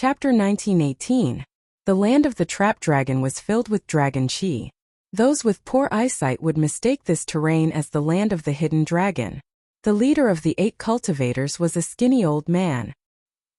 Chapter 1918. The land of the trap dragon was filled with dragon chi. Those with poor eyesight would mistake this terrain as the land of the hidden dragon. The leader of the 8 cultivators was a skinny old man.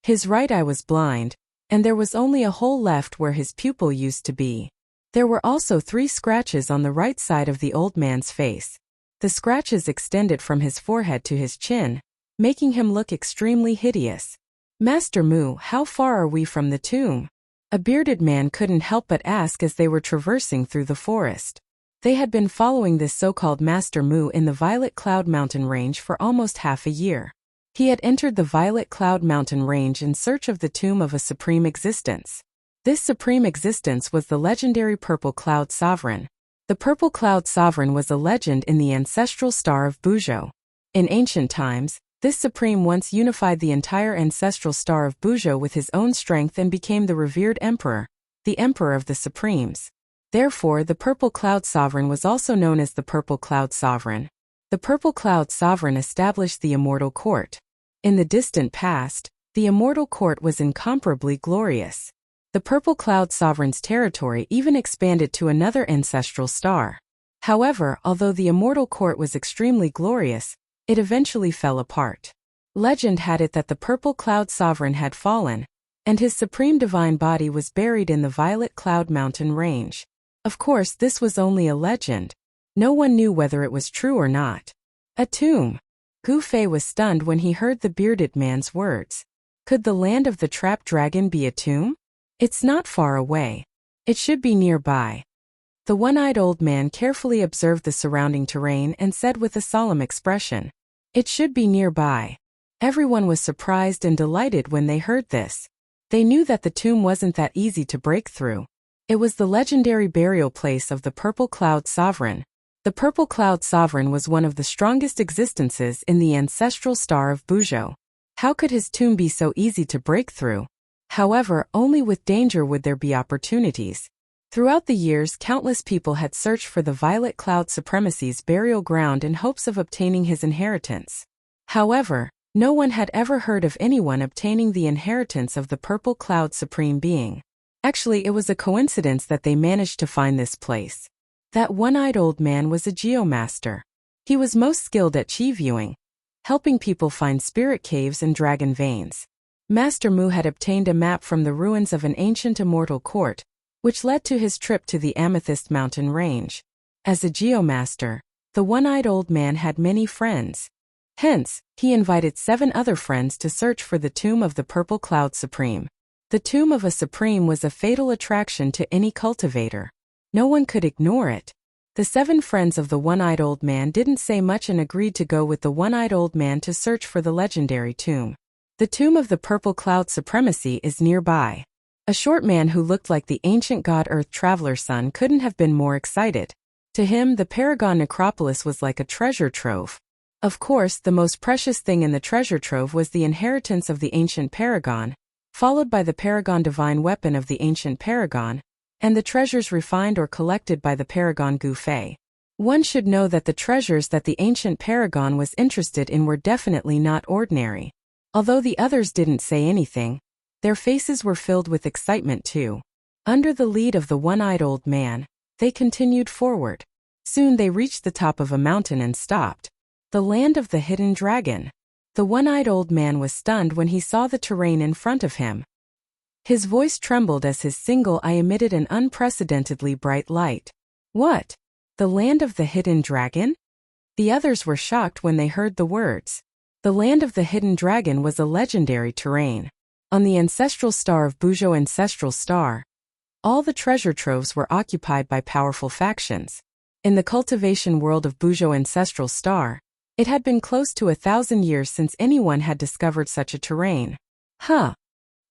His right eye was blind, and there was only a hole left where his pupil used to be. There were also 3 scratches on the right side of the old man's face. The scratches extended from his forehead to his chin, making him look extremely hideous. "Master Mu, how far are we from the tomb?" A bearded man couldn't help but ask as they were traversing through the forest. They had been following this so-called Master Mu in the Violet Cloud Mountain Range for almost half a year. He had entered the Violet Cloud Mountain Range in search of the tomb of a supreme existence. This supreme existence was the legendary Purple Cloud Sovereign. The Purple Cloud Sovereign was a legend in the ancestral star of Buzhou. In ancient times, this supreme once unified the entire ancestral star of Buzhou with his own strength and became the revered emperor, the emperor of the supremes. Therefore, the Purple Cloud Sovereign was also known as the Purple Cloud Sovereign. The Purple Cloud Sovereign established the Immortal Court. In the distant past, the Immortal Court was incomparably glorious. The Purple Cloud Sovereign's territory even expanded to another ancestral star. However, although the Immortal Court was extremely glorious, it eventually fell apart. Legend had it that the Purple Cloud Sovereign had fallen, and his supreme divine body was buried in the Violet Cloud Mountain Range. Of course, this was only a legend. No one knew whether it was true or not. A tomb. Gu Fei was stunned when he heard the bearded man's words. Could the land of the trap dragon be a tomb? It's not far away. It should be nearby. The one-eyed old man carefully observed the surrounding terrain and said with a solemn expression, "It should be nearby." Everyone was surprised and delighted when they heard this. They knew that the tomb wasn't that easy to break through. It was the legendary burial place of the Purple Cloud Sovereign. The Purple Cloud Sovereign was one of the strongest existences in the ancestral star of Buzhou. How could his tomb be so easy to break through? However, only with danger would there be opportunities. Throughout the years, countless people had searched for the Violet Cloud Supremacy's burial ground in hopes of obtaining his inheritance. However, no one had ever heard of anyone obtaining the inheritance of the Purple Cloud Supreme Being. Actually, it was a coincidence that they managed to find this place. That one-eyed old man was a geomaster. He was most skilled at chi viewing, helping people find spirit caves and dragon veins. Master Mu had obtained a map from the ruins of an ancient immortal court, which led to his trip to the Amethyst Mountain Range. As a geomaster, the one-eyed old man had many friends. Hence, he invited 7 other friends to search for the tomb of the Purple Cloud Supreme. The tomb of a supreme was a fatal attraction to any cultivator. No one could ignore it. The 7 friends of the one-eyed old man didn't say much and agreed to go with the one-eyed old man to search for the legendary tomb. The tomb of the Purple Cloud Supremacy is nearby. A short man who looked like the ancient god Earth Traveler's son couldn't have been more excited. To him, the Paragon Necropolis was like a treasure trove. Of course, the most precious thing in the treasure trove was the inheritance of the ancient Paragon, followed by the Paragon Divine Weapon of the ancient Paragon, and the treasures refined or collected by the Paragon Gu Fei. One should know that the treasures that the ancient Paragon was interested in were definitely not ordinary. Although the others didn't say anything, their faces were filled with excitement too. Under the lead of the one-eyed old man, they continued forward. Soon they reached the top of a mountain and stopped. The land of the hidden dragon. The one-eyed old man was stunned when he saw the terrain in front of him. His voice trembled as his single eye emitted an unprecedentedly bright light. What? The land of the hidden dragon? The others were shocked when they heard the words. The land of the hidden dragon was a legendary terrain. On the ancestral star of Buzhou Ancestral Star, all the treasure troves were occupied by powerful factions. In the cultivation world of Buzhou Ancestral Star, it had been close to 1,000 years since anyone had discovered such a terrain. Huh.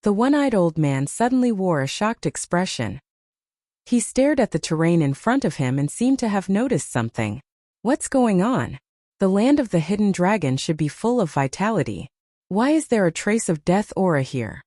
The one-eyed old man suddenly wore a shocked expression. He stared at the terrain in front of him and seemed to have noticed something. What's going on? The land of the hidden dragon should be full of vitality. Why is there a trace of death aura here?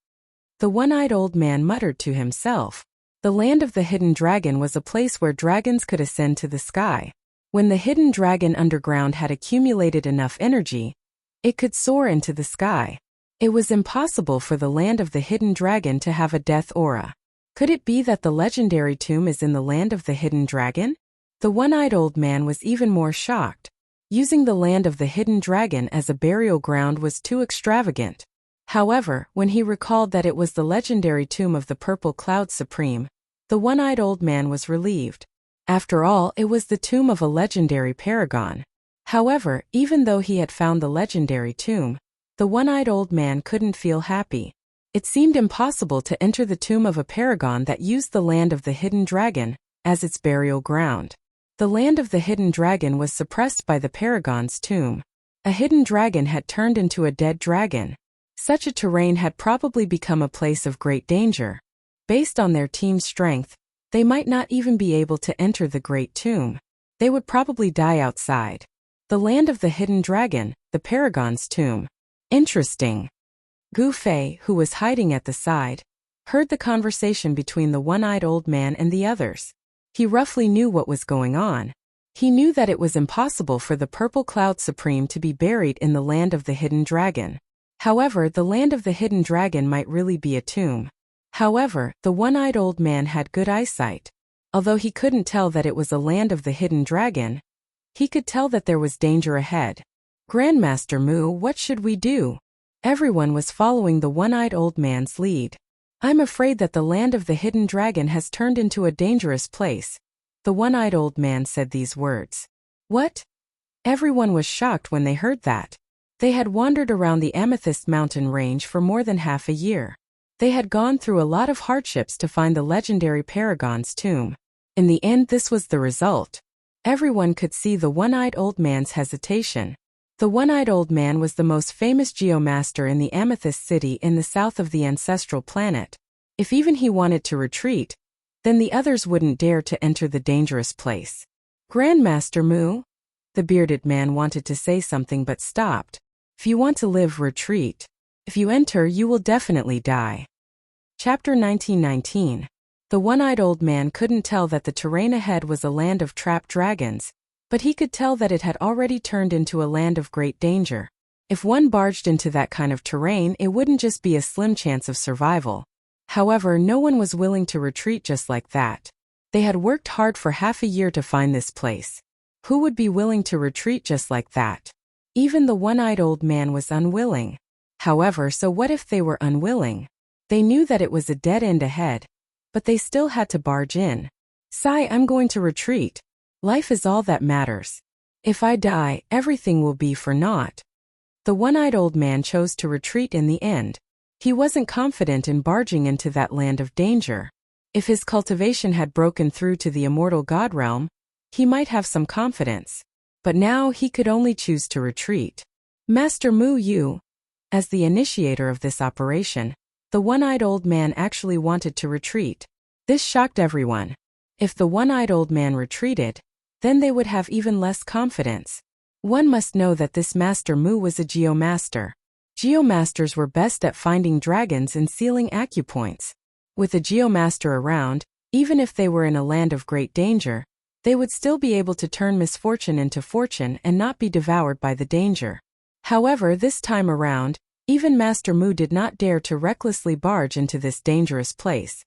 The one-eyed old man muttered to himself. The land of the hidden dragon was a place where dragons could ascend to the sky. When the hidden dragon underground had accumulated enough energy, it could soar into the sky. It was impossible for the land of the hidden dragon to have a death aura. Could it be that the legendary tomb is in the land of the hidden dragon? The one-eyed old man was even more shocked. Using the land of the hidden dragon as a burial ground was too extravagant. However, when he recalled that it was the legendary tomb of the Purple Cloud Supreme, the one-eyed old man was relieved. After all, it was the tomb of a legendary paragon. However, even though he had found the legendary tomb, the one-eyed old man couldn't feel happy. It seemed impossible to enter the tomb of a paragon that used the land of the hidden dragon as its burial ground. The land of the hidden dragon was suppressed by the paragon's tomb. A hidden dragon had turned into a dead dragon. Such a terrain had probably become a place of great danger. Based on their team's strength, they might not even be able to enter the great tomb. They would probably die outside. The land of the hidden dragon, the paragon's tomb. Interesting. Gu Fei, who was hiding at the side, heard the conversation between the one-eyed old man and the others. He roughly knew what was going on. He knew that it was impossible for the Purple Cloud Supreme to be buried in the land of the hidden dragon. However, the land of the hidden dragon might really be a tomb. However, the one-eyed old man had good eyesight. Although he couldn't tell that it was a land of the hidden dragon, he could tell that there was danger ahead. Grandmaster Mu, what should we do? Everyone was following the one-eyed old man's lead. I'm afraid that the land of the hidden dragon has turned into a dangerous place. The one-eyed old man said these words. What? Everyone was shocked when they heard that. They had wandered around the Amethyst Mountain range for more than half a year. They had gone through a lot of hardships to find the legendary paragon's tomb. In the end, this was the result. Everyone could see the one-eyed old man's hesitation. The one-eyed old man was the most famous geomaster in the Amethyst City in the south of the ancestral planet. If even he wanted to retreat, then the others wouldn't dare to enter the dangerous place. Grandmaster Mu? The bearded man wanted to say something but stopped. If you want to live, retreat. If you enter, you will definitely die. Chapter 1919. The one-eyed old man couldn't tell that the terrain ahead was a land of trapped dragons, but he could tell that it had already turned into a land of great danger. If one barged into that kind of terrain, it wouldn't just be a slim chance of survival. However, no one was willing to retreat just like that. They had worked hard for half a year to find this place. Who would be willing to retreat just like that? Even the one-eyed old man was unwilling. However, so what if they were unwilling? They knew that it was a dead end ahead, but they still had to barge in. Sigh, I'm going to retreat. Life is all that matters. If I die, everything will be for naught. The one-eyed old man chose to retreat in the end. He wasn't confident in barging into that land of danger. If his cultivation had broken through to the immortal god realm, he might have some confidence. But now he could only choose to retreat. Master Mu Yu, as the initiator of this operation, the one-eyed old man actually wanted to retreat. This shocked everyone. If the one-eyed old man retreated, then they would have even less confidence. One must know that this Master Mu was a geomaster. Geomasters were best at finding dragons and sealing acupoints. With a geomaster around, even if they were in a land of great danger, they would still be able to turn misfortune into fortune and not be devoured by the danger. However, this time around, even Master Mu did not dare to recklessly barge into this dangerous place.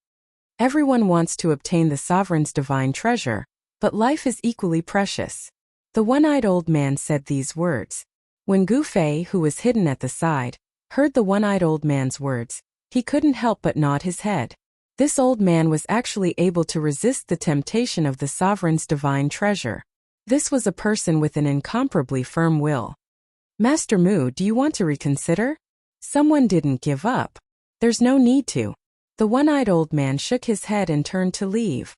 Everyone wants to obtain the sovereign's divine treasure, but life is equally precious. The one-eyed old man said these words. When Gu Fei, who was hidden at the side, heard the one-eyed old man's words, he couldn't help but nod his head. This old man was actually able to resist the temptation of the sovereign's divine treasure. This was a person with an incomparably firm will. Master Mu, do you want to reconsider? Someone didn't give up. There's no need to. The one-eyed old man shook his head and turned to leave.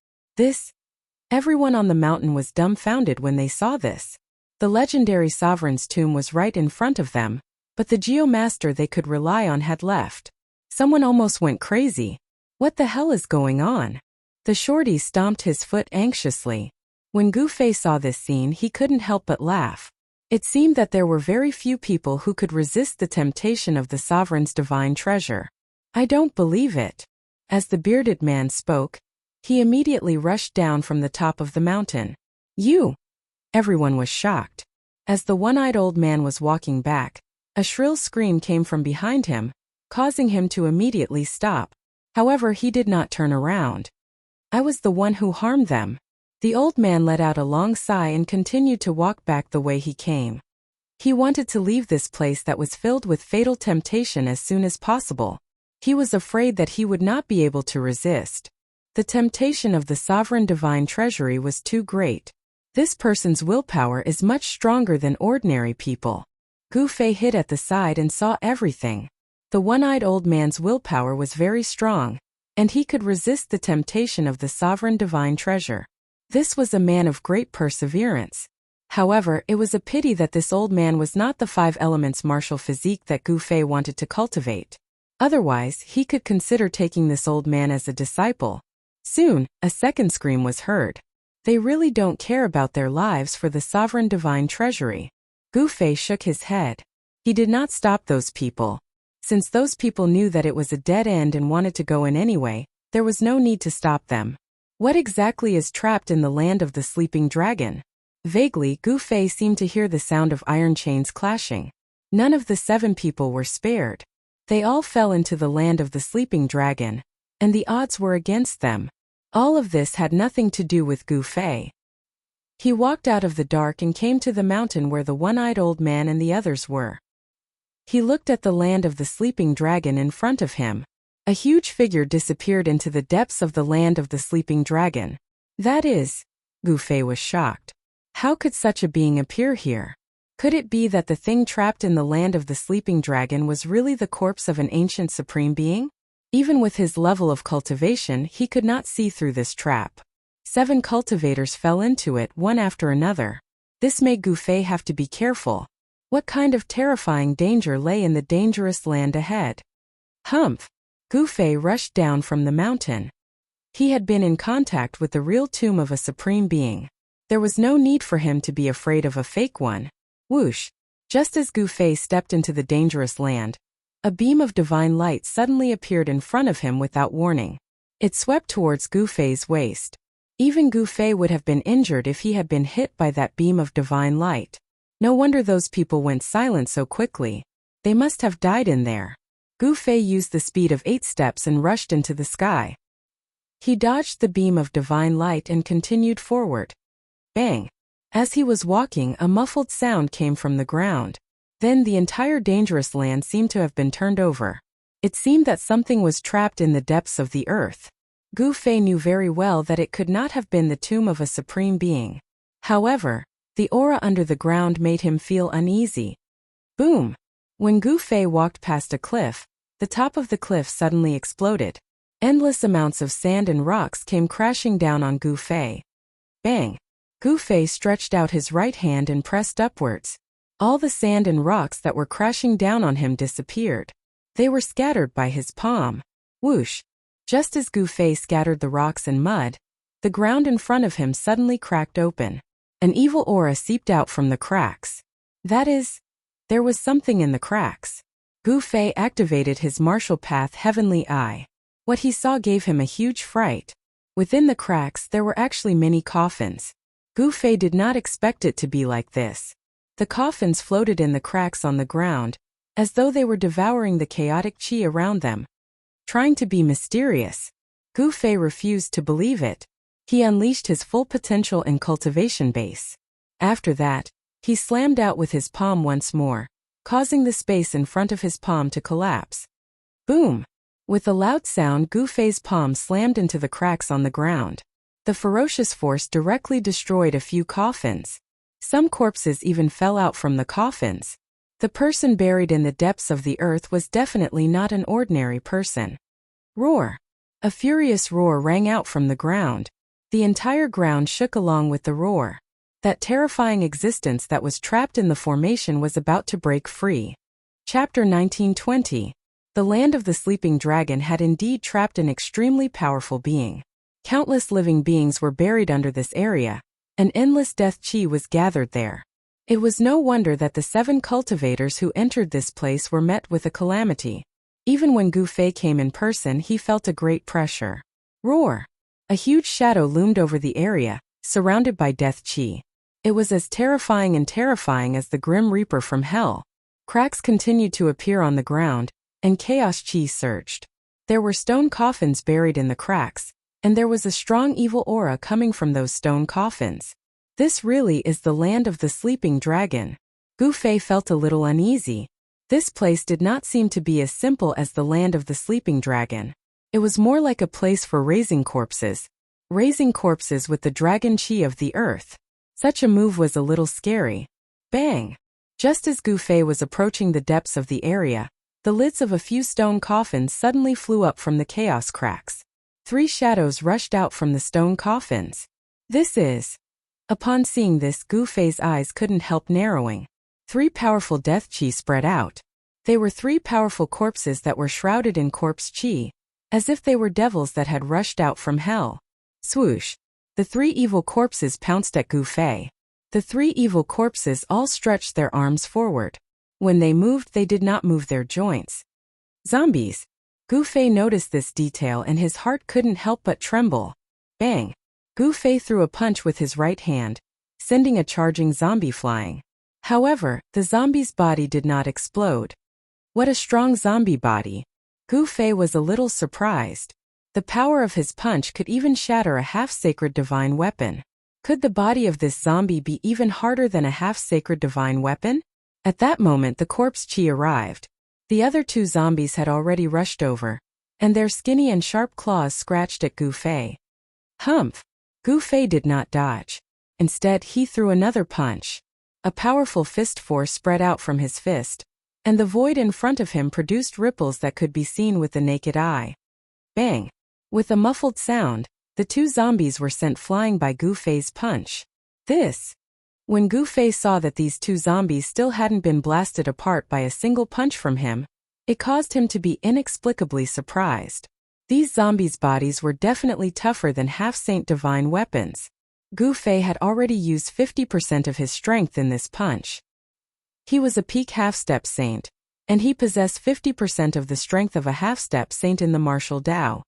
Everyone on the mountain was dumbfounded when they saw this. The legendary sovereign's tomb was right in front of them, but the geomaster they could rely on had left. Someone almost went crazy. What the hell is going on? The shorty stomped his foot anxiously. When Gu Fei saw this scene, he couldn't help but laugh. It seemed that there were very few people who could resist the temptation of the sovereign's divine treasure. I don't believe it. As the bearded man spoke, he immediately rushed down from the top of the mountain. You! Everyone was shocked. As the one-eyed old man was walking back, A shrill scream came from behind him, causing him to immediately stop. However, he did not turn around. I was the one who harmed them. The old man let out a long sigh and continued to walk back the way he came. He wanted to leave this place that was filled with fatal temptation as soon as possible. He was afraid that he would not be able to resist. The temptation of the sovereign divine treasury was too great. This person's willpower is much stronger than ordinary people. Gu Fei hid at the side and saw everything. The one-eyed old man's willpower was very strong, and he could resist the temptation of the sovereign divine treasure. This was a man of great perseverance. However, it was a pity that this old man was not the five elements martial physique that Gu Fei wanted to cultivate. Otherwise, he could consider taking this old man as a disciple. Soon, a second scream was heard. They really don't care about their lives for the sovereign divine treasury. Gu Fei shook his head. He did not stop those people. Since those people knew that it was a dead end and wanted to go in anyway, there was no need to stop them. What exactly is trapped in the land of the sleeping dragon? Vaguely, Gu Fei seemed to hear the sound of iron chains clashing. None of the 7 people were spared. They all fell into the land of the sleeping dragon, and the odds were against them. All of this had nothing to do with Gu Fei. He walked out of the dark and came to the mountain where the one-eyed old man and the others were. He looked at the land of the sleeping dragon in front of him. A huge figure disappeared into the depths of the land of the sleeping dragon. That is, Gu Fei was shocked. How could such a being appear here? Could it be that the thing trapped in the land of the sleeping dragon was really the corpse of an ancient supreme being? Even with his level of cultivation, he could not see through this trap. 7 cultivators fell into it one after another. This made Gu Fei have to be careful. What kind of terrifying danger lay in the dangerous land ahead? Humph! Gu Fei rushed down from the mountain. He had been in contact with the real tomb of a supreme being. There was no need for him to be afraid of a fake one. Whoosh! Just as Gu Fei stepped into the dangerous land, a beam of divine light suddenly appeared in front of him without warning. It swept towards Gu Fei's waist. Even Gu Fei would have been injured if he had been hit by that beam of divine light. No wonder those people went silent so quickly. They must have died in there. Gu Fei used the speed of 8 steps and rushed into the sky. He dodged the beam of divine light and continued forward. Bang! As he was walking, a muffled sound came from the ground. Then the entire dangerous land seemed to have been turned over. It seemed that something was trapped in the depths of the earth. Gu Fei knew very well that it could not have been the tomb of a supreme being. However, the aura under the ground made him feel uneasy. Boom! When Gu Fei walked past a cliff, the top of the cliff suddenly exploded. Endless amounts of sand and rocks came crashing down on Gu Fei. Bang! Gu Fei stretched out his right hand and pressed upwards. All the sand and rocks that were crashing down on him disappeared. They were scattered by his palm. Whoosh! Just as Gu Fei scattered the rocks and mud, the ground in front of him suddenly cracked open. An evil aura seeped out from the cracks. That is, there was something in the cracks. Gu Fei activated his martial path Heavenly Eye. What he saw gave him a huge fright. Within the cracks there were actually many coffins. Gu Fei did not expect it to be like this. The coffins floated in the cracks on the ground, as though they were devouring the chaotic qi around them. Trying to be mysterious, Gu Fei refused to believe it. He unleashed his full potential and cultivation base. After that, he slammed out with his palm once more, causing the space in front of his palm to collapse. Boom! With a loud sound, Gu Fei's palm slammed into the cracks on the ground. The ferocious force directly destroyed a few coffins. Some corpses even fell out from the coffins. The person buried in the depths of the earth was definitely not an ordinary person. Roar! A furious roar rang out from the ground. The entire ground shook along with the roar. That terrifying existence that was trapped in the formation was about to break free. Chapter 1920. The land of the sleeping dragon had indeed trapped an extremely powerful being. Countless living beings were buried under this area. An endless death qi was gathered there. It was no wonder that the 7 cultivators who entered this place were met with a calamity. Even when Gu Fei came in person, he felt a great pressure. Roar! A huge shadow loomed over the area, surrounded by death qi. It was as terrifying as the Grim Reaper from hell. Cracks continued to appear on the ground, and chaos chi surged. There were stone coffins buried in the cracks, and there was a strong evil aura coming from those stone coffins. This really is the land of the sleeping dragon. Gu Fei felt a little uneasy. This place did not seem to be as simple as the land of the sleeping dragon. It was more like a place for raising corpses with the dragon chi of the earth. Such a move was a little scary. Bang! Just as Gu Fei was approaching the depths of the area, the lids of a few stone coffins suddenly flew up from the chaos cracks. 3 shadows rushed out from the stone coffins. Upon seeing this, Gu Fei's eyes couldn't help narrowing. 3 powerful death chi spread out. They were 3 powerful corpses that were shrouded in corpse chi, as if they were devils that had rushed out from hell. Swoosh! The 3 evil corpses pounced at Gu Fei. The 3 evil corpses all stretched their arms forward. When they moved, they did not move their joints. Zombies! Gu Fei noticed this detail and his heart couldn't help but tremble. Bang! Gu Fei threw a punch with his right hand, sending a charging zombie flying. However, the zombie's body did not explode. What a strong zombie body! Gu Fei was a little surprised. The power of his punch could even shatter a half-sacred divine weapon. Could the body of this zombie be even harder than a half-sacred divine weapon? At that moment the corpse chi arrived. The other 2 zombies had already rushed over, and their skinny and sharp claws scratched at Gu Fei. Humph! Gu Fei did not dodge. Instead, he threw another punch. A powerful fist force spread out from his fist, and the void in front of him produced ripples that could be seen with the naked eye. Bang! With a muffled sound, the 2 zombies were sent flying by Gu Fei's punch. When Gu Fei saw that these 2 zombies still hadn't been blasted apart by a single punch from him, it caused him to be inexplicably surprised. These zombies' bodies were definitely tougher than half-saint divine weapons. Gu Fei had already used 50% of his strength in this punch. He was a peak half-step saint, and he possessed 50% of the strength of a half-step saint in the martial Tao.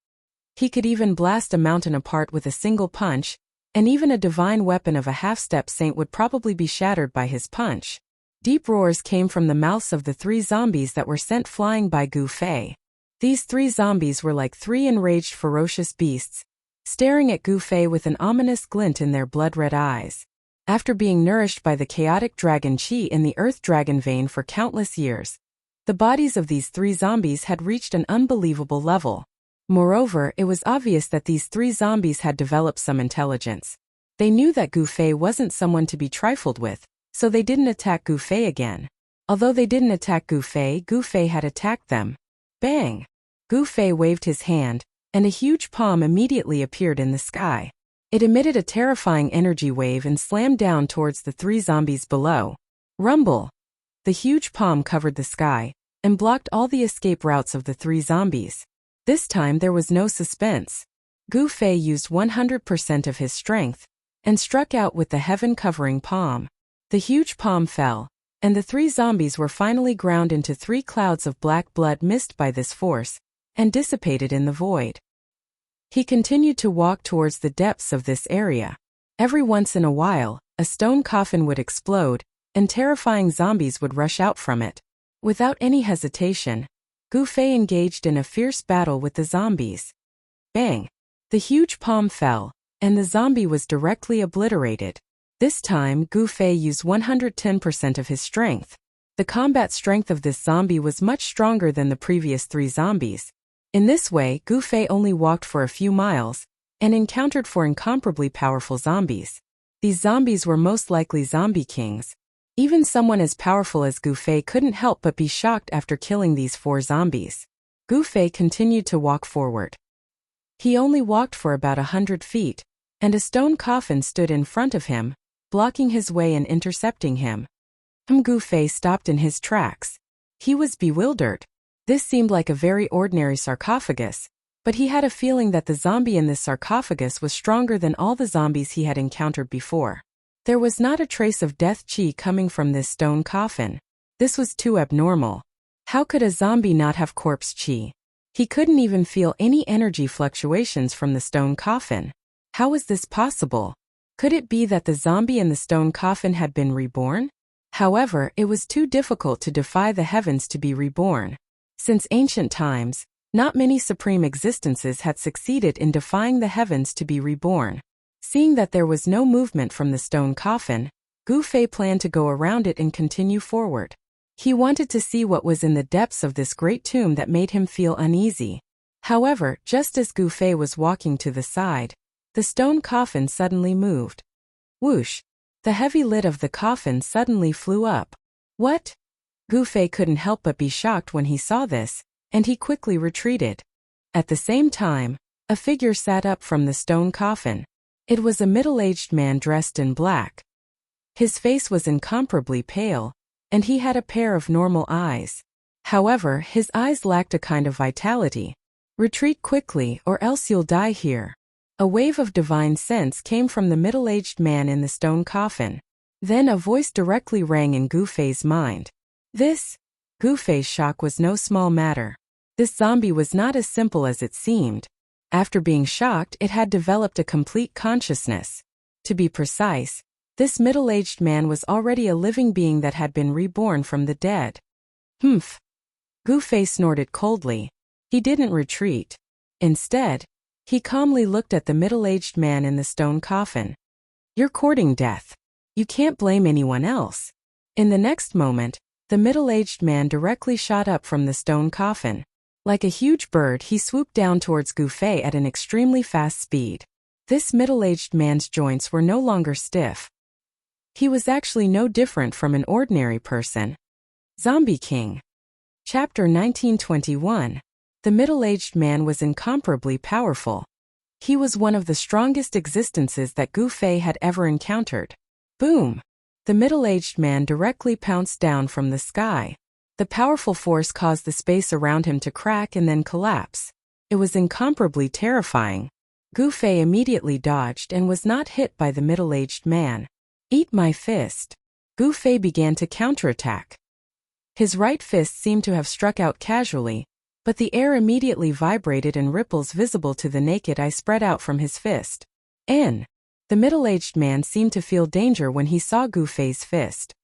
He could even blast a mountain apart with a single punch, and even a divine weapon of a half-step saint would probably be shattered by his punch. Deep roars came from the mouths of the 3 zombies that were sent flying by Gu Fei. These 3 zombies were like 3 enraged ferocious beasts, staring at Gu Fei with an ominous glint in their blood-red eyes. After being nourished by the chaotic dragon chi in the earth dragon vein for countless years, the bodies of these 3 zombies had reached an unbelievable level. Moreover, it was obvious that these 3 zombies had developed some intelligence. They knew that Gu Fei wasn't someone to be trifled with, so they didn't attack Gu Fei again. Although they didn't attack Gu Fei had attacked them. Bang! Gu Fei waved his hand, and a huge palm immediately appeared in the sky. It emitted a terrifying energy wave and slammed down towards the 3 zombies below. Rumble! The huge palm covered the sky, and blocked all the escape routes of the 3 zombies. This time there was no suspense. Gu Fei used 100% of his strength, and struck out with the heaven-covering palm. The huge palm fell, and the 3 zombies were finally ground into 3 clouds of black blood mist by this force, and dissipated in the void. He continued to walk towards the depths of this area. Every once in a while, a stone coffin would explode, and terrifying zombies would rush out from it. Without any hesitation, Gu Fei engaged in a fierce battle with the zombies. Bang! The huge palm fell, and the zombie was directly obliterated. This time, Gu Fei used 110% of his strength. The combat strength of this zombie was much stronger than the previous 3 zombies. In this way, Gu Fei only walked for a few miles, and encountered 4 incomparably powerful zombies. These zombies were most likely zombie kings. Even someone as powerful as Gu Fei couldn't help but be shocked after killing these 4 zombies. Gu Fei continued to walk forward. He only walked for about 100 feet, and a stone coffin stood in front of him, blocking his way and intercepting him. Gu Fei stopped in his tracks. He was bewildered. This seemed like a very ordinary sarcophagus, but he had a feeling that the zombie in this sarcophagus was stronger than all the zombies he had encountered before. There was not a trace of death chi coming from this stone coffin. This was too abnormal. How could a zombie not have corpse chi? He couldn't even feel any energy fluctuations from the stone coffin. How was this possible? Could it be that the zombie in the stone coffin had been reborn? However, it was too difficult to defy the heavens to be reborn. Since ancient times, not many supreme existences had succeeded in defying the heavens to be reborn. Seeing that there was no movement from the stone coffin, Gu Fei planned to go around it and continue forward. He wanted to see what was in the depths of this great tomb that made him feel uneasy. However, just as Gu Fei was walking to the side, the stone coffin suddenly moved. Whoosh! The heavy lid of the coffin suddenly flew up. What? Gu Fei couldn't help but be shocked when he saw this, and he quickly retreated. At the same time, a figure sat up from the stone coffin. It was a middle-aged man dressed in black. His face was incomparably pale, and he had a pair of normal eyes. However, his eyes lacked a kind of vitality. Retreat quickly or else you'll die here. A wave of divine sense came from the middle-aged man in the stone coffin. Then a voice directly rang in Gu Fei's mind. Gu Fei's shock was no small matter. This zombie was not as simple as it seemed. After being shocked, it had developed a complete consciousness. To be precise, this middle-aged man was already a living being that had been reborn from the dead. Humph! Gu Fei snorted coldly. He didn't retreat. Instead, he calmly looked at the middle-aged man in the stone coffin. You're courting death. You can't blame anyone else. In the next moment, the middle-aged man directly shot up from the stone coffin. Like a huge bird, he swooped down towards Gu Fei at an extremely fast speed. This middle-aged man's joints were no longer stiff. He was actually no different from an ordinary person. Zombie King. Chapter 1921. The middle-aged man was incomparably powerful. He was one of the strongest existences that Gu Fei had ever encountered. Boom! The middle-aged man directly pounced down from the sky. The powerful force caused the space around him to crack and then collapse. It was incomparably terrifying. Gu Fei immediately dodged and was not hit by the middle-aged man. Eat my fist. Gu Fei began to counterattack. His right fist seemed to have struck out casually, but the air immediately vibrated and ripples visible to the naked eye spread out from his fist. The middle-aged man seemed to feel danger when he saw Gu Fei's fist.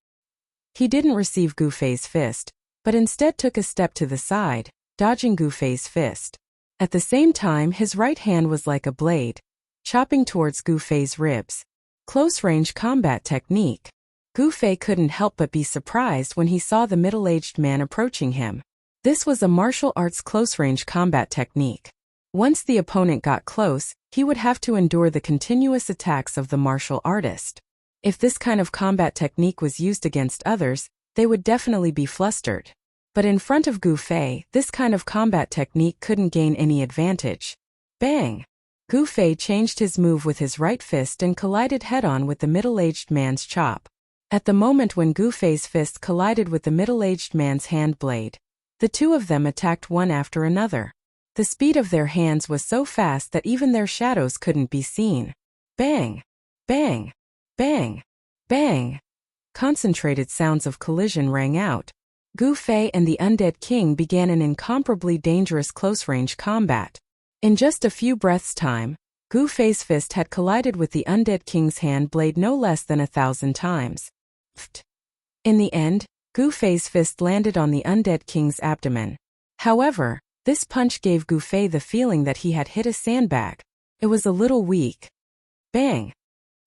He didn't receive Gu Fei's fist, but instead took a step to the side, dodging Gu Fei's fist. At the same time, his right hand was like a blade, chopping towards Gu Fei's ribs. Close-range combat technique. Gu Fei couldn't help but be surprised when he saw the middle-aged man approaching him. This was a martial arts close-range combat technique. Once the opponent got close, he would have to endure the continuous attacks of the martial artist. If this kind of combat technique was used against others, they would definitely be flustered. But in front of Gu Fei, this kind of combat technique couldn't gain any advantage. Bang! Gu Fei changed his move with his right fist and collided head-on with the middle-aged man's chop. At the moment when Gu Fei's fist collided with the middle-aged man's hand blade, the two of them attacked one after another. The speed of their hands was so fast that even their shadows couldn't be seen. Bang! Bang! Bang! Bang! Concentrated sounds of collision rang out. Gu Fei and the Undead King began an incomparably dangerous close-range combat. In just a few breaths' time, Gu Fei's fist had collided with the Undead King's hand blade no less than 1,000 times. In the end, Gu Fei's fist landed on the Undead King's abdomen. However, this punch gave Gu Fei the feeling that he had hit a sandbag. It was a little weak. Bang!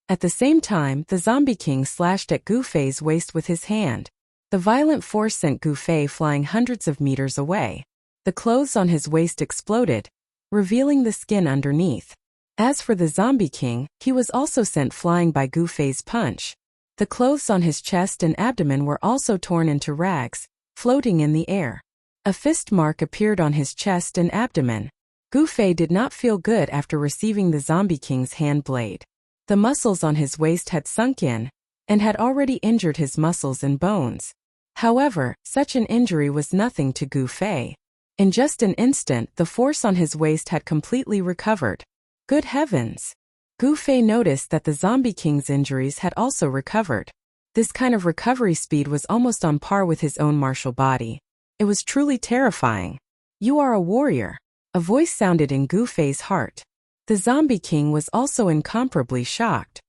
At the same time, the Zombie King slashed at Gu Fei's waist with his hand. The violent force sent Gu Fei flying hundreds of meters away. The clothes on his waist exploded, revealing the skin underneath. As for the Zombie King, he was also sent flying by Gu Fei's punch. The clothes on his chest and abdomen were also torn into rags, floating in the air. A fist mark appeared on his chest and abdomen. Gu Fei did not feel good after receiving the Zombie King's hand blade. The muscles on his waist had sunk in, and had already injured his muscles and bones. However, such an injury was nothing to Gu Fei. In just an instant, the force on his waist had completely recovered. Good heavens! Gu Fei noticed that the Zombie King's injuries had also recovered. This kind of recovery speed was almost on par with his own martial body. It was truly terrifying. You are a warrior. A voice sounded in Gu Fei's heart. The Zombie King was also incomparably shocked.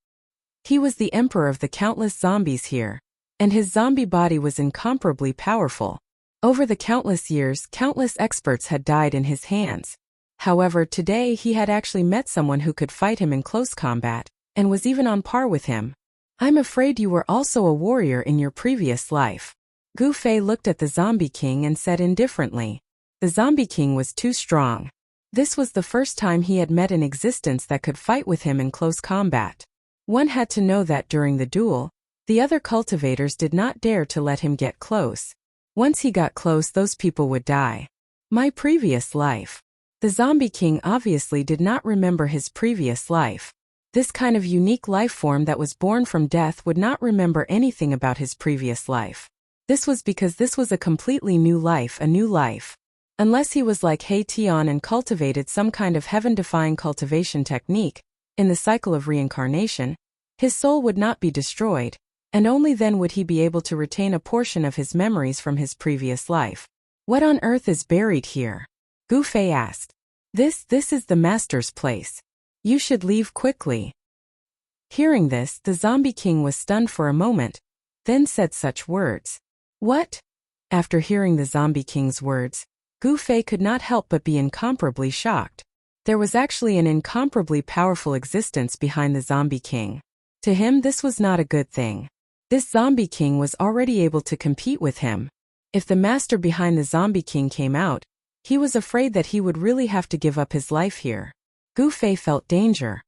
He was the emperor of the countless zombies here. and his zombie body was incomparably powerful. Over the countless years, countless experts had died in his hands. However, today he had actually met someone who could fight him in close combat, and was even on par with him. I'm afraid you were also a warrior in your previous life. Gu Fei looked at the Zombie King and said indifferently. The Zombie King was too strong. This was the first time he had met an existence that could fight with him in close combat. One had to know that during the duel, the other cultivators did not dare to let him get close. Once he got close, those people would die. My previous life. The Zombie King obviously did not remember his previous life. This kind of unique life form that was born from death would not remember anything about his previous life. This was because this was a completely new life, a new life. Unless he was like He Tian and cultivated some kind of heaven-defying cultivation technique, in the cycle of reincarnation, his soul would not be destroyed, and only then would he be able to retain a portion of his memories from his previous life. What on earth is buried here? Gu Fei asked. This is the master's place. You should leave quickly. Hearing this, the Zombie King was stunned for a moment, then said such words. What? After hearing the Zombie King's words, Gu Fei could not help but be incomparably shocked. There was actually an incomparably powerful existence behind the Zombie King. To him, this was not a good thing. This Zombie King was already able to compete with him. If the master behind the Zombie King came out, he was afraid that he would really have to give up his life here. Gu Fei felt danger.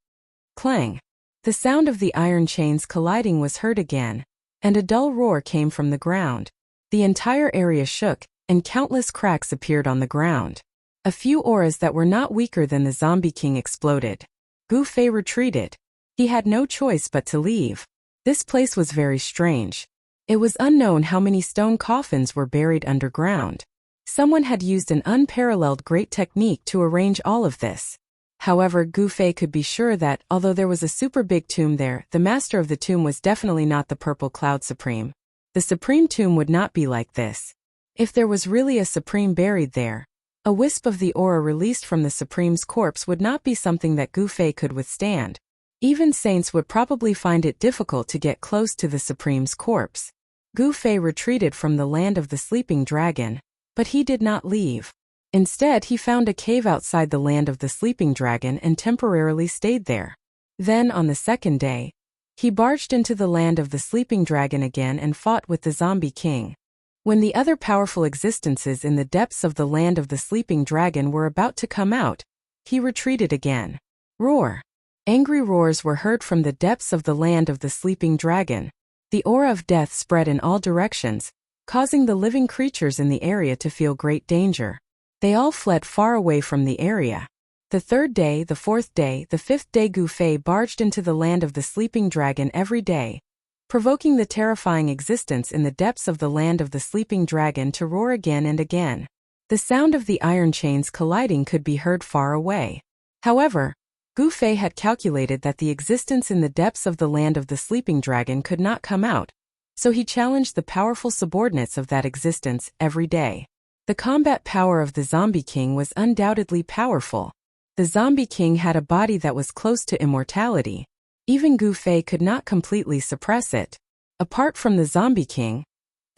Clang. The sound of the iron chains colliding was heard again, and a dull roar came from the ground. The entire area shook, and countless cracks appeared on the ground. A few auras that were not weaker than the Zombie King exploded. Gu Fei retreated. He had no choice but to leave. This place was very strange. It was unknown how many stone coffins were buried underground. Someone had used an unparalleled great technique to arrange all of this. However, Gu Fei could be sure that, although there was a super big tomb there, the master of the tomb was definitely not the Purple Cloud Supreme. The Supreme Tomb would not be like this. If there was really a Supreme buried there, a wisp of the aura released from the Supreme's corpse would not be something that Gu Fei could withstand. Even saints would probably find it difficult to get close to the Supreme's corpse. Gu Fei retreated from the land of the sleeping dragon, but he did not leave. Instead, he found a cave outside the land of the sleeping dragon and temporarily stayed there. Then, on the second day, he barged into the land of the sleeping dragon again and fought with the Zombie King. When the other powerful existences in the depths of the land of the sleeping dragon were about to come out, he retreated again. Roar! Angry roars were heard from the depths of the land of the sleeping dragon. The aura of death spread in all directions, causing the living creatures in the area to feel great danger. They all fled far away from the area. The third day, the fourth day, the fifth day, Gu Fei barged into the land of the sleeping dragon every day, provoking the terrifying existence in the depths of the land of the sleeping dragon to roar again and again. The sound of the iron chains colliding could be heard far away. However, Gu Fei had calculated that the existence in the depths of the land of the sleeping dragon could not come out, so he challenged the powerful subordinates of that existence every day. The combat power of the Zombie King was undoubtedly powerful. The Zombie King had a body that was close to immortality. Even Gu Fei could not completely suppress it. Apart from the Zombie King,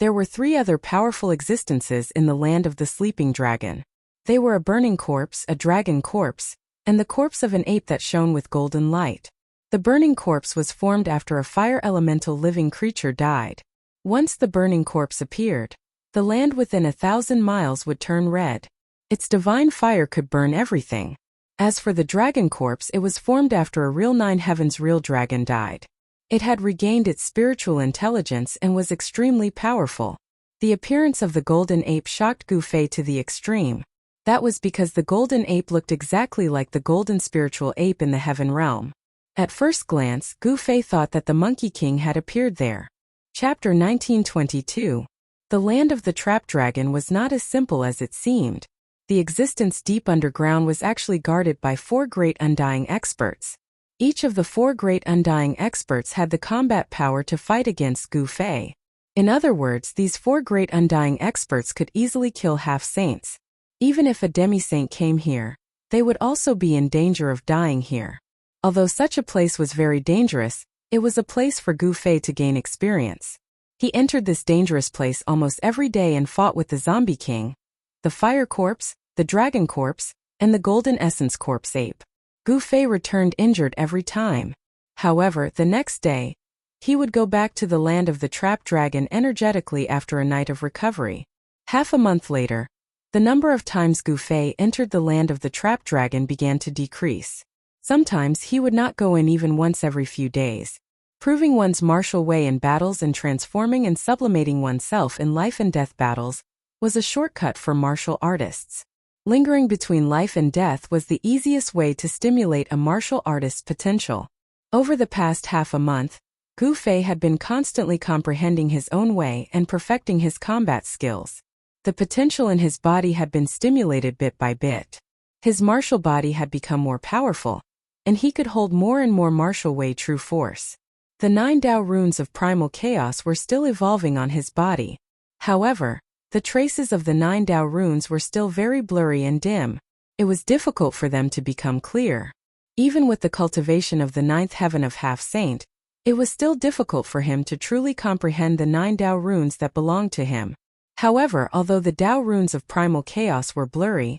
there were three other powerful existences in the land of the sleeping dragon. They were a burning corpse, a dragon corpse, and the corpse of an ape that shone with golden light. The burning corpse was formed after a fire elemental living creature died. Once the burning corpse appeared, the land within 1,000 miles would turn red. Its divine fire could burn everything. As for the dragon corpse, it was formed after a real Nine Heavens real dragon died. It had regained its spiritual intelligence and was extremely powerful. The appearance of the golden ape shocked Gu Fei to the extreme. That was because the golden ape looked exactly like the golden spiritual ape in the heaven realm. At first glance, Gu Fei thought that the Monkey King had appeared there. Chapter 1922. The land of the trap dragon was not as simple as it seemed. The existence deep underground was actually guarded by 4 great Undying experts. Each of the 4 great Undying experts had the combat power to fight against Gu Fei. In other words, these 4 great Undying experts could easily kill half-saints. Even if a demi-saint came here, they would also be in danger of dying here. Although such a place was very dangerous, it was a place for Gu Fei to gain experience. He entered this dangerous place almost every day and fought with the Zombie King, the Fire Corpse, the Dragon Corpse, and the Golden Essence Corpse ape. Gu Fei returned injured every time. However, the next day, he would go back to the land of the Trap Dragon energetically after a night of recovery. Half a month later, the number of times Gu Fei entered the land of the Trap Dragon began to decrease. Sometimes he would not go in even once every few days. Proving one's martial way in battles and transforming and sublimating oneself in life and death battles was a shortcut for martial artists. Lingering between life and death was the easiest way to stimulate a martial artist's potential. Over the past half a month, Gu Fei had been constantly comprehending his own way and perfecting his combat skills. The potential in his body had been stimulated bit by bit. His martial body had become more powerful, and he could hold more and more martial way true force. The 9 Tao runes of primal chaos were still evolving on his body. However, the traces of the 9 Tao runes were still very blurry and dim. It was difficult for them to become clear. Even with the cultivation of the 9th heaven of Half-Saint, it was still difficult for him to truly comprehend the 9 Tao runes that belonged to him. However, although the Tao runes of primal chaos were blurry,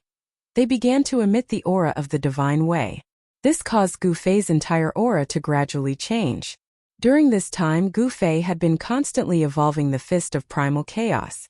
they began to emit the aura of the divine way. This caused Gu Fei's entire aura to gradually change. During this time, Gu Fei had been constantly evolving the fist of primal chaos.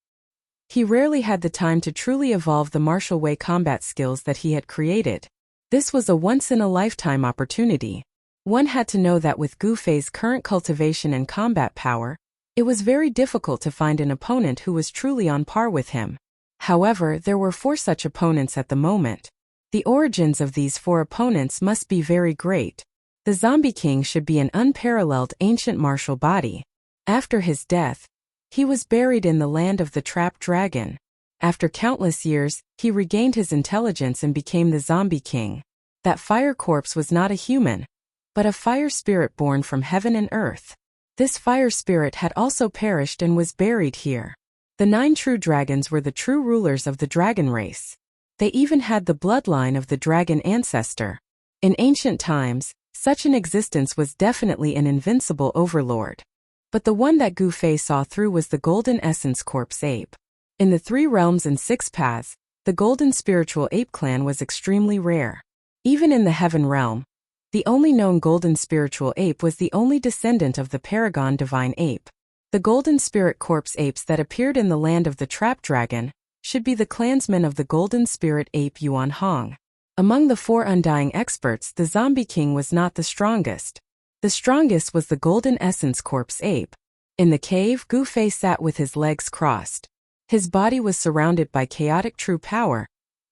He rarely had the time to truly evolve the martial way combat skills that he had created. This was a once-in-a-lifetime opportunity. One had to know that with Gu Fei's current cultivation and combat power, it was very difficult to find an opponent who was truly on par with him. However, there were 4 such opponents at the moment. The origins of these 4 opponents must be very great. The Zombie King should be an unparalleled ancient martial body. After his death, he was buried in the land of the Trap Dragon. After countless years, he regained his intelligence and became the Zombie King. That Fire Corpse was not a human, but a fire spirit born from heaven and earth. This fire spirit had also perished and was buried here. The 9 true dragons were the true rulers of the dragon race. They even had the bloodline of the dragon ancestor. In ancient times, such an existence was definitely an invincible overlord. But the one that Gu Fei saw through was the Golden Essence Corpse ape. In the 3 realms and 6 paths, the Golden Spiritual Ape clan was extremely rare. Even in the Heaven realm, the only known Golden Spiritual Ape was the only descendant of the Paragon Divine Ape. The Golden Spirit Corpse apes that appeared in the land of the Trap Dragon should be the clansmen of the Golden Spirit Ape Yuan Hong. Among the 4 Undying experts, the Zombie King was not the strongest. The strongest was the Golden Essence Corpse ape. In the cave, Gu Fei sat with his legs crossed. His body was surrounded by chaotic true power,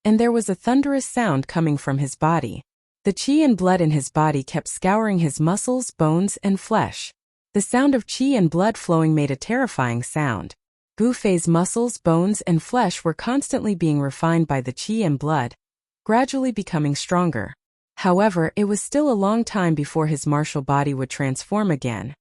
and there was a thunderous sound coming from his body. The qi and blood in his body kept scouring his muscles, bones, and flesh. The sound of qi and blood flowing made a terrifying sound. Gu Fei's muscles, bones, and flesh were constantly being refined by the qi and blood, gradually becoming stronger. However, it was still a long time before his martial body would transform again.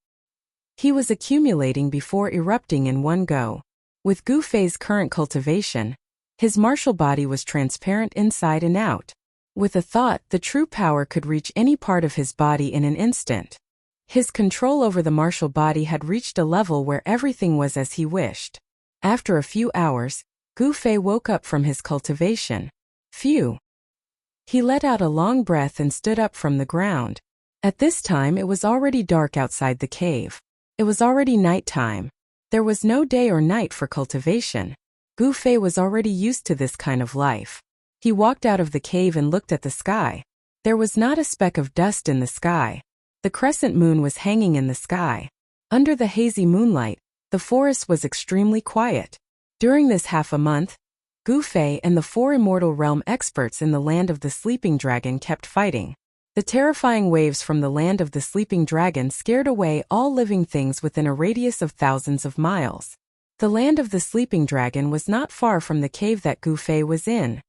He was accumulating before erupting in one go. With Gu Fei's current cultivation, his martial body was transparent inside and out. With a thought, the true power could reach any part of his body in an instant. His control over the martial body had reached a level where everything was as he wished. After a few hours, Gu Fei woke up from his cultivation. Phew! He let out a long breath and stood up from the ground. At this time it was already dark outside the cave. It was already night time. There was no day or night for cultivation. Gu Fei was already used to this kind of life. He walked out of the cave and looked at the sky. There was not a speck of dust in the sky. The crescent moon was hanging in the sky. Under the hazy moonlight, the forest was extremely quiet. During this half a month, Gu Fei and the 4 Immortal Realm experts in the land of the Sleeping Dragon kept fighting. The terrifying waves from the land of the Sleeping Dragon scared away all living things within a radius of thousands of miles. The land of the Sleeping Dragon was not far from the cave that Gu Fei was in.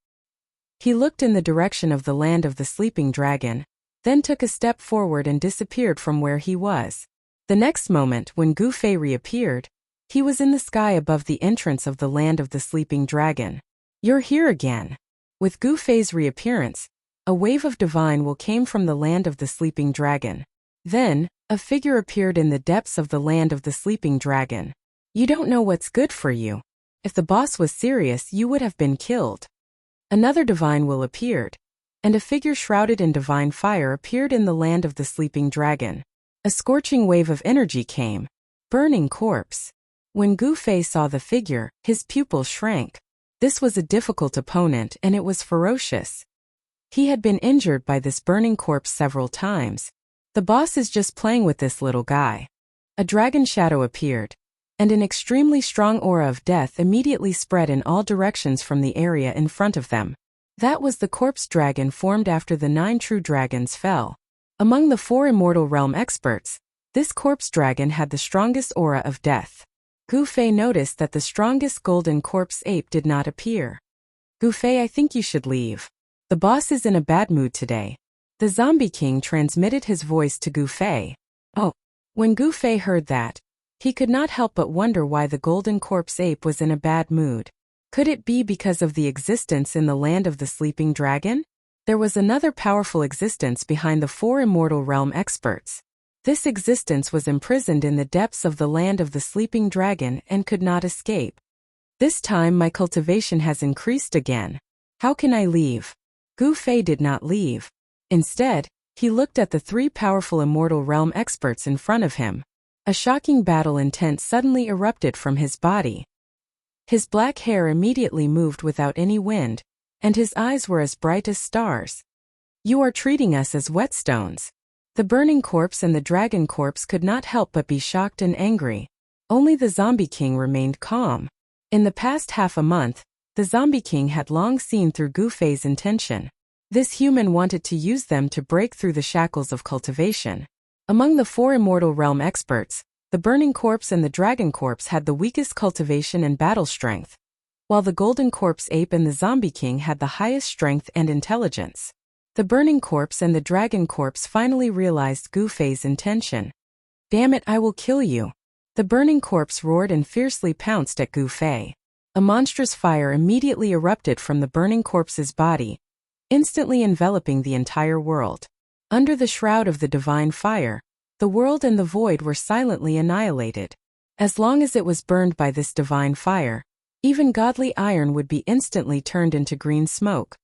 He looked in the direction of the land of the Sleeping Dragon, then took a step forward and disappeared from where he was. The next moment, when Gu Fei reappeared, he was in the sky above the entrance of the land of the Sleeping Dragon. "You're here again." With Gu Fei's reappearance, a wave of divine will came from the land of the Sleeping Dragon. Then, a figure appeared in the depths of the land of the Sleeping Dragon. You don't know what's good for you. If the boss was serious, you would have been killed. Another divine will appeared, and a figure shrouded in divine fire appeared in the land of the sleeping dragon. A scorching wave of energy came. Burning corpse. When Gu Fei saw the figure, his pupils shrank. This was a difficult opponent and it was ferocious. He had been injured by this burning corpse several times. The boss is just playing with this little guy. A dragon shadow appeared, and an extremely strong aura of death immediately spread in all directions from the area in front of them. That was the corpse dragon formed after the 9 true dragons fell. Among the 4 immortal realm experts, this corpse dragon had the strongest aura of death. Gu Fei noticed that the strongest golden corpse ape did not appear. Gu Fei, I think you should leave. The boss is in a bad mood today. The Zombie King transmitted his voice to Gu Fei. Oh. When Gu Fei heard that, he could not help but wonder why the golden corpse ape was in a bad mood. Could it be because of the existence in the land of the sleeping dragon? There was another powerful existence behind the 4 immortal realm experts. This existence was imprisoned in the depths of the land of the sleeping dragon and could not escape. This time my cultivation has increased again. How can I leave? Gu Fei did not leave. Instead, he looked at the 3 powerful immortal realm experts in front of him. A shocking battle intent suddenly erupted from his body. His black hair immediately moved without any wind, and his eyes were as bright as stars. You are treating us as whetstones. The burning corpse and the dragon corpse could not help but be shocked and angry. Only the Zombie King remained calm. In the past half a month, the Zombie King had long seen through Gu Fei's intention. This human wanted to use them to break through the shackles of cultivation. Among the 4 immortal realm experts, the burning corpse and the dragon corpse had the weakest cultivation and battle strength, while the golden corpse ape and the Zombie King had the highest strength and intelligence. The burning corpse and the dragon corpse finally realized Gu Fei's intention. Damn it, I will kill you. The burning corpse roared and fiercely pounced at Gu Fei. A monstrous fire immediately erupted from the burning corpse's body, instantly enveloping the entire world. Under the shroud of the divine fire, the world and the void were silently annihilated. As long as it was burned by this divine fire, even godly iron would be instantly turned into green smoke.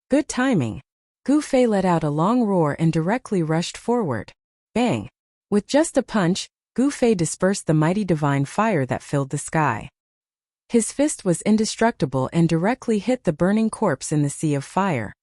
Good timing. Gu Fei let out a long roar and directly rushed forward. Bang! With just a punch, Gu Fei dispersed the mighty divine fire that filled the sky. His fist was indestructible and directly hit the burning corpse in the sea of fire.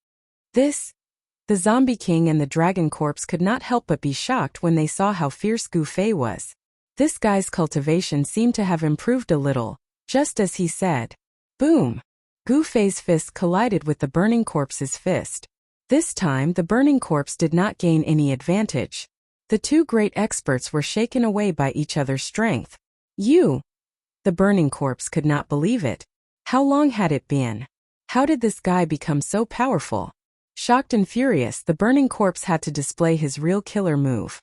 The Zombie King and the Dragon Corpse could not help but be shocked when they saw how fierce Gu Fei was. This guy's cultivation seemed to have improved a little, just as he said. Boom! Gu Fei's fist collided with the burning corpse's fist. This time the burning corpse did not gain any advantage. The 2 great experts were shaken away by each other's strength. You! The burning corpse could not believe it. How long had it been? How did this guy become so powerful? Shocked and furious, the burning corpse had to display his real killer move.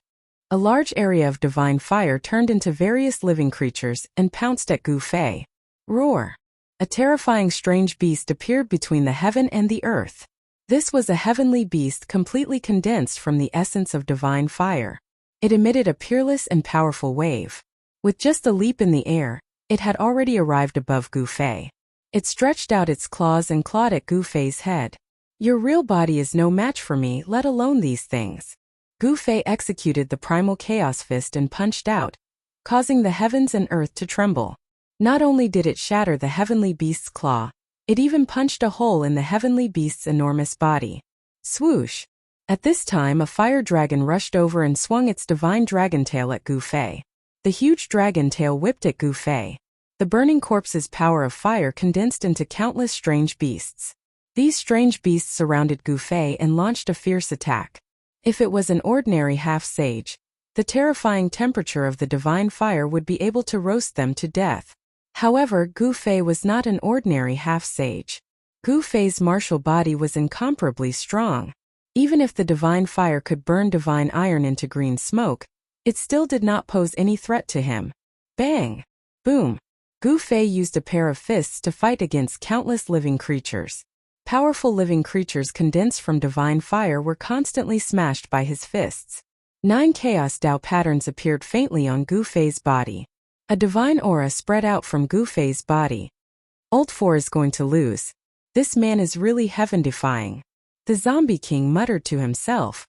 A large area of divine fire turned into various living creatures and pounced at Gu Fei. Roar! A terrifying strange beast appeared between the heaven and the earth. This was a heavenly beast completely condensed from the essence of divine fire. It emitted a peerless and powerful wave. With just a leap in the air, it had already arrived above Gu Fei. It stretched out its claws and clawed at Gu Fei's head. Your real body is no match for me, let alone these things. Gu Fei executed the primal chaos fist and punched out, causing the heavens and earth to tremble. Not only did it shatter the heavenly beast's claw, it even punched a hole in the heavenly beast's enormous body. Swoosh! At this time a fire dragon rushed over and swung its divine dragon tail at Gu Fei. The huge dragon tail whipped at Gu Fei. The burning corpse's power of fire condensed into countless strange beasts. These strange beasts surrounded Gu Fei and launched a fierce attack. If it was an ordinary half-sage, the terrifying temperature of the divine fire would be able to roast them to death. However, Gu Fei was not an ordinary half-sage. Gu Fei's martial body was incomparably strong. Even if the divine fire could burn divine iron into green smoke, it still did not pose any threat to him. Bang! Boom! Gu Fei used a pair of fists to fight against countless living creatures. Powerful living creatures condensed from divine fire were constantly smashed by his fists. 9 Chaos Dao patterns appeared faintly on Gu Fei's body. A divine aura spread out from Gu Fei's body. Old Four is going to lose. This man is really heaven-defying. The Zombie King muttered to himself.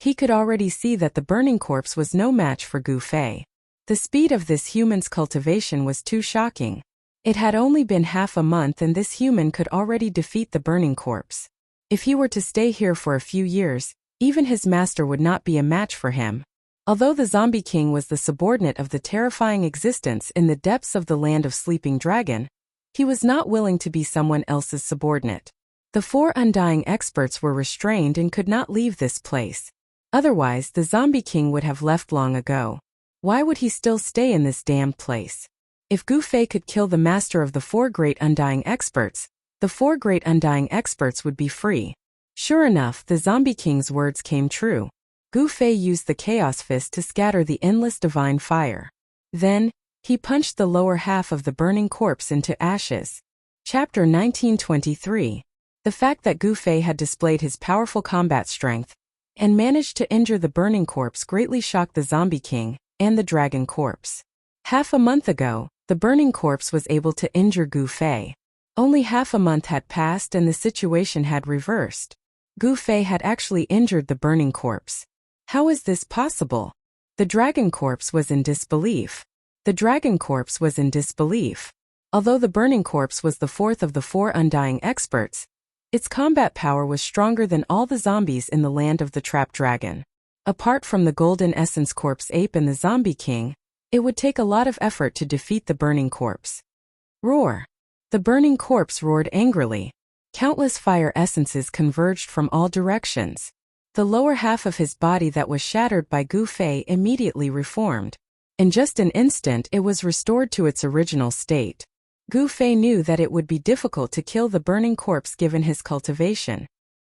He could already see that the burning corpse was no match for Gu Fei. The speed of this human's cultivation was too shocking. It had only been half a month and this human could already defeat the burning corpse. If he were to stay here for a few years, even his master would not be a match for him. Although the Zombie King was the subordinate of the terrifying existence in the depths of the land of Sleeping Dragon, he was not willing to be someone else's subordinate. The 4 Undying experts were restrained and could not leave this place. Otherwise, the Zombie King would have left long ago. Why would he still stay in this damned place? If Gu Fei could kill the master of the 4 great Undying experts, the 4 great Undying experts would be free. Sure enough, the Zombie King's words came true. Gu Fei used the Chaos Fist to scatter the endless divine fire. Then, he punched the lower half of the burning corpse into ashes. Chapter 1923. The fact that Gu Fei had displayed his powerful combat strength and managed to injure the burning corpse greatly shocked the Zombie King and the dragon corpse. Half a month ago, the burning corpse was able to injure Gu Fei. Only half a month had passed and the situation had reversed. Gu Fei had actually injured the burning corpse. How is this possible? The dragon corpse was in disbelief. The dragon corpse was in disbelief. Although the burning corpse was the 4th of the 4 Undying experts, its combat power was stronger than all the zombies in the land of the Trap Dragon. Apart from the Golden Essence Corpse Ape and the Zombie King, it would take a lot of effort to defeat the burning corpse. Roar! The burning corpse roared angrily. Countless fire essences converged from all directions. The lower half of his body that was shattered by Gu Fei immediately reformed. In just an instant it was restored to its original state. Gu Fei knew that it would be difficult to kill the burning corpse given his cultivation.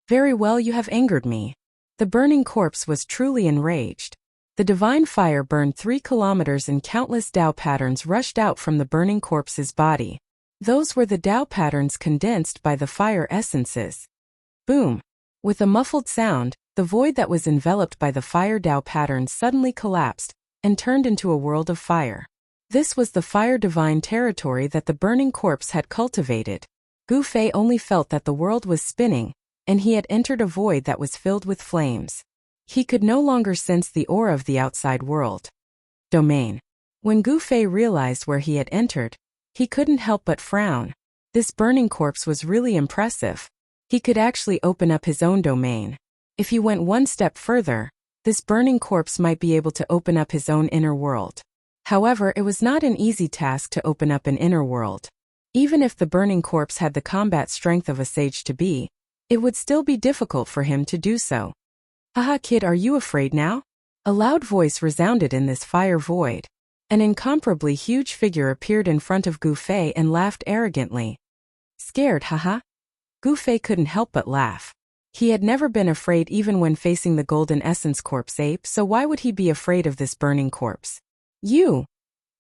Very well, you have angered me. The burning corpse was truly enraged. The divine fire burned 3 kilometers and countless Tao patterns rushed out from the burning corpse's body. Those were the Tao patterns condensed by the fire essences. Boom! With a muffled sound, the void that was enveloped by the fire Tao patterns suddenly collapsed and turned into a world of fire. This was the fire divine territory that the burning corpse had cultivated. Gu Fei only felt that the world was spinning, and he had entered a void that was filled with flames. He could no longer sense the aura of the outside world. Domain. When Gu Fei realized where he had entered, he couldn't help but frown. This burning corpse was really impressive. He could actually open up his own domain. If he went one step further, this burning corpse might be able to open up his own inner world. However, it was not an easy task to open up an inner world. Even if the burning corpse had the combat strength of a sage-to-be, it would still be difficult for him to do so. Haha, kid, are you afraid now? A loud voice resounded in this fire void. An incomparably huge figure appeared in front of Gu Fei and laughed arrogantly. Scared, haha? Gu Fei couldn't help but laugh. He had never been afraid even when facing the Golden Essence Corpse Ape, so why would he be afraid of this burning corpse? You!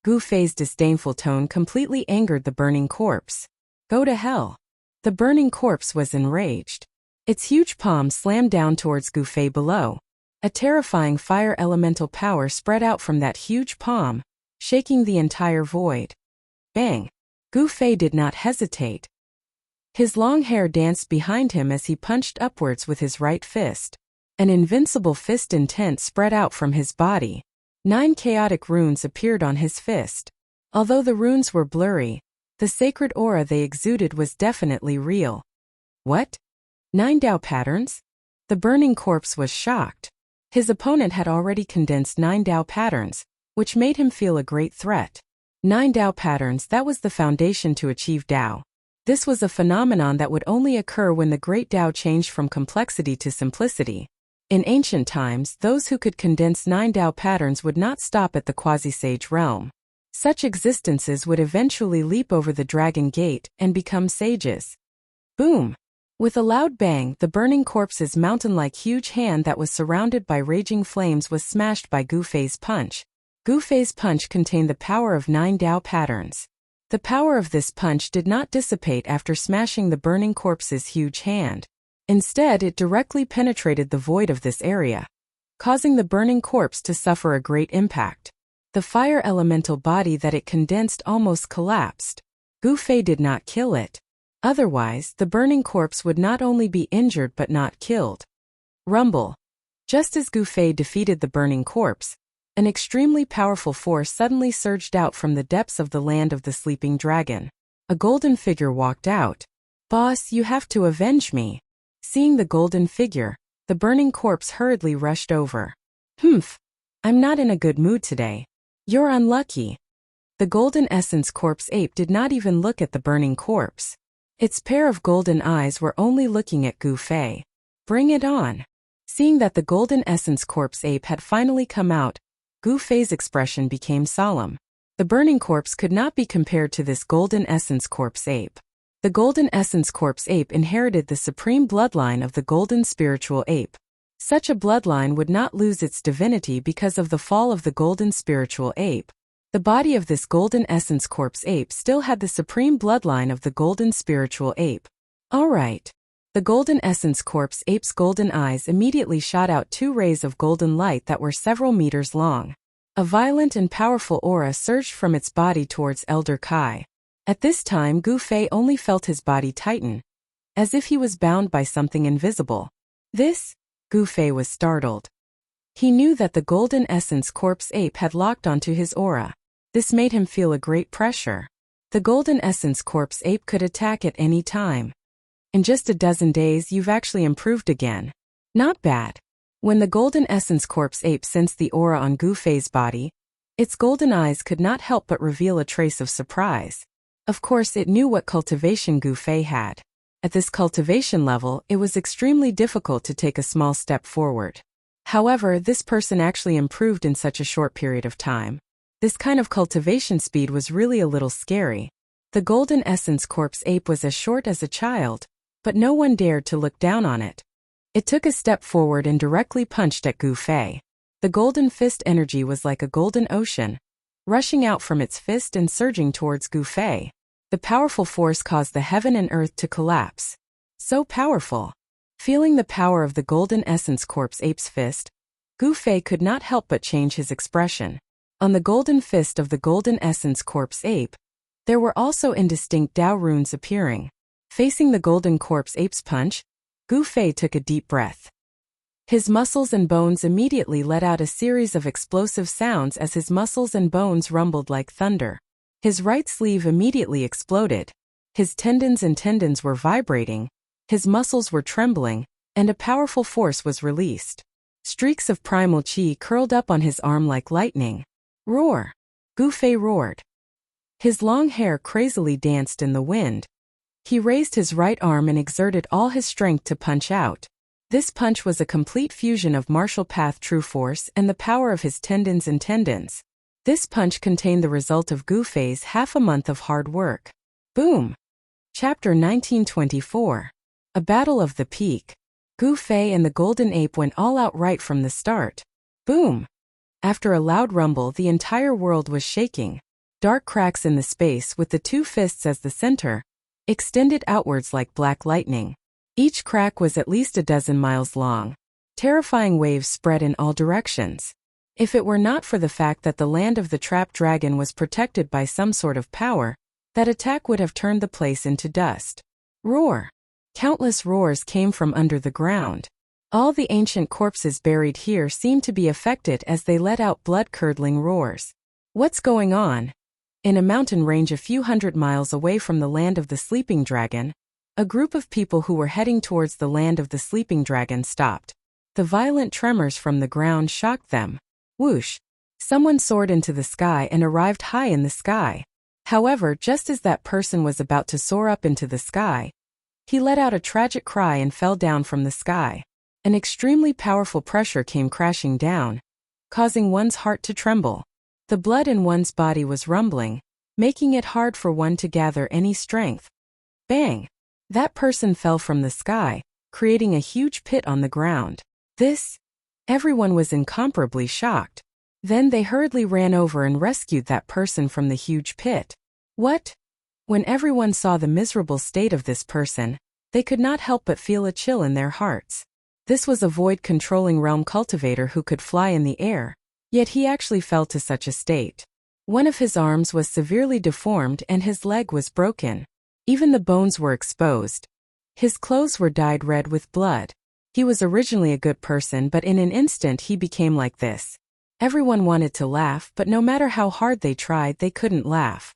Gu Fei's disdainful tone completely angered the burning corpse. Go to hell. The burning corpse was enraged. Its huge palm slammed down towards Gu Fei below. A terrifying fire elemental power spread out from that huge palm, shaking the entire void. Bang! Gu Fei did not hesitate. His long hair danced behind him as he punched upwards with his right fist. An invincible fist intent spread out from his body. 9 chaotic runes appeared on his fist. Although the runes were blurry, the sacred aura they exuded was definitely real. What? 9 Tao patterns? The burning corpse was shocked. His opponent had already condensed 9 Tao patterns, which made him feel a great threat. 9 Tao patterns, that was the foundation to achieve Tao. This was a phenomenon that would only occur when the great Tao changed from complexity to simplicity. In ancient times, those who could condense 9 Tao patterns would not stop at the quasi-sage realm. Such existences would eventually leap over the dragon gate and become sages. Boom! With a loud bang, the burning corpse's mountain-like huge hand that was surrounded by raging flames was smashed by Gu Fei's punch. Gu Fei's punch contained the power of 9 Tao patterns. The power of this punch did not dissipate after smashing the burning corpse's huge hand. Instead, it directly penetrated the void of this area, causing the burning corpse to suffer a great impact. The fire elemental body that it condensed almost collapsed. Gu Fei did not kill it. Otherwise, the burning corpse would not only be injured but not killed. Rumble. Just as Gu Fei defeated the burning corpse, an extremely powerful force suddenly surged out from the depths of the land of the sleeping dragon. A golden figure walked out. "Boss, you have to avenge me." Seeing the golden figure, the burning corpse hurriedly rushed over. "Humph. I'm not in a good mood today. You're unlucky." The golden essence corpse ape did not even look at the burning corpse. Its pair of golden eyes were only looking at Gu Fei. "Bring it on." Seeing that the golden essence corpse ape had finally come out, Gu Fei's expression became solemn. The burning corpse could not be compared to this golden essence corpse ape. The golden essence corpse ape inherited the supreme bloodline of the golden spiritual ape. Such a bloodline would not lose its divinity because of the fall of the golden spiritual ape. The body of this golden essence corpse ape still had the supreme bloodline of the golden spiritual ape. All right. The golden essence corpse ape's golden eyes immediately shot out 2 rays of golden light that were several meters long. A violent and powerful aura surged from its body towards Elder Kai. At this time Gu Fei only felt his body tighten, as if he was bound by something invisible. This? Gu Fei was startled. He knew that the golden essence corpse ape had locked onto his aura. This made him feel a great pressure. The golden essence corpse ape could attack at any time. "In just a dozen days you've actually improved again. Not bad." When the golden essence corpse ape sensed the aura on Gu Fei's body, its golden eyes could not help but reveal a trace of surprise. Of course it knew what cultivation Gu Fei had. At this cultivation level, it was extremely difficult to take a small step forward. However, this person actually improved in such a short period of time. This kind of cultivation speed was really a little scary. The golden essence corpse ape was as short as a child, but no one dared to look down on it. It took a step forward and directly punched at Gu Fei. The golden fist energy was like a golden ocean, rushing out from its fist and surging towards Gu Fei. The powerful force caused the heaven and earth to collapse. So powerful. Feeling the power of the golden essence corpse ape's fist, Gu Fei could not help but change his expression. On the golden fist of the golden essence corpse ape, there were also indistinct Dao runes appearing. Facing the golden corpse ape's punch, Gu Fei took a deep breath. His muscles and bones immediately let out a series of explosive sounds as his muscles and bones rumbled like thunder. His right sleeve immediately exploded. His tendons were vibrating, his muscles were trembling, and a powerful force was released. Streaks of primal chi curled up on his arm like lightning. Roar! Gu Fei roared. His long hair crazily danced in the wind. He raised his right arm and exerted all his strength to punch out. This punch was a complete fusion of martial path true force and the power of his tendons. This punch contained the result of Gu Fei's half a month of hard work. Boom! Chapter 1924. A Battle of the Peak. Gu Fei and the golden ape went all out right from the start. Boom! After a loud rumble, the entire world was shaking. Dark cracks in the space with the 2 fists as the center extended outwards like black lightning. Each crack was at least a dozen miles long. Terrifying waves spread in all directions. If it were not for the fact that the land of the trapped dragon was protected by some sort of power, that attack would have turned the place into dust. Roar! Countless roars came from under the ground. All the ancient corpses buried here seemed to be affected as they let out blood-curdling roars. What's going on? In a mountain range a few hundred miles away from the land of the sleeping dragon, a group of people who were heading towards the land of the sleeping dragon stopped. The violent tremors from the ground shocked them. Whoosh! Someone soared into the sky and arrived high in the sky. However, just as that person was about to soar up into the sky, he let out a tragic cry and fell down from the sky. An extremely powerful pressure came crashing down, causing one's heart to tremble. The blood in one's body was rumbling, making it hard for one to gather any strength. Bang! That person fell from the sky, creating a huge pit on the ground. Everyone was incomparably shocked. Then they hurriedly ran over and rescued that person from the huge pit. What? When everyone saw the miserable state of this person, they could not help but feel a chill in their hearts. This was a void-controlling realm cultivator who could fly in the air, Yet he actually fell to such a state. One of his arms was severely deformed and his leg was broken. Even the bones were exposed. His clothes were dyed red with blood. He was originally a good person, but in an instant he became like this. Everyone wanted to laugh, but no matter how hard they tried, they couldn't laugh.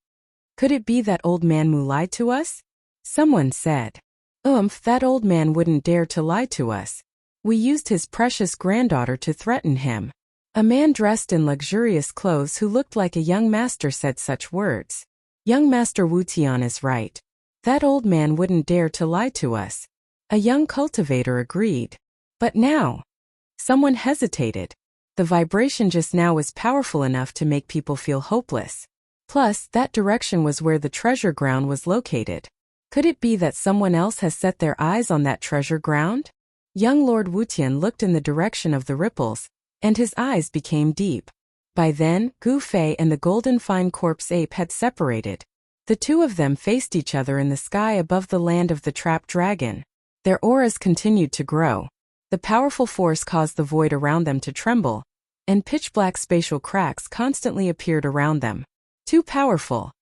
Could it be that old man Mu lied to us? Someone said. That old man wouldn't dare to lie to us. We used his precious granddaughter to threaten him. A man dressed in luxurious clothes who looked like a young master said such words. Young Master Wu Tian is right. That old man wouldn't dare to lie to us. A young cultivator agreed. But now? Someone hesitated. The vibration just now was powerful enough to make people feel hopeless. Plus, that direction was where the treasure ground was located. Could it be that someone else has set their eyes on that treasure ground? Young Lord Wutian looked in the direction of the ripples, and his eyes became deep. By then, Gu Fei and the golden fine corpse ape had separated. The two of them faced each other in the sky above the land of the trapped dragon. Their auras continued to grow. The powerful force caused the void around them to tremble, and pitch-black spatial cracks constantly appeared around them. Too powerful.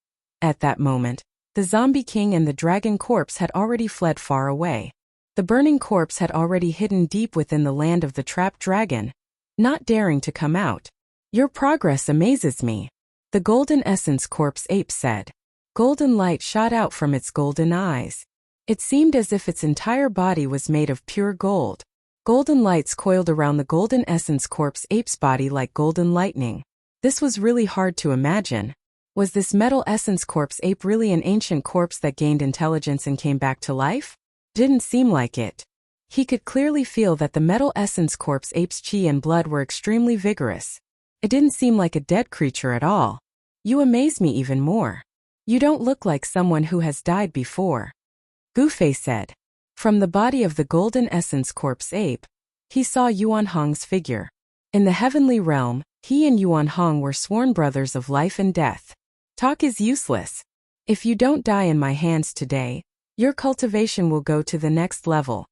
At that moment, the zombie king and the dragon corpse had already fled far away. The burning corpse had already hidden deep within the land of the trapped dragon, not daring to come out. Your progress amazes me, the golden essence corpse ape said. Golden light shot out from its golden eyes. It seemed as if its entire body was made of pure gold. Golden lights coiled around the golden essence corpse ape's body like golden lightning. This was really hard to imagine. Was this metal essence corpse ape really an ancient corpse that gained intelligence and came back to life? Didn't seem like it. He could clearly feel that the metal essence corpse ape's chi and blood were extremely vigorous. It didn't seem like a dead creature at all. You amaze me even more. You don't look like someone who has died before, Gu Fei said. From the body of the golden essence corpse ape, he saw Yuan Hong's figure. In the heavenly realm, he and Yuan Hong were sworn brothers of life and death. Talk is useless. If you don't die in my hands today, your cultivation will go to the next level.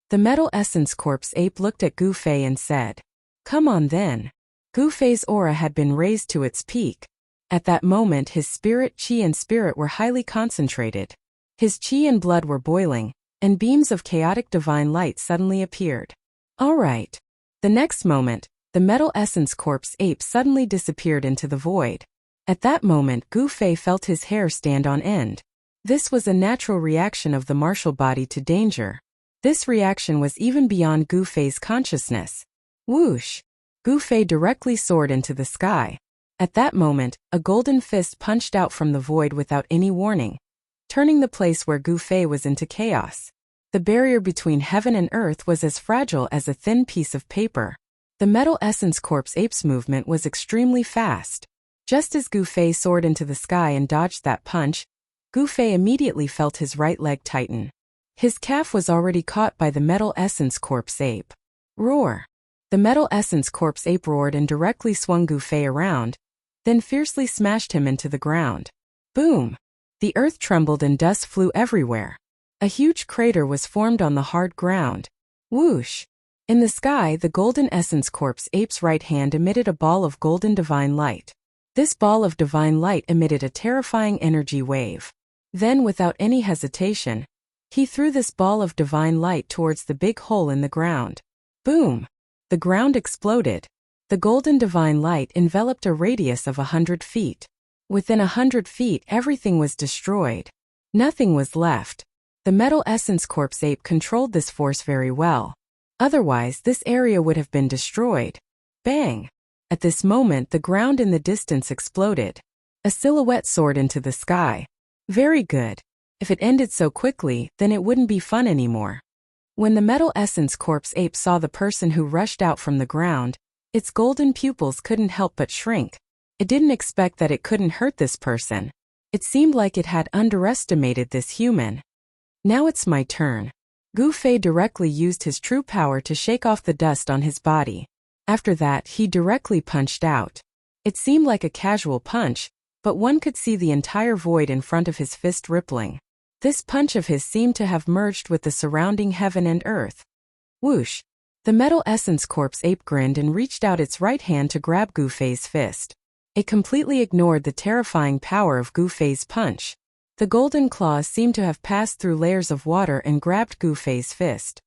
The metal essence corpse ape looked at Gu Fei and said, Come on then. Gu Fei's aura had been raised to its peak. At that moment his spirit, chi and spirit were highly concentrated. His chi and blood were boiling, and beams of chaotic divine light suddenly appeared. All right. The next moment, the metal essence corpse ape suddenly disappeared into the void. At that moment Gu Fei felt his hair stand on end. This was a natural reaction of the martial body to danger. This reaction was even beyond Gu Fei's consciousness. Whoosh! Gu Fei directly soared into the sky. At that moment, a golden fist punched out from the void without any warning, turning the place where Gu Fei was into chaos. The barrier between heaven and earth was as fragile as a thin piece of paper. The metal essence corpse ape's movement was extremely fast. Just as Gu Fei soared into the sky and dodged that punch, Gu Fei immediately felt his right leg tighten. His calf was already caught by the metal essence corpse ape. Roar! The metal essence corpse ape roared and directly swung Gu Fei around, then fiercely smashed him into the ground. Boom! The earth trembled and dust flew everywhere. A huge crater was formed on the hard ground. Whoosh! In the sky, the golden essence corpse ape's right hand emitted a ball of golden divine light. This ball of divine light emitted a terrifying energy wave. Then, without any hesitation, he threw this ball of divine light towards the big hole in the ground. Boom! The ground exploded. The golden divine light enveloped a radius of 100 feet. Within 100 feet, everything was destroyed. Nothing was left. The metal essence corpse ape controlled this force very well. Otherwise, this area would have been destroyed. Bang! At this moment, the ground in the distance exploded. A silhouette soared into the sky. Very good. If it ended so quickly, then it wouldn't be fun anymore. When the metal essence corpse ape saw the person who rushed out from the ground, its golden pupils couldn't help but shrink. It didn't expect that it couldn't hurt this person. It seemed like it had underestimated this human. Now it's my turn. Gu Fei directly used his true power to shake off the dust on his body. After that, he directly punched out. It seemed like a casual punch, but one could see the entire void in front of his fist rippling. This punch of his seemed to have merged with the surrounding heaven and earth. Whoosh! The Metal Essence Corpse ape grinned and reached out its right hand to grab Gu Fei's fist. It completely ignored the terrifying power of Gu Fei's punch. The golden claws seemed to have passed through layers of water and grabbed Gu Fei's fist.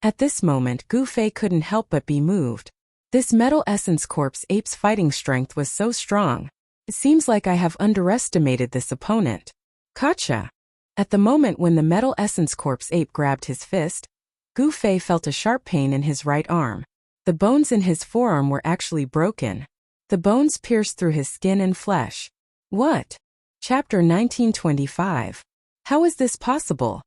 At this moment, Gu Fei couldn't help but be moved. This Metal Essence Corpse ape's fighting strength was so strong. It seems like I have underestimated this opponent. Gotcha! At the moment when the Metal Essence Corpse ape grabbed his fist, Gu Fei felt a sharp pain in his right arm. The bones in his forearm were actually broken. The bones pierced through his skin and flesh. What? Chapter 1925. How is this possible?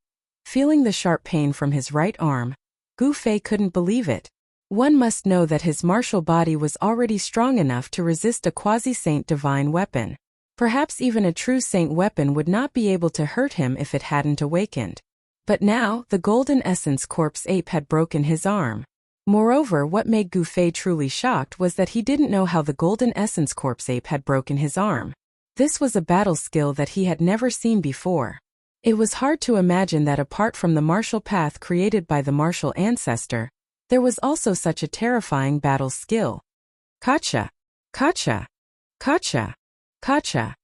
Feeling the sharp pain from his right arm, Gu Fei couldn't believe it. One must know that his martial body was already strong enough to resist a quasi-saint divine weapon. Perhaps even a true saint weapon would not be able to hurt him if it hadn't awakened. But now, the Golden Essence Corpse ape had broken his arm. Moreover, what made Gu Fei truly shocked was that he didn't know how the Golden Essence Corpse ape had broken his arm. This was a battle skill that he had never seen before. It was hard to imagine that apart from the martial path created by the martial ancestor, there was also such a terrifying battle skill. Gotcha! Gotcha! Gotcha! Gotcha!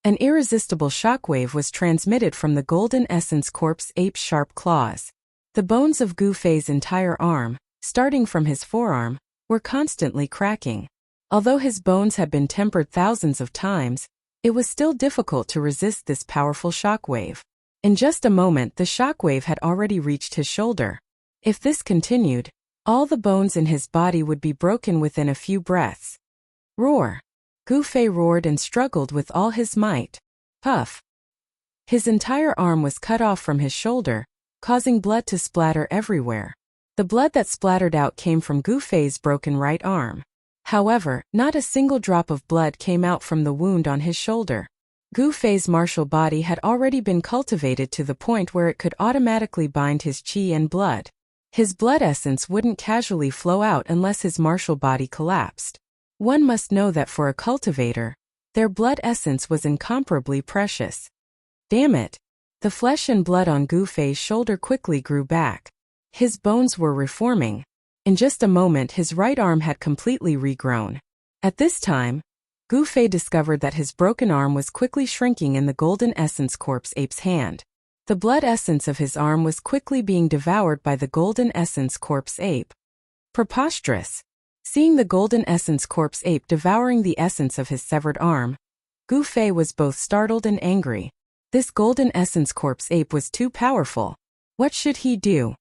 An irresistible shockwave was transmitted from the Golden Essence Corpse ape's sharp claws. The bones of Gu Fei's entire arm, starting from his forearm, were constantly cracking. Although his bones had been tempered thousands of times, it was still difficult to resist this powerful shockwave. In just a moment, the shockwave had already reached his shoulder. If this continued, all the bones in his body would be broken within a few breaths. Roar! Gu Fei roared and struggled with all his might. Puff! His entire arm was cut off from his shoulder, causing blood to splatter everywhere. The blood that splattered out came from Gu Fei's broken right arm. However, not a single drop of blood came out from the wound on his shoulder. Gu Fei's martial body had already been cultivated to the point where it could automatically bind his qi and blood. His blood essence wouldn't casually flow out unless his martial body collapsed. One must know that for a cultivator, their blood essence was incomparably precious. Damn it! The flesh and blood on Gu Fei's shoulder quickly grew back. His bones were reforming. In just a moment, his right arm had completely regrown. At this time, Gu Fei discovered that his broken arm was quickly shrinking in the Golden Essence Corpse ape's hand. The blood essence of his arm was quickly being devoured by the Golden Essence Corpse ape. Preposterous! Seeing the Golden Essence Corpse ape devouring the essence of his severed arm, Gu Fei was both startled and angry. This Golden Essence Corpse ape was too powerful. What should he do?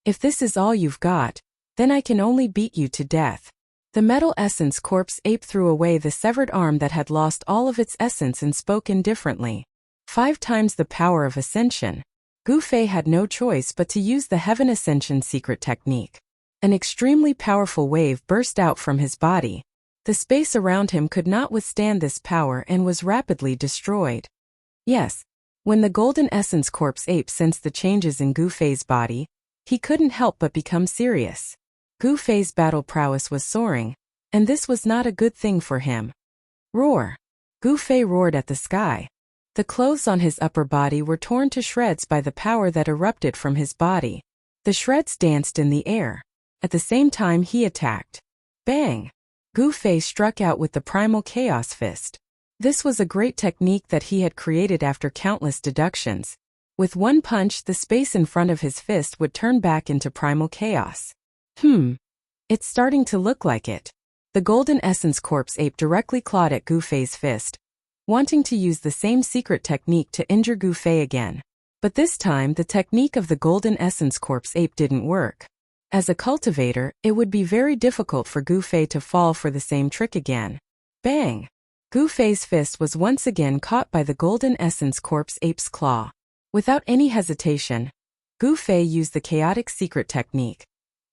If this is all you've got, then I can only beat you to death. The Metal Essence Corpse ape threw away the severed arm that had lost all of its essence and spoke indifferently. 5 times the power of ascension. Gu Fei had no choice but to use the Heaven Ascension secret technique. An extremely powerful wave burst out from his body. The space around him could not withstand this power and was rapidly destroyed. Yes, when the Golden Essence Corpse ape sensed the changes in Gu Fei's body, he couldn't help but become serious. Gu Fei's battle prowess was soaring, and this was not a good thing for him. Roar! Gu Fei roared at the sky. The clothes on his upper body were torn to shreds by the power that erupted from his body. The shreds danced in the air. At the same time he attacked. Bang! Gu Fei struck out with the Primal Chaos Fist. This was a great technique that he had created after countless deductions. With one punch, the space in front of his fist would turn back into primal chaos. It's starting to look like it. The Golden Essence Corpse ape directly clawed at Gu Fei's fist, wanting to use the same secret technique to injure Gu Fei again. But this time, the technique of the Golden Essence Corpse ape didn't work. As a cultivator, it would be very difficult for Gu Fei to fall for the same trick again. Bang! Gu Fei's fist was once again caught by the Golden Essence Corpse ape's claw. Without any hesitation, Gu Fei used the chaotic secret technique,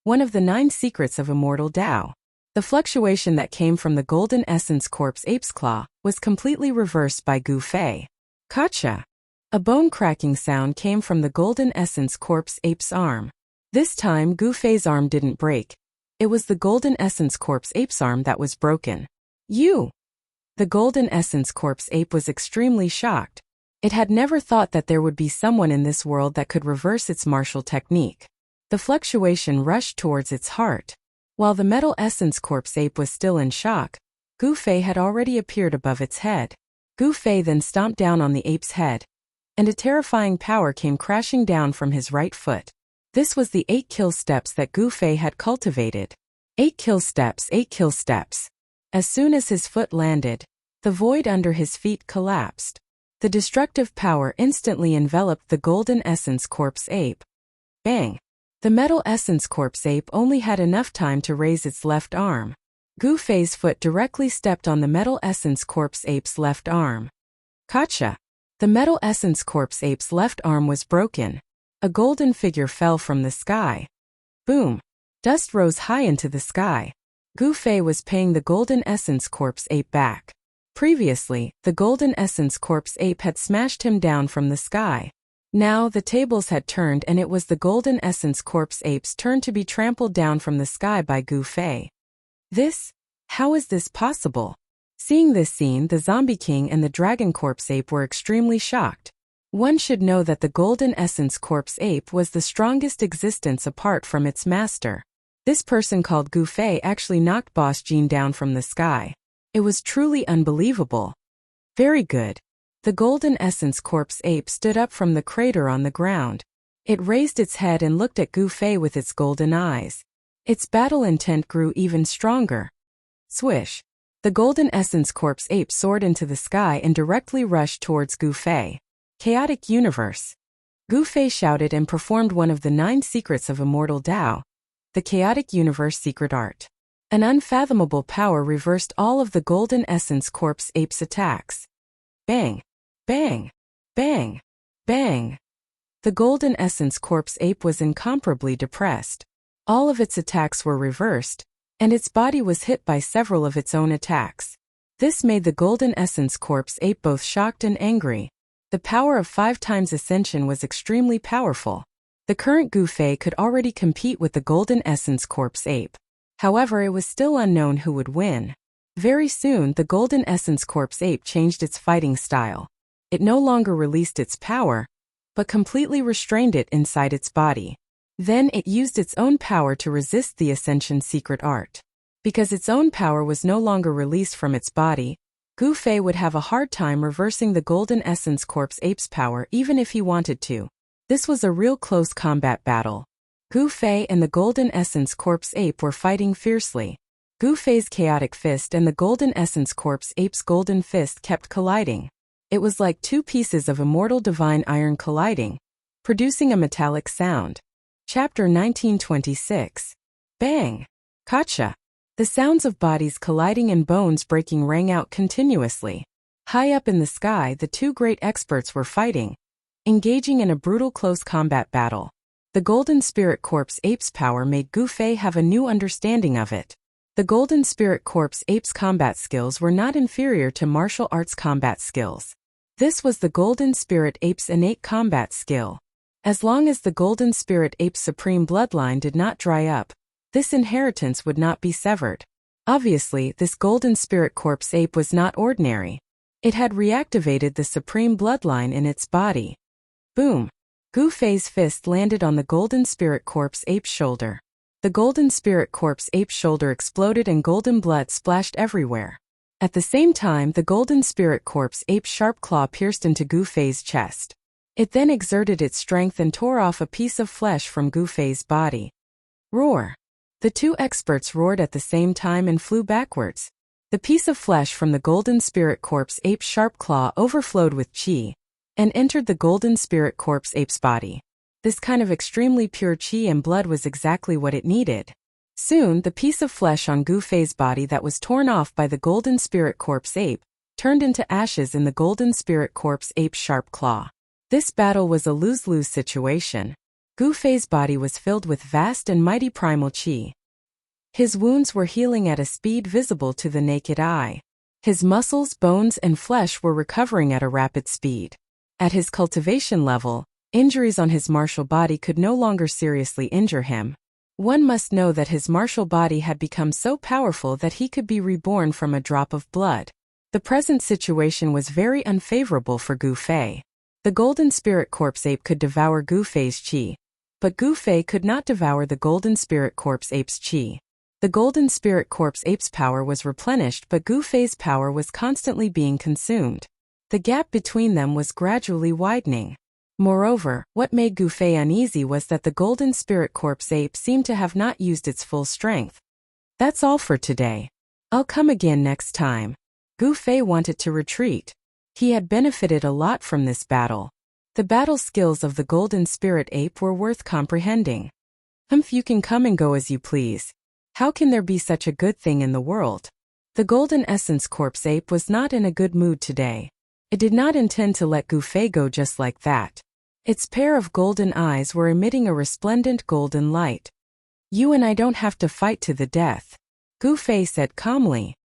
one of the 9 secrets of immortal Tao. The fluctuation that came from the Golden Essence Corpse ape's claw was completely reversed by Gu Fei. Gotcha! A bone-cracking sound came from the Golden Essence Corpse ape's arm. This time, Gu Fei's arm didn't break. It was the Golden Essence Corpse ape's arm that was broken. You! The Golden Essence Corpse ape was extremely shocked. It had never thought that there would be someone in this world that could reverse its martial technique. The fluctuation rushed towards its heart. While the Metal Essence Corpse ape was still in shock, Gu Fei had already appeared above its head. Gu Fei then stomped down on the ape's head, and a terrifying power came crashing down from his right foot. This was the 8 kill steps that Gu Fei had cultivated. 8 kill steps, 8 kill steps. As soon as his foot landed, the void under his feet collapsed. The destructive power instantly enveloped the Golden Essence Corpse ape. Bang! The Metal Essence Corpse ape only had enough time to raise its left arm. Gu Fei's foot directly stepped on the Metal Essence Corpse ape's left arm. Gotcha! The Metal Essence Corpse ape's left arm was broken. A golden figure fell from the sky. Boom! Dust rose high into the sky. Gu Fei was paying the Golden Essence Corpse ape back. Previously, the Golden Essence Corpse ape had smashed him down from the sky. Now the tables had turned and it was the Golden Essence Corpse ape's turn to be trampled down from the sky by Gu Fei. How is this possible? Seeing this scene, the Zombie King and the Dragon Corpse ape were extremely shocked. One should know that the Golden Essence Corpse ape was the strongest existence apart from its master. This person called Gu Fei actually knocked Boss Jean down from the sky. It was truly unbelievable. Very good. The Golden Essence Corpse ape stood up from the crater on the ground. It raised its head and looked at Gu Fei with its golden eyes. Its battle intent grew even stronger. Swish! The Golden Essence Corpse ape soared into the sky and directly rushed towards Gu Fei. Chaotic Universe. Gu Fei shouted and performed one of the 9 secrets of Immortal Tao, the Chaotic Universe secret art. An unfathomable power reversed all of the Golden Essence Corpse ape's attacks. Bang! Bang! Bang! Bang! The Golden Essence Corpse ape was incomparably depressed. All of its attacks were reversed, and its body was hit by several of its own attacks. This made the Golden Essence Corpse ape both shocked and angry. The power of 5 times ascension was extremely powerful. The current Gu Fei could already compete with the Golden Essence Corpse ape. However, it was still unknown who would win. Very soon, the Golden Essence Corpse ape changed its fighting style. It no longer released its power, but completely restrained it inside its body. Then it used its own power to resist the Ascension secret art. Because its own power was no longer released from its body, Gu Fei would have a hard time reversing the Golden Essence Corpse ape's power even if he wanted to. This was a real close combat battle. Gu Fei and the Golden Essence Corpse ape were fighting fiercely. Gu Fei's chaotic fist and the Golden Essence Corpse ape's golden fist kept colliding. It was like 2 pieces of immortal divine iron colliding, producing a metallic sound. Chapter 1926. Bang! Gotcha! The sounds of bodies colliding and bones breaking rang out continuously. High up in the sky, the 2 great experts were fighting, engaging in a brutal close combat battle. The Golden Spirit Corpse ape's power made Gu Fei have a new understanding of it. The Golden Spirit Corpse ape's combat skills were not inferior to martial arts combat skills. This was the Golden Spirit ape's innate combat skill. As long as the Golden Spirit ape's supreme bloodline did not dry up, this inheritance would not be severed. Obviously, this Golden Spirit Corpse ape was not ordinary. It had reactivated the supreme bloodline in its body. Boom! Gu Fei's fist landed on the Golden Spirit Corpse ape's shoulder. The Golden Spirit Corpse ape's shoulder exploded and golden blood splashed everywhere. At the same time, the Golden Spirit Corpse ape's sharp claw pierced into Gu Fei's chest. It then exerted its strength and tore off a piece of flesh from Gu Fei's body. Roar! The 2 experts roared at the same time and flew backwards. The piece of flesh from the Golden Spirit Corpse ape's sharp claw overflowed with qi and entered the Golden Spirit Corpse ape's body. This kind of extremely pure qi and blood was exactly what it needed. Soon, the piece of flesh on Gu Fei's body that was torn off by the Golden Spirit Corpse ape turned into ashes in the Golden Spirit Corpse ape's sharp claw. This battle was a lose-lose situation. Gu Fei's body was filled with vast and mighty primal qi. His wounds were healing at a speed visible to the naked eye. His muscles, bones, and flesh were recovering at a rapid speed. At his cultivation level, injuries on his martial body could no longer seriously injure him. One must know that his martial body had become so powerful that he could be reborn from a drop of blood. The present situation was very unfavorable for Gu Fei. The Golden Spirit Corpse ape could devour Gu Fei's qi, but Gu Fei could not devour the Golden Spirit Corpse ape's chi. The Golden Spirit Corpse ape's power was replenished, but Gu Fei's power was constantly being consumed. The gap between them was gradually widening. Moreover, what made Gu Fei uneasy was that the Golden Spirit Corpse ape seemed to have not used its full strength. That's all for today. I'll come again next time. Gu Fei wanted to retreat. He had benefited a lot from this battle. The battle skills of the Golden Spirit ape were worth comprehending. You can come and go as you please. How can there be such a good thing in the world? The Golden Essence Corpse ape was not in a good mood today. It did not intend to let Gu Fei go just like that. Its pair of golden eyes were emitting a resplendent golden light. You and I don't have to fight to the death, Gu Fei said calmly.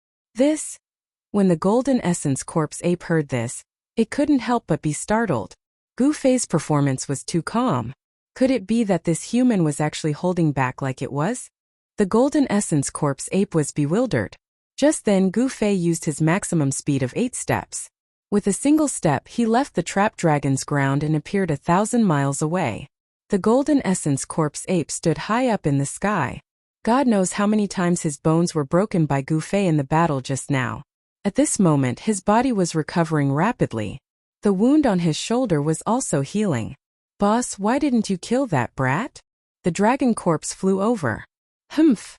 When the Golden Essence Corpse ape heard this, it couldn't help but be startled. Gu Fei's performance was too calm. Could it be that this human was actually holding back like it was? The Golden Essence Corpse ape was bewildered. Just then Gu Fei used his maximum speed of 8 steps. With a single step he left the trap dragon's ground and appeared 1,000 miles away. The Golden Essence Corpse ape stood high up in the sky. God knows how many times his bones were broken by Gu Fei in the battle just now. At this moment his body was recovering rapidly. The wound on his shoulder was also healing. Boss, why didn't you kill that brat? The dragon corpse flew over. Humph.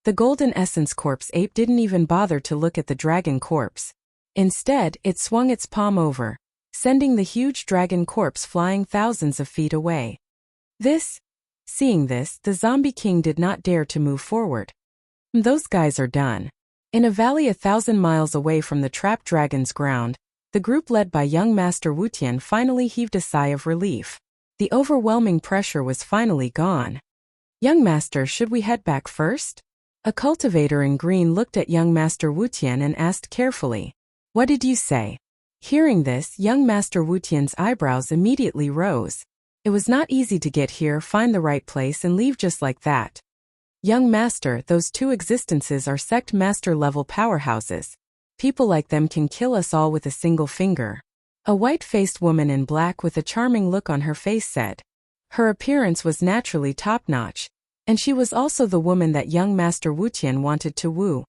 The Golden Essence Corpse ape didn't even bother to look at the dragon corpse. Instead, it swung its palm over, sending the huge dragon corpse flying thousands of feet away. Seeing this, the Zombie King did not dare to move forward. Those guys are done. In a valley 1,000 miles away from the trap dragon's ground, the group led by young Master Wutian finally heaved a sigh of relief. The overwhelming pressure was finally gone. Young Master, should we head back first? A cultivator in green looked at young Master Wutian and asked carefully. What did you say? Hearing this, young Master Wutian's eyebrows immediately rose. It was not easy to get here, find the right place and leave just like that. Young Master, those two existences are sect master level powerhouses. People like them can kill us all with a single finger. A white-faced woman in black with a charming look on her face said. Her appearance was naturally top-notch, and she was also the woman that young Master Wutian wanted to woo.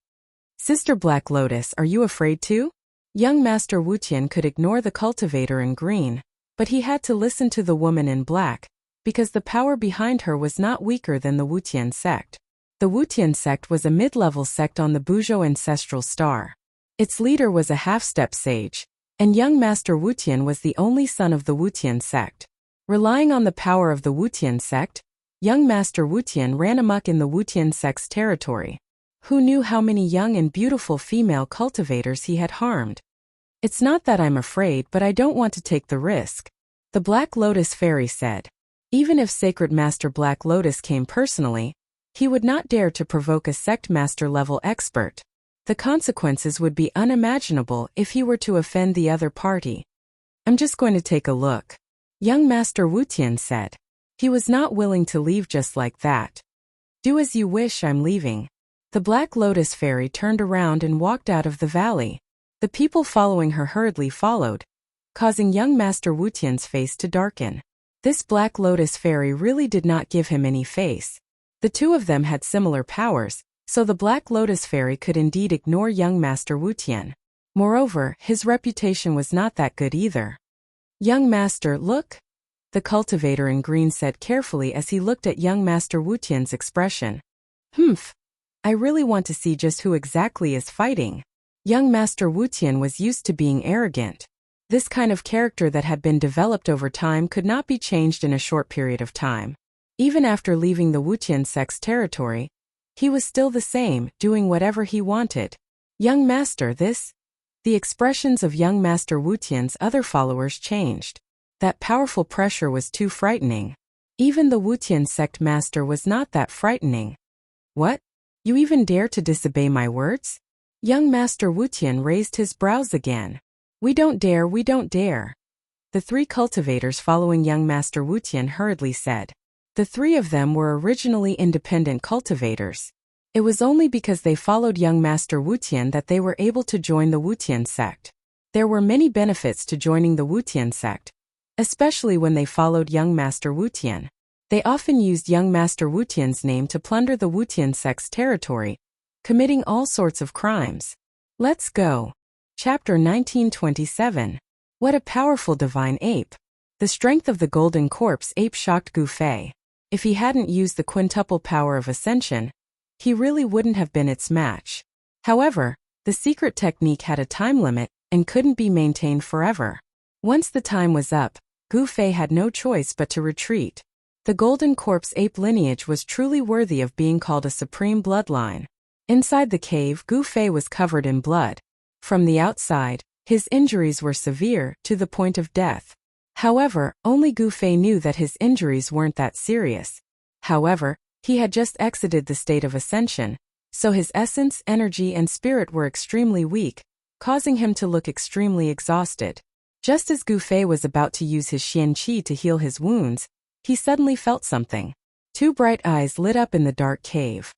Sister Black Lotus, are you afraid too? Young Master Wutian could ignore the cultivator in green, but he had to listen to the woman in black, because the power behind her was not weaker than the Wutian sect. The Wutian sect was a mid-level sect on the Buzhou ancestral star. Its leader was a half-step sage, and young Master Wutian was the only son of the Wutian sect. Relying on the power of the Wutian sect, young Master Wutian ran amok in the Wutian sect's territory. Who knew how many young and beautiful female cultivators he had harmed? It's not that I'm afraid, but I don't want to take the risk, the Black Lotus Fairy said. Even if Sacred Master Black Lotus came personally, he would not dare to provoke a sect master level expert. The consequences would be unimaginable if he were to offend the other party. I'm just going to take a look, young Master Wutian said. He was not willing to leave just like that. Do as you wish, I'm leaving. The Black Lotus Fairy turned around and walked out of the valley. The people following her hurriedly followed, causing young Master Wutian's face to darken. This Black Lotus Fairy really did not give him any face. The two of them had similar powers, so the Black Lotus Fairy could indeed ignore young Master Wutian. Moreover, his reputation was not that good either. Young Master, look, the cultivator in green said carefully as he looked at young Master Wutian's expression. I really want to see just who exactly is fighting. Young Master Wutian was used to being arrogant. This kind of character that had been developed over time could not be changed in a short period of time. Even after leaving the Wutian sect's territory, he was still the same, doing whatever he wanted. Young Master, The expressions of young Master Wutian's other followers changed. That powerful pressure was too frightening. Even the Wutian sect master was not that frightening. What? You even dare to disobey my words? Young Master Wutian raised his brows again. We don't dare, we don't dare. The three cultivators following young Master Wutian hurriedly said. The three of them were originally independent cultivators. It was only because they followed young Master Wutian that they were able to join the Wutian sect. There were many benefits to joining the Wutian sect, especially when they followed young Master Wutian. They often used young Master Wutian's name to plunder the Wutian sect's territory, committing all sorts of crimes. Let's go. Chapter 1927. What a powerful divine ape. The strength of the golden corpse ape shocked Gu Fei. If he hadn't used the quintuple power of ascension, he really wouldn't have been its match. However, the secret technique had a time limit and couldn't be maintained forever. Once the time was up, Gu Fei had no choice but to retreat. The golden corpse ape lineage was truly worthy of being called a supreme bloodline. Inside the cave, Gu Fei was covered in blood. From the outside, his injuries were severe, to the point of death. However, only Gu Fei knew that his injuries weren't that serious. However, he had just exited the state of ascension, so his essence, energy, and spirit were extremely weak, causing him to look extremely exhausted. Just as Gu Fei was about to use his Xian Qi to heal his wounds, he suddenly felt something. Two bright eyes lit up in the dark cave.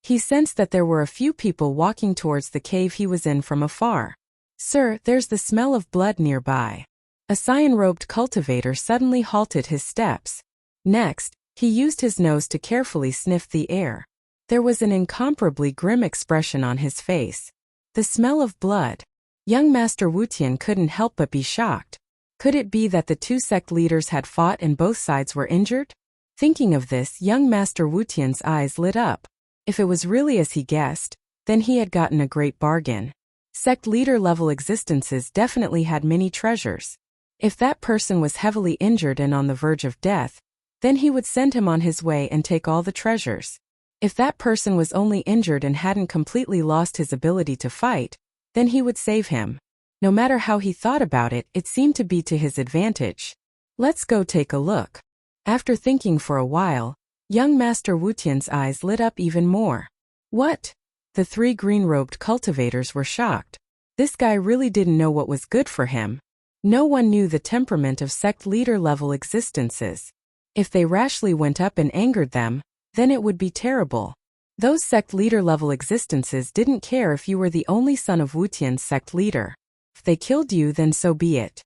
He sensed that there were a few people walking towards the cave he was in from afar. "Sir, there's the smell of blood nearby." A cyan-robed cultivator suddenly halted his steps. Next, he used his nose to carefully sniff the air. There was an incomparably grim expression on his face. The smell of blood. Young Master Wutian couldn't help but be shocked. Could it be that the two sect leaders had fought and both sides were injured? Thinking of this, young Master Wutian's eyes lit up. If it was really as he guessed, then he had gotten a great bargain. Sect leader-level existences definitely had many treasures. If that person was heavily injured and on the verge of death, then he would send him on his way and take all the treasures. If that person was only injured and hadn't completely lost his ability to fight, then he would save him. No matter how he thought about it, it seemed to be to his advantage. Let's go take a look. After thinking for a while, young Master Wutian's eyes lit up even more. What? The three green-robed cultivators were shocked. This guy really didn't know what was good for him. No one knew the temperament of sect leader-level existences. If they rashly went up and angered them, then it would be terrible. Those sect leader-level existences didn't care if you were the only son of Wutian's sect leader. If they killed you, then so be it.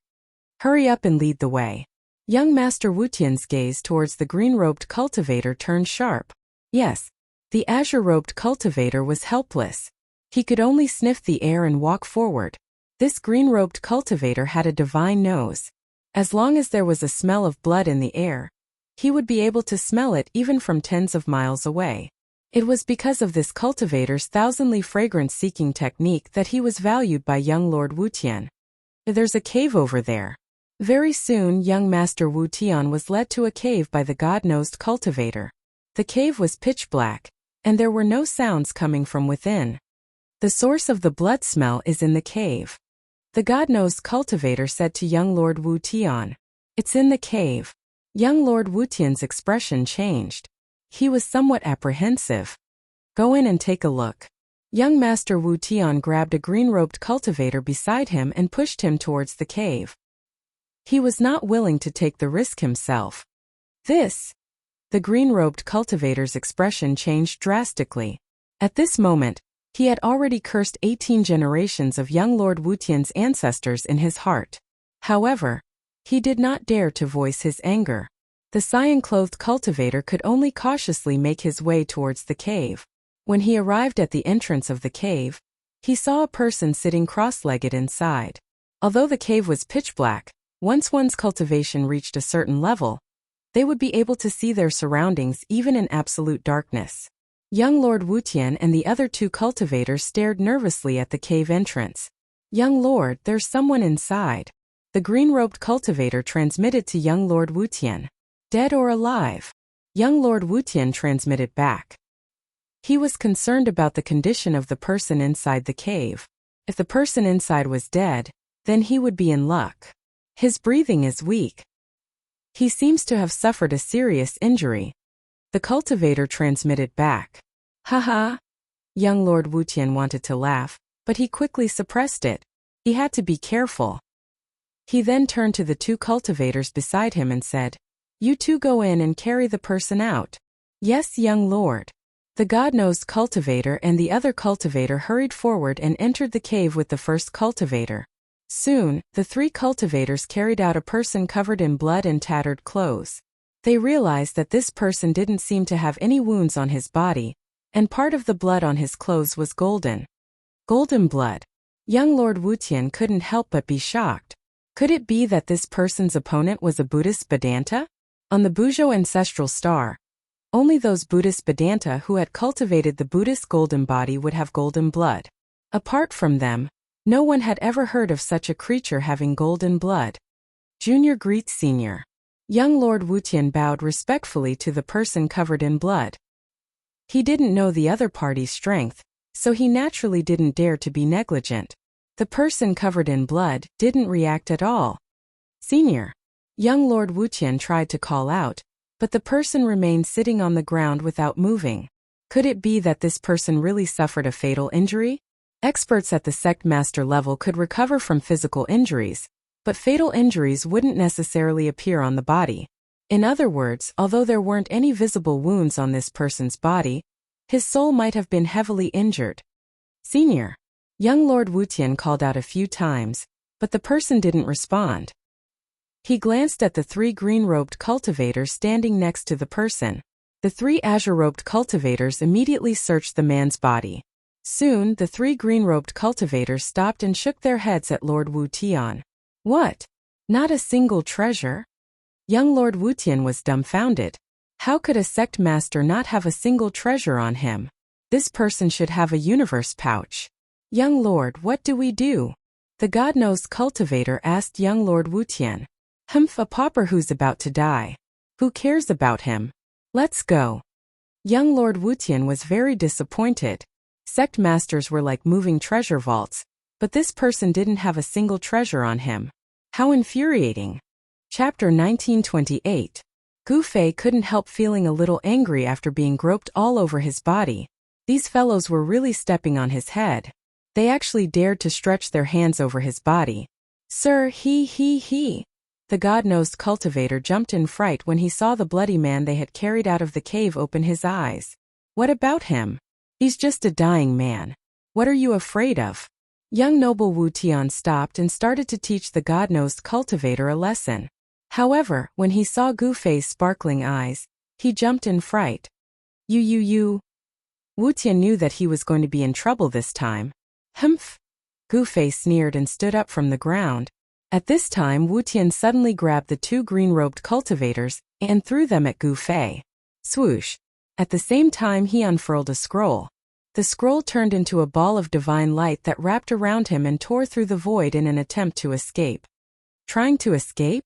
Hurry up and lead the way. Young Master Wutian's gaze towards the green-robed cultivator turned sharp. Yes, the azure-robed cultivator was helpless. He could only sniff the air and walk forward. This green-robed cultivator had a divine nose. As long as there was a smell of blood in the air, he would be able to smell it even from tens of miles away. It was because of this cultivator's thousandly fragrance-seeking technique that he was valued by young Lord Wutian. There's a cave over there. Very soon, young Master Wutian was led to a cave by the god-nosed cultivator. The cave was pitch black, and there were no sounds coming from within. The source of the blood smell is in the cave. The god-nosed cultivator said to young Lord Wutian. It's in the cave. Young Lord Wutian's expression changed. He was somewhat apprehensive. Go in and take a look. Young Master Wutian grabbed a green-robed cultivator beside him and pushed him towards the cave. He was not willing to take the risk himself. The green-robed cultivator's expression changed drastically. At this moment, he had already cursed 18 generations of young Lord Wutian's ancestors in his heart. However, he did not dare to voice his anger. The cyan-clothed cultivator could only cautiously make his way towards the cave. When he arrived at the entrance of the cave, he saw a person sitting cross-legged inside. Although the cave was pitch black, once one's cultivation reached a certain level, they would be able to see their surroundings even in absolute darkness. Young Lord Wutian and the other two cultivators stared nervously at the cave entrance. Young Lord, there's someone inside. The green-robed cultivator transmitted to young Lord Wutian. Dead or alive? Young Lord Wutian transmitted back. He was concerned about the condition of the person inside the cave. If the person inside was dead, then he would be in luck. His breathing is weak. He seems to have suffered a serious injury. The cultivator transmitted back. Haha. Young Lord Wutian wanted to laugh, but he quickly suppressed it. He had to be careful. He then turned to the two cultivators beside him and said, You two go in and carry the person out. Yes, young lord. The god-nosed cultivator and the other cultivator hurried forward and entered the cave with the first cultivator. Soon, the three cultivators carried out a person covered in blood and tattered clothes. They realized that this person didn't seem to have any wounds on his body, and part of the blood on his clothes was golden. Golden blood. Young Lord Wutian couldn't help but be shocked. Could it be that this person's opponent was a Buddhist Vedanta? On the Bujo ancestral star, only those Buddhist Vedanta who had cultivated the Buddhist golden body would have golden blood. Apart from them, no one had ever heard of such a creature having golden blood. Junior greets senior. Young Lord Wutian bowed respectfully to the person covered in blood. He didn't know the other party's strength, so he naturally didn't dare to be negligent. The person covered in blood didn't react at all. Senior. Young Lord Wutian tried to call out, but the person remained sitting on the ground without moving. Could it be that this person really suffered a fatal injury? Experts at the sect master level could recover from physical injuries, but fatal injuries wouldn't necessarily appear on the body. In other words, although there weren't any visible wounds on this person's body, his soul might have been heavily injured. Senior. Young Lord Wutian called out a few times, but the person didn't respond. He glanced at the 3 green-robed cultivators standing next to the person. The 3 azure-robed cultivators immediately searched the man's body. Soon, the 3 green-robed cultivators stopped and shook their heads at Lord Wutian. What? Not a single treasure? Young Lord Wutian was dumbfounded. How could a sect master not have a single treasure on him? This person should have a universe pouch. Young Lord, what do we do? The God-nosed cultivator asked young Lord Wutian. A pauper who's about to die. Who cares about him? Let's go. Young Lord Wutian was very disappointed. Sect masters were like moving treasure vaults, but this person didn't have a single treasure on him. How infuriating. Chapter 1928. Gu Fei couldn't help feeling a little angry after being groped all over his body. These fellows were really stepping on his head. They actually dared to stretch their hands over his body. Sir, he. The God-nosed cultivator jumped in fright when he saw the bloody man they had carried out of the cave open his eyes. What about him? He's just a dying man. What are you afraid of? Young noble Wu Tian stopped and started to teach the God-nosed cultivator a lesson. However, when he saw Gu Fei's sparkling eyes, he jumped in fright. You. Wu Tian knew that he was going to be in trouble this time. Humph! Gu Fei sneered and stood up from the ground. At this time Wu Tian suddenly grabbed the 2 green-robed cultivators and threw them at Gu Fei. Swoosh! At the same time he unfurled a scroll. The scroll turned into a ball of divine light that wrapped around him and tore through the void in an attempt to escape. Trying to escape?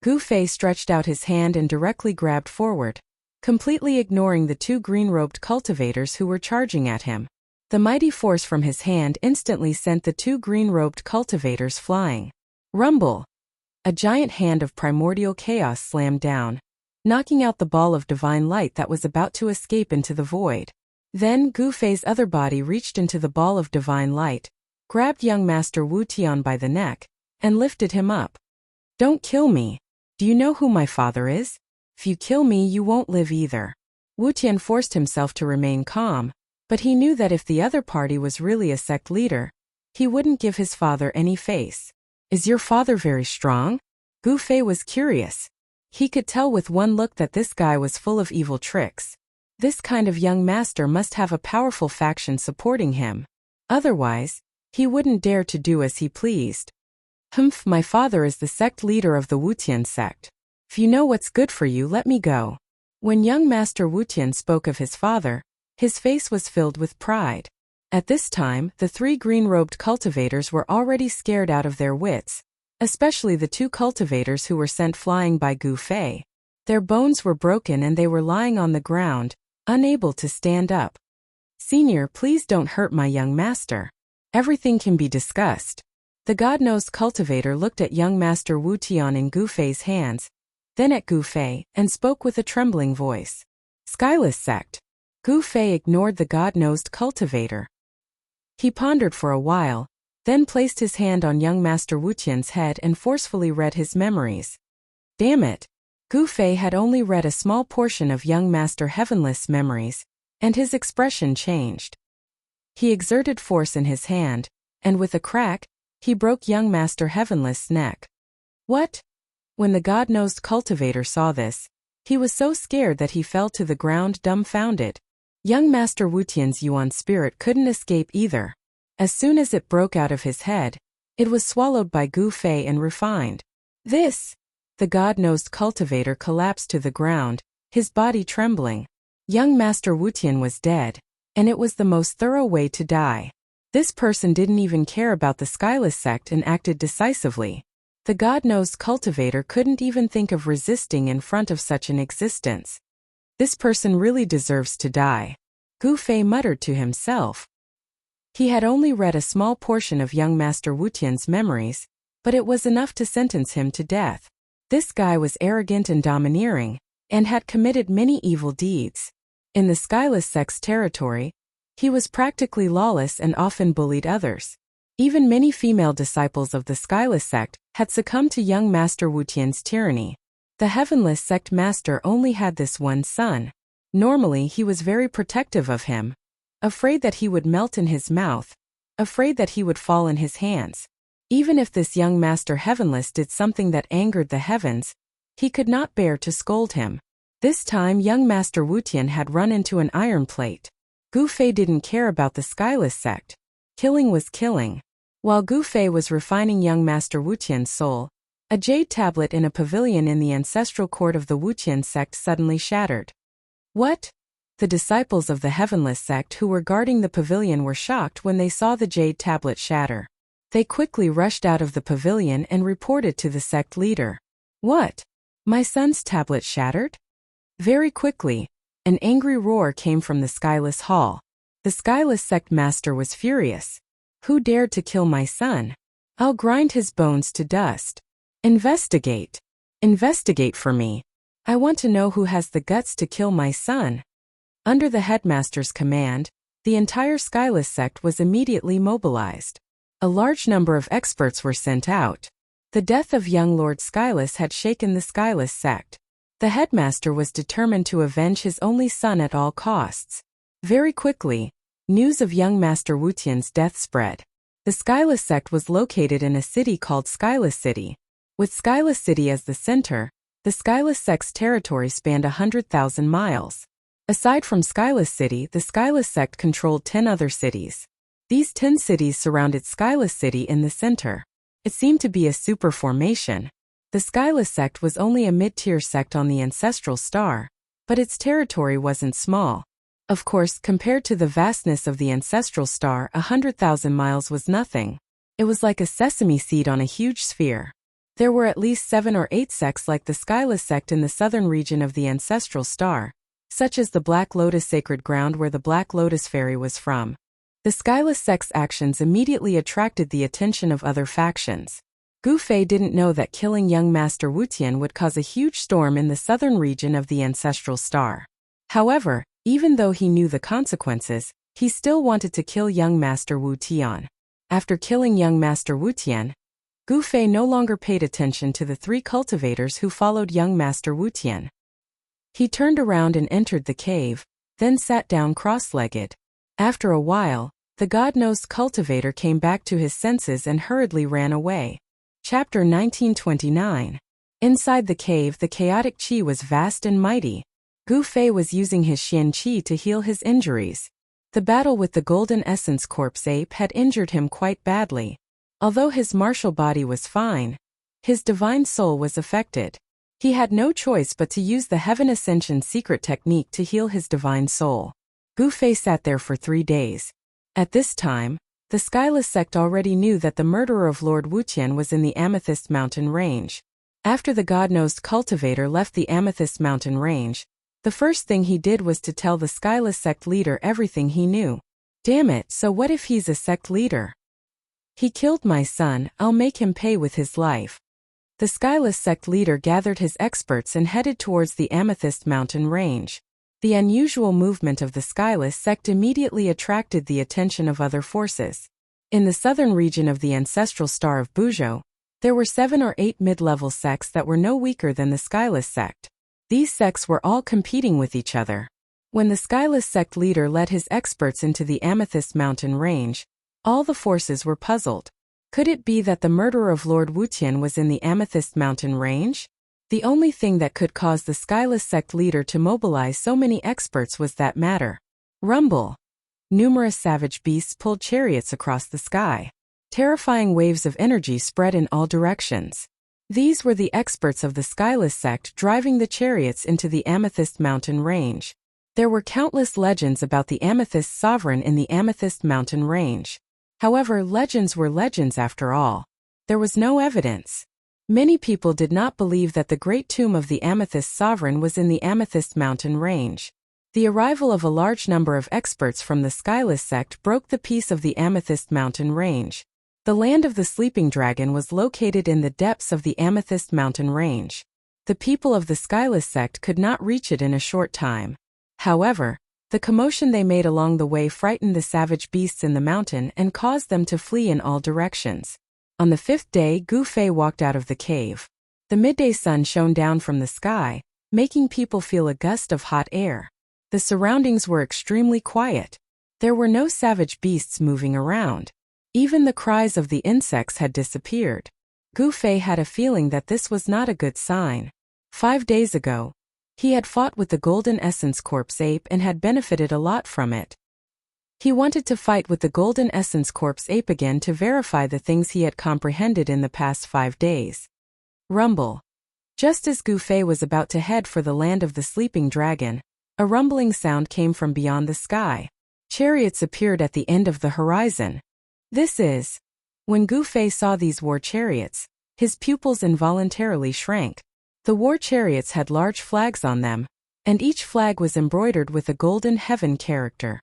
Gu Fei stretched out his hand and directly grabbed forward, completely ignoring the 2 green-robed cultivators who were charging at him. The mighty force from his hand instantly sent the 2 green-robed cultivators flying. Rumble! A giant hand of primordial chaos slammed down, knocking out the ball of divine light that was about to escape into the void. Then Gu Fei's other body reached into the ball of divine light, grabbed young Master Wu Tian by the neck, and lifted him up. Don't kill me. Do you know who my father is? If you kill me, you won't live either. Wu Tian forced himself to remain calm, but he knew that if the other party was really a sect leader, he wouldn't give his father any face. Is your father very strong? Gu Fei was curious. He could tell with one look that this guy was full of evil tricks. This kind of young master must have a powerful faction supporting him. Otherwise, he wouldn't dare to do as he pleased. My father is the sect leader of the Wutian sect. If you know what's good for you, let me go. When young Master Wutian spoke of his father, his face was filled with pride. At this time, the 3 green-robed cultivators were already scared out of their wits, especially the 2 cultivators who were sent flying by Gu Fei. Their bones were broken and they were lying on the ground, unable to stand up. Senior, please don't hurt my young master. Everything can be discussed. The God-nosed cultivator looked at young Master Wu Tian in Gu Fei's hands, then at Gu Fei, and spoke with a trembling voice. Skyless sect. Gu Fei ignored the God-nosed cultivator. He pondered for a while, then placed his hand on young Master Wu Tian's head and forcefully read his memories. Damn it! Gu Fei had only read a small portion of young Master Heavenless's memories, and his expression changed. He exerted force in his hand, and with a crack, he broke young Master Heavenless's neck. What? When the God-nosed cultivator saw this, He was so scared that he fell to the ground dumbfounded. Young Master Wutian's Yuan spirit couldn't escape either. As soon as it broke out of his head, it was swallowed by Gu Fei and refined. The god-nosed cultivator collapsed to the ground, his body trembling. Young Master Wutian was dead, and it was the most thorough way to die. This person didn't even care about the Skyless sect and acted decisively. The god-nosed cultivator couldn't even think of resisting in front of such an existence. This person really deserves to die, Gu Fei muttered to himself. He had only read a small portion of young Master Wutian's memories, but it was enough to sentence him to death. This guy was arrogant and domineering, and had committed many evil deeds. In the Skyless sect's territory, he was practically lawless and often bullied others. Even many female disciples of the Skyless sect had succumbed to young Master Wutian's tyranny. The Heavenless sect master only had this one son. Normally he was very protective of him, afraid that he would melt in his mouth, afraid that he would fall in his hands. Even if this young Master Heavenless did something that angered the heavens, he could not bear to scold him. This time young Master Wutian had run into an iron plate. Gu Fei didn't care about the Skyless sect. Killing was killing. While Gu Fei was refining young Master Wutian's soul, a jade tablet in a pavilion in the ancestral court of the Wutian sect suddenly shattered. What? The disciples of the Heavenless sect who were guarding the pavilion were shocked when they saw the jade tablet shatter. They quickly rushed out of the pavilion and reported to the sect leader. What? My son's tablet shattered? Very quickly, an angry roar came from the Skyless Hall. The Skyless sect master was furious. Who dared to kill my son? I'll grind his bones to dust. Investigate. Investigate for me. I want to know who has the guts to kill my son. Under the headmaster's command, the entire Skyless sect was immediately mobilized. A large number of experts were sent out. The death of young Lord Skyless had shaken the Skyless sect. The headmaster was determined to avenge his only son at all costs. Very quickly, news of young Master Wutian's death spread. The Skyless sect was located in a city called Skyless City. With Skyless City as the center, the Skyless sect's territory spanned 100,000 miles. Aside from Skyless City, the Skyless sect controlled 10 other cities. These 10 cities surrounded Skyless City in the center. It seemed to be a super formation. The Skyless sect was only a mid-tier sect on the ancestral star, but its territory wasn't small. Of course, compared to the vastness of the ancestral star, 100,000 miles was nothing. It was like a sesame seed on a huge sphere. There were at least 7 or 8 sects like the Skyless sect in the southern region of the ancestral star, such as the Black Lotus Sacred Ground where the Black Lotus Fairy was from. The Skyless sect's actions immediately attracted the attention of other factions. Gu Fei didn't know that killing young Master Wutian would cause a huge storm in the southern region of the ancestral star. However, even though he knew the consequences, he still wanted to kill young Master Wutian. After killing young Master Wutian, Gu Fei no longer paid attention to the 3 cultivators who followed young Master Wutian. He turned around and entered the cave, then sat down cross-legged. After a while, the god-nosed cultivator came back to his senses and hurriedly ran away. Chapter 1929. Inside the cave, the chaotic qi was vast and mighty. Gu Fei was using his Xian qi to heal his injuries. The battle with the Golden Essence Corpse ape had injured him quite badly. Although his martial body was fine, his divine soul was affected. He had no choice but to use the Heaven Ascension secret technique to heal his divine soul. Gu Fei sat there for 3 days. At this time, the Skyless sect already knew that the murderer of Lord Wutian was in the Amethyst Mountain Range. After the god-nosed cultivator left the Amethyst Mountain Range, the first thing he did was to tell the Skyless sect leader everything he knew. Damn it, so what if he's a sect leader? He killed my son, I'll make him pay with his life. The Skyless sect leader gathered his experts and headed towards the Amethyst Mountain Range. The unusual movement of the Skyless sect immediately attracted the attention of other forces. In the southern region of the ancestral star of Buzhou, there were 7 or 8 mid-level sects that were no weaker than the Skyless sect. These sects were all competing with each other. When the Skyless sect leader led his experts into the Amethyst Mountain Range, all the forces were puzzled. Could it be that the murderer of Lord Wutian was in the Amethyst Mountain Range? The only thing that could cause the Skyless sect leader to mobilize so many experts was that matter. Rumble. Numerous savage beasts pulled chariots across the sky. Terrifying waves of energy spread in all directions. These were the experts of the Skyless sect driving the chariots into the Amethyst Mountain range. There were countless legends about the Amethyst sovereign in the Amethyst Mountain range. However, legends were legends after all. There was no evidence. Many people did not believe that the great tomb of the Amethyst sovereign was in the Amethyst Mountain range. The arrival of a large number of experts from the Skyless sect broke the peace of the Amethyst Mountain range. The land of the sleeping dragon was located in the depths of the Amethyst Mountain range. The people of the Skyless sect could not reach it in a short time. However, the commotion they made along the way frightened the savage beasts in the mountain and caused them to flee in all directions. On the 5th day, Gu Fei walked out of the cave. The midday sun shone down from the sky, making people feel a gust of hot air. The surroundings were extremely quiet. There were no savage beasts moving around. Even the cries of the insects had disappeared. Gu Fei had a feeling that this was not a good sign. 5 days ago, he had fought with the Golden Essence Corpse ape and had benefited a lot from it. He wanted to fight with the Golden Essence Corpse ape again to verify the things he had comprehended in the past 5 days. Rumble. Just as Gu Fei was about to head for the land of the sleeping dragon, a rumbling sound came from beyond the sky. Chariots appeared at the end of the horizon. This is. When Gu Fei saw these war chariots, his pupils involuntarily shrank. The war chariots had large flags on them, and each flag was embroidered with a golden heaven character.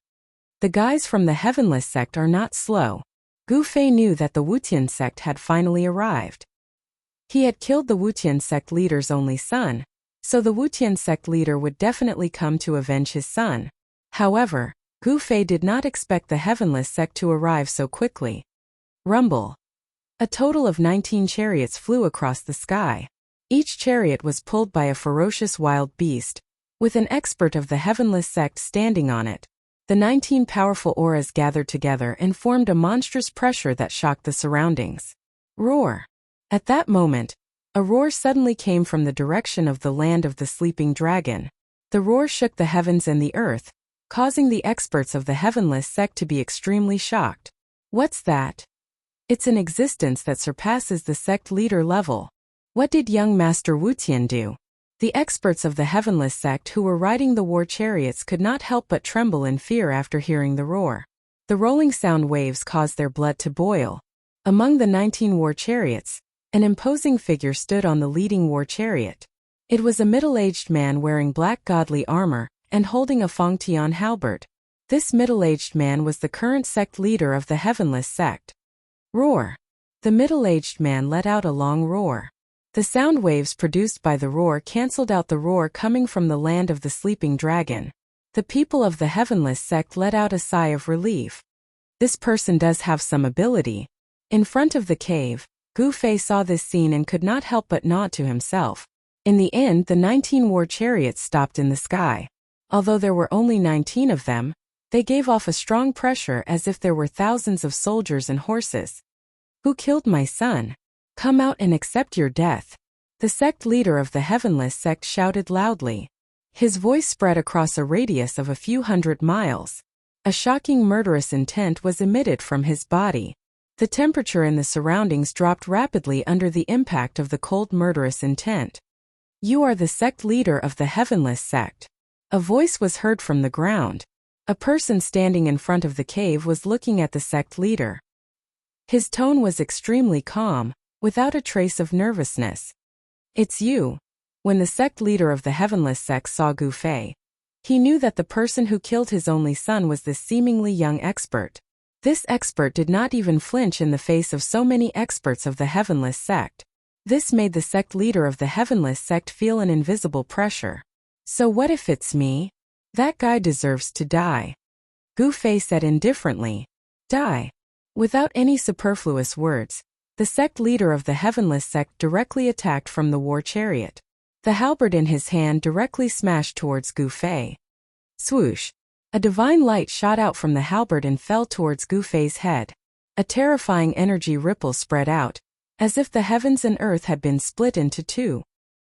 The guys from the Heavenless sect are not slow. Gu Fei knew that the Wutian sect had finally arrived. He had killed the Wutian sect leader's only son, so the Wutian sect leader would definitely come to avenge his son. However, Gu Fei did not expect the Heavenless sect to arrive so quickly. Rumble. A total of 19 chariots flew across the sky. Each chariot was pulled by a ferocious wild beast, with an expert of the Heavenless sect standing on it. The 19 powerful auras gathered together and formed a monstrous pressure that shocked the surroundings. Roar. At that moment, a roar suddenly came from the direction of the land of the sleeping dragon. The roar shook the heavens and the earth, causing the experts of the Heavenless sect to be extremely shocked. What's that? It's an existence that surpasses the sect leader level. What did young Master Wutian do? The experts of the Heavenless sect who were riding the war chariots could not help but tremble in fear after hearing the roar. The rolling sound waves caused their blood to boil. Among the 19 war chariots, an imposing figure stood on the leading war chariot. It was a middle-aged man wearing black godly armor and holding a Fangtian halberd. This middle-aged man was the current sect leader of the Heavenless sect. Roar. The middle-aged man let out a long roar. The sound waves produced by the roar cancelled out the roar coming from the land of the sleeping dragon. The people of the Heavenless sect let out a sigh of relief. This person does have some ability. In front of the cave, Gu Fei saw this scene and could not help but nod to himself. In the end, the 19 war chariots stopped in the sky. Although there were only 19 of them, they gave off a strong pressure as if there were thousands of soldiers and horses. Who killed my son? Come out and accept your death. The sect leader of the Heavenless sect shouted loudly. His voice spread across a radius of a few hundred miles. A shocking murderous intent was emitted from his body. The temperature in the surroundings dropped rapidly under the impact of the cold murderous intent. You are the sect leader of the Heavenless sect. A voice was heard from the ground. A person standing in front of the cave was looking at the sect leader. His tone was extremely calm, without a trace of nervousness. It's you. When the sect leader of the Heavenless sect saw Gu Fei, he knew that the person who killed his only son was this seemingly young expert. This expert did not even flinch in the face of so many experts of the Heavenless sect. This made the sect leader of the Heavenless sect feel an invisible pressure. So what if it's me? That guy deserves to die. Gu Fei said indifferently. Die. Without any superfluous words, the sect leader of the Heavenless sect directly attacked from the war chariot. The halberd in his hand directly smashed towards Gu Fei. Swoosh! A divine light shot out from the halberd and fell towards Gu Fei's head. A terrifying energy ripple spread out, as if the heavens and earth had been split into two.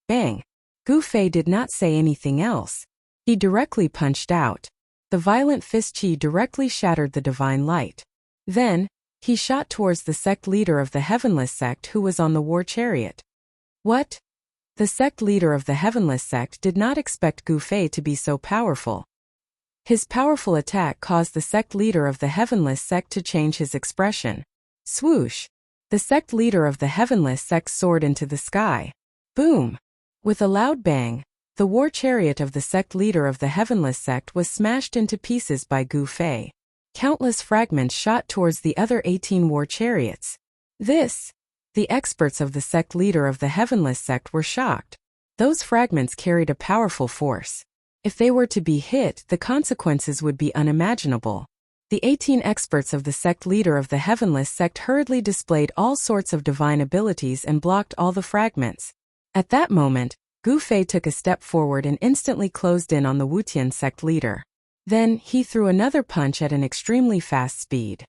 Bang! Gu Fei did not say anything else. He directly punched out. The violent fist chi directly shattered the divine light. Then, he shot towards the sect leader of the Heavenless sect who was on the war chariot. What? The sect leader of the Heavenless sect did not expect Gu Fei to be so powerful. His powerful attack caused the sect leader of the Heavenless sect to change his expression. Swoosh! The sect leader of the Heavenless sect soared into the sky. Boom! With a loud bang, the war chariot of the sect leader of the Heavenless sect was smashed into pieces by Gu Fei. Countless fragments shot towards the other 18 war chariots. The experts of the sect leader of the Heavenless sect were shocked. Those fragments carried a powerful force. If they were to be hit, the consequences would be unimaginable. The 18 experts of the sect leader of the Heavenless sect hurriedly displayed all sorts of divine abilities and blocked all the fragments. At that moment, Gu Fei took a step forward and instantly closed in on the Wutian sect leader. Then, he threw another punch at an extremely fast speed.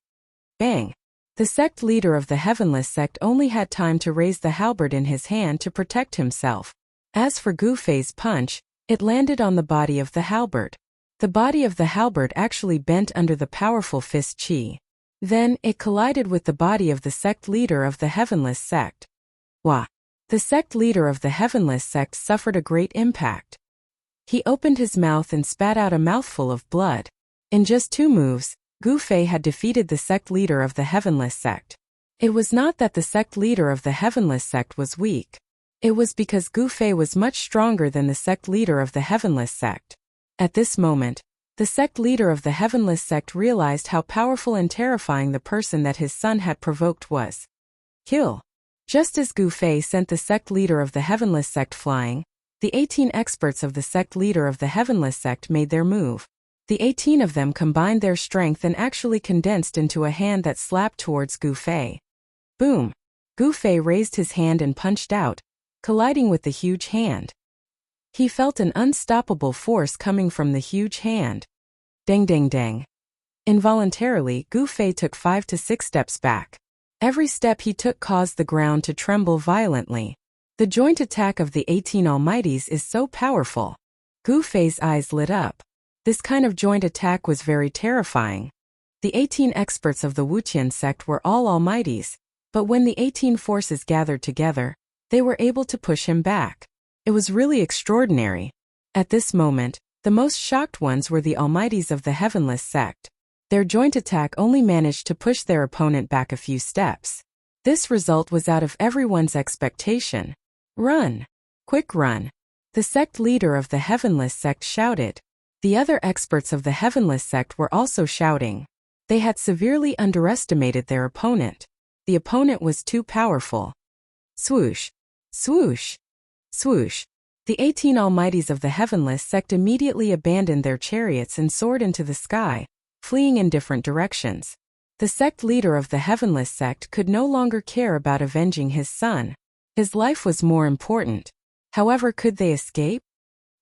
Bang! The sect leader of the Heavenless sect only had time to raise the halberd in his hand to protect himself. As for Gu Fei's punch, it landed on the body of the halberd. The body of the halberd actually bent under the powerful fist chi. Then, it collided with the body of the sect leader of the Heavenless sect. Wah! The sect leader of the Heavenless sect suffered a great impact. He opened his mouth and spat out a mouthful of blood. In just 2 moves, Gu Fei had defeated the sect leader of the Heavenless sect. It was not that the sect leader of the Heavenless sect was weak. It was because Gu Fei was much stronger than the sect leader of the Heavenless sect. At this moment, the sect leader of the Heavenless sect realized how powerful and terrifying the person that his son had provoked was. Kill! Just as Gu Fei sent the sect leader of the Heavenless sect flying, the 18 experts of the sect leader of the Heavenless sect made their move. The 18 of them combined their strength and actually condensed into a hand that slapped towards Gu Fei. Boom! Gu Fei raised his hand and punched out, colliding with the huge hand. He felt an unstoppable force coming from the huge hand. Dang dang dang. Involuntarily, Gu Fei took 5 to 6 steps back. Every step he took caused the ground to tremble violently. The joint attack of the 18 Almighties is so powerful. Gu Fei's eyes lit up. This kind of joint attack was very terrifying. The 18 experts of the Wutian sect were all Almighties, but when the 18 forces gathered together, they were able to push him back. It was really extraordinary. At this moment, the most shocked ones were the Almighties of the Heavenless sect. Their joint attack only managed to push their opponent back a few steps. This result was out of everyone's expectation. Run! Quick run! The sect leader of the Heavenless sect shouted. The other experts of the Heavenless sect were also shouting. They had severely underestimated their opponent. The opponent was too powerful. Swoosh! Swoosh! Swoosh! The 18 Almighties of the Heavenless sect immediately abandoned their chariots and soared into the sky, fleeing in different directions. The sect leader of the Heavenless sect could no longer care about avenging his son. His life was more important. However, could they escape?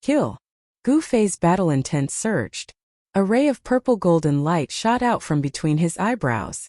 Kill! Gu Fei's battle intent surged. A ray of purple-golden light shot out from between his eyebrows.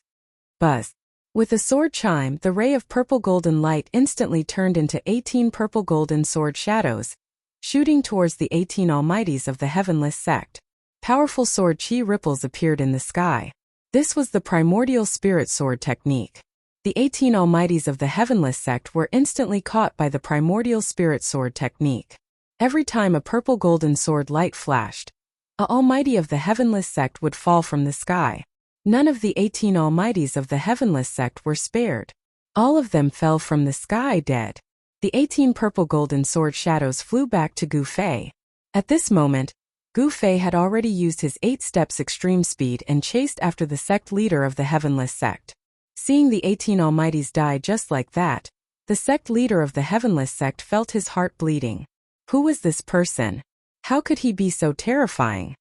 Buzz! With a sword chime, the ray of purple-golden light instantly turned into 18 purple-golden sword shadows, shooting towards the 18 Almighties of the Heavenless sect. Powerful sword chi ripples appeared in the sky. This was the primordial spirit sword technique. The 18 Almighties of the Heavenless sect were instantly caught by the primordial spirit sword technique. Every time a purple-golden sword light flashed, a Almighty of the Heavenless sect would fall from the sky. None of the 18 Almighties of the Heavenless sect were spared. All of them fell from the sky dead. The 18 purple-golden sword shadows flew back to Gu Fei. At this moment, Gu Fei had already used his 8 steps extreme speed and chased after the sect leader of the Heavenless sect. Seeing the 18 Almighties die just like that, the sect leader of the Heavenless sect felt his heart bleeding. Who was this person? How could he be so terrifying?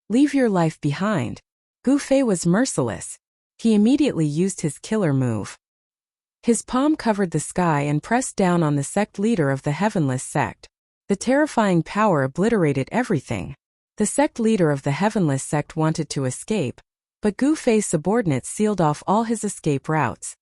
Leave your life behind. Gu Fei was merciless. He immediately used his killer move. His palm covered the sky and pressed down on the sect leader of the Heavenless sect. The terrifying power obliterated everything. The sect leader of the Heavenless sect wanted to escape, but Gu Fei's subordinates sealed off all his escape routes.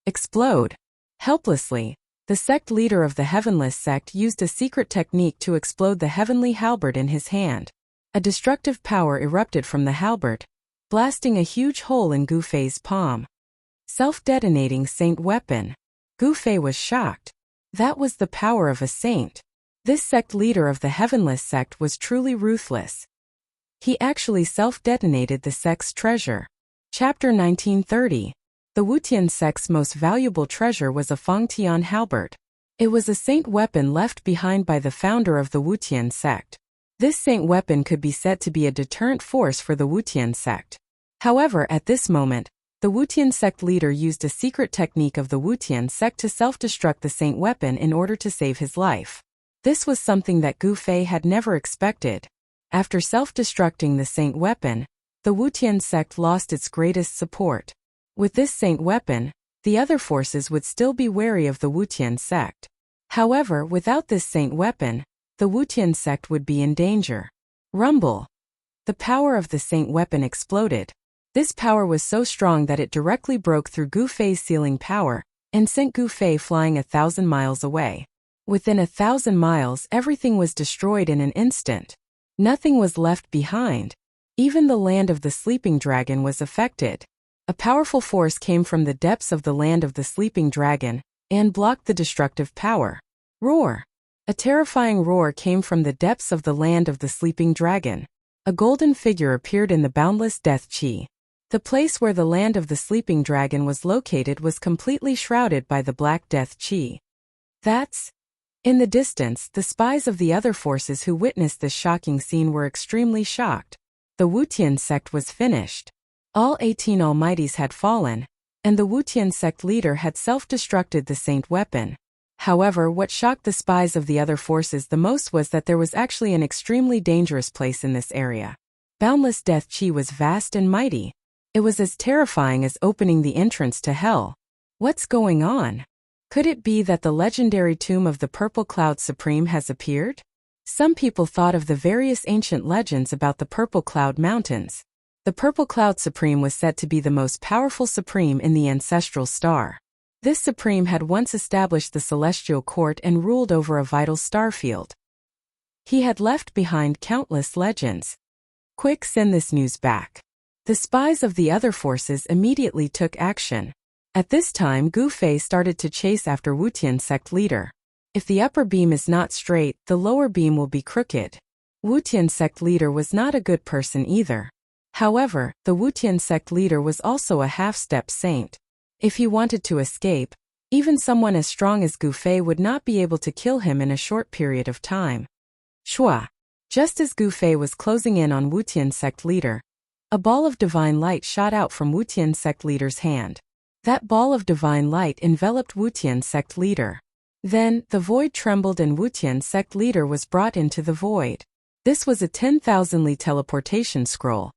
Explode! Helplessly, The sect leader of the Heavenless sect used a secret technique to explode the heavenly halberd in his hand. A destructive power erupted from the halberd, blasting a huge hole in Gu Fei's palm. Self-detonating saint weapon. Gu Fei was shocked. That was the power of a saint. This sect leader of the Heavenless sect was truly ruthless. He actually self-detonated the sect's treasure. Chapter 1930. The Wutian sect's most valuable treasure was a Fangtian halberd. It was a saint weapon left behind by the founder of the Wutian sect. This saint weapon could be said to be a deterrent force for the Wutian sect. However, at this moment, the Wutian sect leader used a secret technique of the Wutian sect to self-destruct the saint weapon in order to save his life. This was something that Gu Fei had never expected. After self-destructing the saint weapon, the Wutian sect lost its greatest support. With this saint weapon, the other forces would still be wary of the Wutian sect. However, without this saint weapon, the Wutian sect would be in danger. Rumble. The power of the saint weapon exploded. This power was so strong that it directly broke through Gu Fei's sealing power and sent Gu Fei flying 1,000 miles away. Within 1,000 miles, everything was destroyed in an instant. Nothing was left behind. Even the land of the sleeping dragon was affected. A powerful force came from the depths of the land of the sleeping dragon and blocked the destructive power. Roar. A terrifying roar came from the depths of the land of the sleeping dragon. A golden figure appeared in the boundless death chi. The place where the land of the sleeping dragon was located was completely shrouded by the black death chi. That's... In the distance, the spies of the other forces who witnessed this shocking scene were extremely shocked. The Wutian sect was finished. All 18 almighties had fallen, and the Wutian sect leader had self-destructed the saint weapon. However, what shocked the spies of the other forces the most was that there was actually an extremely dangerous place in this area. Boundless death chi was vast and mighty. It was as terrifying as opening the entrance to hell. What's going on? Could it be that the legendary tomb of the Purple Cloud Supreme has appeared? Some people thought of the various ancient legends about the Purple Cloud Mountains. The Purple Cloud Supreme was said to be the most powerful supreme in the ancestral star. This supreme had once established the celestial court and ruled over a vital star field. He had left behind countless legends. Quick, send this news back. The spies of the other forces immediately took action. At this time, Gu Fei started to chase after Wutian sect leader. If the upper beam is not straight, the lower beam will be crooked. Wutian sect leader was not a good person either. However, the Wutian sect leader was also a half-step saint. If he wanted to escape, even someone as strong as Gu Fei would not be able to kill him in a short period of time. Shua. Just as Gu Fei was closing in on Wutian sect leader, a ball of divine light shot out from Wutian sect leader's hand. That ball of divine light enveloped Wutian sect leader. Then, the void trembled and Wutian sect leader was brought into the void. This was a 10,000 li teleportation scroll.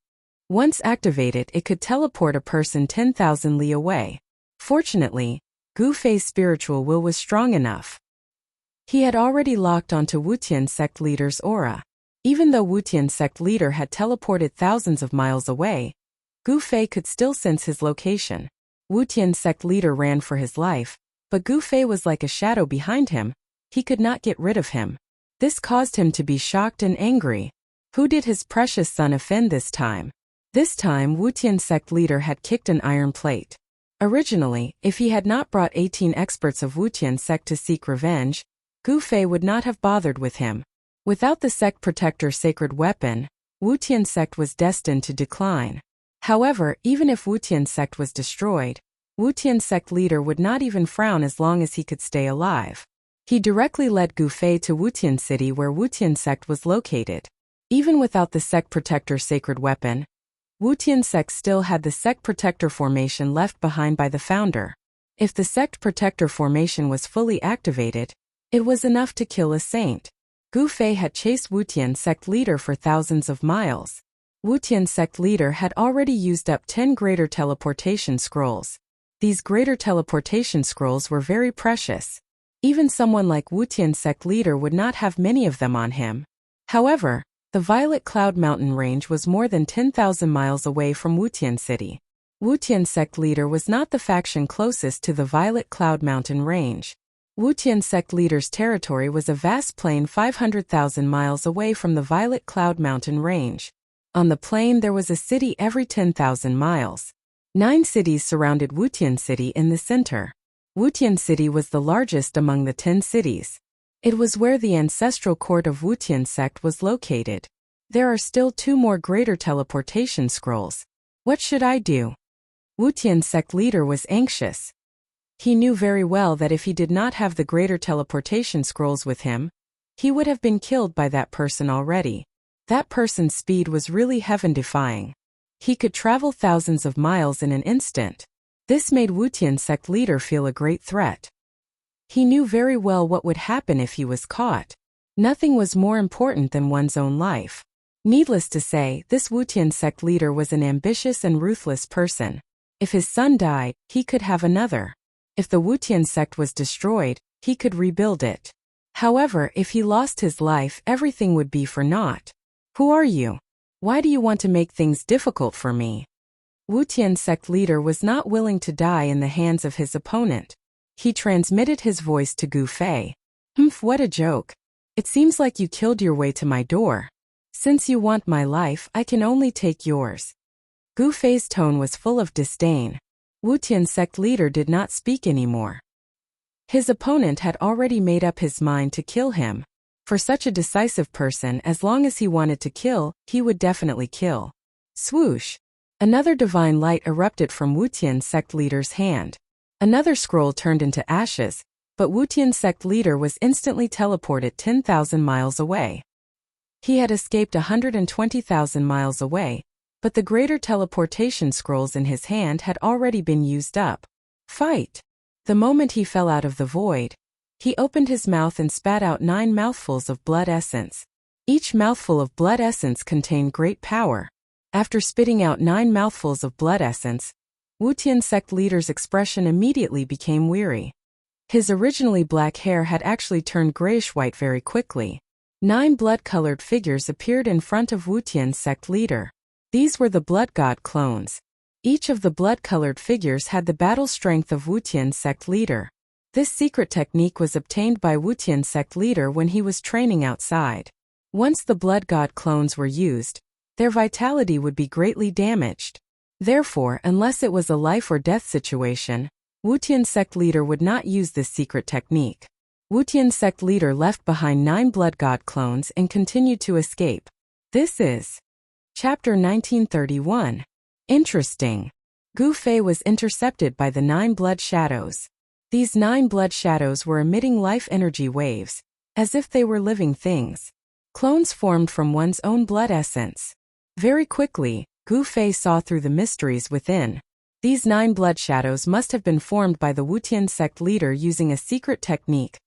Once activated, it could teleport a person 10,000 li away. Fortunately, Gu Fei's spiritual will was strong enough. He had already locked onto Wutian sect leader's aura. Even though Wutian sect leader had teleported thousands of miles away, Gu Fei could still sense his location. Wutian sect leader ran for his life, but Gu Fei was like a shadow behind him. He could not get rid of him. This caused him to be shocked and angry. Who did his precious son offend this time? This time, Wutian sect leader had kicked an iron plate. Originally, if he had not brought 18 experts of Wutian sect to seek revenge, Gu Fei would not have bothered with him. Without the sect protector sacred weapon, Wutian sect was destined to decline. However, even if Wutian sect was destroyed, Wutian sect leader would not even frown as long as he could stay alive. He directly led Gu Fei to Wutian city where Wutian sect was located. Even without the sect protector sacred weapon, Wutian sect still had the sect protector formation left behind by the founder. If the sect protector formation was fully activated, it was enough to kill a saint. Gu Fei had chased Wutian sect leader for thousands of miles. Wutian sect leader had already used up 10 greater teleportation scrolls. These greater teleportation scrolls were very precious. Even someone like Wutian sect leader would not have many of them on him. However, the Violet Cloud Mountain range was more than 10,000 miles away from Wutian city. Wutian sect leader was not the faction closest to the Violet Cloud Mountain range. Wutian sect leader's territory was a vast plain 500,000 miles away from the Violet Cloud Mountain range. On the plain there was a city every 10,000 miles. 9 cities surrounded Wutian City in the center. Wutian City was the largest among the 10 cities. It was where the ancestral court of Wutian sect was located. There are still 2 more greater teleportation scrolls. What should I do? Wutian sect leader was anxious. He knew very well that if he did not have the greater teleportation scrolls with him, he would have been killed by that person already. That person's speed was really heaven-defying. He could travel thousands of miles in an instant. This made Wutian sect leader feel a great threat. He knew very well what would happen if he was caught. Nothing was more important than one's own life. Needless to say, this Wutian sect leader was an ambitious and ruthless person. If his son died, he could have another. If the Wutian sect was destroyed, he could rebuild it. However, if he lost his life, everything would be for naught. Who are you? Why do you want to make things difficult for me? Wutian sect leader was not willing to die in the hands of his opponent. He transmitted his voice to Gu Fei. What a joke. It seems like you killed your way to my door. Since you want my life, I can only take yours. Gu Fei's tone was full of disdain. Wutian sect leader did not speak anymore. His opponent had already made up his mind to kill him. For such a decisive person, as long as he wanted to kill, he would definitely kill. Swoosh! Another divine light erupted from Wutian sect leader's hand. Another scroll turned into ashes, but Wutian sect leader was instantly teleported 10,000 miles away. He had escaped 120,000 miles away, but the greater teleportation scrolls in his hand had already been used up. Fight! The moment he fell out of the void, he opened his mouth and spat out 9 mouthfuls of blood essence. Each mouthful of blood essence contained great power. After spitting out 9 mouthfuls of blood essence, Wutian sect leader's expression immediately became weary. His originally black hair had actually turned grayish-white very quickly. 9 blood-colored figures appeared in front of Wutian sect leader. These were the blood god clones. Each of the blood-colored figures had the battle strength of Wutian sect leader. This secret technique was obtained by Wutian sect leader when he was training outside. Once the blood god clones were used, their vitality would be greatly damaged. Therefore, unless it was a life or death situation, Wutian sect leader would not use this secret technique. Wutian sect leader left behind 9 blood god clones and continued to escape. This is Chapter 1931. Interesting. Gu Fei was intercepted by the 9 blood shadows. These 9 blood shadows were emitting life energy waves, as if they were living things. Clones formed from one's own blood essence. Very quickly, Gu Fei saw through the mysteries within. These 9 blood shadows must have been formed by the Wutian sect leader using a secret technique,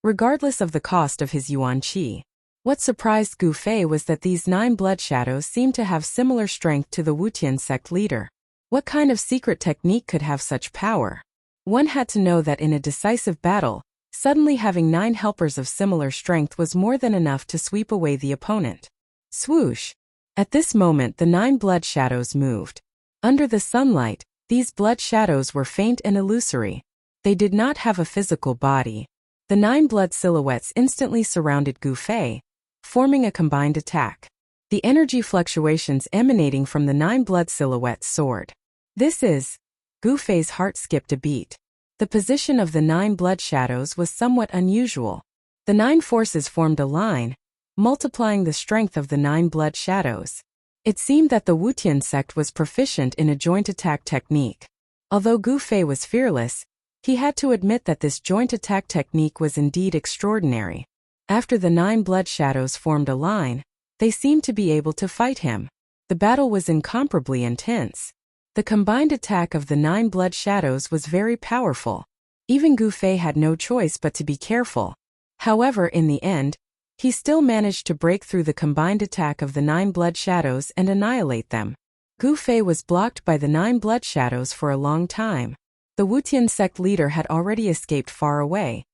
regardless of the cost of his yuan qi. What surprised Gu Fei was that these 9 blood shadows seemed to have similar strength to the Wutian sect leader. What kind of secret technique could have such power? One had to know that in a decisive battle, suddenly having 9 helpers of similar strength was more than enough to sweep away the opponent. Swoosh! At this moment the 9 blood shadows moved. Under the sunlight, these blood shadows were faint and illusory. They did not have a physical body. The 9 blood silhouettes instantly surrounded Gu Fei, forming a combined attack. The energy fluctuations emanating from the 9 blood silhouettes soared. This is Gu Fei's heart skipped a beat. The position of the 9 blood shadows was somewhat unusual. The 9 forces formed a line, multiplying the strength of the 9 blood shadows. It seemed that the Wutian sect was proficient in a joint attack technique. Although Gu Fei was fearless, he had to admit that this joint attack technique was indeed extraordinary. After the 9 blood shadows formed a line, they seemed to be able to fight him. The battle was incomparably intense. The combined attack of the 9 blood shadows was very powerful. Even Gu Fei had no choice but to be careful. However, in the end, he still managed to break through the combined attack of the 9 blood shadows and annihilate them. Gu Fei was blocked by the 9 blood shadows for a long time. The Wutian sect leader had already escaped far away,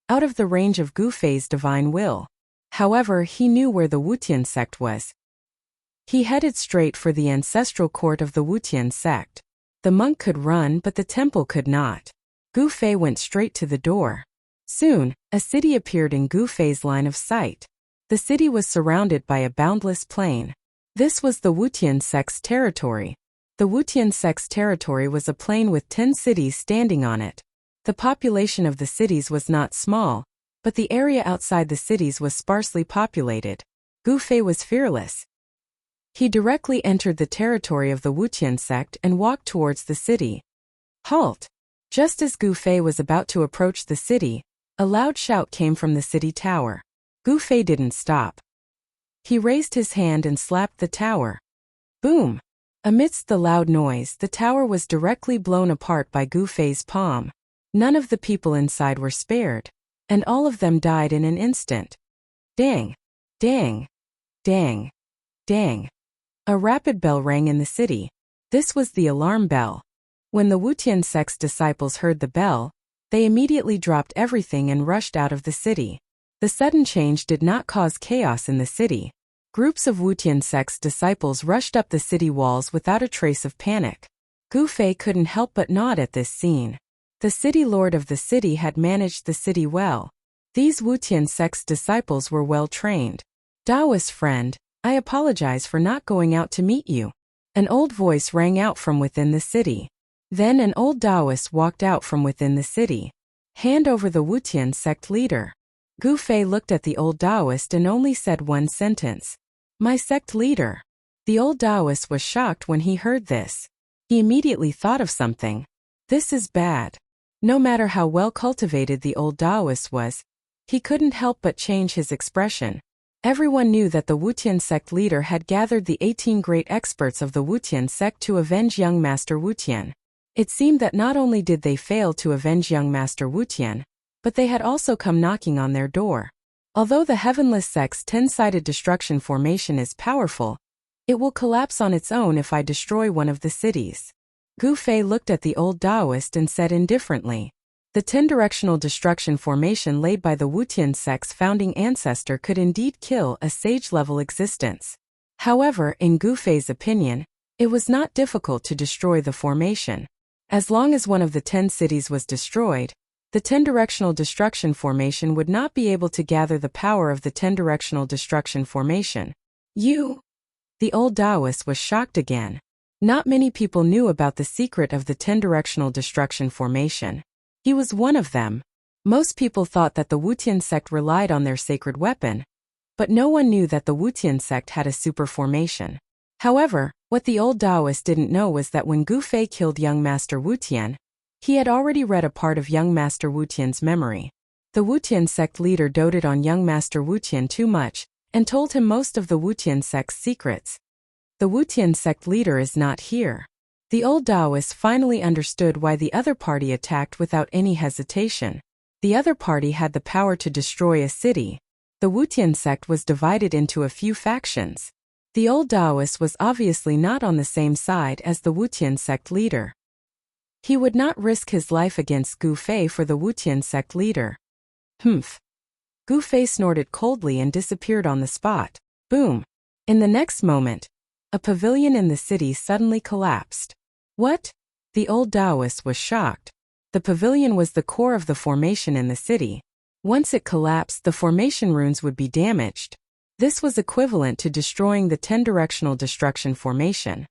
out of the range of Gu Fei's divine will. However, he knew where the Wutian sect was. He headed straight for the ancestral court of the Wutian sect. The monk could run, but the temple could not. Gu Fei went straight to the door. Soon, a city appeared in Gu Fei's line of sight. The city was surrounded by a boundless plain. This was the Wutian sect's territory. The Wutian sect's territory was a plain with 10 cities standing on it. The population of the cities was not small, but the area outside the cities was sparsely populated. Gu Fei was fearless. He directly entered the territory of the Wutian sect and walked towards the city. Halt! Just as Gu Fei was about to approach the city, a loud shout came from the city tower. Gu Fei didn't stop. He raised his hand and slapped the tower. Boom! Amidst the loud noise, the tower was directly blown apart by Gu Fei's palm. None of the people inside were spared, and all of them died in an instant. Dang! Dang! Dang! Dang! A rapid bell rang in the city. This was the alarm bell. When the Wutian sect's disciples heard the bell, they immediately dropped everything and rushed out of the city. The sudden change did not cause chaos in the city. Groups of Wutian sect's disciples rushed up the city walls without a trace of panic. Gu Fei couldn't help but nod at this scene. The city lord of the city had managed the city well. These Wutian sect's disciples were well trained. Daoist friend, I apologize for not going out to meet you. An old voice rang out from within the city. Then an old Daoist walked out from within the city. Hand over the Wutian sect leader. Gu Fei looked at the old Daoist and only said one sentence. My sect leader. The old Daoist was shocked when he heard this. He immediately thought of something. This is bad. No matter how well cultivated the old Daoist was, he couldn't help but change his expression. Everyone knew that the Wutian sect leader had gathered the 18 great experts of the Wutian sect to avenge young Master Wutian. It seemed that not only did they fail to avenge young Master Wutian, but they had also come knocking on their door. Although the Heavenless sect's 10-sided destruction formation is powerful, it will collapse on its own if I destroy one of the cities. Gu Fei looked at the old Daoist and said indifferently, the 10-directional destruction formation laid by the Wutian sect's founding ancestor could indeed kill a sage-level existence. However, in Gu Fei's opinion, it was not difficult to destroy the formation. As long as one of the 10 cities was destroyed, the 10-directional destruction formation would not be able to gather the power of the 10-directional destruction formation. You? The old Daoist was shocked again. Not many people knew about the secret of the 10-directional destruction formation. He was one of them. Most people thought that the Wutian sect relied on their sacred weapon, but no one knew that the Wutian sect had a super formation. However, what the old Daoist didn't know was that when Gu Fei killed young Master Wutian, he had already read a part of young Master Wutian's memory. The Wutian sect leader doted on young Master Wutian too much, and told him most of the Wutian sect's secrets. The Wutian sect leader is not here. The old Daoist finally understood why the other party attacked without any hesitation. The other party had the power to destroy a city. The Wutian sect was divided into a few factions. The old Daoist was obviously not on the same side as the Wutian sect leader. He would not risk his life against Gu Fei for the Wutian sect leader. Humph. Gu Fei snorted coldly and disappeared on the spot. Boom. In the next moment, a pavilion in the city suddenly collapsed. What? The old Daoist was shocked. The pavilion was the core of the formation in the city. Once it collapsed, the formation runes would be damaged. This was equivalent to destroying the 10-directional destruction formation.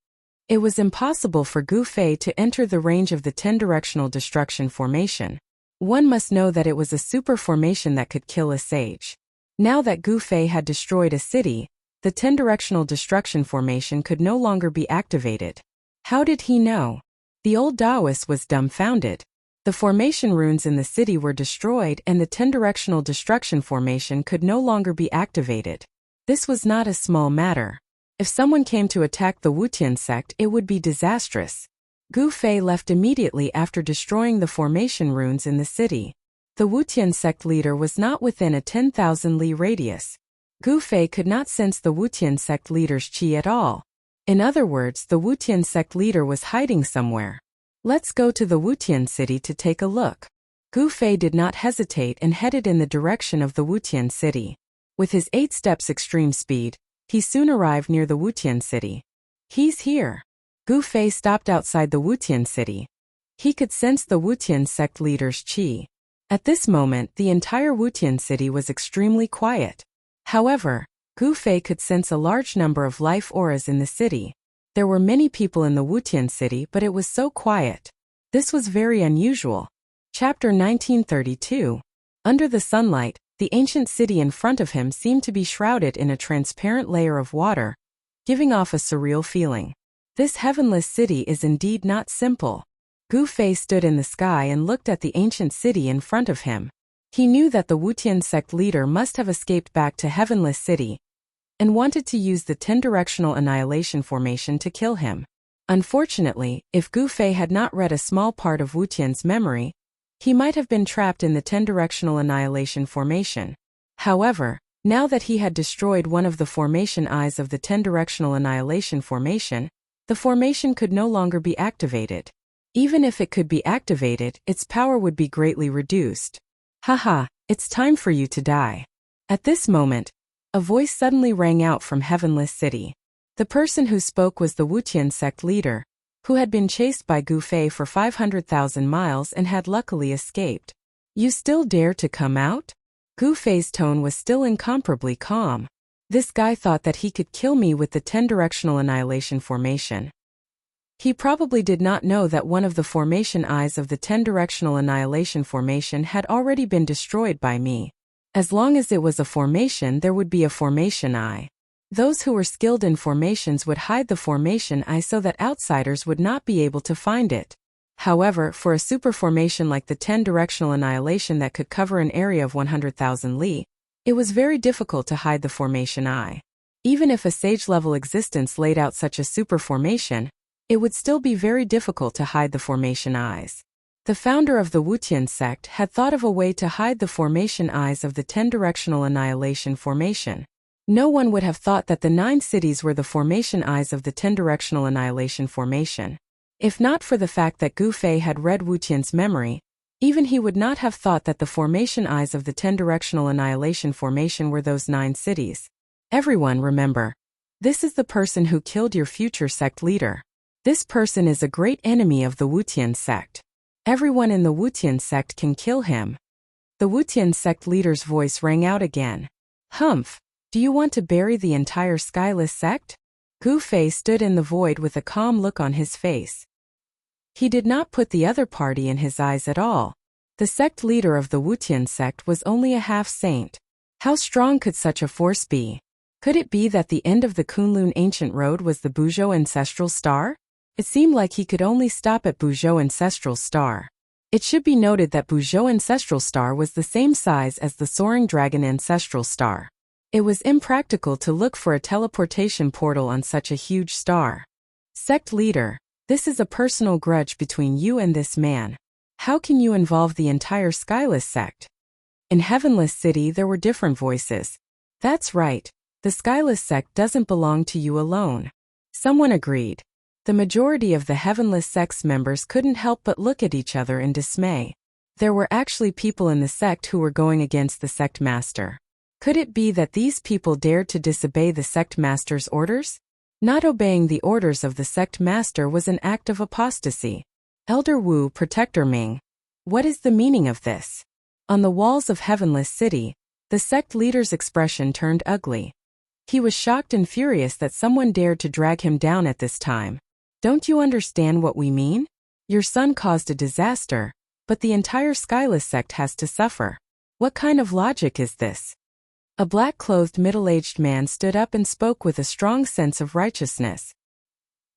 It was impossible for Gu Fei to enter the range of the 10-directional destruction formation. One must know that it was a super formation that could kill a sage. Now that Gu Fei had destroyed a city, the 10-directional destruction formation could no longer be activated. How did he know? The old Daoist was dumbfounded. The formation runes in the city were destroyed and the 10-directional destruction formation could no longer be activated. This was not a small matter. If someone came to attack the Wutian sect, it would be disastrous. Gu Fei left immediately after destroying the formation runes in the city. The Wutian sect leader was not within a 10,000 li radius. Gu Fei could not sense the Wutian sect leader's qi at all. In other words, the Wutian sect leader was hiding somewhere. Let's go to the Wutian city to take a look. Gu Fei did not hesitate and headed in the direction of the Wutian city. With his 8 steps extreme speed, he soon arrived near the Wutian city. He's here. Gu Fei stopped outside the Wutian city. He could sense the Wutian sect leader's qi. At this moment, the entire Wutian city was extremely quiet. However, Gu Fei could sense a large number of life auras in the city. There were many people in the Wutian city, but it was so quiet. This was very unusual. Chapter 1932. Under the sunlight, the ancient city in front of him seemed to be shrouded in a transparent layer of water, giving off a surreal feeling. This heavenless city is indeed not simple. Gu Fei stood in the sky and looked at the ancient city in front of him. He knew that the Wutian sect leader must have escaped back to Heavenless City and wanted to use the 10-directional annihilation formation to kill him. Unfortunately, if Gu Fei had not read a small part of Wutian's memory, he might have been trapped in the 10-directional annihilation formation. However, now that he had destroyed one of the formation eyes of the 10-directional annihilation formation, the formation could no longer be activated. Even if it could be activated, its power would be greatly reduced. Haha, it's time for you to die. At this moment, a voice suddenly rang out from Heavenless City. The person who spoke was the Wutian sect leader, who had been chased by Gu Fei for 500,000 miles and had luckily escaped. You still dare to come out? Gu Fei's tone was still incomparably calm. This guy thought that he could kill me with the 10-directional annihilation formation. He probably did not know that one of the formation eyes of the 10-directional annihilation formation had already been destroyed by me. As long as it was a formation, there would be a formation eye. Those who were skilled in formations would hide the formation eye so that outsiders would not be able to find it. However, for a superformation like the 10-directional annihilation that could cover an area of 100,000 li, it was very difficult to hide the formation eye. Even if a sage-level existence laid out such a superformation, it would still be very difficult to hide the formation eyes. The founder of the Wutian sect had thought of a way to hide the formation eyes of the 10-directional annihilation formation. No one would have thought that the 9 cities were the formation eyes of the 10-directional annihilation formation. If not for the fact that Gu Fei had read Wutian's memory, even he would not have thought that the formation eyes of the 10-directional annihilation formation were those 9 cities. Everyone remember, this is the person who killed your future sect leader. This person is a great enemy of the Wutian sect. Everyone in the Wutian sect can kill him. The Wutian sect leader's voice rang out again. Humph! Do you want to bury the entire Skyless sect? Gu Fei stood in the void with a calm look on his face. He did not put the other party in his eyes at all. The sect leader of the Wutian sect was only a half-saint. How strong could such a force be? Could it be that the end of the Kunlun ancient road was the Buzhou ancestral star? It seemed like he could only stop at Buzhou ancestral star. It should be noted that Buzhou ancestral star was the same size as the soaring dragon ancestral star. It was impractical to look for a teleportation portal on such a huge star. Sect leader, this is a personal grudge between you and this man. How can you involve the entire Skyless sect? In Heavenless City there were different voices. That's right, the Skyless sect doesn't belong to you alone. Someone agreed. The majority of the Heavenless sect's members couldn't help but look at each other in dismay. There were actually people in the sect who were going against the sect master. Could it be that these people dared to disobey the sect master's orders? Not obeying the orders of the sect master was an act of apostasy. Elder Wu, Protector Ming. What is the meaning of this? On the walls of Heavenless City, the sect leader's expression turned ugly. He was shocked and furious that someone dared to drag him down at this time. Don't you understand what we mean? Your son caused a disaster, but the entire Skyless sect has to suffer. What kind of logic is this? A black-clothed middle-aged man stood up and spoke with a strong sense of righteousness.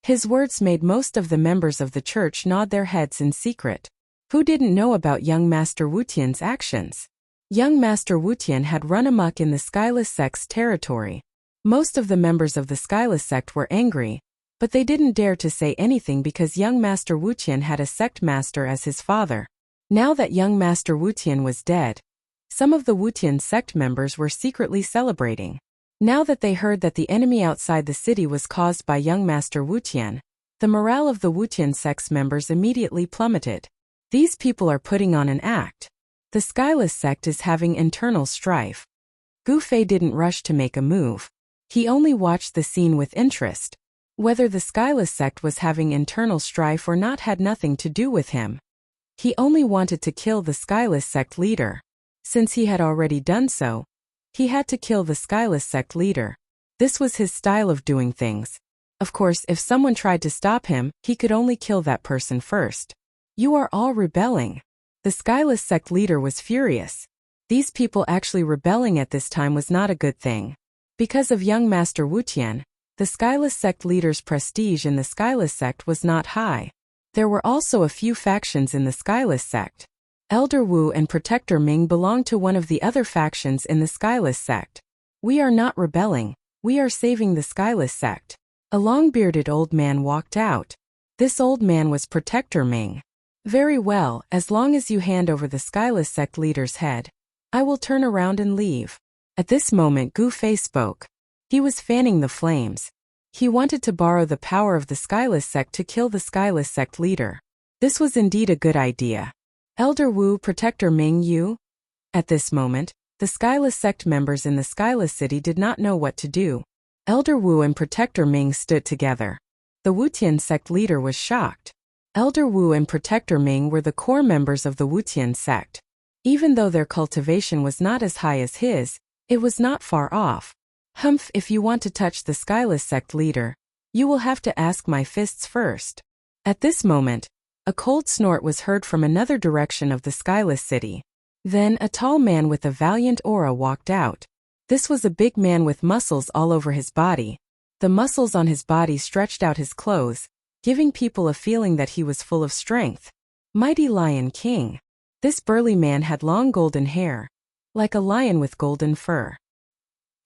His words made most of the members of the church nod their heads in secret. Who didn't know about young Master Wutian's actions? Young Master Wutian had run amok in the Skyless sect's territory. Most of the members of the Skyless sect were angry, but they didn't dare to say anything because young Master Wutian had a sect master as his father. Now that young Master Wutian was dead, some of the Wutian sect members were secretly celebrating. Now that they heard that the enemy outside the city was caused by young Master Wutian, the morale of the Wutian sect's members immediately plummeted. These people are putting on an act. The Skyless sect is having internal strife. Gu Fei didn't rush to make a move. He only watched the scene with interest. Whether the Skyless sect was having internal strife or not had nothing to do with him. He only wanted to kill the Skyless sect leader. Since he had already done so, he had to kill the Skyless sect leader. This was his style of doing things. Of course, if someone tried to stop him, he could only kill that person first. You are all rebelling. The Skyless sect leader was furious. These people actually rebelling at this time was not a good thing. Because of young Master Wutian, the Skyless sect leader's prestige in the Skyless sect was not high. There were also a few factions in the Skyless sect. Elder Wu and Protector Ming belonged to one of the other factions in the Skyless sect. We are not rebelling, we are saving the Skyless sect. A long-bearded old man walked out. This old man was Protector Ming. Very well, as long as you hand over the Skyless sect leader's head, I will turn around and leave. At this moment Gu Fei spoke. He was fanning the flames. He wanted to borrow the power of the Skyless sect to kill the Skyless sect leader. This was indeed a good idea. Elder Wu, Protector Ming, you? At this moment, the Skyless sect members in the Skyless city did not know what to do. Elder Wu and Protector Ming stood together. The Wutian sect leader was shocked. Elder Wu and Protector Ming were the core members of the Wutian sect. Even though their cultivation was not as high as his, it was not far off. Humph, if you want to touch the Skyless sect leader, you will have to ask my fists first. At this moment, a cold snort was heard from another direction of the Skyless city. Then a tall man with a valiant aura walked out. This was a big man with muscles all over his body. The muscles on his body stretched out his clothes, giving people a feeling that he was full of strength. Mighty Lion King. This burly man had long golden hair, like a lion with golden fur.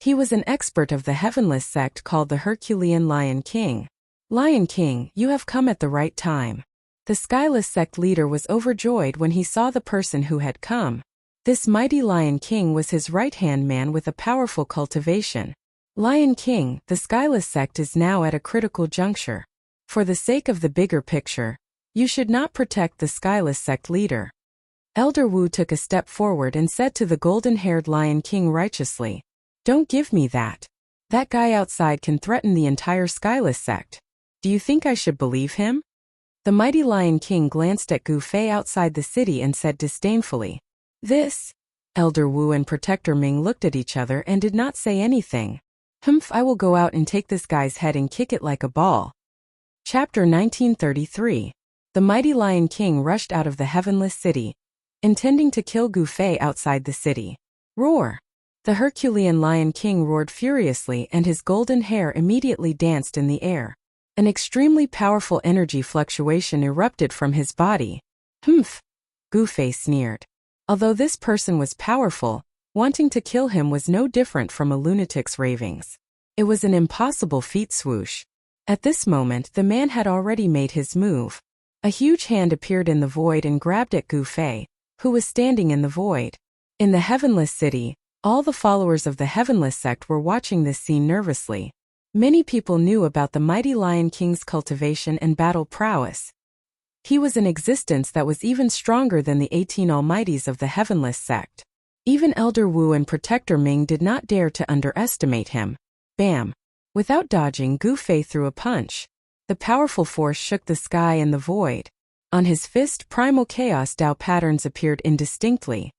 He was an expert of the Heavenless sect called the Herculean Lion King. Lion King, you have come at the right time. The Skyless sect leader was overjoyed when he saw the person who had come. This mighty Lion King was his right-hand man with a powerful cultivation. Lion King, the Skyless sect is now at a critical juncture. For the sake of the bigger picture, you should not protect the Skyless sect leader. Elder Wu took a step forward and said to the golden-haired Lion King righteously, "Don't give me that. That guy outside can threaten the entire Skyless sect. Do you think I should believe him?" The mighty Lion King glanced at Gu Fei outside the city and said disdainfully, "This?" Elder Wu and Protector Ming looked at each other and did not say anything. "Humph, I will go out and take this guy's head and kick it like a ball." Chapter 1933. The mighty Lion King rushed out of the Heavenless city, intending to kill Gu Fei outside the city. Roar! The Herculean Lion King roared furiously and his golden hair immediately danced in the air. An extremely powerful energy fluctuation erupted from his body. "Humph!" Gu Fei sneered. Although this person was powerful, wanting to kill him was no different from a lunatic's ravings. It was an impossible feat. Swoosh. At this moment the man had already made his move. A huge hand appeared in the void and grabbed at Gu Fei, who was standing in the void. In the Heavenless city, all the followers of the Heavenless sect were watching this scene nervously. Many people knew about the mighty Lion King's cultivation and battle prowess. He was an existence that was even stronger than the 18 Almighties of the Heavenless sect. Even Elder Wu and Protector Ming did not dare to underestimate him. Bam! Without dodging, Gu Fei threw a punch. The powerful force shook the sky and the void. On his fist, primal chaos Dao patterns appeared indistinctly.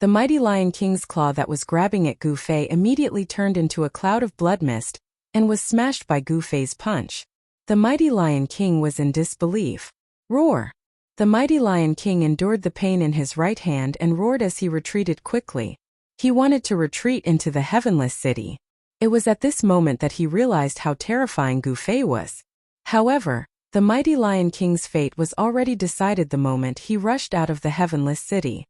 The mighty Lion King's claw that was grabbing at Gu Fei immediately turned into a cloud of blood mist and was smashed by Gu Fei's punch. The mighty Lion King was in disbelief. Roar! The mighty Lion King endured the pain in his right hand and roared as he retreated quickly. He wanted to retreat into the Heavenless city. It was at this moment that he realized how terrifying Gu Fei was. However, the mighty Lion King's fate was already decided the moment he rushed out of the Heavenless city.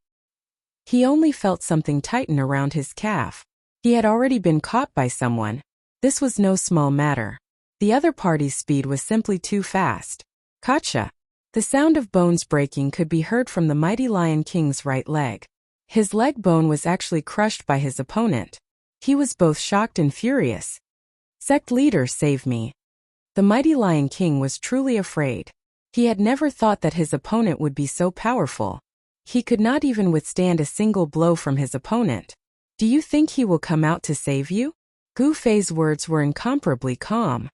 He only felt something tighten around his calf. He had already been caught by someone. This was no small matter. The other party's speed was simply too fast. Gotcha! The sound of bones breaking could be heard from the mighty Lion King's right leg. His leg bone was actually crushed by his opponent. He was both shocked and furious. "Sect leader, save me." The mighty Lion King was truly afraid. He had never thought that his opponent would be so powerful. He could not even withstand a single blow from his opponent. "Do you think he will come out to save you?" Gu Fei's words were incomparably calm.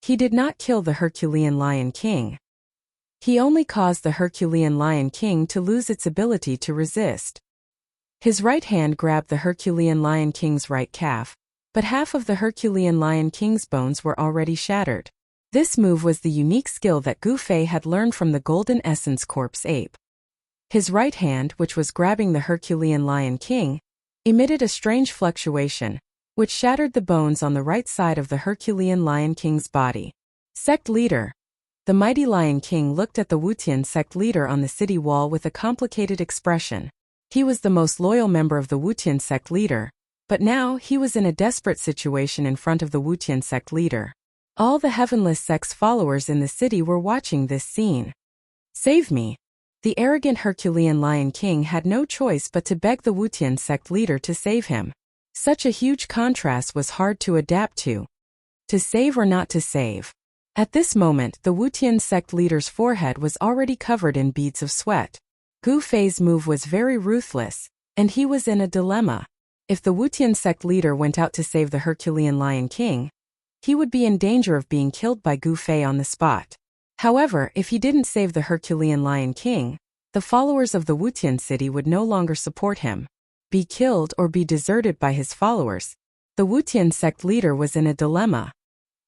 He did not kill the Herculean Lion King. He only caused the Herculean Lion King to lose its ability to resist. His right hand grabbed the Herculean Lion King's right calf, but half of the Herculean Lion King's bones were already shattered. This move was the unique skill that Gu Fei had learned from the Golden Essence Corpse ape. His right hand, which was grabbing the Herculean Lion King, emitted a strange fluctuation, which shattered the bones on the right side of the Herculean Lion King's body. Sect leader. The mighty Lion King looked at the Wutian sect leader on the city wall with a complicated expression. He was the most loyal member of the Wutian sect leader, but now he was in a desperate situation in front of the Wutian sect leader. All the Heavenless sect's followers in the city were watching this scene. Save me. The arrogant Herculean Lion King had no choice but to beg the Wutian sect leader to save him. Such a huge contrast was hard to adapt to. To save or not to save. At this moment, the Wutian sect leader's forehead was already covered in beads of sweat. Gu Fei's move was very ruthless, and he was in a dilemma. If the Wutian sect leader went out to save the Herculean Lion King, he would be in danger of being killed by Gu Fei on the spot. However, if he didn't save the Herculean Lion King, the followers of the Wutian city would no longer support him. Be killed or be deserted by his followers. The Wutian sect leader was in a dilemma.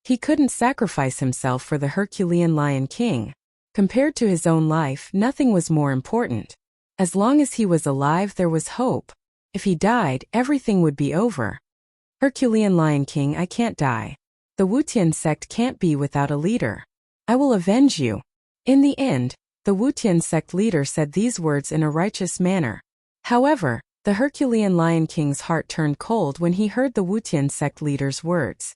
He couldn't sacrifice himself for the Herculean Lion King. Compared to his own life, nothing was more important. As long as he was alive, there was hope. If he died, everything would be over. Herculean Lion King, I can't die. The Wutian sect can't be without a leader. I will avenge you. In the end, the Wutian sect leader said these words in a righteous manner. However, the Herculean Lion King's heart turned cold when he heard the Wutian sect leader's words.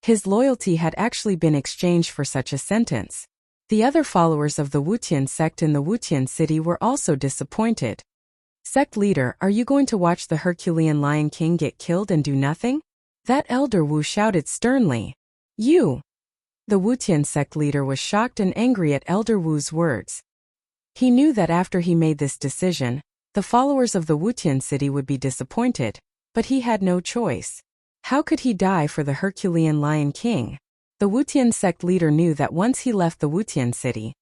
His loyalty had actually been exchanged for such a sentence. The other followers of the Wutian sect in the Wutian city were also disappointed. Sect leader, are you going to watch the Herculean Lion King get killed and do nothing? That elder Wu shouted sternly. You! The Wutian sect leader was shocked and angry at Elder Wu's words. He knew that after he made this decision, the followers of the Wutian city would be disappointed, but he had no choice. How could he die for the Herculean Lion King? The Wutian sect leader knew that once he left the Wutian city,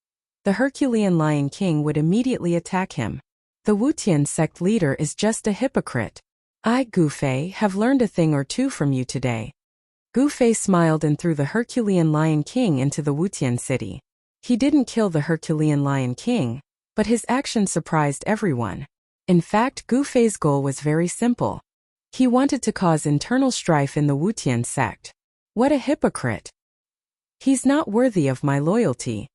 the Herculean Lion King would immediately attack him. The Wutian sect leader is just a hypocrite. I, Gu Fei, have learned a thing or two from you today. Gu Fei smiled and threw the Herculean Lion King into the Wutian city. He didn't kill the Herculean Lion King, but his action surprised everyone. In fact, Gu Fei's goal was very simple. He wanted to cause internal strife in the Wutian sect. What a hypocrite! He's not worthy of my loyalty.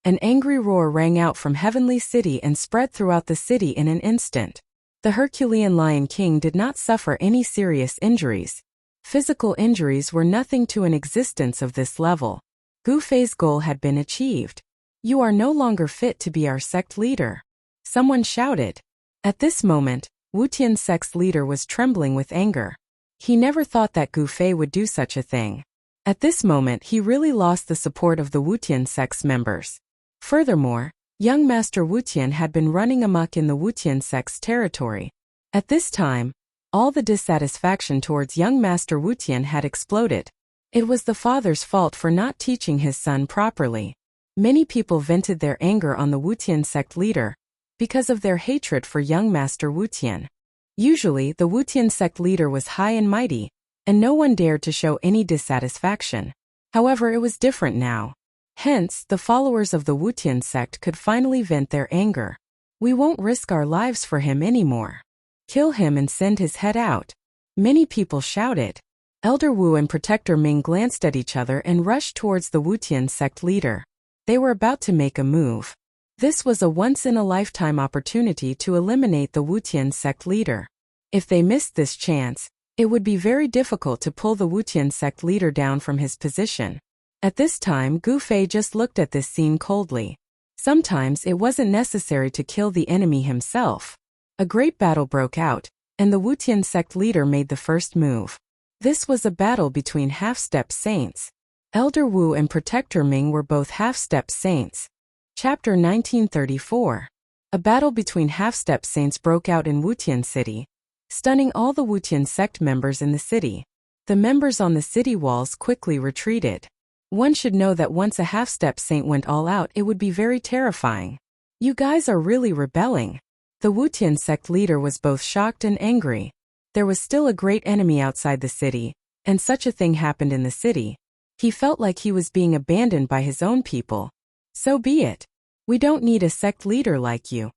An angry roar rang out from Heavenly City and spread throughout the city in an instant. The Herculean Lion King did not suffer any serious injuries. Physical injuries were nothing to an existence of this level. Gu Fei's goal had been achieved. You are no longer fit to be our sect leader. Someone shouted. At this moment, Wutian sect's leader was trembling with anger. He never thought that Gu Fei would do such a thing. At this moment, he really lost the support of the Wutian sect's members. Furthermore, young Master Wutian had been running amok in the Wutian sect's territory. At this time, all the dissatisfaction towards young Master Wutian had exploded. It was the father's fault for not teaching his son properly. Many people vented their anger on the Wutian sect leader because of their hatred for young Master Wutian. Usually, the Wutian sect leader was high and mighty, and no one dared to show any dissatisfaction. However, it was different now. Hence, the followers of the Wutian sect could finally vent their anger. We won't risk our lives for him anymore. Kill him and send his head out. Many people shouted. Elder Wu and Protector Ming glanced at each other and rushed towards the Wutian sect leader. They were about to make a move. This was a once-in-a-lifetime opportunity to eliminate the Wutian sect leader. If they missed this chance, it would be very difficult to pull the Wutian sect leader down from his position. At this time, Gu Fei just looked at this scene coldly. Sometimes it wasn't necessary to kill the enemy himself. A great battle broke out, and the Wutian sect leader made the first move. This was a battle between half-step saints. Elder Wu and Protector Ming were both half-step saints. Chapter 1934. A battle between half-step saints broke out in Wutian City, stunning all the Wutian sect members in the city. The members on the city walls quickly retreated. One should know that once a half-step saint went all out, it would be very terrifying. You guys are really rebelling. The Wutian sect leader was both shocked and angry. There was still a great enemy outside the city, and such a thing happened in the city. He felt like he was being abandoned by his own people. So be it. We don't need a sect leader like you.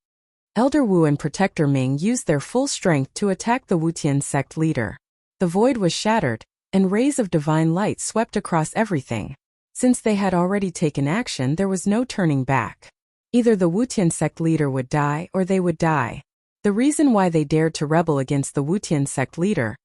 Elder Wu and Protector Ming used their full strength to attack the Wutian sect leader. The void was shattered, and rays of divine light swept across everything. Since they had already taken action, there was no turning back. Either the Wutian sect leader would die or they would die. The reason why they dared to rebel against the Wutian sect leader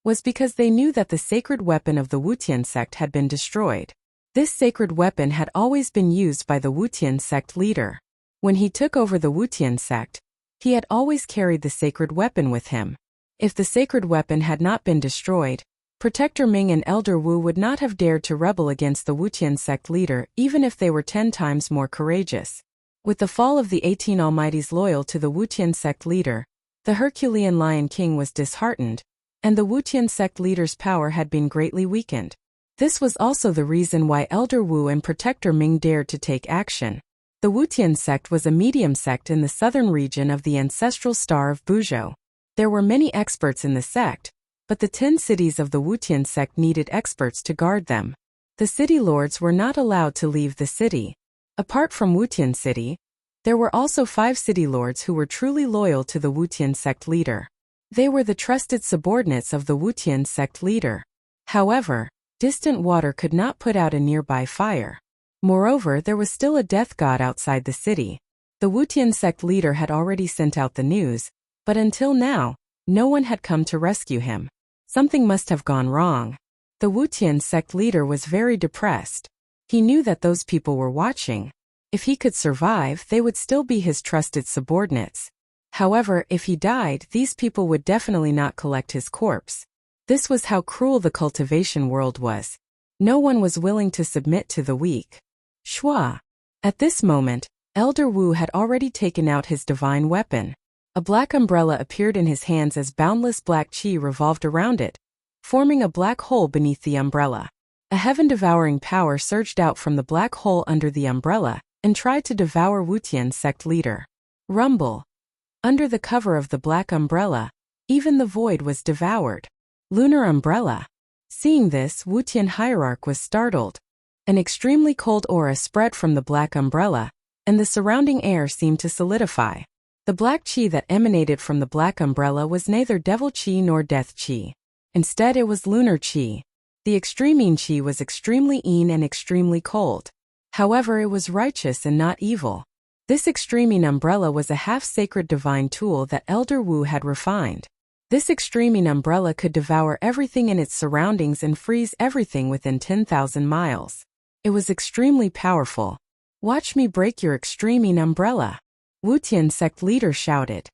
was because they knew that the sacred weapon of the Wutian sect had been destroyed. This sacred weapon had always been used by the Wutian sect leader. When he took over the Wutian sect, he had always carried the sacred weapon with him. If the sacred weapon had not been destroyed, Protector Ming and Elder Wu would not have dared to rebel against the Wutian sect leader even if they were 10 times more courageous. With the fall of the 18 Almighties loyal to the Wutian sect leader, the Herculean Lion King was disheartened, and the Wutian sect leader's power had been greatly weakened. This was also the reason why Elder Wu and Protector Ming dared to take action. The Wutian sect was a medium sect in the southern region of the ancestral star of Buzhou. There were many experts in the sect, but the 10 cities of the Wutian sect needed experts to guard them. The city lords were not allowed to leave the city. Apart from Wutian City, there were also 5 city lords who were truly loyal to the Wutian sect leader. They were the trusted subordinates of the Wutian sect leader. However, distant water could not put out a nearby fire. Moreover, there was still a death god outside the city. The Wutian sect leader had already sent out the news, but until now, no one had come to rescue him. Something must have gone wrong. The Wutian sect leader was very depressed. He knew that those people were watching. If he could survive, they would still be his trusted subordinates. However, if he died, these people would definitely not collect his corpse. This was how cruel the cultivation world was. No one was willing to submit to the weak. Shua. At this moment, Elder Wu had already taken out his divine weapon. A black umbrella appeared in his hands as boundless black qi revolved around it, forming a black hole beneath the umbrella. A heaven-devouring power surged out from the black hole under the umbrella and tried to devour Wutian sect leader. Rumble. Under the cover of the black umbrella, even the void was devoured. Lunar umbrella. Seeing this, Wutian hierarch was startled. An extremely cold aura spread from the black umbrella, and the surrounding air seemed to solidify. The black qi that emanated from the black umbrella was neither devil qi nor death qi. Instead, it was lunar qi. The extreme yin qi was extremely yin and extremely cold. However, it was righteous and not evil. This extreme yin umbrella was a half-sacred divine tool that Elder Wu had refined. This extreme yin umbrella could devour everything in its surroundings and freeze everything within 10,000 miles. It was extremely powerful. Watch me break your extreme yin umbrella. Wutian sect leader shouted.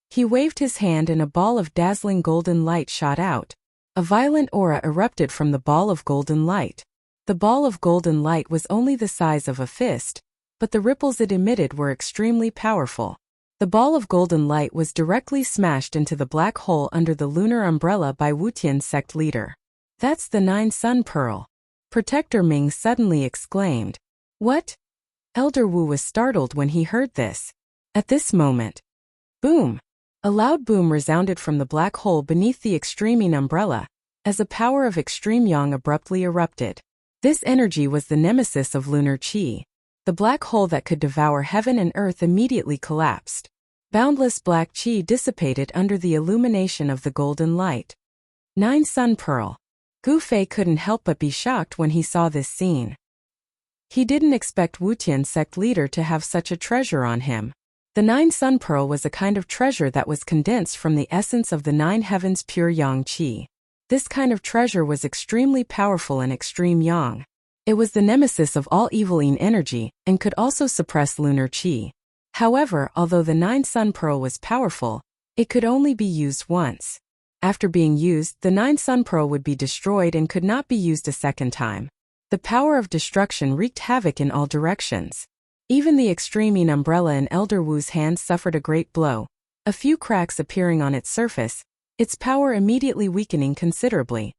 He waved his hand and a ball of dazzling golden light shot out. A violent aura erupted from the ball of golden light. The ball of golden light was only the size of a fist, but the ripples it emitted were extremely powerful. The ball of golden light was directly smashed into the black hole under the lunar umbrella by Wutian sect leader. That's the 9 Sun Pearl. Protector Ming suddenly exclaimed. What? Elder Wu was startled when he heard this. At this moment, boom! A loud boom resounded from the black hole beneath the extreme yin umbrella, as a power of extreme yang abruptly erupted. This energy was the nemesis of lunar qi. The black hole that could devour heaven and earth immediately collapsed. Boundless black qi dissipated under the illumination of the golden light. 9 Sun Pearl. Gu Fei couldn't help but be shocked when he saw this scene. He didn't expect Wutian sect leader to have such a treasure on him. The 9 Sun Pearl was a kind of treasure that was condensed from the essence of the 9 heavens pure yang qi. This kind of treasure was extremely powerful and extreme yang. It was the nemesis of all evil yin energy and could also suppress lunar qi. However, although the 9 Sun Pearl was powerful, it could only be used once. After being used, the 9 Sun Pearl would be destroyed and could not be used a second time. The power of destruction wreaked havoc in all directions. Even the extreme yin umbrella in Elder Wu's hand suffered a great blow, a few cracks appearing on its surface, its power immediately weakening considerably.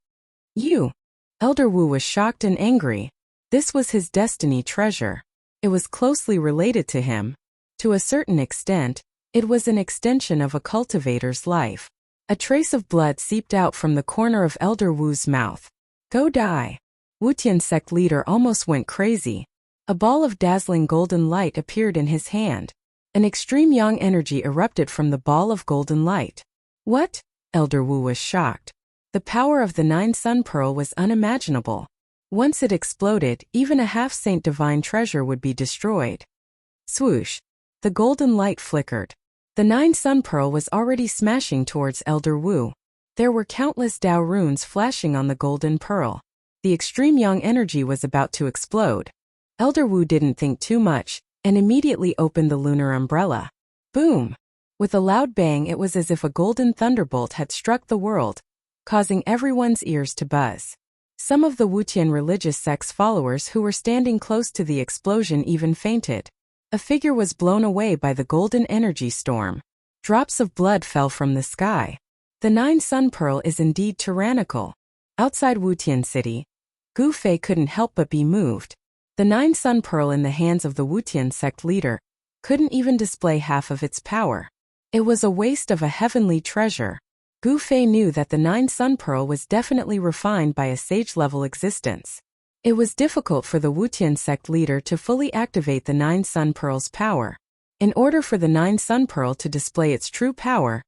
You! Elder Wu was shocked and angry. This was his destiny treasure. It was closely related to him. To a certain extent, it was an extension of a cultivator's life. A trace of blood seeped out from the corner of Elder Wu's mouth. Go die. Wutian sect leader almost went crazy. A ball of dazzling golden light appeared in his hand. An extreme yang energy erupted from the ball of golden light. What? Elder Wu was shocked. The power of the 9 Sun Pearl was unimaginable. Once it exploded, even a half-saint divine treasure would be destroyed. Swoosh. The golden light flickered. The 9 Sun Pearl was already smashing towards Elder Wu. There were countless Dao runes flashing on the golden pearl. The extreme yang energy was about to explode. Elder Wu didn't think too much, and immediately opened the lunar umbrella. Boom! With a loud bang, it was as if a golden thunderbolt had struck the world, causing everyone's ears to buzz. Some of the Wutian religious sect's followers who were standing close to the explosion even fainted. A figure was blown away by the golden energy storm. Drops of blood fell from the sky. The 9 Sun Pearl is indeed tyrannical. Outside Wutian City, Gu Fei couldn't help but be moved. The 9 Sun Pearl in the hands of the Wutian sect leader couldn't even display half of its power. It was a waste of a heavenly treasure. Gu Fei knew that the 9 Sun Pearl was definitely refined by a sage-level existence. It was difficult for the Wutian sect leader to fully activate the 9 Sun Pearl's power. In order for the 9 Sun Pearl to display its true power,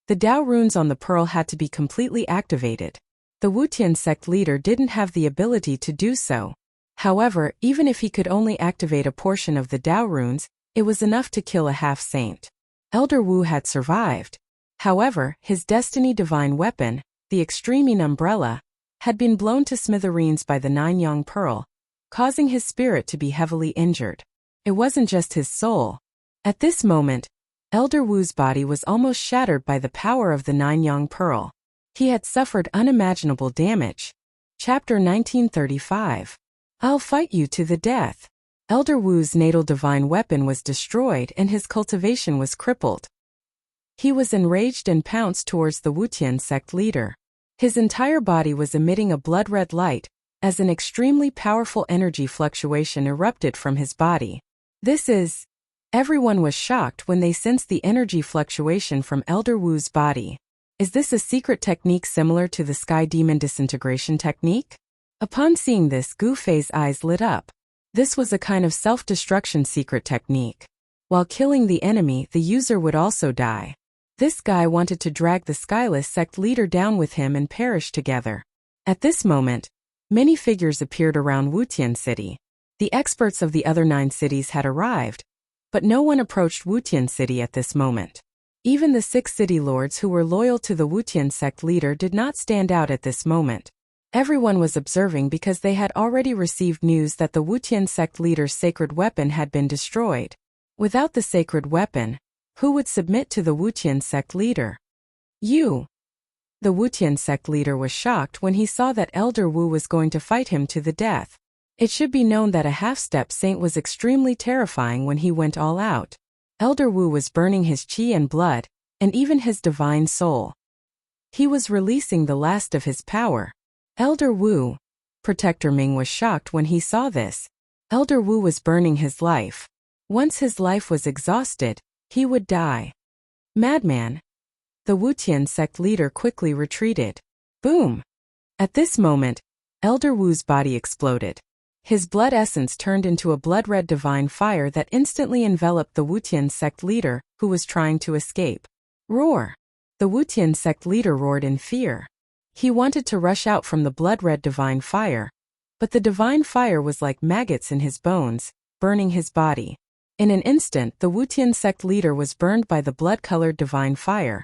the Dao runes on the pearl had to be completely activated. The Wutian sect leader didn't have the ability to do so. However, even if he could only activate a portion of the Dao runes, it was enough to kill a half-saint. Elder Wu had survived. However, his destiny divine weapon, the Extreme Umbrella, had been blown to smithereens by the 9 Yang Pearl, causing his spirit to be heavily injured. It wasn't just his soul. At this moment, Elder Wu's body was almost shattered by the power of the 9 Yang Pearl. He had suffered unimaginable damage. Chapter 1935. I'll fight you to the death. Elder Wu's natal divine weapon was destroyed and his cultivation was crippled. He was enraged and pounced towards the Wutian sect leader. His entire body was emitting a blood-red light, as an extremely powerful energy fluctuation erupted from his body. Everyone was shocked when they sensed the energy fluctuation from Elder Wu's body. Is this a secret technique similar to the Sky Demon disintegration technique? Upon seeing this, Gu Fei's eyes lit up. This was a kind of self-destruction secret technique. While killing the enemy, the user would also die. This guy wanted to drag the Skyless sect leader down with him and perish together. At this moment, many figures appeared around Wutian City. The experts of the other 9 cities had arrived, but no one approached Wutian City at this moment. Even the 6 city lords who were loyal to the Wutian sect leader did not stand out at this moment. Everyone was observing because they had already received news that the Wutian sect leader's sacred weapon had been destroyed. Without the sacred weapon, who would submit to the Wutian sect leader? You. The Wutian sect leader was shocked when he saw that Elder Wu was going to fight him to the death. It should be known that a half-step saint was extremely terrifying when he went all out. Elder Wu was burning his qi and blood, and even his divine soul. He was releasing the last of his power. Elder Wu. Protector Ming was shocked when he saw this. Elder Wu was burning his life. Once his life was exhausted, he would die. Madman. The Wutian sect leader quickly retreated. Boom! At this moment, Elder Wu's body exploded. His blood essence turned into a blood-red divine fire that instantly enveloped the Wutian sect leader, who was trying to escape. Roar! The Wutian sect leader roared in fear. He wanted to rush out from the blood-red divine fire, but the divine fire was like maggots in his bones, burning his body. In an instant, the Wutian sect leader was burned by the blood-colored divine fire,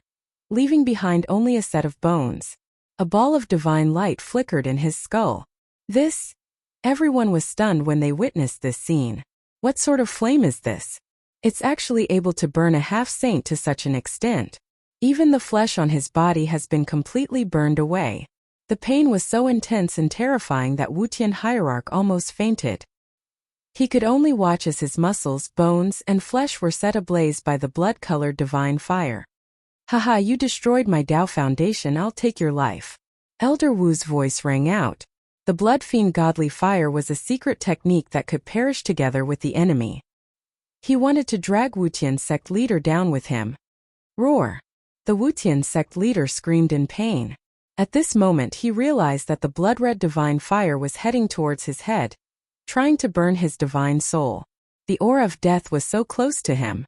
leaving behind only a set of bones. A ball of divine light flickered in his skull. Everyone was stunned when they witnessed this scene. What sort of flame is this? It's actually able to burn a half-saint to such an extent. Even the flesh on his body has been completely burned away. The pain was so intense and terrifying that Wutian hierarch almost fainted. He could only watch as his muscles, bones, and flesh were set ablaze by the blood-colored divine fire. Haha, you destroyed my Dao foundation, I'll take your life. Elder Wu's voice rang out. The blood fiend godly fire was a secret technique that could perish together with the enemy. He wanted to drag Wutian sect leader down with him. Roar! The Wutian sect leader screamed in pain. At this moment he realized that the blood-red divine fire was heading towards his head, trying to burn his divine soul. The aura of death was so close to him.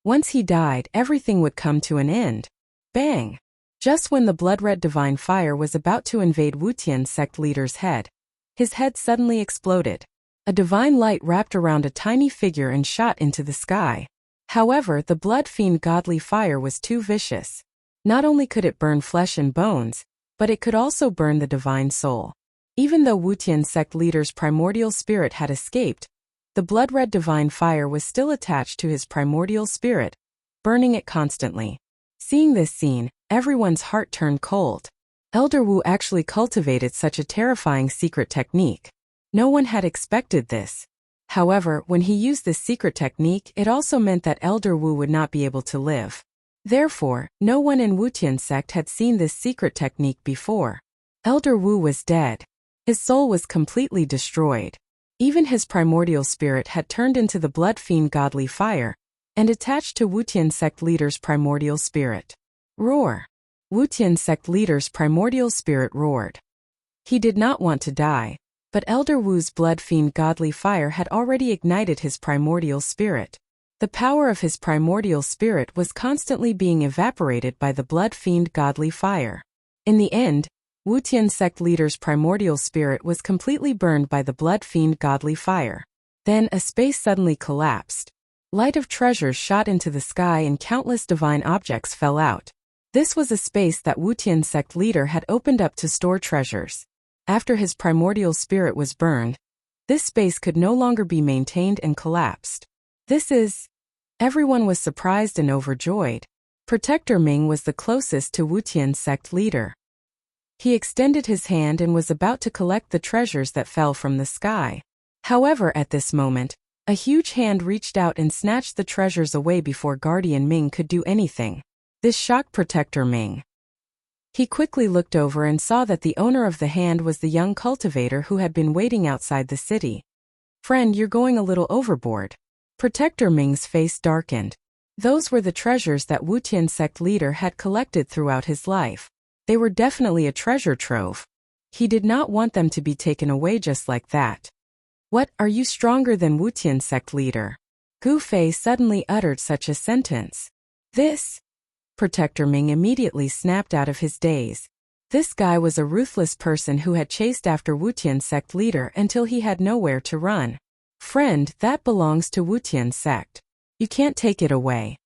Once he died, everything would come to an end. Bang! Just when the blood-red divine fire was about to invade Wutian sect leader's head, his head suddenly exploded. A divine light wrapped around a tiny figure and shot into the sky. However, the blood fiend godly fire was too vicious. Not only could it burn flesh and bones, but it could also burn the divine soul. Even though Wutian sect leader's primordial spirit had escaped, the blood-red divine fire was still attached to his primordial spirit, burning it constantly. Seeing this scene, everyone's heart turned cold. Elder Wu actually cultivated such a terrifying secret technique. No one had expected this. However, when he used this secret technique, it also meant that Elder Wu would not be able to live. Therefore, no one in Wutian sect had seen this secret technique before. Elder Wu was dead. His soul was completely destroyed. Even his primordial spirit had turned into the blood fiend godly fire and attached to Wutian sect leader's primordial spirit. Roar! Wutian sect leader's primordial spirit roared. He did not want to die, but Elder Wu's blood fiend godly fire had already ignited his primordial spirit. The power of his primordial spirit was constantly being evaporated by the blood fiend godly fire. In the end, Wutian sect leader's primordial spirit was completely burned by the blood fiend godly fire. Then a space suddenly collapsed. Light of treasures shot into the sky and countless divine objects fell out. This was a space that Wutian sect leader had opened up to store treasures. After his primordial spirit was burned, this space could no longer be maintained and collapsed. Everyone was surprised and overjoyed. Protector Ming was the closest to Wutian sect leader. He extended his hand and was about to collect the treasures that fell from the sky. However, at this moment, a huge hand reached out and snatched the treasures away before Guardian Ming could do anything. This shocked Protector Ming. He quickly looked over and saw that the owner of the hand was the young cultivator who had been waiting outside the city. "Friend, you're going a little overboard." Protector Ming's face darkened. Those were the treasures that Wutian sect leader had collected throughout his life. They were definitely a treasure trove. He did not want them to be taken away just like that. "What, are you stronger than Wutian sect leader?" Gu Fei suddenly uttered such a sentence. "This?" Protector Ming immediately snapped out of his daze. This guy was a ruthless person who had chased after Wutian sect leader until he had nowhere to run. "Friend, that belongs to Wutian sect. You can't take it away."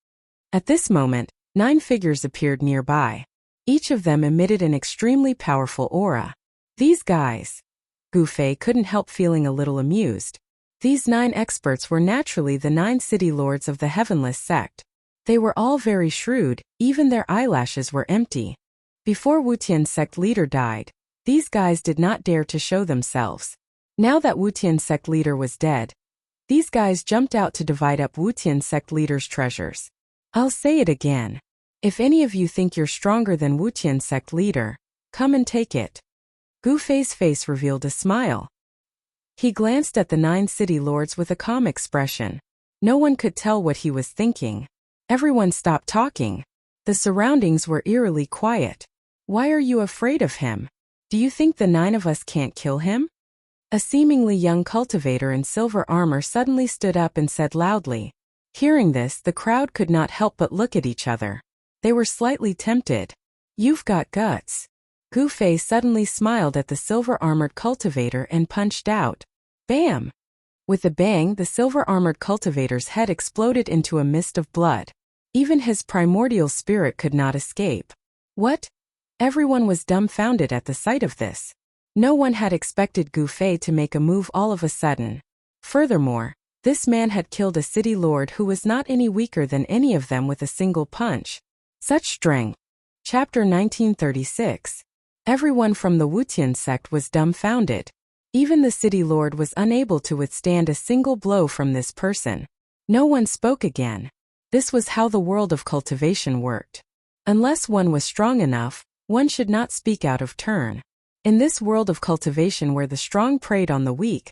At this moment, 9 figures appeared nearby. Each of them emitted an extremely powerful aura. These guys. Gu Fei couldn't help feeling a little amused. These 9 experts were naturally the 9 city lords of the Heavenless sect. They were all very shrewd, even their eyelashes were empty. Before Wutian sect leader died, these guys did not dare to show themselves. Now that Wutian sect leader was dead, these guys jumped out to divide up Wutian sect leader's treasures. I'll say it again. If any of you think you're stronger than Wutian sect leader, come and take it. Gu Fei's face revealed a smile. He glanced at the 9 city lords with a calm expression. No one could tell what he was thinking. Everyone stopped talking. The surroundings were eerily quiet. "Why are you afraid of him? Do you think the 9 of us can't kill him?" A seemingly young cultivator in silver armor suddenly stood up and said loudly. Hearing this, the crowd could not help but look at each other. They were slightly tempted. "You've got guts." Gu Fei suddenly smiled at the silver-armored cultivator and punched out. Bam! With a bang, the silver-armored cultivator's head exploded into a mist of blood. Even his primordial spirit could not escape. What? Everyone was dumbfounded at the sight of this. No one had expected Gu Fei to make a move all of a sudden. Furthermore, this man had killed a city lord who was not any weaker than any of them with a single punch. Such strength. Chapter 1936. Everyone from the Wutian sect was dumbfounded. Even the city lord was unable to withstand a single blow from this person. No one spoke again. This was how the world of cultivation worked. Unless one was strong enough, one should not speak out of turn. In this world of cultivation where the strong preyed on the weak,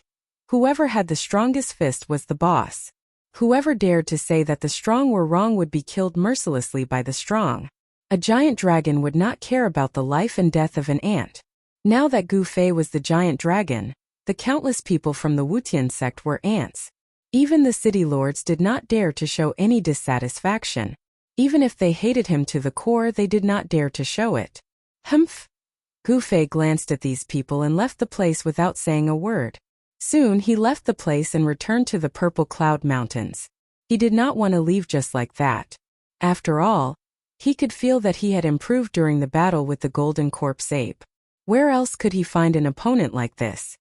whoever had the strongest fist was the boss. Whoever dared to say that the strong were wrong would be killed mercilessly by the strong. A giant dragon would not care about the life and death of an ant. Now that Gu Fei was the giant dragon, the countless people from the Wutian sect were ants. Even the city lords did not dare to show any dissatisfaction. Even if they hated him to the core, they did not dare to show it. Humph! Gu Fei glanced at these people and left the place without saying a word. Soon he left the place and returned to the Purple Cloud Mountains. He did not want to leave just like that. After all, he could feel that he had improved during the battle with the Golden Corpse Ape. Where else could he find an opponent like this?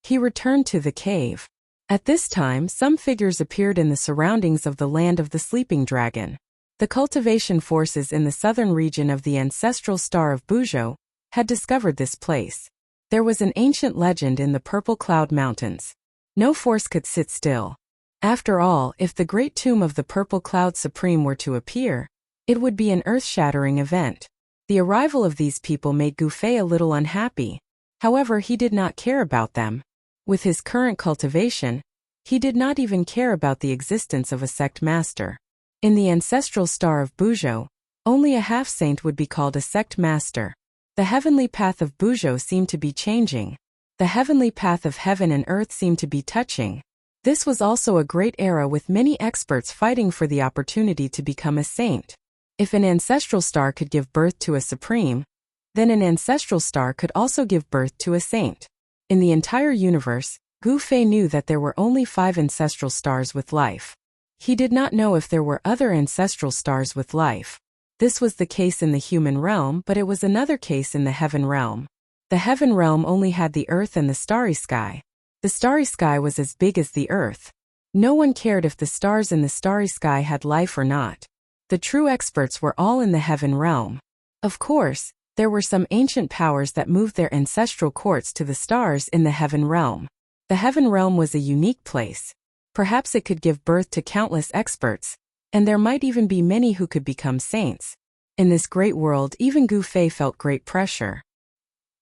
He returned to the cave. At this time, some figures appeared in the surroundings of the land of the sleeping dragon. The cultivation forces in the southern region of the ancestral star of Buzhou had discovered this place. There was an ancient legend in the Purple Cloud Mountains. No force could sit still. After all, if the great tomb of the Purple Cloud Supreme were to appear, it would be an earth-shattering event. The arrival of these people made Gu Fei a little unhappy. However, he did not care about them. With his current cultivation, he did not even care about the existence of a sect master. In the ancestral star of Buzhou, only a half-saint would be called a sect master. The heavenly path of Buzhou seemed to be changing. The heavenly path of heaven and earth seemed to be touching. This was also a great era with many experts fighting for the opportunity to become a saint. If an ancestral star could give birth to a supreme, then an ancestral star could also give birth to a saint. In the entire universe, Gu Fei knew that there were only 5 ancestral stars with life. He did not know if there were other ancestral stars with life. This was the case in the human realm, but it was another case in the heaven realm. The heaven realm only had the earth and the starry sky. The starry sky was as big as the earth. No one cared if the stars in the starry sky had life or not. The true experts were all in the heaven realm. Of course, there were some ancient powers that moved their ancestral courts to the stars in the heaven realm. The heaven realm was a unique place. Perhaps it could give birth to countless experts, and there might even be many who could become saints. In this great world, even Gu Fei felt great pressure.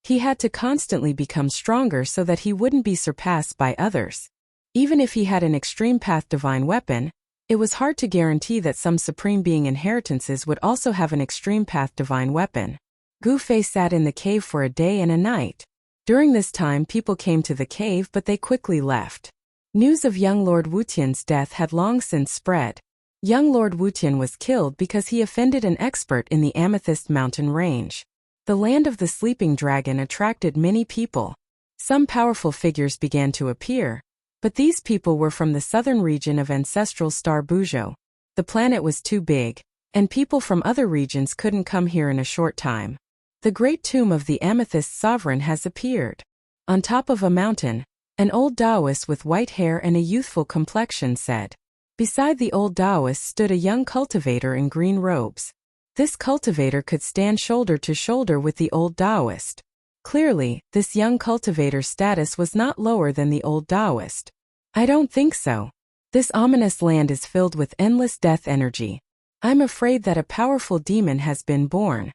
He had to constantly become stronger so that he wouldn't be surpassed by others. Even if he had an extreme path divine weapon, it was hard to guarantee that some supreme being inheritances would also have an extreme path divine weapon. Gu Fei sat in the cave for a day and a night. During this time, people came to the cave, but they quickly left. News of young Lord Wutian's death had long since spread. Young Lord Wutian was killed because he offended an expert in the Amethyst Mountain Range. The land of the sleeping dragon attracted many people. Some powerful figures began to appear, but these people were from the southern region of ancestral star Buzhou. The planet was too big, and people from other regions couldn't come here in a short time. The great tomb of the Amethyst Sovereign has appeared. On top of a mountain, an old Taoist with white hair and a youthful complexion said. Beside the old Taoist stood a young cultivator in green robes. This cultivator could stand shoulder to shoulder with the old Taoist. Clearly, this young cultivator's status was not lower than the old Taoist. I don't think so. This ominous land is filled with endless death energy. I'm afraid that a powerful demon has been born.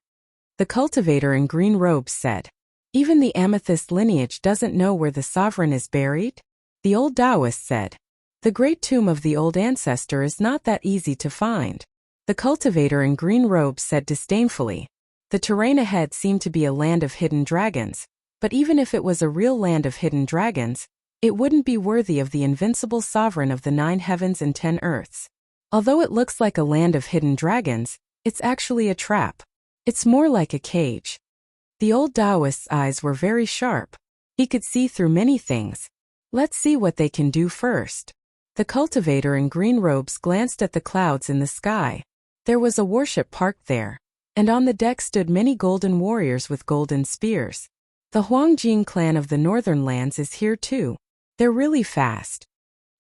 The cultivator in green robes said. Even the amethyst lineage doesn't know where the sovereign is buried? The old Taoist said. The great tomb of the old ancestor is not that easy to find. The cultivator in green robes said disdainfully. The terrain ahead seemed to be a land of hidden dragons, but even if it was a real land of hidden dragons, it wouldn't be worthy of the invincible sovereign of the 9 heavens and 10 earths. Although it looks like a land of hidden dragons, it's actually a trap. It's more like a cage. The old Taoist's eyes were very sharp. He could see through many things. Let's see what they can do first. The cultivator in green robes glanced at the clouds in the sky. There was a worship park there, and on the deck stood many golden warriors with golden spears. The Huangjing clan of the northern lands is here too. They're really fast.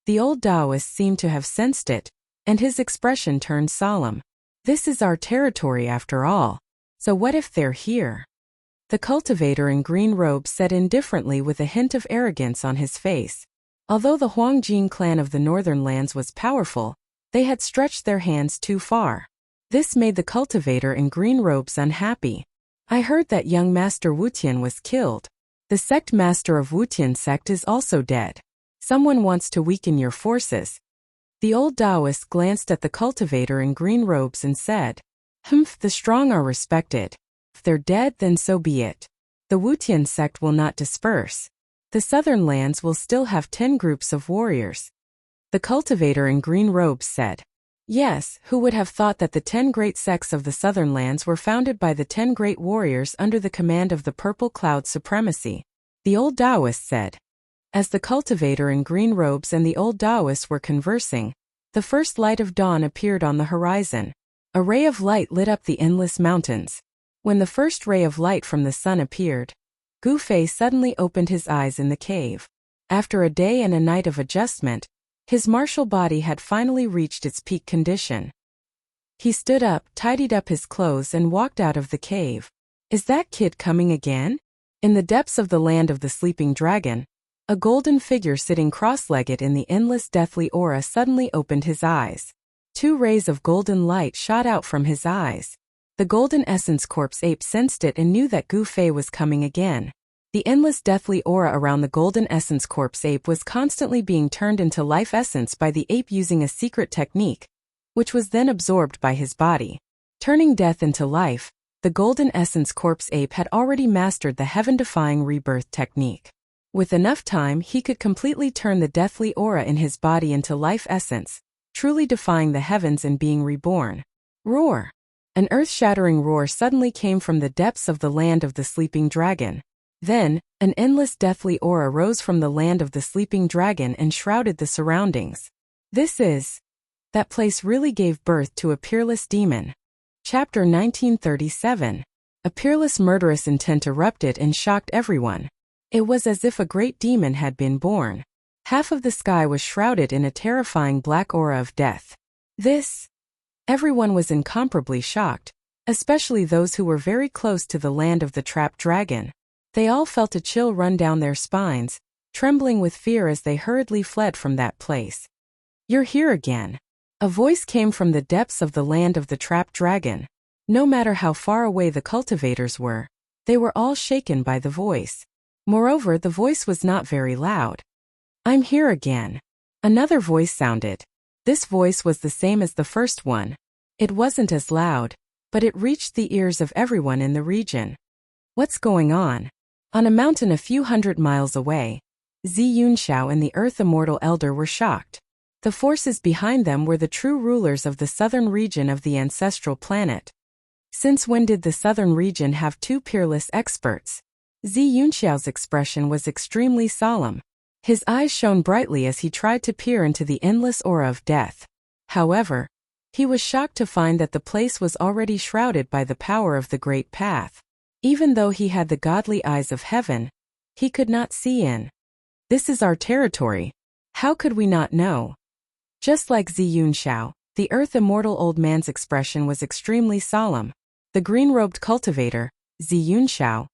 The old Taoist seemed to have sensed it, and his expression turned solemn. This is our territory after all. So what if they're here? The cultivator in green robes said indifferently with a hint of arrogance on his face. Although the Huangjing clan of the northern lands was powerful, they had stretched their hands too far. This made the cultivator in green robes unhappy. I heard that young Master Wutian was killed. The sect master of Wutian sect is also dead. Someone wants to weaken your forces. The old Taoist glanced at the cultivator in green robes and said, Humph, the strong are respected. If they're dead, then so be it. The Wutian sect will not disperse. The southern lands will still have 10 groups of warriors. The cultivator in green robes said, Yes, who would have thought that the 10 great sects of the southern lands were founded by the 10 great warriors under the command of the purple cloud supremacy? The old Taoist said. As the cultivator in green robes and the old Taoist were conversing, the first light of dawn appeared on the horizon. A ray of light lit up the endless mountains. When the first ray of light from the sun appeared, Gu Fei suddenly opened his eyes in the cave. After a day and a night of adjustment, his martial body had finally reached its peak condition. He stood up, tidied up his clothes and walked out of the cave. Is that kid coming again? In the depths of the land of the sleeping dragon, a golden figure sitting cross-legged in the endless deathly aura suddenly opened his eyes. 2 rays of golden light shot out from his eyes. The golden essence corpse ape sensed it and knew that Gu Fei was coming again. The endless deathly aura around the golden essence corpse ape was constantly being turned into life essence by the ape using a secret technique, which was then absorbed by his body. Turning death into life, the golden essence corpse ape had already mastered the heaven-defying rebirth technique. With enough time, he could completely turn the deathly aura in his body into life essence, truly defying the heavens and being reborn. Roar! An earth-shattering roar suddenly came from the depths of the land of the sleeping dragon. Then, an endless deathly aura rose from the land of the sleeping dragon and shrouded the surroundings. That place really gave birth to a peerless demon. Chapter 1937. A peerless murderous intent erupted and shocked everyone. It was as if a great demon had been born. Half of the sky was shrouded in a terrifying black aura of death. Everyone was incomparably shocked, especially those who were very close to the land of the trapped dragon. They all felt a chill run down their spines, trembling with fear as they hurriedly fled from that place. You're here again. A voice came from the depths of the land of the trapped dragon. No matter how far away the cultivators were, they were all shaken by the voice. Moreover, the voice was not very loud. I'm here again. Another voice sounded. This voice was the same as the first one. It wasn't as loud, but it reached the ears of everyone in the region. What's going on? On a mountain a few hundred miles away, Zi Yunxiao and the Earth Immortal Elder were shocked. The forces behind them were the true rulers of the southern region of the ancestral planet. Since when did the southern region have 2 peerless experts? Zi Yunxiao's expression was extremely solemn. His eyes shone brightly as he tried to peer into the endless aura of death. However, he was shocked to find that the place was already shrouded by the power of the Great Path. Even though he had the godly eyes of heaven, he could not see in. This is our territory. How could we not know? Just like Zi Yunxiao, the Earth Immortal Old Man's expression was extremely solemn. The green-robed cultivator, Zi Yunxiao,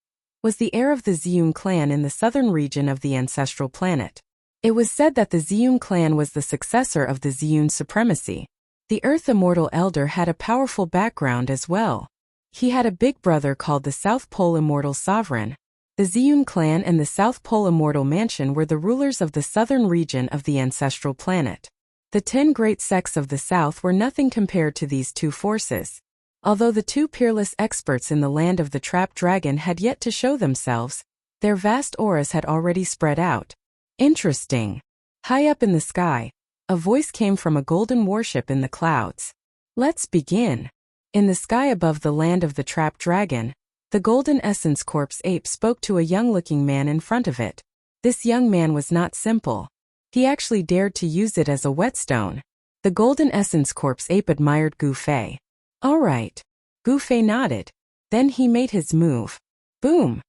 was the heir of the Ziyun clan in the southern region of the ancestral planet. It was said that the Ziyun clan was the successor of the Ziyun supremacy. The Earth Immortal Elder had a powerful background as well. He had a big brother called the South Pole Immortal Sovereign. The Ziyun clan and the South Pole Immortal Mansion were the rulers of the southern region of the ancestral planet. The 10 great sects of the south were nothing compared to these 2 forces. Although the 2 peerless experts in the land of the trapped dragon had yet to show themselves, their vast auras had already spread out. Interesting. High up in the sky, a voice came from a golden warship in the clouds. Let's begin. In the sky above the land of the trapped dragon, the golden essence corpse ape spoke to a young-looking man in front of it. This young man was not simple. He actually dared to use it as a whetstone. The golden essence corpse ape admired Gu Fei. All right. Gu Fei nodded. Then he made his move. Boom!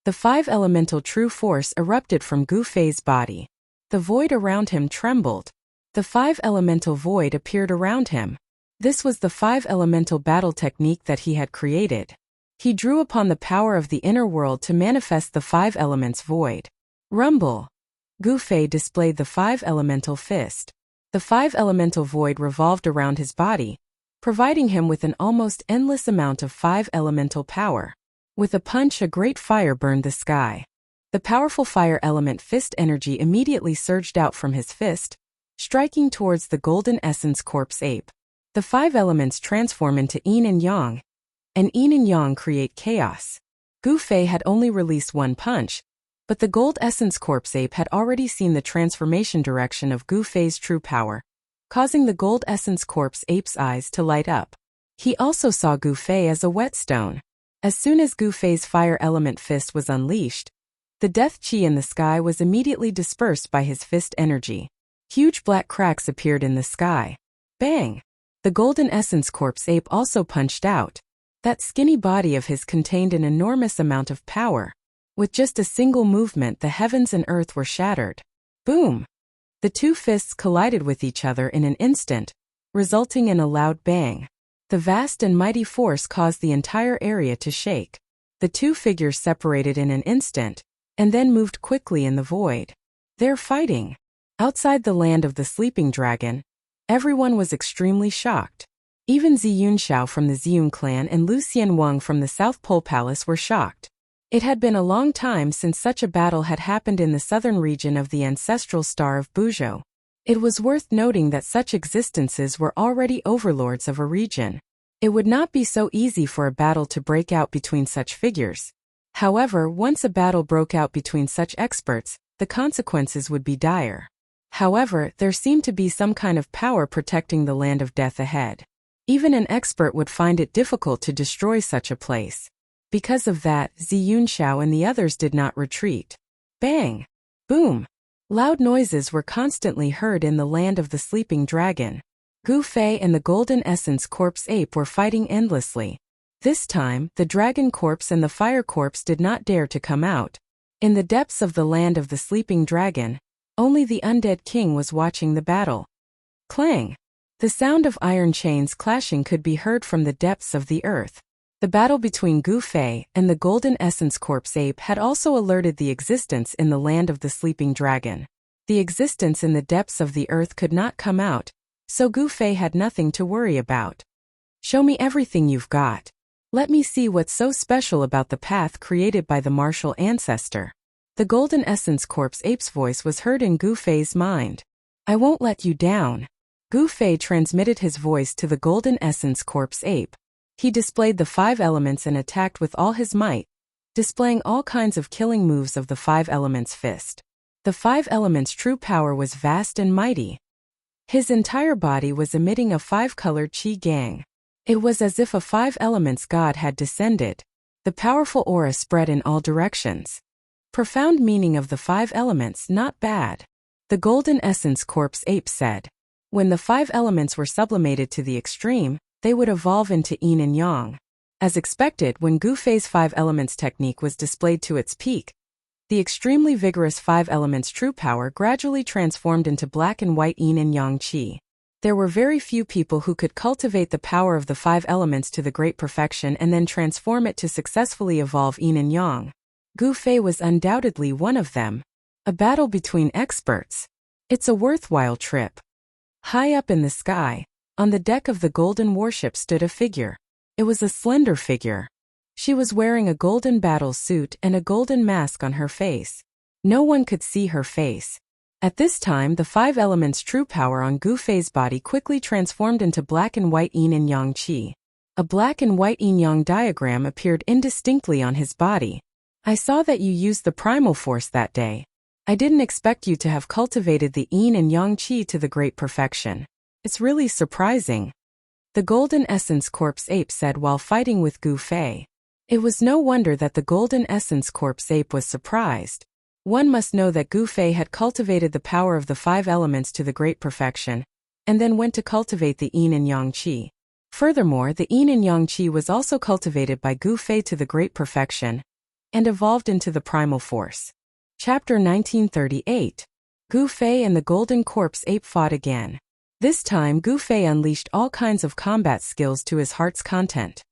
The 5 elemental true force erupted from Gu Fei's body. The void around him trembled. The 5 elemental void appeared around him. This was the 5 elemental battle technique that he had created. He drew upon the power of the inner world to manifest the 5 elements void. Rumble! Gu Fei displayed the 5 elemental fist. The 5 elemental void revolved around his body, providing him with an almost endless amount of 5 elemental power. With a punch, a great fire burned the sky. The powerful fire element fist energy immediately surged out from his fist, striking towards the golden essence corpse ape. The 5 elements transform into yin and yang, and yin and yang create chaos. Gu Fei had only released one punch, but the gold essence corpse ape had already seen the transformation direction of Gu Fei's true power, causing the gold essence corpse ape's eyes to light up. He also saw Gu Fei as a whetstone. As soon as Gu Fei's fire element fist was unleashed, the death chi in the sky was immediately dispersed by his fist energy. Huge black cracks appeared in the sky. Bang! The golden essence corpse ape also punched out. That skinny body of his contained an enormous amount of power. With just a single movement, the heavens and earth were shattered. Boom! The 2 fists collided with each other in an instant, resulting in a loud bang. The vast and mighty force caused the entire area to shake. The 2 figures separated in an instant, and then moved quickly in the void. They're fighting. Outside the land of the sleeping dragon, everyone was extremely shocked. Even Ziyun Xiao from the Ziyun clan and Lucien Wang from the South Pole Palace were shocked. It had been a long time since such a battle had happened in the southern region of the ancestral star of Buzhou. It was worth noting that such existences were already overlords of a region. It would not be so easy for a battle to break out between such figures. However, once a battle broke out between such experts, the consequences would be dire. However, there seemed to be some kind of power protecting the land of death ahead. Even an expert would find it difficult to destroy such a place. Because of that, Ziyun Xiao and the others did not retreat. Bang! Boom! Loud noises were constantly heard in the land of the sleeping dragon. Gu Fei and the golden essence corpse ape were fighting endlessly. This time, the dragon corpse and the fire corpse did not dare to come out. In the depths of the land of the sleeping dragon, only the undead king was watching the battle. Clang! The sound of iron chains clashing could be heard from the depths of the earth. The battle between Gu Fei and the golden essence corpse ape had also alerted the existence in the land of the sleeping dragon. The existence in the depths of the earth could not come out, so Gu Fei had nothing to worry about. Show me everything you've got. Let me see what's so special about the path created by the martial ancestor. The golden essence corpse ape's voice was heard in Gu Fei's mind. I won't let you down. Gu Fei transmitted his voice to the golden essence corpse ape. He displayed the 5 elements and attacked with all his might, displaying all kinds of killing moves of the 5 elements fist. The 5 elements' true power was vast and mighty. His entire body was emitting a 5-colored qi gang. It was as if a 5 elements god had descended. The powerful aura spread in all directions. Profound meaning of the 5 elements, not bad. The golden essence corpse ape said. When the 5 elements were sublimated to the extreme, they would evolve into yin and yang. As expected, when Gu Fei's 5 elements technique was displayed to its peak, the extremely vigorous 5 elements true power gradually transformed into black and white yin and yang qi. There were very few people who could cultivate the power of the 5 elements to the great perfection and then transform it to successfully evolve yin and yang. Gu Fei was undoubtedly one of them. A battle between experts. It's a worthwhile trip. High up in the sky, on the deck of the golden warship stood a figure. It was a slender figure. She was wearing a golden battle suit and a golden mask on her face. No one could see her face. At this time, the 5 elements true power on Gu Fei's body quickly transformed into black and white yin and yang qi. A black and white yin-yang diagram appeared indistinctly on his body. I saw that you used the primal force that day. I didn't expect you to have cultivated the yin and yang qi to the great perfection. It's really surprising. The golden essence corpse ape said while fighting with Gu Fei. It was no wonder that the golden essence corpse ape was surprised. One must know that Gu Fei had cultivated the power of the 5 elements to the great perfection, and then went to cultivate the yin and yang qi. Furthermore, the yin and yang qi was also cultivated by Gu Fei to the great perfection, and evolved into the primal force. Chapter 1938. Gu Fei and the golden corpse ape fought again. This time Gu Fei unleashed all kinds of combat skills to his heart's content.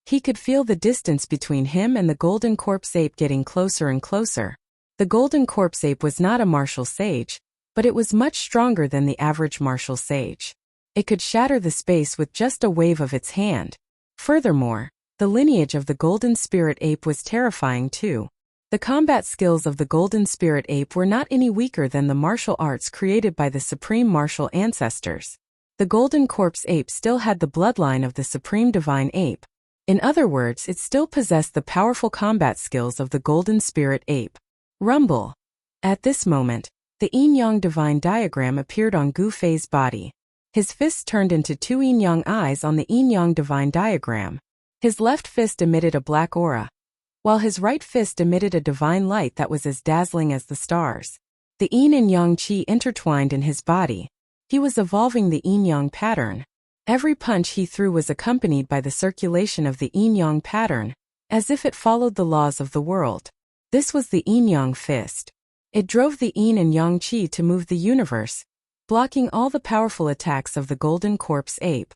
He could feel the distance between him and the golden corpse ape getting closer and closer. The golden corpse ape was not a martial sage, but it was much stronger than the average martial sage. It could shatter the space with just a wave of its hand. Furthermore, the lineage of the golden spirit ape was terrifying too. The combat skills of the Golden Spirit Ape were not any weaker than the martial arts created by the supreme martial ancestors. The Golden Corpse Ape still had the bloodline of the Supreme Divine Ape. In other words, it still possessed the powerful combat skills of the Golden Spirit Ape. Rumble. At this moment, the Yin-Yang Divine diagram appeared on Gu Fei's body. His fists turned into two yin-yang eyes on the yin-yang divine diagram. His left fist emitted a black aura, while his right fist emitted a divine light that was as dazzling as the stars. The yin and yang qi intertwined in his body. He was evolving the yin-yang pattern. Every punch he threw was accompanied by the circulation of the yin-yang pattern, as if it followed the laws of the world. This was the yin-yang fist. It drove the yin and yang qi to move the universe, blocking all the powerful attacks of the Golden Corpse Ape.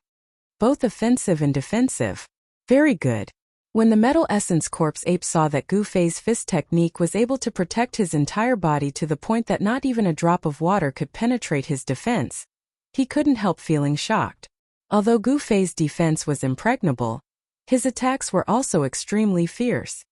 Both offensive and defensive. Very good. When the Metal Essence Corpse Ape saw that Gu Fei's fist technique was able to protect his entire body to the point that not even a drop of water could penetrate his defense, he couldn't help feeling shocked. Although Gu Fei's defense was impregnable, his attacks were also extremely fierce.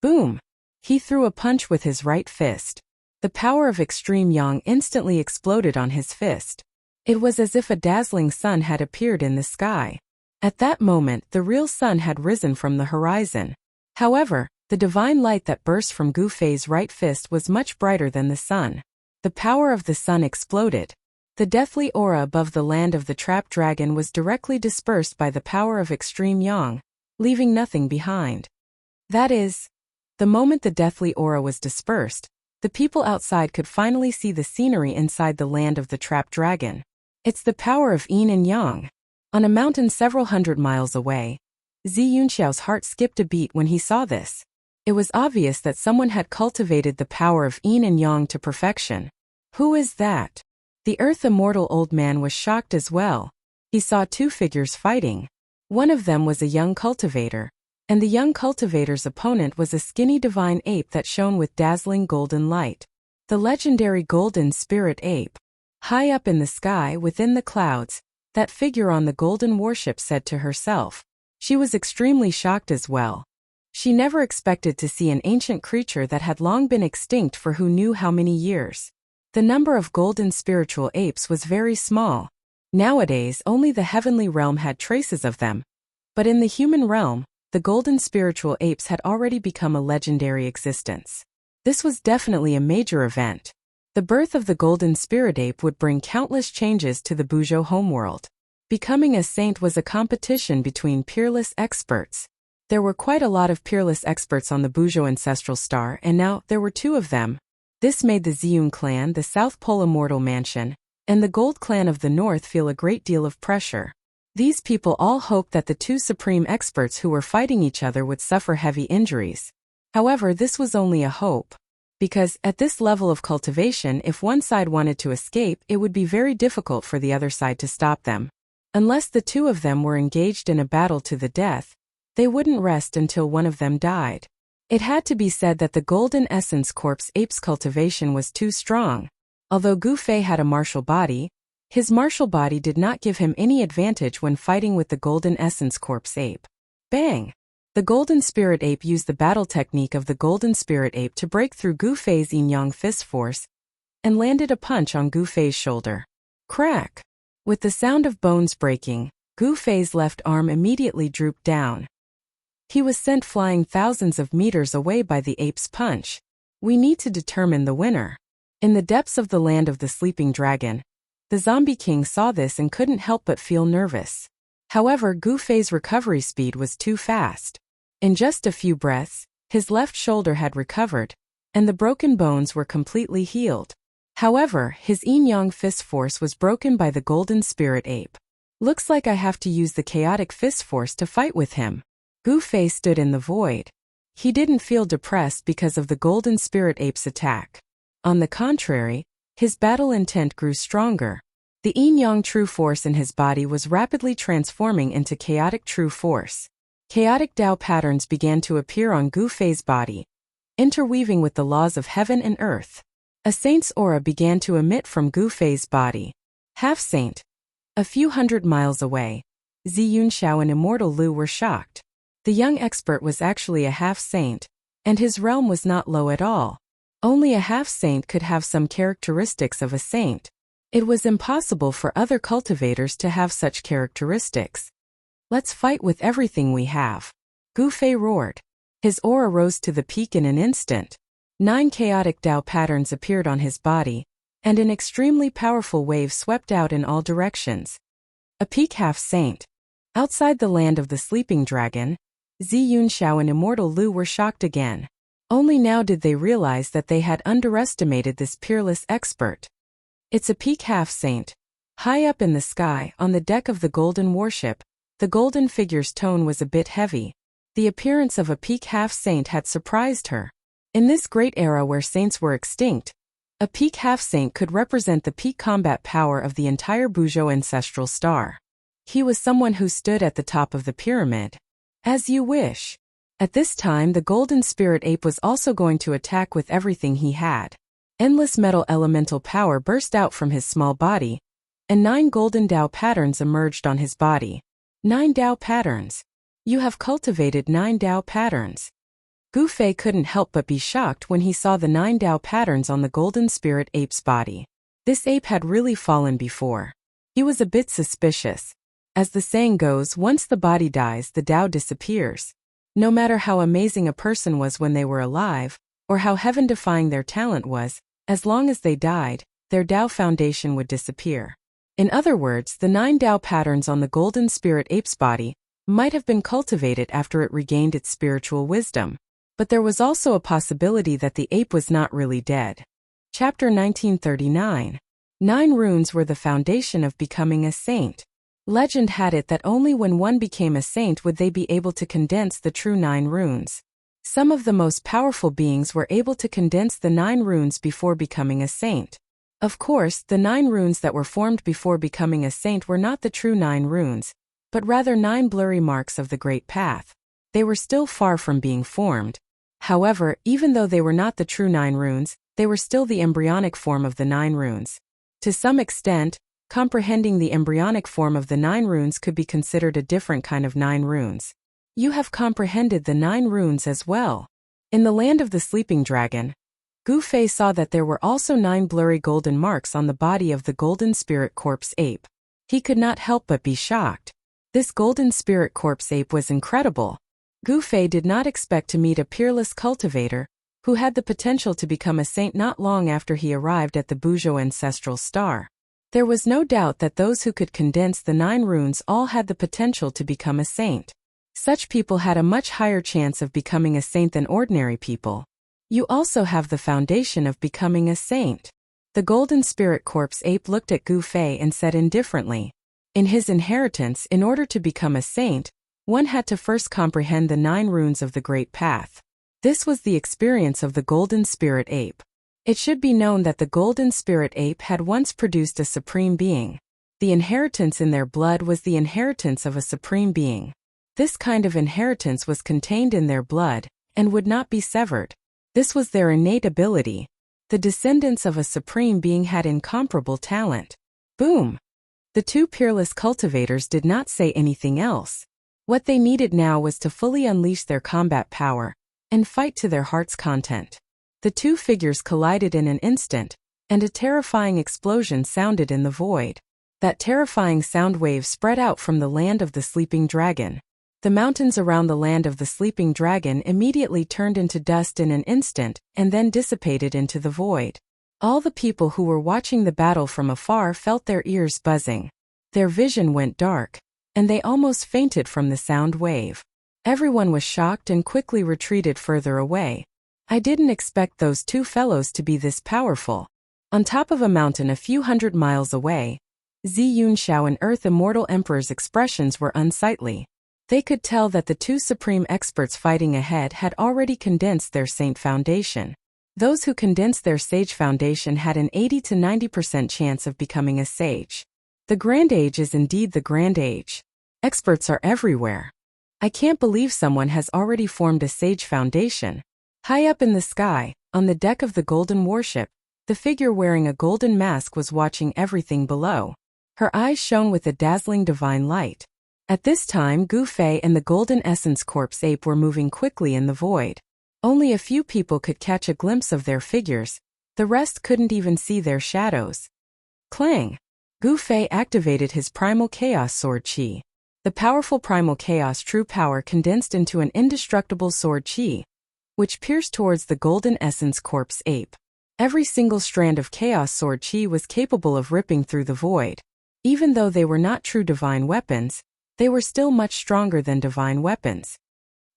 Boom! He threw a punch with his right fist. The power of extreme yang instantly exploded on his fist. It was as if a dazzling sun had appeared in the sky. At that moment, the real sun had risen from the horizon. However, the divine light that burst from Gu Fei's right fist was much brighter than the sun. The power of the sun exploded. The deathly aura above the land of the trapped dragon was directly dispersed by the power of extreme yang, leaving nothing behind. That is, the moment the deathly aura was dispersed, the people outside could finally see the scenery inside the land of the trapped dragon. It's the power of yin and yang. On a mountain several hundred miles away, Zi Yunxiao's heart skipped a beat when he saw this. It was obvious that someone had cultivated the power of yin and yang to perfection. Who is that? The Earth Immortal old man was shocked as well. He saw two figures fighting. One of them was a young cultivator, and the young cultivator's opponent was a skinny divine ape that shone with dazzling golden light. The legendary Golden Spirit Ape. High up in the sky within the clouds, that figure on the golden warship said to herself. She was extremely shocked as well. She never expected to see an ancient creature that had long been extinct for who knew how many years. The number of golden spiritual apes was very small. Nowadays, only the heavenly realm had traces of them. But in the human realm, the golden spiritual apes had already become a legendary existence. This was definitely a major event. The birth of the Golden Spirit Ape would bring countless changes to the Buzhou homeworld. Becoming a saint was a competition between peerless experts. There were quite a lot of peerless experts on the Buzhou ancestral star, and now there were two of them. This made the Ziyun clan, the South Pole Immortal Mansion, and the Gold clan of the North feel a great deal of pressure. These people all hoped that the two supreme experts who were fighting each other would suffer heavy injuries. However, this was only a hope. Because, at this level of cultivation, if one side wanted to escape, it would be very difficult for the other side to stop them. Unless the two of them were engaged in a battle to the death, they wouldn't rest until one of them died. It had to be said that the Golden Essence Corpse Ape's cultivation was too strong. Although Gu Fei had a martial body, his martial body did not give him any advantage when fighting with the Golden Essence Corpse Ape. Bang! The Golden Spirit Ape used the battle technique of the Golden Spirit Ape to break through Gu Fei's yin-yang fist force and landed a punch on Gu Fei's shoulder. Crack! With the sound of bones breaking, Gu Fei's left arm immediately drooped down. He was sent flying thousands of meters away by the ape's punch. We need to determine the winner. In the depths of the land of the sleeping dragon, the Zombie King saw this and couldn't help but feel nervous. However, Gu Fei's recovery speed was too fast. In just a few breaths, his left shoulder had recovered, and the broken bones were completely healed. However, his yin-yang fist force was broken by the Golden Spirit Ape. Looks like I have to use the chaotic fist force to fight with him. Gu Fei stood in the void. He didn't feel depressed because of the Golden Spirit Ape's attack. On the contrary, his battle intent grew stronger. The yin-yang true force in his body was rapidly transforming into chaotic true force. Chaotic Tao patterns began to appear on Gu Fei's body, interweaving with the laws of heaven and earth. A saint's aura began to emit from Gu Fei's body. Half-saint. A few hundred miles away, Zi Yunxiao and Immortal Lu were shocked. The young expert was actually a half-saint, And his realm was not low at all. Only a half-saint could have some characteristics of a saint. It was impossible for other cultivators to have such characteristics. "Let's fight with everything we have," Gu Fei roared. His aura rose to the peak in an instant. 9 chaotic Tao patterns appeared on his body, and an extremely powerful wave swept out in all directions. A peak half-saint. Outside the land of the sleeping dragon, Zi Yunxiao and Immortal Lu were shocked again. Only now did they realize that they had underestimated this peerless expert. It's a peak half-saint. High up in the sky, on the deck of the golden warship, the golden figure's tone was a bit heavy. The appearance of a peak half-saint had surprised her. In this great era where saints were extinct, a peak half-saint could represent the peak combat power of the entire Buzhou ancestral star. He was someone who stood at the top of the pyramid. As you wish. At this time the golden spirit ape was also going to attack with everything he had. Endless metal elemental power burst out from his small body, and 9 golden Tao patterns emerged on his body. 9 Tao patterns. You have cultivated 9 Tao patterns. Gu Fei couldn't help but be shocked when he saw the 9 Tao patterns on the golden spirit ape's body. This ape had really fallen before. He was a bit suspicious. As the saying goes, once the body dies, the Tao disappears. No matter how amazing a person was when they were alive, or how heaven-defying their talent was, as long as they died, their Tao foundation would disappear. In other words, the 9 Tao patterns on the golden spirit ape's body might have been cultivated after it regained its spiritual wisdom. But there was also a possibility that the ape was not really dead. Chapter 1939. 9 runes were the foundation of becoming a saint. Legend had it that only when one became a saint would they be able to condense the true 9 runes. Some of the most powerful beings were able to condense the 9 runes before becoming a saint. Of course, the 9 runes that were formed before becoming a saint were not the true 9 runes, but rather 9 blurry marks of the Great Path. They were still far from being formed. However, even though they were not the true 9 runes, they were still the embryonic form of the 9 runes. To some extent, comprehending the embryonic form of the 9 runes could be considered a different kind of 9 runes. You have comprehended the 9 runes as well. In the land of the sleeping dragon, Gu Fei saw that there were also 9 blurry golden marks on the body of the golden spirit corpse ape. He could not help but be shocked. This golden spirit corpse ape was incredible. Gu Fei did not expect to meet a peerless cultivator who had the potential to become a saint not long after he arrived at the Buzhou ancestral star. There was no doubt that those who could condense the 9 runes all had the potential to become a saint. Such people had a much higher chance of becoming a saint than ordinary people. You also have the foundation of becoming a saint. The golden spirit corpse ape looked at Gu Fei and said indifferently, in his inheritance, in order to become a saint, one had to first comprehend the 9 runes of the Great Path. This was the experience of the golden spirit ape. It should be known that the golden spirit ape had once produced a supreme being. The inheritance in their blood was the inheritance of a supreme being. This kind of inheritance was contained in their blood, and would not be severed. This was their innate ability. The descendants of a supreme being had incomparable talent. Boom! The 2 peerless cultivators did not say anything else. What they needed now was to fully unleash their combat power, and fight to their heart's content. The 2 figures collided in an instant, and a terrifying explosion sounded in the void. That terrifying sound wave spread out from the land of the sleeping dragon. The mountains around the land of the sleeping dragon immediately turned into dust in an instant, and then dissipated into the void. All the people who were watching the battle from afar felt their ears buzzing. Their vision went dark, and they almost fainted from the sound wave. Everyone was shocked and quickly retreated further away. I didn't expect those 2 fellows to be this powerful. On top of a mountain a few hundred miles away, Zi Yunxiao and Earth Immortal Emperor's expressions were unsightly. They could tell that the 2 supreme experts fighting ahead had already condensed their saint foundation. Those who condensed their sage foundation had an 80 to 90% chance of becoming a sage. The Grand Age is indeed the Grand Age. Experts are everywhere. I can't believe someone has already formed a sage foundation. High up in the sky, on the deck of the golden warship, the figure wearing a golden mask was watching everything below. Her eyes shone with a dazzling divine light. At this time Gu Fei and the golden essence corpse ape were moving quickly in the void. Only a few people could catch a glimpse of their figures, the rest couldn't even see their shadows. Clang! Gu Fei activated his primal chaos sword chi. The powerful primal chaos true power condensed into an indestructible sword chi, which pierced towards the golden essence corpse ape. Every single strand of chaos sword chi was capable of ripping through the void. Even though they were not true divine weapons, they were still much stronger than divine weapons.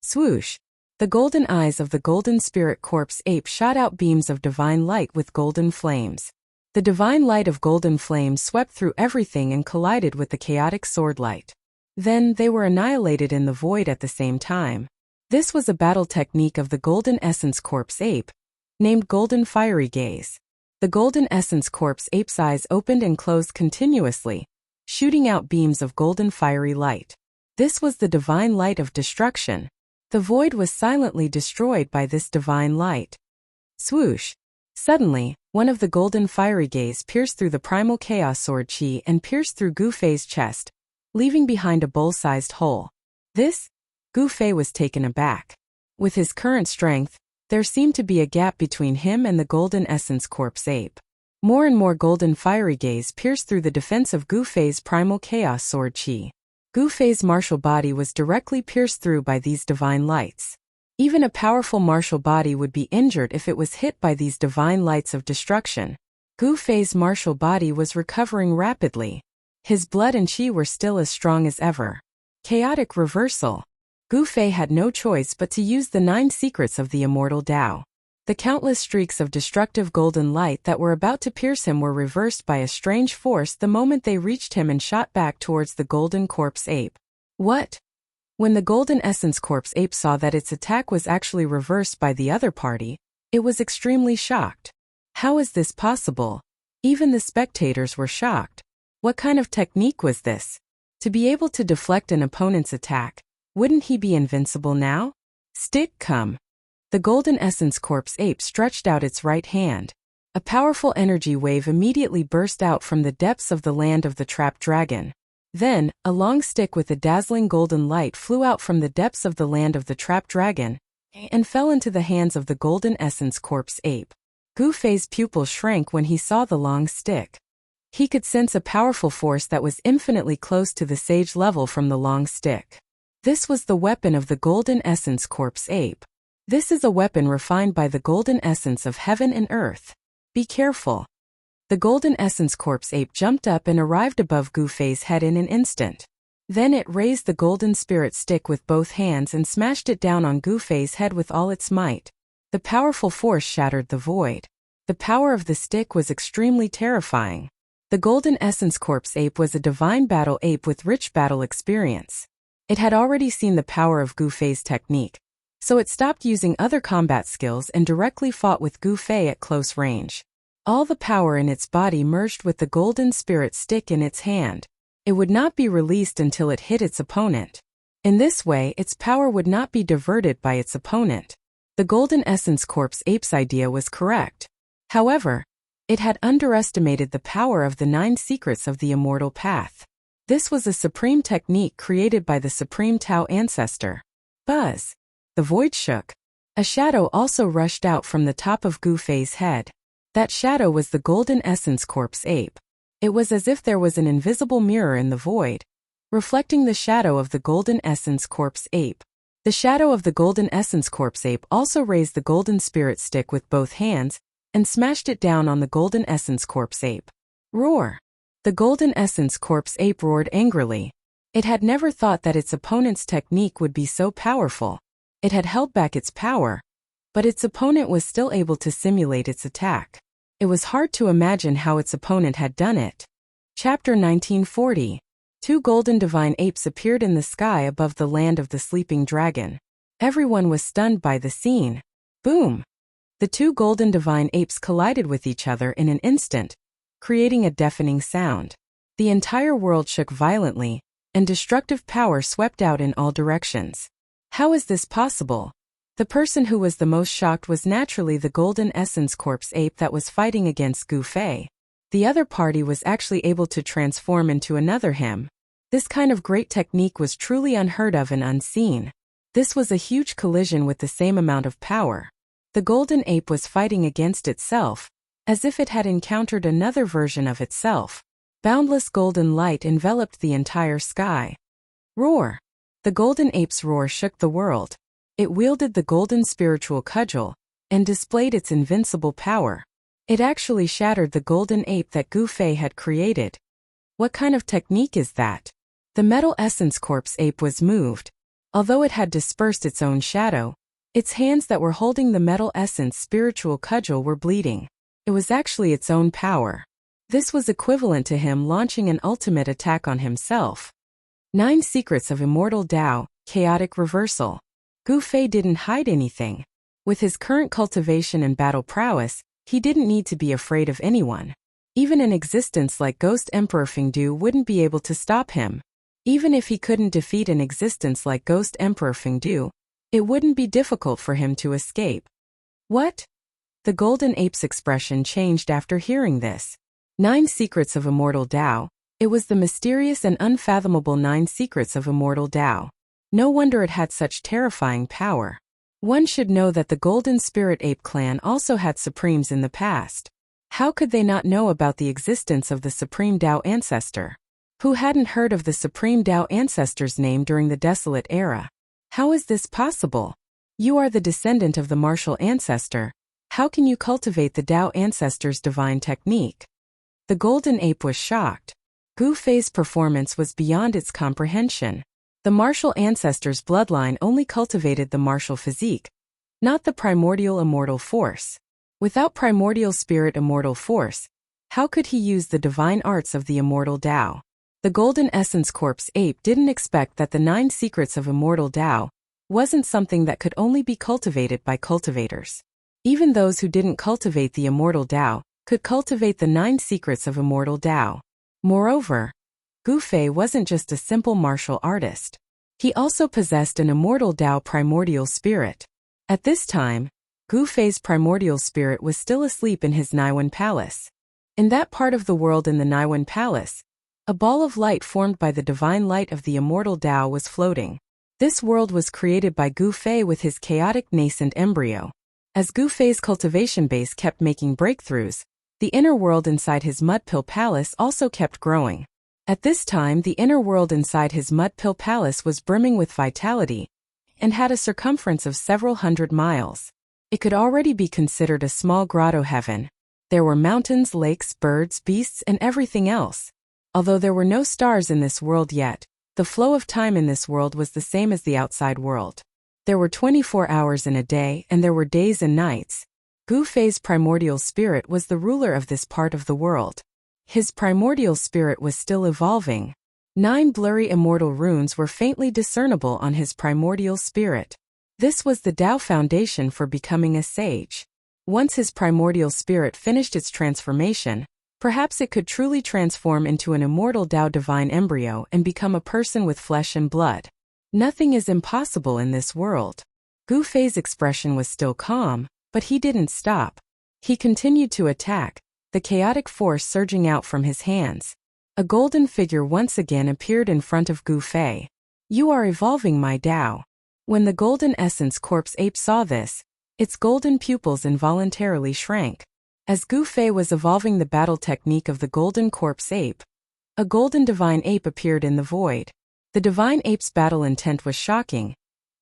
Swoosh! The golden eyes of the golden spirit corpse ape shot out beams of divine light with golden flames. The divine light of golden flames swept through everything and collided with the chaotic sword light. Then they were annihilated in the void at the same time. This was a battle technique of the golden essence corpse ape, named Golden Fiery Gaze. The golden essence corpse ape's eyes opened and closed continuously, shooting out beams of golden fiery light. This was the divine light of destruction. The void was silently destroyed by this divine light. Swoosh! Suddenly, one of the golden fiery gaze pierced through the primal chaos sword chi and pierced through Gu Fei's chest, leaving behind a bowl-sized hole. This? Gu Fei was taken aback. With his current strength, there seemed to be a gap between him and the golden essence corpse ape. More and more golden fiery gaze pierced through the defense of Gu Fei's primal chaos sword chi. Gu Fei's martial body was directly pierced through by these divine lights. Even a powerful martial body would be injured if it was hit by these divine lights of destruction. Gu Fei's martial body was recovering rapidly. His blood and chi were still as strong as ever. Chaotic reversal. Gu Fei had no choice but to use the 9 secrets of the immortal Tao. The countless streaks of destructive golden light that were about to pierce him were reversed by a strange force the moment they reached him and shot back towards the golden corpse ape. What? When the golden essence corpse ape saw that its attack was actually reversed by the other party, it was extremely shocked. How is this possible? Even the spectators were shocked. What kind of technique was this? To be able to deflect an opponent's attack, wouldn't he be invincible now? Stick come. The golden essence corpse ape stretched out its right hand. A powerful energy wave immediately burst out from the depths of the land of the trapped dragon. Then, a long stick with a dazzling golden light flew out from the depths of the land of the trapped dragon and fell into the hands of the golden essence corpse ape. Gu Fei's pupil shrank when he saw the long stick. He could sense a powerful force that was infinitely close to the sage level from the long stick. This was the weapon of the golden essence corpse ape. This is a weapon refined by the golden essence of heaven and earth. Be careful. The golden essence corpse ape jumped up and arrived above Gu Fei's head in an instant. Then it raised the golden spirit stick with both hands and smashed it down on Gu Fei's head with all its might. The powerful force shattered the void. The power of the stick was extremely terrifying. The golden essence corpse ape was a divine battle ape with rich battle experience. It had already seen the power of Gu Fei's technique, so it stopped using other combat skills and directly fought with Gu Fei at close range. All the power in its body merged with the golden spirit stick in its hand. It would not be released until it hit its opponent. In this way, its power would not be diverted by its opponent. The golden essence corpse ape's idea was correct. However, it had underestimated the power of the 9 secrets of the immortal path. This was a supreme technique created by the supreme Tao ancestor. Buzz! The void shook. A shadow also rushed out from the top of Gu Fei's head. That shadow was the golden essence corpse ape. It was as if there was an invisible mirror in the void, reflecting the shadow of the golden essence corpse ape. The shadow of the golden essence corpse ape also raised the golden spirit stick with both hands and smashed it down on the golden essence corpse ape. Roar! The golden essence corpse ape roared angrily. It had never thought that its opponent's technique would be so powerful. It had held back its power, but its opponent was still able to simulate its attack. It was hard to imagine how its opponent had done it. Chapter 1940. 2 golden divine apes appeared in the sky above the land of the sleeping dragon. Everyone was stunned by the scene. Boom! The 2 golden divine apes collided with each other in an instant, creating a deafening sound. The entire world shook violently, and destructive power swept out in all directions. How is this possible? The person who was the most shocked was naturally the golden essence corpse ape that was fighting against Gu Fei. The other party was actually able to transform into another him. This kind of great technique was truly unheard of and unseen. This was a huge collision with the same amount of power. The golden ape was fighting against itself, as if it had encountered another version of itself. Boundless golden light enveloped the entire sky. Roar! The golden ape's roar shook the world. It wielded the golden spiritual cudgel and displayed its invincible power. It actually shattered the golden ape that Gu Fei had created. What kind of technique is that? The metal essence corpse ape was moved. Although it had dispersed its own shadow, its hands that were holding the metal essence spiritual cudgel were bleeding. It was actually its own power. This was equivalent to him launching an ultimate attack on himself. 9 Secrets of Immortal Tao, Chaotic Reversal. Gu Fei didn't hide anything. With his current cultivation and battle prowess, he didn't need to be afraid of anyone. Even an existence like Ghost Emperor Fengdu wouldn't be able to stop him. Even if he couldn't defeat an existence like Ghost Emperor Fengdu, it wouldn't be difficult for him to escape. What? The golden ape's expression changed after hearing this. 9 Secrets of Immortal Tao. It was the mysterious and unfathomable 9 Secrets of Immortal Tao. No wonder it had such terrifying power. One should know that the Golden Spirit Ape clan also had supremes in the past. How could they not know about the existence of the Supreme Tao Ancestor? Who hadn't heard of the Supreme Tao Ancestor's name during the Desolate Era? How is this possible? You are the descendant of the Martial Ancestor. How can you cultivate the Tao Ancestor's divine technique? The Golden Ape was shocked. Gu Fei's performance was beyond its comprehension. The Martial Ancestor's bloodline only cultivated the martial physique, not the primordial immortal force. Without primordial spirit immortal force, how could he use the divine arts of the immortal Tao? The Golden Essence Corpse Ape didn't expect that the 9 Secrets of Immortal Tao wasn't something that could only be cultivated by cultivators. Even those who didn't cultivate the immortal Tao could cultivate the 9 Secrets of Immortal Tao. Moreover, Gu Fei wasn't just a simple martial artist. He also possessed an immortal Tao primordial spirit. At this time, Gu Fei's primordial spirit was still asleep in his Naiwen Palace. In that part of the world in the Naiwen Palace, a ball of light formed by the divine light of the immortal Tao was floating. This world was created by Gu Fei with his chaotic nascent embryo. As Gu Fei's cultivation base kept making breakthroughs, the inner world inside his Mudpill Palace also kept growing. At this time, the inner world inside his Mudpill Palace was brimming with vitality and had a circumference of several hundred miles. It could already be considered a small grotto heaven. There were mountains, lakes, birds, beasts, and everything else. Although there were no stars in this world yet, the flow of time in this world was the same as the outside world. There were 24 hours in a day, and there were days and nights. Gu Fei's primordial spirit was the ruler of this part of the world. His primordial spirit was still evolving. 9 blurry immortal runes were faintly discernible on his primordial spirit. This was the Tao foundation for becoming a sage. Once his primordial spirit finished its transformation, perhaps it could truly transform into an immortal Tao divine embryo and become a person with flesh and blood. Nothing is impossible in this world. Gu Fei's expression was still calm, but he didn't stop. He continued to attack, the chaotic force surging out from his hands. A golden figure once again appeared in front of Gu Fei. You are evolving my Tao. When the Golden Essence Corpse Ape saw this, its golden pupils involuntarily shrank. As Gu Fei was evolving the battle technique of the Golden Corpse Ape, a golden divine ape appeared in the void. The divine ape's battle intent was shocking,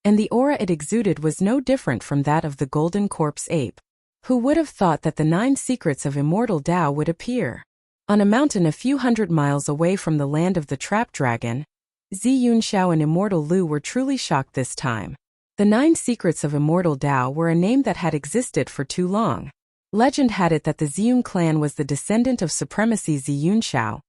and the aura it exuded was no different from that of the Golden Corpse Ape. Who would have thought that the 9 Secrets of Immortal Tao would appear? On a mountain a few hundred miles away from the land of the Trap Dragon, Zi Yunxiao and Immortal Lu were truly shocked this time. The 9 Secrets of Immortal Tao were a name that had existed for too long. Legend had it that the Ziyun clan was the descendant of Supremacy Zi Yunxiao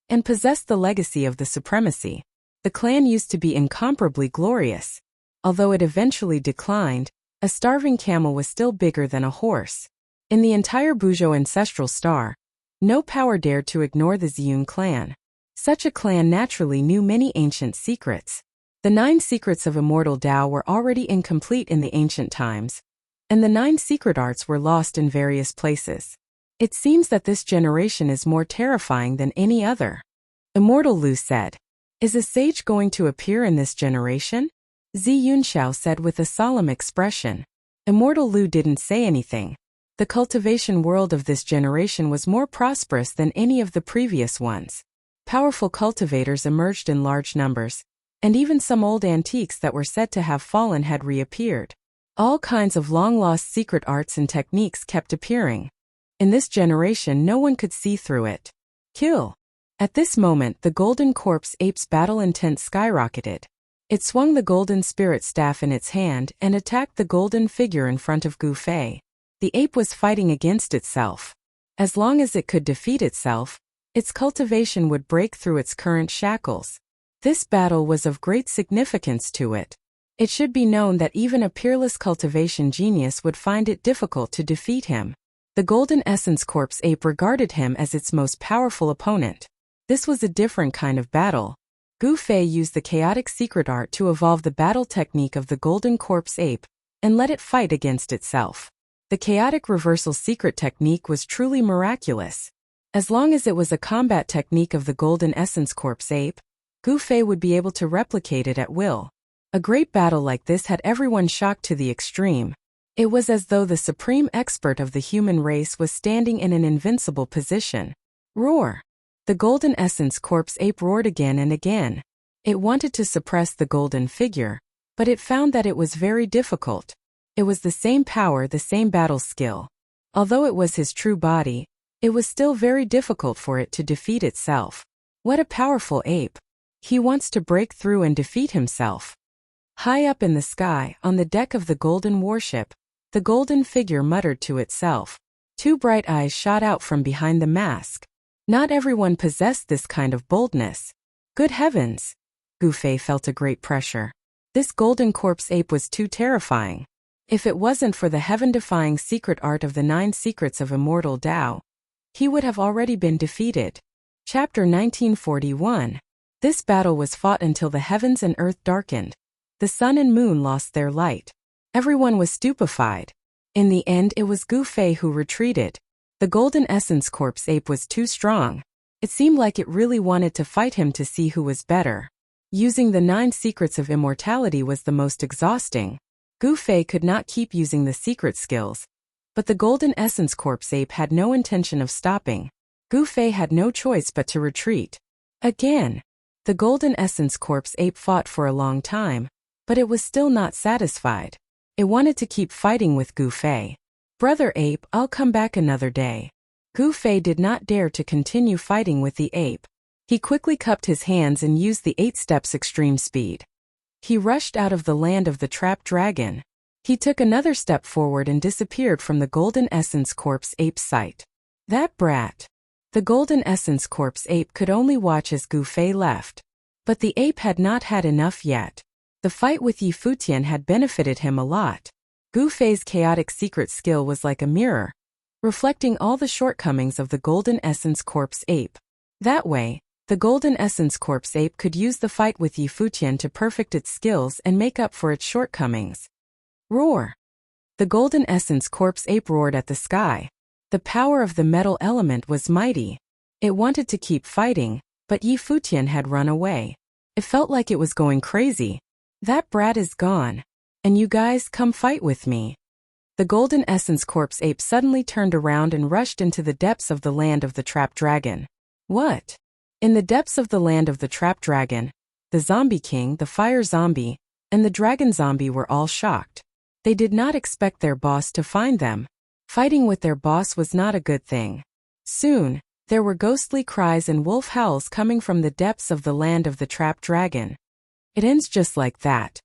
and possessed the legacy of the Supremacy. The clan used to be incomparably glorious. Although it eventually declined, a starving camel was still bigger than a horse. In the entire Buzhou ancestral star, no power dared to ignore the Ziyun clan. Such a clan naturally knew many ancient secrets. The 9 Secrets of Immortal Tao were already incomplete in the ancient times, and the 9 secret arts were lost in various places. It seems that this generation is more terrifying than any other. Immortal Lu said, "Is a sage going to appear in this generation?" Zi Yunxiao said with a solemn expression. Immortal Lu didn't say anything. The cultivation world of this generation was more prosperous than any of the previous ones. Powerful cultivators emerged in large numbers, and even some old antiques that were said to have fallen had reappeared. All kinds of long-lost secret arts and techniques kept appearing. In this generation, no one could see through it. Kill. At this moment, the golden corpse ape's battle intent skyrocketed. It swung the golden spirit staff in its hand and attacked the golden figure in front of Gu Fei. The ape was fighting against itself. As long as it could defeat itself, its cultivation would break through its current shackles. This battle was of great significance to it. It should be known that even a peerless cultivation genius would find it difficult to defeat him. The Golden Essence Corpse ape regarded him as its most powerful opponent. This was a different kind of battle. Gu Fei used the chaotic secret art to evolve the battle technique of the Golden Corpse ape and let it fight against itself. The chaotic reversal secret technique was truly miraculous. As long as it was a combat technique of the Golden Essence Corpse ape, Gu Fei would be able to replicate it at will. A great battle like this had everyone shocked to the extreme. It was as though the supreme expert of the human race was standing in an invincible position. Roar! The Golden Essence Corpse ape roared again and again. It wanted to suppress the golden figure, but it found that it was very difficult. It was the same power, the same battle skill. Although it was his true body, it was still very difficult for it to defeat itself. What a powerful ape! He wants to break through and defeat himself. High up in the sky, on the deck of the golden warship, the golden figure muttered to itself. Two bright eyes shot out from behind the mask. Not everyone possessed this kind of boldness. Good heavens! Gu Fei felt a great pressure. This golden corpse ape was too terrifying. If it wasn't for the heaven-defying secret art of the 9 secrets of immortal Tao, he would have already been defeated. Chapter 1941. This battle was fought until the heavens and earth darkened. The sun and moon lost their light. Everyone was stupefied. In the end, it was Gu Fei who retreated. The Golden Essence Corpse ape was too strong. It seemed like it really wanted to fight him to see who was better. Using the 9 secrets of immortality was the most exhausting. Gu Fei could not keep using the secret skills, but the Golden Essence Corpse ape had no intention of stopping. Gu Fei had no choice but to retreat. Again, the Golden Essence Corpse ape fought for a long time, but it was still not satisfied. It wanted to keep fighting with Gu Fei. Brother ape, I'll come back another day. Gu Fei did not dare to continue fighting with the ape. He quickly cupped his hands and used the 8 steps extreme speed. He rushed out of the land of the trapped dragon. He took another step forward and disappeared from the Golden Essence Corpse ape's sight. That brat! The Golden Essence Corpse ape could only watch as Gu Fei left. But the ape had not had enough yet. The fight with Yi Futian had benefited him a lot. Gu Fei's chaotic secret skill was like a mirror, reflecting all the shortcomings of the Golden Essence Corpse ape. That way, the Golden Essence Corpse ape could use the fight with Yi Futian to perfect its skills and make up for its shortcomings. Roar! The Golden Essence Corpse ape roared at the sky. The power of the metal element was mighty. It wanted to keep fighting, but Yi Futian had run away. It felt like it was going crazy. That brat is gone. And you guys come fight with me. The Golden Essence Corpse ape suddenly turned around and rushed into the depths of the land of the trapped dragon. What? In the depths of the land of the trapped dragon, the Zombie King, the Fire Zombie, and the Dragon Zombie were all shocked. They did not expect their boss to find them. Fighting with their boss was not a good thing. Soon, there were ghostly cries and wolf howls coming from the depths of the land of the trapped dragon. It ends just like that.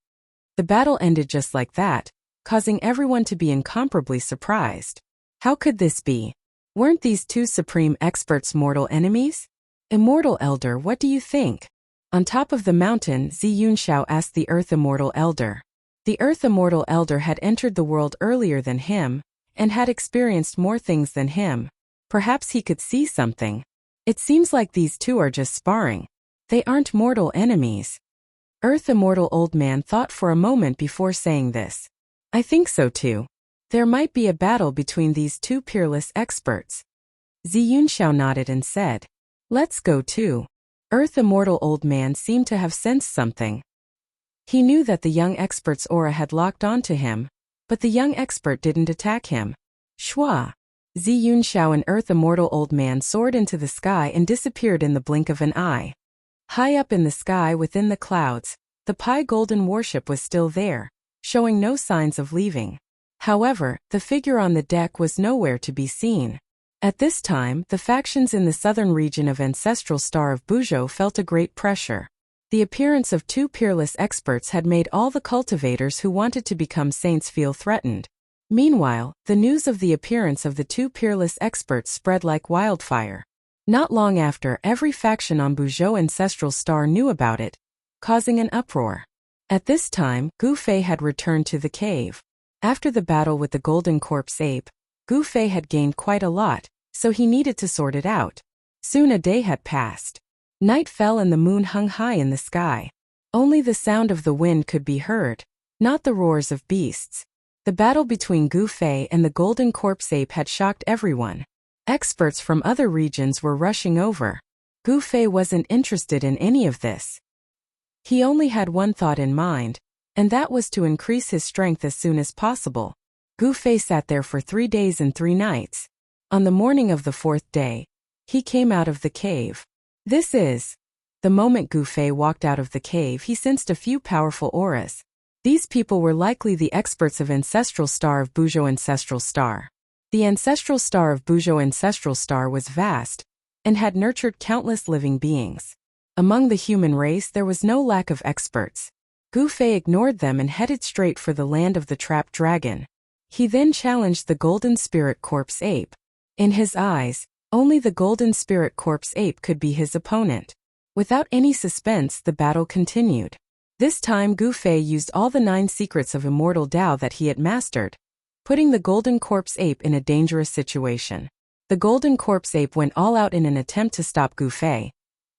The battle ended just like that, causing everyone to be incomparably surprised. How could this be? Weren't these 2 supreme experts mortal enemies? Immortal Elder, what do you think? On top of the mountain, Zi Yunxiao asked the Earth Immortal Elder. The Earth Immortal Elder had entered the world earlier than him, and had experienced more things than him. Perhaps he could see something. It seems like these 2 are just sparring. They aren't mortal enemies. Earth Immortal Old Man thought for a moment before saying this. I think so too. There might be a battle between these 2 peerless experts. Zi Yunxiao nodded and said, let's go too. Earth Immortal Old Man seemed to have sensed something. He knew that the young expert's aura had locked onto him, but the young expert didn't attack him. Shua! Zi Yunxiao, an earth immortal old man, soared into the sky and disappeared in the blink of an eye. High up in the sky within the clouds, the Pi Golden warship was still there, showing no signs of leaving. However, the figure on the deck was nowhere to be seen. At this time, the factions in the southern region of Ancestral Star of Buzhou felt a great pressure. The appearance of two peerless experts had made all the cultivators who wanted to become saints feel threatened. Meanwhile, the news of the appearance of the two peerless experts spread like wildfire. Not long after, every faction on Buzhou Ancestral Star knew about it, causing an uproar. At this time, Gu Fei had returned to the cave. After the battle with the Golden Corpse Ape, Gu Fei had gained quite a lot, so he needed to sort it out. Soon a day had passed. Night fell and the moon hung high in the sky. Only the sound of the wind could be heard, not the roars of beasts. The battle between Gu Fei and the Golden Corpse Ape had shocked everyone. Experts from other regions were rushing over. Gu Fei wasn't interested in any of this. He only had one thought in mind, and that was to increase his strength as soon as possible. Gu Fei sat there for 3 days and 3 nights. On the morning of the 4th day, he came out of the cave. The moment Gu Fei walked out of the cave, he sensed a few powerful auras. These people were likely the experts of Ancestral Star of Buzhou Ancestral Star. The Ancestral Star of Buzhou Ancestral Star was vast, and had nurtured countless living beings. Among the human race there was no lack of experts. Gu Fei ignored them and headed straight for the land of the trapped dragon. He then challenged the Golden Spirit Corpse Ape. In his eyes, only the Golden Spirit Corpse Ape could be his opponent. Without any suspense, the battle continued. This time Gu Fei used all the 9 secrets of Immortal Tao that he had mastered, putting the Golden Corpse Ape in a dangerous situation. The Golden Corpse Ape went all out in an attempt to stop Gu Fei,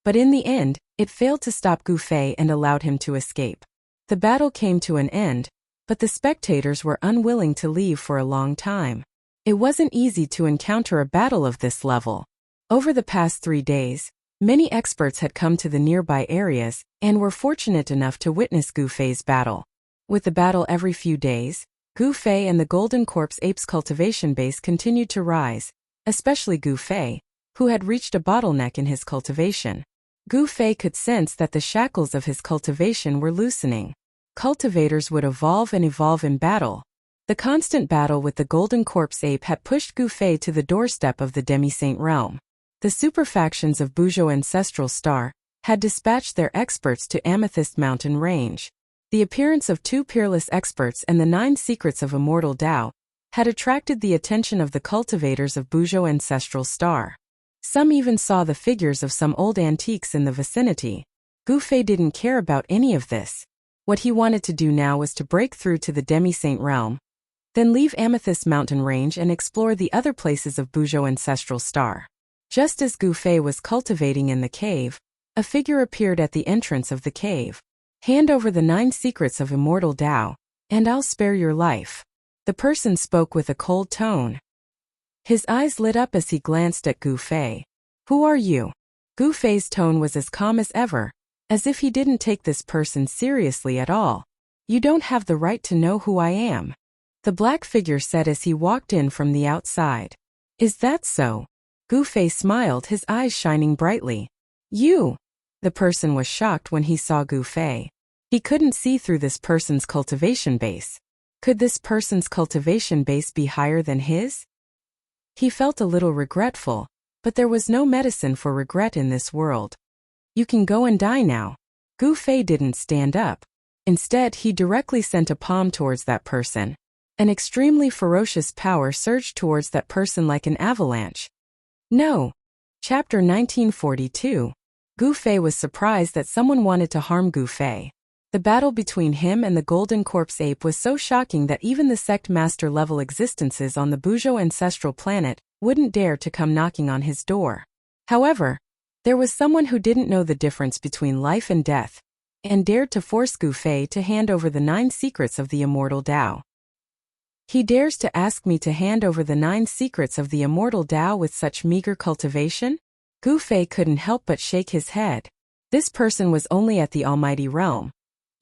but in the end, it failed to stop Gu Fei and allowed him to escape. The battle came to an end, but the spectators were unwilling to leave for a long time. It wasn't easy to encounter a battle of this level. Over the past 3 days, many experts had come to the nearby areas and were fortunate enough to witness Gu Fei's battle. With the battle every few days, Gu Fei and the Golden Corpse Ape's cultivation base continued to rise, especially Gu Fei, who had reached a bottleneck in his cultivation. Gu Fei could sense that the shackles of his cultivation were loosening. Cultivators would evolve and evolve in battle. The constant battle with the Golden Corpse Ape had pushed Gu Fei to the doorstep of the Demi-Saint realm. The superfactions of Buzhou Ancestral Star had dispatched their experts to Amethyst Mountain Range. The appearance of 2 peerless experts and the 9 secrets of Immortal Tao had attracted the attention of the cultivators of Buzhou Ancestral Star. Some even saw the figures of some old antiques in the vicinity. Gu Fei didn't care about any of this. What he wanted to do now was to break through to the Demi-Saint realm, then leave Amethyst Mountain Range and explore the other places of Buzhou Ancestral Star. Just as Gu Fei was cultivating in the cave, a figure appeared at the entrance of the cave. Hand over the 9 secrets of Immortal Tao, and I'll spare your life. The person spoke with a cold tone. His eyes lit up as he glanced at Gu Fei. Who are you? Gu Fei's tone was as calm as ever, as if he didn't take this person seriously at all. You don't have the right to know who I am, the black figure said as he walked in from the outside. Is that so? Gu Fei smiled, his eyes shining brightly. You! The person was shocked when he saw Gu Fei. He couldn't see through this person's cultivation base. Could this person's cultivation base be higher than his? He felt a little regretful, but there was no medicine for regret in this world. You can go and die now. Gu Fei didn't stand up. Instead, he directly sent a palm towards that person. An extremely ferocious power surged towards that person like an avalanche. No. Chapter 1942. Gu Fei was surprised that someone wanted to harm Gu Fei. The battle between him and the Golden Corpse Ape was so shocking that even the sect master level existences on the Buzhou ancestral planet wouldn't dare to come knocking on his door. However, there was someone who didn't know the difference between life and death, and dared to force Gu Fei to hand over the 9 secrets of the Immortal Tao. He dares to ask me to hand over the 9 secrets of the Immortal Tao with such meager cultivation? Gu Fei couldn't help but shake his head. This person was only at the Almighty Realm.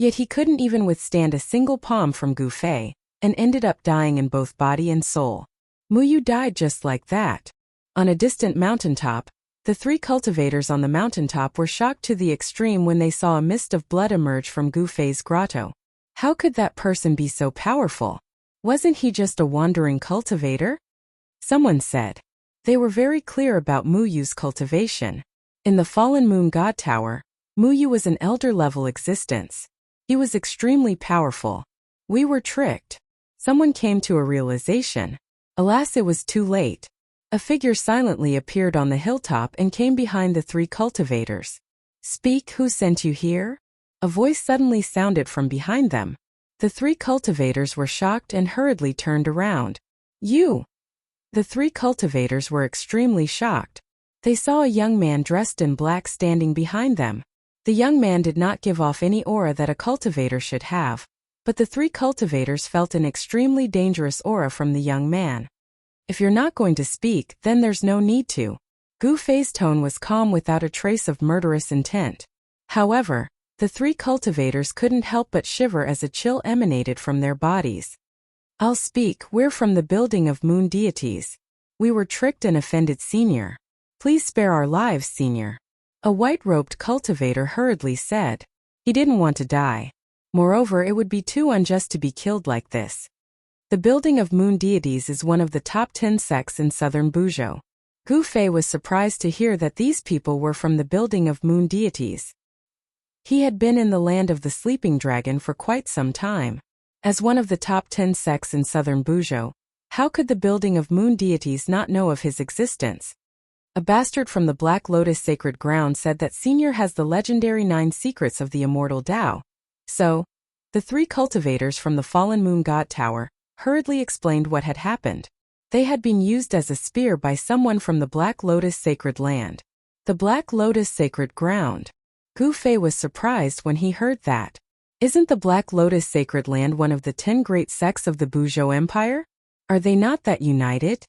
Yet he couldn't even withstand a single palm from Gu Fei, and ended up dying in both body and soul. Muyu died just like that. On a distant mountaintop, the three cultivators on the mountaintop were shocked to the extreme when they saw a mist of blood emerge from Gu Fei's grotto. How could that person be so powerful? Wasn't he just a wandering cultivator? Someone said. They were very clear about Muyu's cultivation. In the Fallen Moon God Tower, Muyu was an elder-level existence. He was extremely powerful. We were tricked. Someone came to a realization. Alas, it was too late. A figure silently appeared on the hilltop and came behind the three cultivators. Speak, who sent you here? A voice suddenly sounded from behind them. The three cultivators were shocked and hurriedly turned around. You! The three cultivators were extremely shocked. They saw a young man dressed in black standing behind them. The young man did not give off any aura that a cultivator should have, but the three cultivators felt an extremely dangerous aura from the young man. If you're not going to speak, then there's no need to. Gu Fei's tone was calm without a trace of murderous intent. However, the three cultivators couldn't help but shiver as a chill emanated from their bodies. I'll speak. We're from the building of moon deities. We were tricked and offended, Senior. Please spare our lives, Senior. A white-robed cultivator hurriedly said. He didn't want to die. Moreover, it would be too unjust to be killed like this. The building of moon deities is one of the top 10 sects in southern Buzhou. Gu Fei was surprised to hear that these people were from the building of moon deities. He had been in the land of the sleeping dragon for quite some time. As one of the top 10 sects in southern Buzhou, how could the building of moon deities not know of his existence? A bastard from the Black Lotus Sacred Ground said that Senior has the legendary 9 secrets of the immortal Tao. So, the three cultivators from the Fallen Moon God Tower hurriedly explained what had happened. They had been used as a spear by someone from the Black Lotus Sacred Land. The Black Lotus Sacred Ground. Gu Fei was surprised when he heard that. Isn't the Black Lotus Sacred Land one of the 10 great sects of the Buzhou Empire? Are they not that united?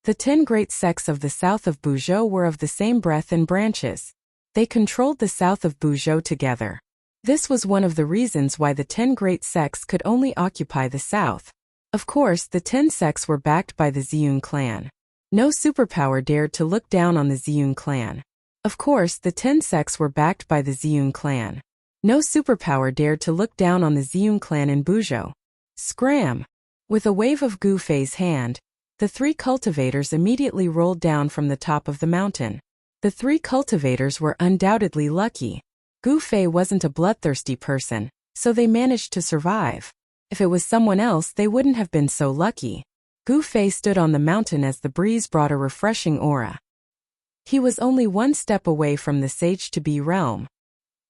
The 10 great sects of the south of Buzhou were of the same breadth and branches. They controlled the south of Buzhou together. This was one of the reasons why the 10 great sects could only occupy the south. Of course, the 10 sects were backed by the Ziyun clan. No superpower dared to look down on the Ziyun clan. Of course, the 10 sects were backed by the Ziyun clan. No superpower dared to look down on the Ziyun clan in Buzhou. Scram! With a wave of Gu Fei's hand, the three cultivators immediately rolled down from the top of the mountain. The three cultivators were undoubtedly lucky. Gu Fei wasn't a bloodthirsty person, so they managed to survive. If it was someone else, they wouldn't have been so lucky. Gu Fei stood on the mountain as the breeze brought a refreshing aura. He was only one step away from the sage-to-be realm.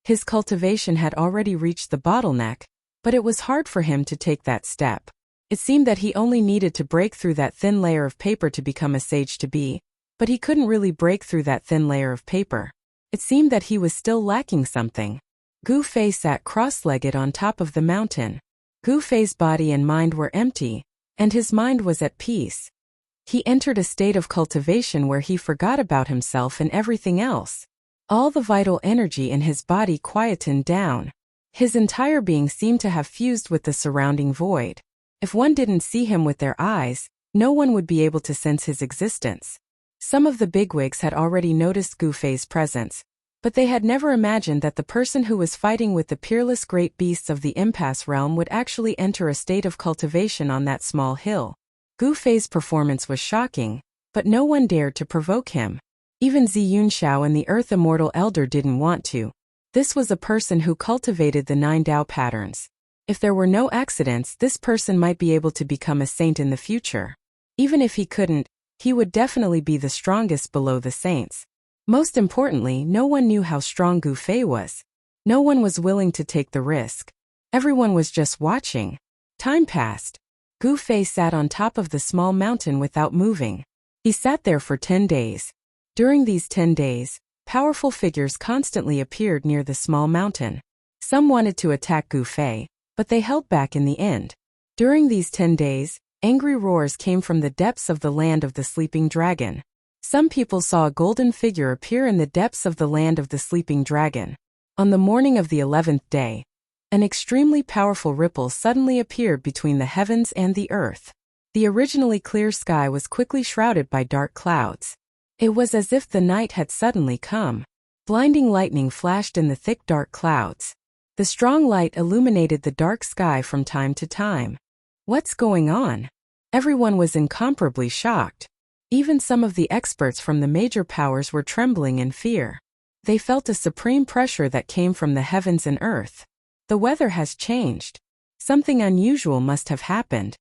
His cultivation had already reached the bottleneck, but it was hard for him to take that step. It seemed that he only needed to break through that thin layer of paper to become a sage-to-be, but he couldn't really break through that thin layer of paper. It seemed that he was still lacking something. Gu Fei sat cross-legged on top of the mountain. Gu Fei's body and mind were empty, and his mind was at peace. He entered a state of cultivation where he forgot about himself and everything else. All the vital energy in his body quietened down. His entire being seemed to have fused with the surrounding void. If one didn't see him with their eyes, no one would be able to sense his existence. Some of the bigwigs had already noticed Gu Fei's presence, but they had never imagined that the person who was fighting with the peerless great beasts of the impasse realm would actually enter a state of cultivation on that small hill. Gu Fei's performance was shocking, but no one dared to provoke him. Even Ziyun Xiao and the Earth Immortal Elder didn't want to. This was a person who cultivated the 9 Tao patterns. If there were no accidents, this person might be able to become a saint in the future. Even if he couldn't, he would definitely be the strongest below the saints. Most importantly, no one knew how strong Gu Fei was. No one was willing to take the risk. Everyone was just watching. Time passed. Gu Fei sat on top of the small mountain without moving. He sat there for 10 days. During these 10 days, powerful figures constantly appeared near the small mountain. Some wanted to attack Gu Fei, but they held back in the end. During these 10 days, angry roars came from the depths of the land of the sleeping dragon. Some people saw a golden figure appear in the depths of the land of the sleeping dragon. On the morning of the 11th day, An extremely powerful ripple suddenly appeared between the heavens and the earth. The originally clear sky was quickly shrouded by dark clouds. It was as if the night had suddenly come. Blinding lightning flashed in the thick dark clouds. The strong light illuminated the dark sky from time to time. What's going on? Everyone was incomparably shocked. Even some of the experts from the major powers were trembling in fear. They felt a supreme pressure that came from the heavens and earth. The weather has changed. Something unusual must have happened.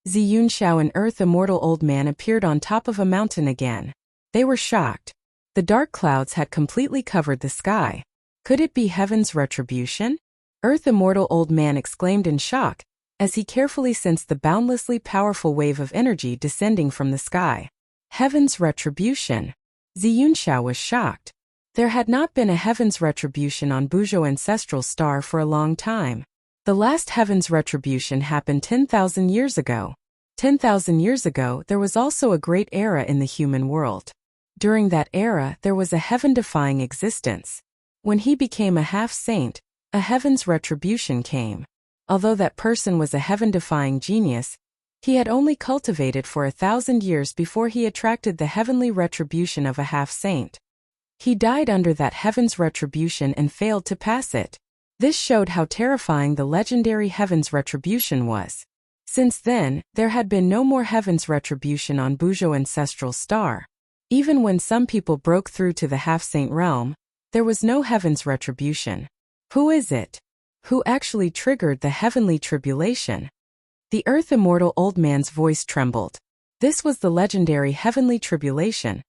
Ziyunxiao and Earth Immortal Old Man appeared on top of a mountain again. They were shocked. The dark clouds had completely covered the sky. Could it be heaven's retribution? Earth Immortal Old Man exclaimed in shock, as he carefully sensed the boundlessly powerful wave of energy descending from the sky. Heaven's retribution. Ziyunxiao was shocked. There had not been a heaven's retribution on Buzhou ancestral star for a long time. The last heaven's retribution happened 10,000 years ago. 10,000 years ago, there was also a great era in the human world. During that era, there was a heaven-defying existence. When he became a half-saint, a heaven's retribution came. Although that person was a heaven-defying genius, he had only cultivated for 1,000 years before he attracted the heavenly retribution of a half-saint. He died under that heaven's retribution and failed to pass it. This showed how terrifying the legendary heaven's retribution was. Since then, there had been no more heaven's retribution on Buzhou ancestral star. Even when some people broke through to the half-saint realm, there was no heaven's retribution. Who is it? Who actually triggered the heavenly tribulation? The Earth Immortal Old Man's voice trembled. This was the legendary heavenly tribulation,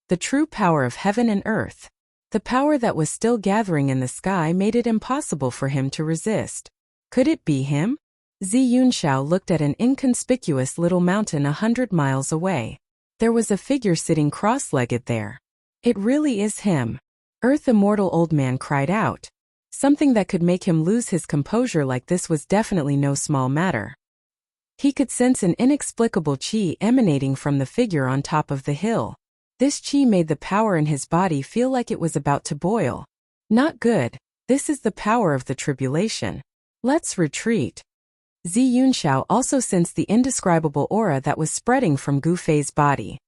the true power of heaven and earth. The power that was still gathering in the sky made it impossible for him to resist. Could it be him? Ziyunxiao looked at an inconspicuous little mountain 100 miles away. There was a figure sitting cross-legged there. It really is him. Earth Immortal Old Man cried out. Something that could make him lose his composure like this was definitely no small matter. He could sense an inexplicable qi emanating from the figure on top of the hill. This qi made the power in his body feel like it was about to boil. Not good. This is the power of the tribulation. Let's retreat. Ziyunxiao also sensed the indescribable aura that was spreading from Gu Fei's body.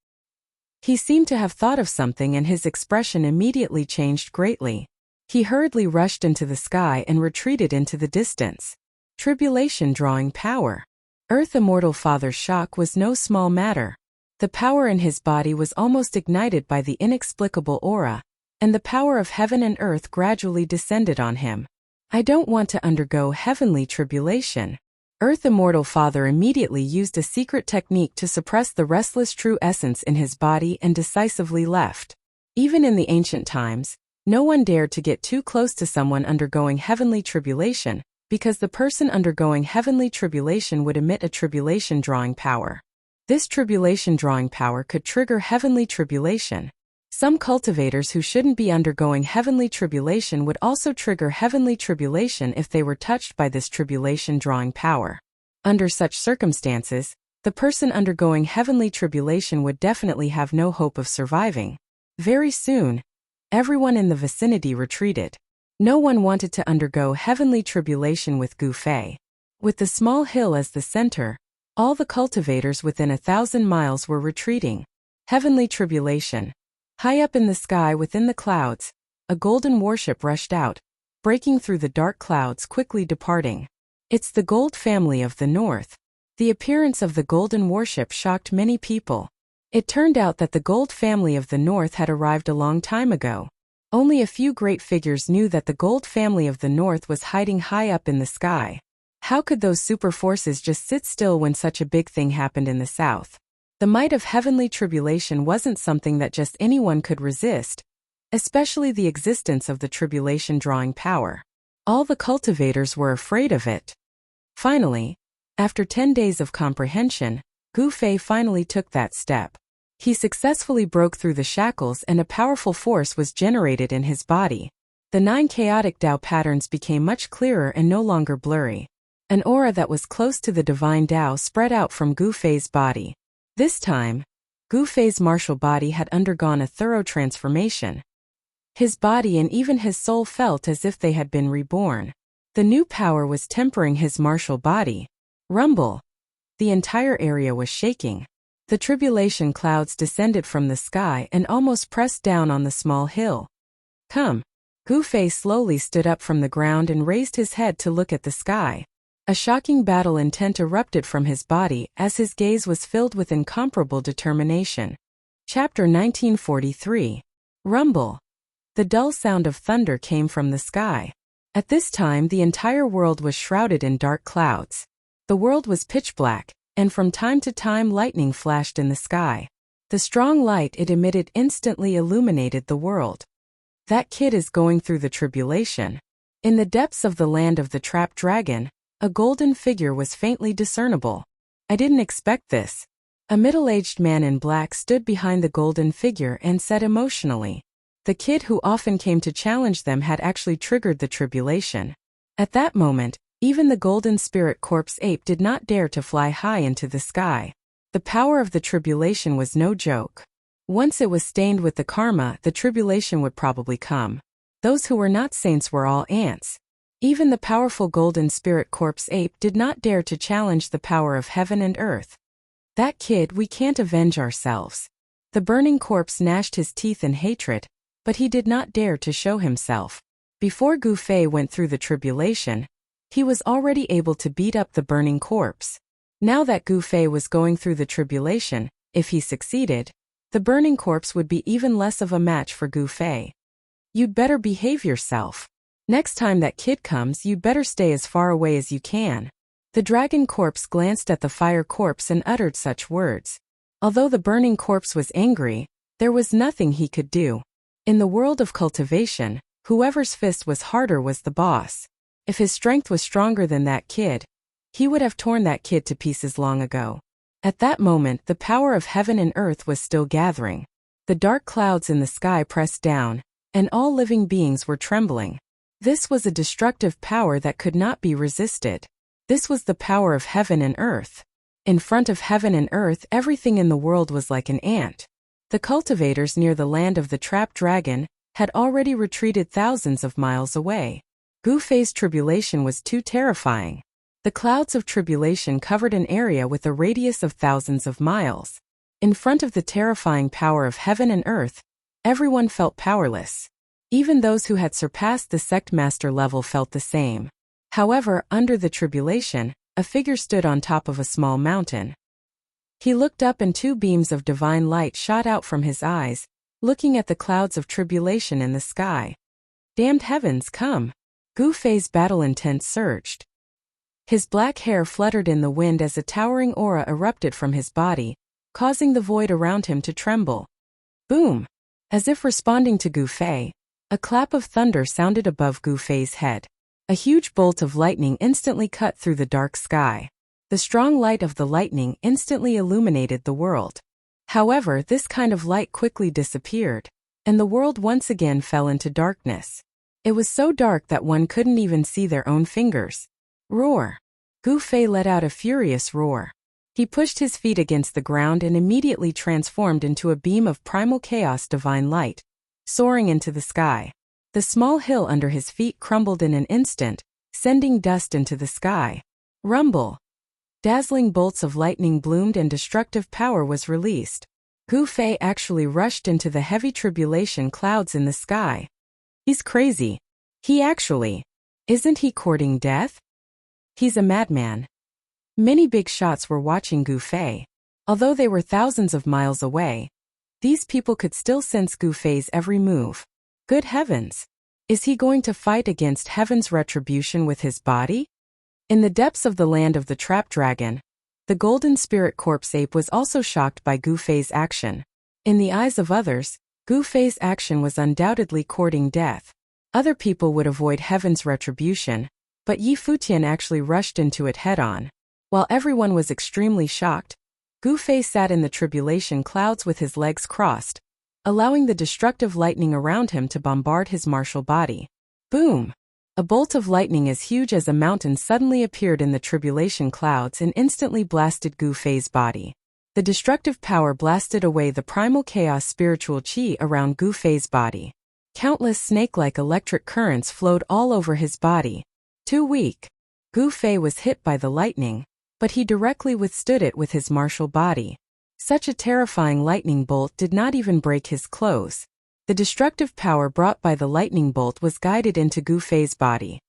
He seemed to have thought of something and his expression immediately changed greatly. He hurriedly rushed into the sky and retreated into the distance. Tribulation drawing power. Earth Immortal Father's shock was no small matter. The power in his body was almost ignited by the inexplicable aura, and the power of heaven and earth gradually descended on him. I don't want to undergo heavenly tribulation. Earth Immortal Father immediately used a secret technique to suppress the restless true essence in his body and decisively left. Even in the ancient times, no one dared to get too close to someone undergoing heavenly tribulation, because the person undergoing heavenly tribulation would emit a tribulation drawing power. This tribulation drawing power could trigger heavenly tribulation. Some cultivators who shouldn't be undergoing heavenly tribulation would also trigger heavenly tribulation if they were touched by this tribulation drawing power. Under such circumstances, the person undergoing heavenly tribulation would definitely have no hope of surviving. Very soon, everyone in the vicinity retreated. No one wanted to undergo heavenly tribulation with Gu Fei. With the small hill as the center, all the cultivators within 1,000 miles were retreating. Heavenly tribulation. High up in the sky within the clouds, a golden warship rushed out, breaking through the dark clouds, quickly departing. It's the Gold family of the North. The appearance of the golden warship shocked many people. It turned out that the Gold family of the North had arrived a long time ago. Only a few great figures knew that the Gold family of the North was hiding high up in the sky. How could those super forces just sit still when such a big thing happened in the south? The might of heavenly tribulation wasn't something that just anyone could resist, especially the existence of the tribulation drawing power. All the cultivators were afraid of it. Finally, after 10 days of comprehension, Gu Fei finally took that step. He successfully broke through the shackles and a powerful force was generated in his body. The 9 chaotic Tao patterns became much clearer and no longer blurry. An aura that was close to the divine Tao spread out from Gu Fei's body. This time, Gu Fei's martial body had undergone a thorough transformation. His body and even his soul felt as if they had been reborn. The new power was tempering his martial body. Rumble. The entire area was shaking. The tribulation clouds descended from the sky and almost pressed down on the small hill. Come. Gu Fei slowly stood up from the ground and raised his head to look at the sky. A shocking battle intent erupted from his body as his gaze was filled with incomparable determination. Chapter 1943. Rumble. The dull sound of thunder came from the sky. At this time the entire world was shrouded in dark clouds. The world was pitch black, and from time to time lightning flashed in the sky. The strong light it emitted instantly illuminated the world. That kid is going through the tribulation. In the depths of the land of the trapped dragon, a golden figure was faintly discernible. I didn't expect this. A middle-aged man in black stood behind the golden figure and said emotionally. The kid who often came to challenge them had actually triggered the tribulation. At that moment, even the golden spirit corpse ape did not dare to fly high into the sky. The power of the tribulation was no joke. Once it was stained with the karma, the tribulation would probably come. Those who were not saints were all ants. Even the powerful golden spirit corpse ape did not dare to challenge the power of heaven and earth. That kid, we can't avenge ourselves. The burning corpse gnashed his teeth in hatred, but he did not dare to show himself. Before Gu Fei went through the tribulation, he was already able to beat up the burning corpse. Now that Gu Fei was going through the tribulation, if he succeeded, the burning corpse would be even less of a match for Gu Fei. You'd better behave yourself. Next time that kid comes, you'd better stay as far away as you can. The dragon corpse glanced at the fire corpse and uttered such words. Although the burning corpse was angry, there was nothing he could do. In the world of cultivation, whoever's fist was harder was the boss. If his strength was stronger than that kid, he would have torn that kid to pieces long ago. At that moment, the power of heaven and earth was still gathering. The dark clouds in the sky pressed down, and all living beings were trembling. This was a destructive power that could not be resisted. This was the power of heaven and earth. In front of heaven and earth, everything in the world was like an ant. The cultivators near the land of the trapped dragon had already retreated thousands of miles away. Gu Fei's tribulation was too terrifying. The clouds of tribulation covered an area with a radius of thousands of miles. In front of the terrifying power of heaven and earth, everyone felt powerless. Even those who had surpassed the sect master level felt the same. However, under the tribulation, a figure stood on top of a small mountain. He looked up and two beams of divine light shot out from his eyes, looking at the clouds of tribulation in the sky. Damned heavens, come! Gu Fei's battle intent surged. His black hair fluttered in the wind as a towering aura erupted from his body, causing the void around him to tremble. Boom! As if responding to Gu Fei, a clap of thunder sounded above Gu Fei's head. A huge bolt of lightning instantly cut through the dark sky. The strong light of the lightning instantly illuminated the world. However, this kind of light quickly disappeared, and the world once again fell into darkness. It was so dark that one couldn't even see their own fingers. Roar! Gu Fei let out a furious roar. He pushed his feet against the ground and immediately transformed into a beam of primal chaos divine light, soaring into the sky. The small hill under his feet crumbled in an instant, sending dust into the sky. Rumble! Dazzling bolts of lightning bloomed and destructive power was released. Gu Fei actually rushed into the heavy tribulation clouds in the sky. He's crazy. Isn't he courting death? He's a madman. Many big shots were watching Gu Fei. Although they were thousands of miles away, these people could still sense Gu Fei's every move. Good heavens! Is he going to fight against heaven's retribution with his body? In the depths of the land of the trapped dragon, the golden spirit corpse ape was also shocked by Gu Fei's action. In the eyes of others, Gu Fei's action was undoubtedly courting death. Other people would avoid heaven's retribution, but Yi Futian actually rushed into it head-on. While everyone was extremely shocked, Gu Fei sat in the tribulation clouds with his legs crossed, allowing the destructive lightning around him to bombard his martial body. Boom! A bolt of lightning as huge as a mountain suddenly appeared in the tribulation clouds and instantly blasted Gu Fei's body. The destructive power blasted away the primal chaos spiritual qi around Gu Fei's body. Countless snake-like electric currents flowed all over his body. Too weak. Gu Fei was hit by the lightning, but he directly withstood it with his martial body. Such a terrifying lightning bolt did not even break his clothes. The destructive power brought by the lightning bolt was guided into Gu Fei's body.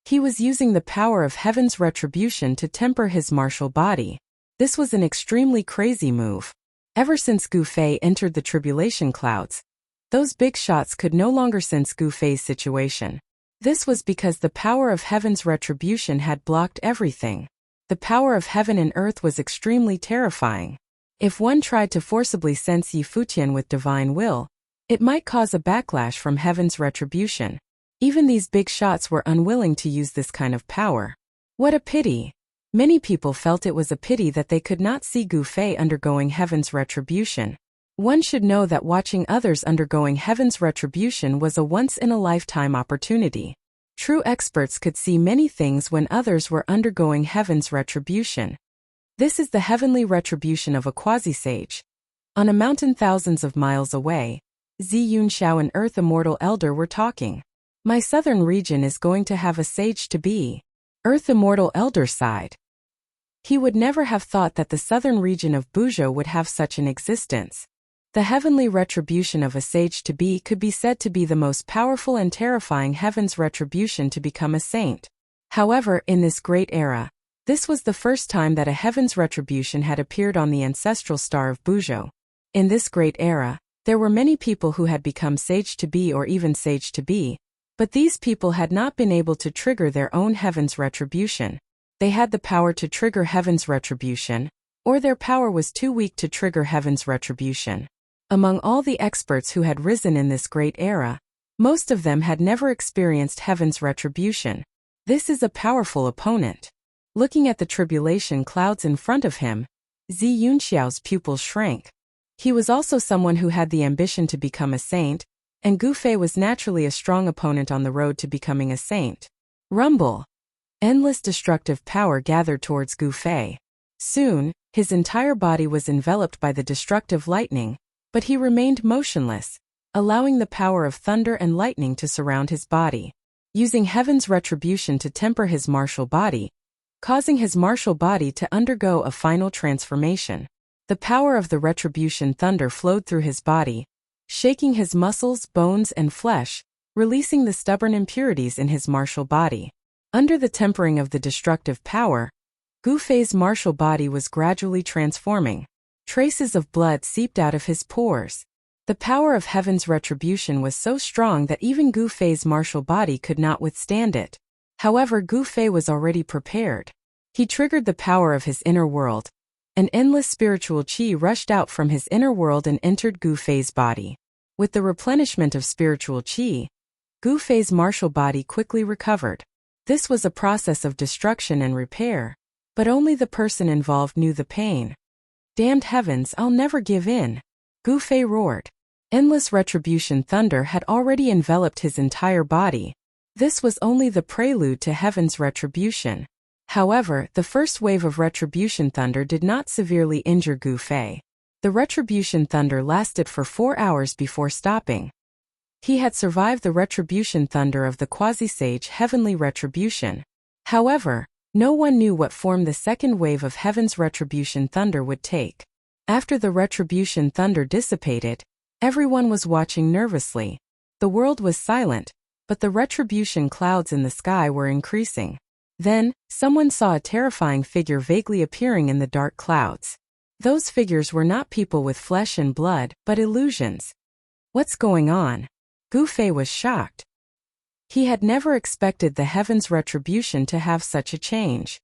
He was using the power of heaven's retribution to temper his martial body. This was an extremely crazy move. Ever since Gu Fei entered the tribulation clouds, those big shots could no longer sense Gu Fei's situation. This was because the power of heaven's retribution had blocked everything. The power of heaven and earth was extremely terrifying. If one tried to forcibly sense Yi Futian with divine will, it might cause a backlash from heaven's retribution. Even these big shots were unwilling to use this kind of power. What a pity! Many people felt it was a pity that they could not see Gu Fei undergoing heaven's retribution. One should know that watching others undergoing heaven's retribution was a once-in-a-lifetime opportunity. True experts could see many things when others were undergoing heaven's retribution. This is the heavenly retribution of a quasi-sage. On a mountain thousands of miles away, Zi Yunxiao and Earth Immortal Elder were talking. My southern region is going to have a sage to be. Earth Immortal Elder sighed. He would never have thought that the southern region of Buzhou would have such an existence. The heavenly retribution of a sage to be could be said to be the most powerful and terrifying heaven's retribution to become a saint. However, in this great era, this was the first time that a heaven's retribution had appeared on the ancestral star of Buzhou. In this great era, there were many people who had become sage to be or even sage to be, but these people had not been able to trigger their own heaven's retribution. They had the power to trigger heaven's retribution, or their power was too weak to trigger heaven's retribution. Among all the experts who had risen in this great era, most of them had never experienced heaven's retribution. This is a powerful opponent. Looking at the tribulation clouds in front of him, Zi Yunxiao's pupils shrank. He was also someone who had the ambition to become a saint, and Gu Fei was naturally a strong opponent on the road to becoming a saint. Rumble. Endless destructive power gathered towards Gu Fei. Soon, his entire body was enveloped by the destructive lightning, but he remained motionless, allowing the power of thunder and lightning to surround his body. Using heaven's retribution to temper his martial body, causing his martial body to undergo a final transformation. The power of the retribution thunder flowed through his body, shaking his muscles, bones, and flesh, releasing the stubborn impurities in his martial body. Under the tempering of the destructive power, Gu Fei's martial body was gradually transforming. Traces of blood seeped out of his pores. The power of heaven's retribution was so strong that even Gu Fei's martial body could not withstand it. However, Gu Fei was already prepared. He triggered the power of his inner world. An endless spiritual qi rushed out from his inner world and entered Gu Fei's body. With the replenishment of spiritual qi, Gu Fei's martial body quickly recovered. This was a process of destruction and repair, but only the person involved knew the pain. Damned heavens, I'll never give in! Gu Fei roared. Endless retribution thunder had already enveloped his entire body. This was only the prelude to heaven's retribution. However, the first wave of retribution thunder did not severely injure Gu Fei. The retribution thunder lasted for 4 hours before stopping. He had survived the retribution thunder of the quasi-sage heavenly retribution. However, no one knew what form the second wave of heaven's retribution thunder would take. After the retribution thunder dissipated, everyone was watching nervously. The world was silent, but the retribution clouds in the sky were increasing. Then, someone saw a terrifying figure vaguely appearing in the dark clouds. Those figures were not people with flesh and blood, but illusions. What's going on? Gu Fei was shocked. He had never expected the heaven's retribution to have such a change.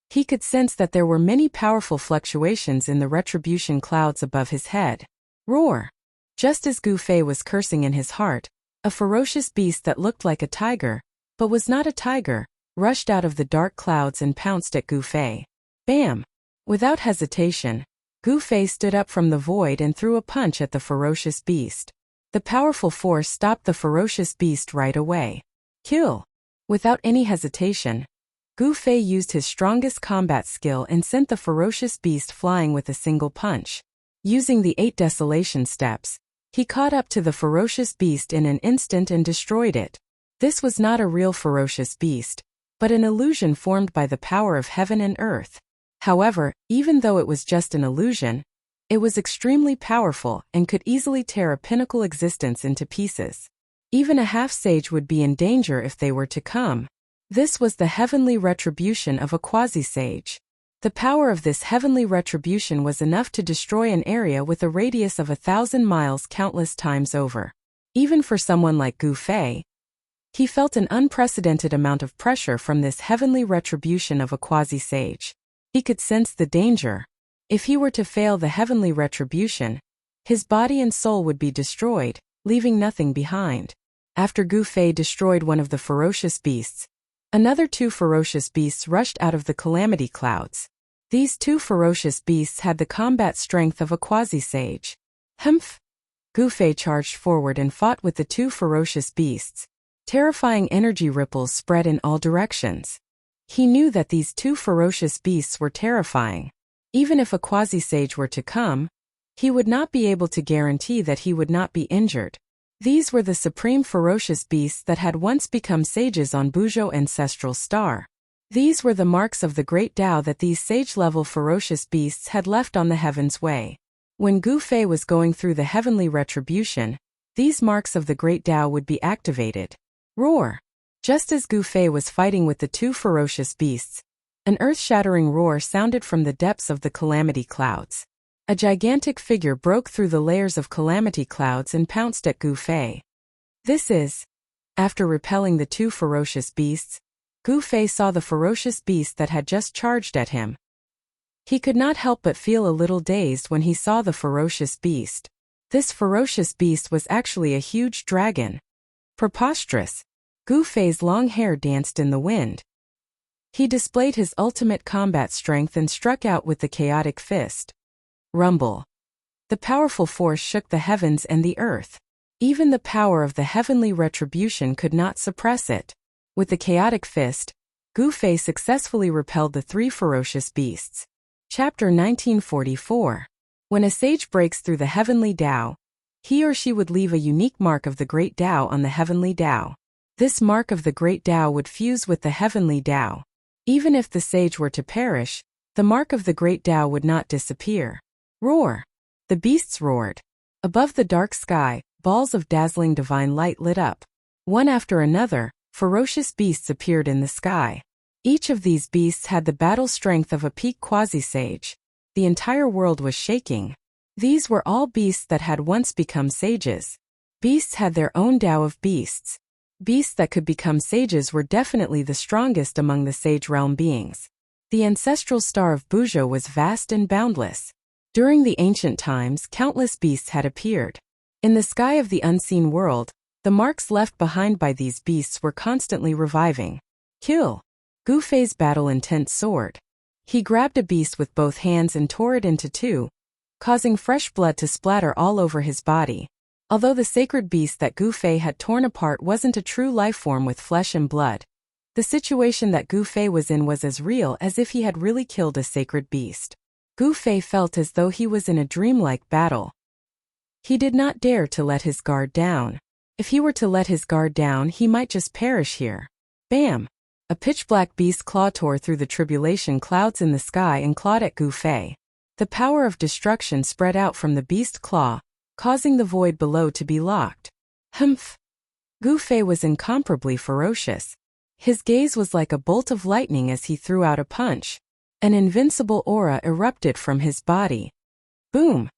He could sense that there were many powerful fluctuations in the retribution clouds above his head. Roar! Just as Gu Fei was cursing in his heart, a ferocious beast that looked like a tiger, but was not a tiger, rushed out of the dark clouds and pounced at Gu Fei. Bam! Without hesitation, Gu Fei stood up from the void and threw a punch at the ferocious beast. The powerful force stopped the ferocious beast right away. Kill! Without any hesitation, Gu Fei used his strongest combat skill and sent the ferocious beast flying with a single punch. Using the 8 desolation steps, he caught up to the ferocious beast in an instant and destroyed it. This was not a real ferocious beast. but an illusion formed by the power of heaven and earth. However, even though it was just an illusion, it was extremely powerful and could easily tear a pinnacle existence into pieces. Even a half-sage would be in danger if they were to come. This was the heavenly retribution of a quasi-sage. The power of this heavenly retribution was enough to destroy an area with a radius of 1,000 miles countless times over. Even for someone like Gu Fei, he felt an unprecedented amount of pressure from this heavenly retribution of a quasi-sage. He could sense the danger. If he were to fail the heavenly retribution, his body and soul would be destroyed, leaving nothing behind. After Gu Fei destroyed one of the ferocious beasts, another 2 ferocious beasts rushed out of the calamity clouds. These 2 ferocious beasts had the combat strength of a quasi-sage. Humph! Gu Fei charged forward and fought with the 2 ferocious beasts. Terrifying energy ripples spread in all directions. He knew that these 2 ferocious beasts were terrifying. Even if a quasi-sage were to come, he would not be able to guarantee that he would not be injured. These were the supreme ferocious beasts that had once become sages on Buzhou Ancestral Star. These were the marks of the great Tao that these sage-level ferocious beasts had left on the heaven's way. When Gu Fei was going through the heavenly retribution, these marks of the great Tao would be activated. Roar! Just as Gu Fei was fighting with the 2 ferocious beasts, an earth-shattering roar sounded from the depths of the calamity clouds. A gigantic figure broke through the layers of calamity clouds and pounced at Gu Fei. After repelling the 2 ferocious beasts, Gu Fei saw the ferocious beast that had just charged at him. He could not help but feel a little dazed when he saw the ferocious beast. This ferocious beast was actually a huge dragon. Preposterous! Gu Fei's long hair danced in the wind. He displayed his ultimate combat strength and struck out with the chaotic fist. Rumble. The powerful force shook the heavens and the earth. Even the power of the heavenly retribution could not suppress it. With the chaotic fist, Gu Fei successfully repelled the 3 ferocious beasts. Chapter 1944. When a sage breaks through the heavenly Tao, he or she would leave a unique mark of the great Tao on the heavenly Tao. This mark of the great Tao would fuse with the heavenly Tao. Even if the sage were to perish, the mark of the great Tao would not disappear. Roar! The beasts roared. Above the dark sky, balls of dazzling divine light lit up. One after another, ferocious beasts appeared in the sky. Each of these beasts had the battle strength of a peak quasi-sage. The entire world was shaking. These were all beasts that had once become sages. Beasts had their own Tao of beasts. Beasts that could become sages were definitely the strongest among the sage realm beings. The ancestral star of Buzhou was vast and boundless. During the ancient times, countless beasts had appeared. In the sky of the unseen world, the marks left behind by these beasts were constantly reviving. Kill! Gu Fei's battle-intent soared. He grabbed a beast with both hands and tore it into 2, causing fresh blood to splatter all over his body. Although the sacred beast that Gu Fei had torn apart wasn't a true life form with flesh and blood, the situation that Gu Fei was in was as real as if he had really killed a sacred beast. Gu Fei felt as though he was in a dreamlike battle. He did not dare to let his guard down. If he were to let his guard down, he might just perish here. Bam! A pitch-black beast claw tore through the tribulation clouds in the sky and clawed at Gu Fei. The power of destruction spread out from the beast claw, causing the void below to be locked. Humph! Gu Fei was incomparably ferocious. His gaze was like a bolt of lightning as he threw out a punch. An invincible aura erupted from his body. Boom!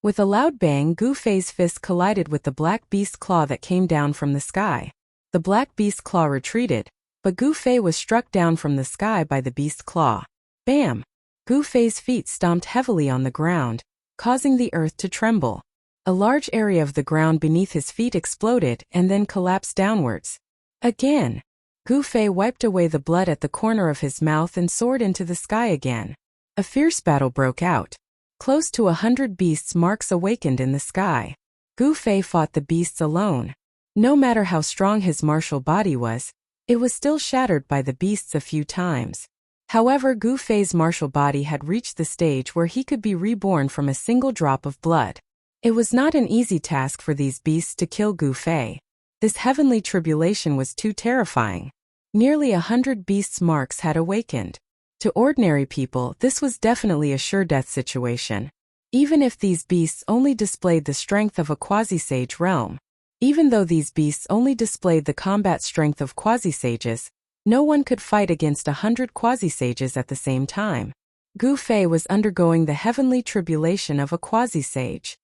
With a loud bang, Gu Fei's fist collided with the black beast claw that came down from the sky. The black beast claw retreated, but Gu Fei was struck down from the sky by the beast claw. Bam! Gu Fei's feet stomped heavily on the ground, causing the earth to tremble. A large area of the ground beneath his feet exploded and then collapsed downwards. Again! Gu Fei wiped away the blood at the corner of his mouth and soared into the sky again. A fierce battle broke out. Close to 100 beasts' marks awakened in the sky. Gu Fei fought the beasts alone. No matter how strong his martial body was, it was still shattered by the beasts a few times. However, Gu Fei's martial body had reached the stage where he could be reborn from a single drop of blood. It was not an easy task for these beasts to kill Gu Fei. This heavenly tribulation was too terrifying. Nearly 100 beasts' marks had awakened. To ordinary people, this was definitely a sure-death situation. Even if these beasts only displayed the strength of a quasi-sage realm. Even though these beasts only displayed the combat strength of quasi-sages, no one could fight against 100 quasi-sages at the same time. Gu Fei was undergoing the heavenly tribulation of a quasi-sage.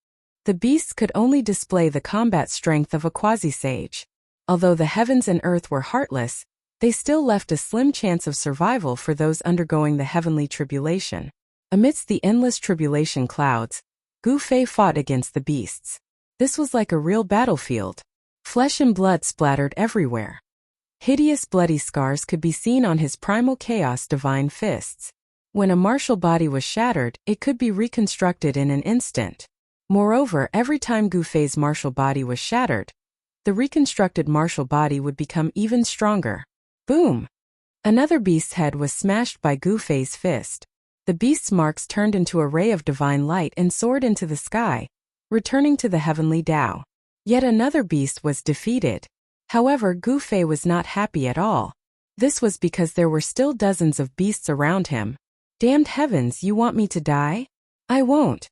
The beasts could only display the combat strength of a quasi-sage. Although the heavens and earth were heartless, they still left a slim chance of survival for those undergoing the heavenly tribulation. Amidst the endless tribulation clouds, Gu Fei fought against the beasts. This was like a real battlefield. Flesh and blood splattered everywhere. Hideous bloody scars could be seen on his primal chaos divine fists. When a martial body was shattered, it could be reconstructed in an instant. Moreover, every time Gu Fei's martial body was shattered, the reconstructed martial body would become even stronger. Boom! Another beast's head was smashed by Gu Fei's fist. The beast's marks turned into a ray of divine light and soared into the sky, returning to the heavenly Tao. Yet another beast was defeated. However, Gu Fei was not happy at all. This was because there were still dozens of beasts around him. Damned heavens, you want me to die? I won't.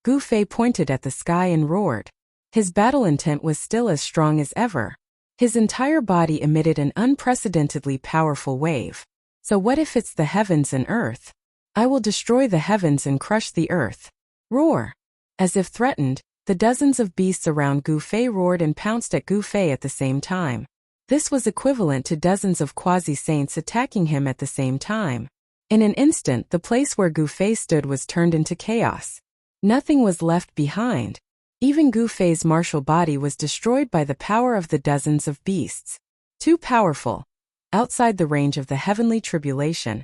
Gu Fei pointed at the sky and roared. His battle intent was still as strong as ever. His entire body emitted an unprecedentedly powerful wave. So what if it's the heavens and earth? I will destroy the heavens and crush the earth. Roar! As if threatened, the dozens of beasts around Gu Fei roared and pounced at Gu Fei at the same time. This was equivalent to dozens of quasi-saints attacking him at the same time. In an instant, the place where Gu Fei stood was turned into chaos. Nothing was left behind. Even Gu Fei's martial body was destroyed by the power of the dozens of beasts. Too powerful. Outside the range of the heavenly tribulation,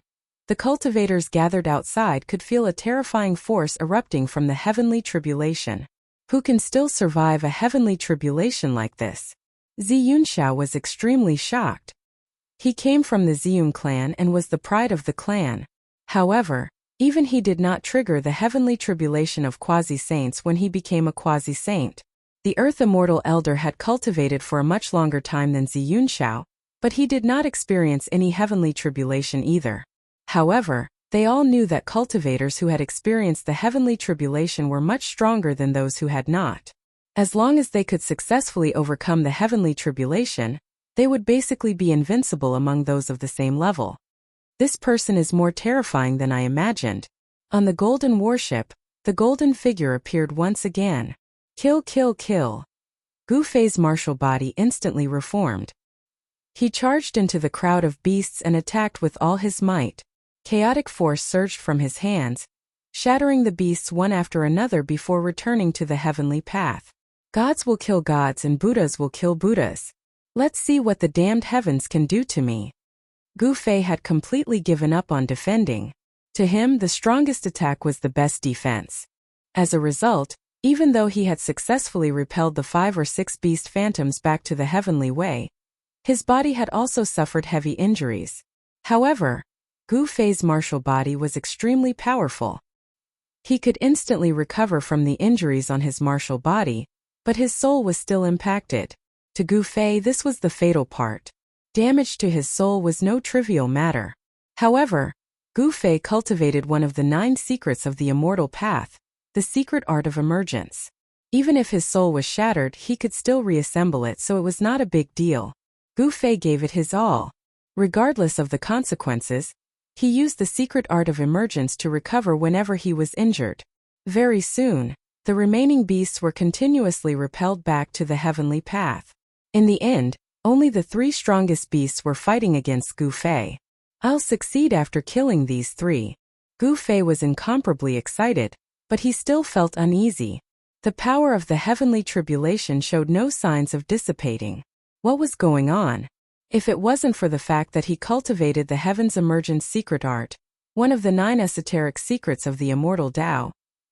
the cultivators gathered outside could feel a terrifying force erupting from the heavenly tribulation. Who can still survive a heavenly tribulation like this? Zi Yunxiao was extremely shocked. He came from the Ziyun clan and was the pride of the clan. However, even he did not trigger the heavenly tribulation of quasi-saints when he became a quasi-saint. The Earth Immortal Elder had cultivated for a much longer time than Zi Yunxiao, but he did not experience any heavenly tribulation either. However, they all knew that cultivators who had experienced the heavenly tribulation were much stronger than those who had not. As long as they could successfully overcome the heavenly tribulation, they would basically be invincible among those of the same level. This person is more terrifying than I imagined. On the golden warship, the golden figure appeared once again. Kill, kill, kill. Gu Fei's martial body instantly reformed. He charged into the crowd of beasts and attacked with all his might. Chaotic force surged from his hands, shattering the beasts one after another before returning to the heavenly path. Gods will kill gods and Buddhas will kill Buddhas. Let's see what the damned heavens can do to me. Gu Fei had completely given up on defending. To him, the strongest attack was the best defense. As a result, even though he had successfully repelled the 5 or 6 beast phantoms back to the heavenly way, his body had also suffered heavy injuries. However, Gu Fei's martial body was extremely powerful. He could instantly recover from the injuries on his martial body, but his soul was still impacted. To Gu Fei, this was the fatal part. Damage to his soul was no trivial matter. However, Gu Fei cultivated one of the 9 secrets of the immortal path, the secret art of emergence. Even if his soul was shattered, he could still reassemble it, so it was not a big deal. Gu Fei gave it his all. Regardless of the consequences, he used the secret art of emergence to recover whenever he was injured. Very soon, the remaining beasts were continuously repelled back to the heavenly path. In the end, only the 3 strongest beasts were fighting against Gu Fei. I'll succeed after killing these 3. Gu Fei was incomparably excited, but he still felt uneasy. The power of the heavenly tribulation showed no signs of dissipating. What was going on? If it wasn't for the fact that he cultivated the heaven's emergence secret art, one of the 9 esoteric secrets of the immortal Tao,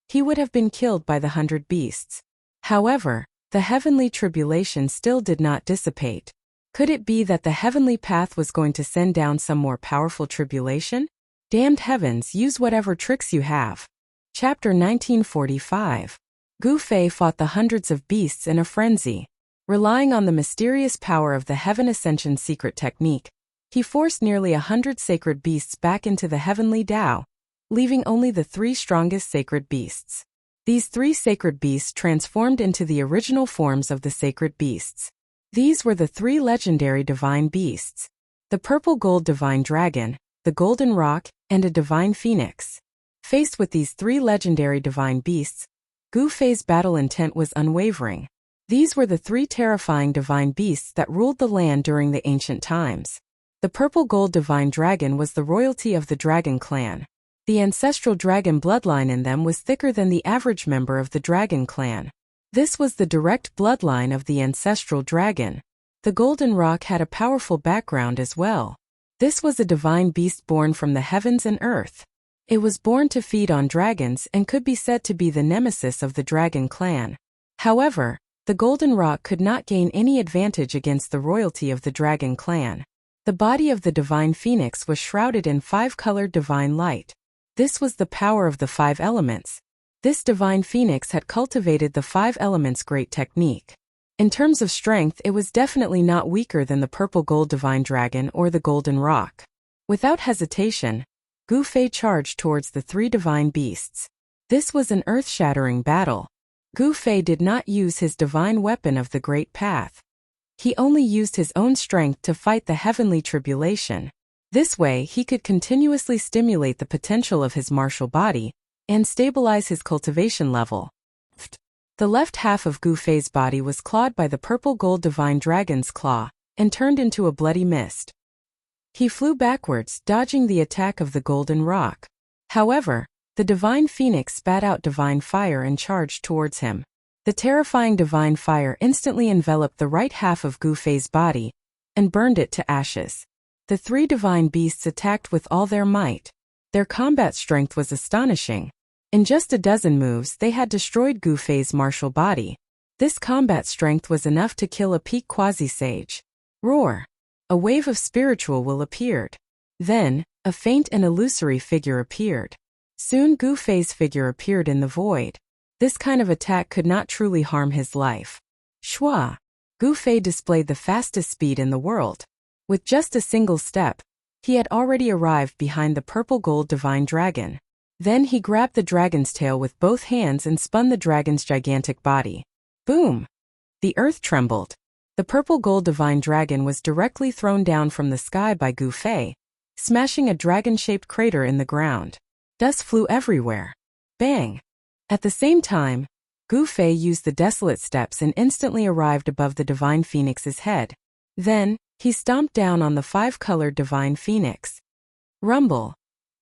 he would have been killed by the 100 beasts. However, the heavenly tribulation still did not dissipate. Could it be that the heavenly path was going to send down some more powerful tribulation? Damned heavens, use whatever tricks you have. Chapter 1945. Gu Fei fought the hundreds of beasts in a frenzy. Relying on the mysterious power of the Heaven Ascension secret technique, He forced nearly 100 sacred beasts back into the heavenly Tao, leaving only the 3 strongest sacred beasts. These 3 sacred beasts transformed into the original forms of the sacred beasts. These were the 3 legendary divine beasts: the purple gold divine dragon, the golden roc, and a divine phoenix. Faced with these 3 legendary divine beasts, Gu Fei's battle intent was unwavering. These were the 3 terrifying divine beasts that ruled the land during the ancient times. The purple gold divine dragon was the royalty of the dragon clan. The ancestral dragon bloodline in them was thicker than the average member of the dragon clan. This was the direct bloodline of the ancestral dragon. The golden roc had a powerful background as well. This was a divine beast born from the heavens and earth. It was born to feed on dragons and could be said to be the nemesis of the dragon clan. However, the golden roc could not gain any advantage against the royalty of the dragon clan. The body of the divine phoenix was shrouded in 5-colored divine light. This was the power of the 5 elements. This divine phoenix had cultivated the 5 elements' great technique. In terms of strength, it was definitely not weaker than the purple gold divine dragon or the golden roc. Without hesitation, Gu Fei charged towards the 3 divine beasts. This was an earth-shattering battle. Gu Fei did not use his divine weapon of the Great Path. He only used his own strength to fight the heavenly tribulation. This way, he could continuously stimulate the potential of his martial body and stabilize his cultivation level. The left half of Gu Fei's body was clawed by the purple gold divine dragon's claw and turned into a bloody mist. He flew backwards, dodging the attack of the golden roc. However, the divine phoenix spat out divine fire and charged towards him. The terrifying divine fire instantly enveloped the right half of Gu Fei's body and burned it to ashes. The 3 divine beasts attacked with all their might. Their combat strength was astonishing. In just a dozen moves, they had destroyed Gu Fei's martial body. This combat strength was enough to kill a peak quasi-sage. Roar! A wave of spiritual will appeared. Then, a faint and illusory figure appeared. Soon Gu Fei's figure appeared in the void. This kind of attack could not truly harm his life. Shua! Gu Fei displayed the fastest speed in the world. With just a single step, he had already arrived behind the purple gold divine dragon. Then he grabbed the dragon's tail with both hands and spun the dragon's gigantic body. Boom! The earth trembled. The purple gold divine dragon was directly thrown down from the sky by Gu Fei, smashing a dragon-shaped crater in the ground. Dust flew everywhere. Bang! At the same time, Gu Fei used the desolate steps and instantly arrived above the divine phoenix's head. Then, he stomped down on the 5-colored divine phoenix. Rumble!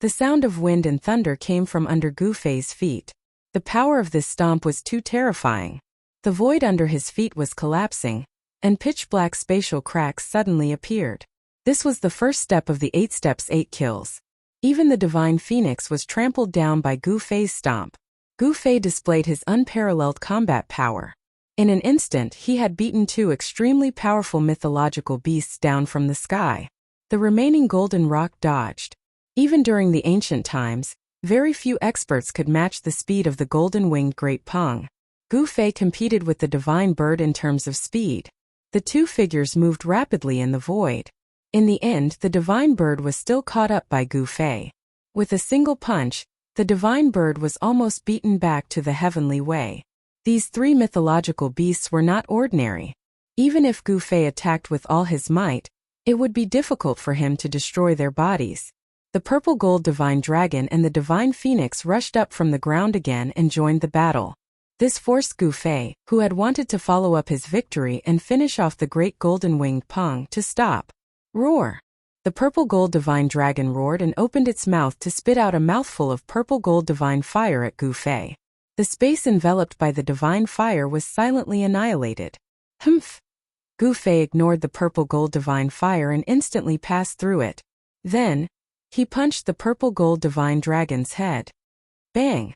The sound of wind and thunder came from under Gu Fei's feet. The power of this stomp was too terrifying. The void under his feet was collapsing, and pitch-black spatial cracks suddenly appeared. This was the first step of the 8 steps 8 kills. Even the divine phoenix was trampled down by Gu Fei's stomp. Gu Fei displayed his unparalleled combat power. In an instant, he had beaten 2 extremely powerful mythological beasts down from the sky. The remaining golden roc dodged. Even during the ancient times, very few experts could match the speed of the golden-winged Great Pong. Gu Fei competed with the divine bird in terms of speed. The 2 figures moved rapidly in the void. In the end, the divine bird was still caught up by Gu Fei. With a single punch, the divine bird was almost beaten back to the heavenly way. These 3 mythological beasts were not ordinary. Even if Gu Fei attacked with all his might, it would be difficult for him to destroy their bodies. The purple gold divine dragon and the divine phoenix rushed up from the ground again and joined the battle. This forced Gu Fei, who had wanted to follow up his victory and finish off the great golden-winged Pong, to stop. Roar! The purple gold divine dragon roared and opened its mouth to spit out a mouthful of purple gold divine fire at Gu Fei. The space enveloped by the divine fire was silently annihilated. Humph! Gu Fei ignored the purple gold divine fire and instantly passed through it. Then, he punched the purple gold divine dragon's head. Bang!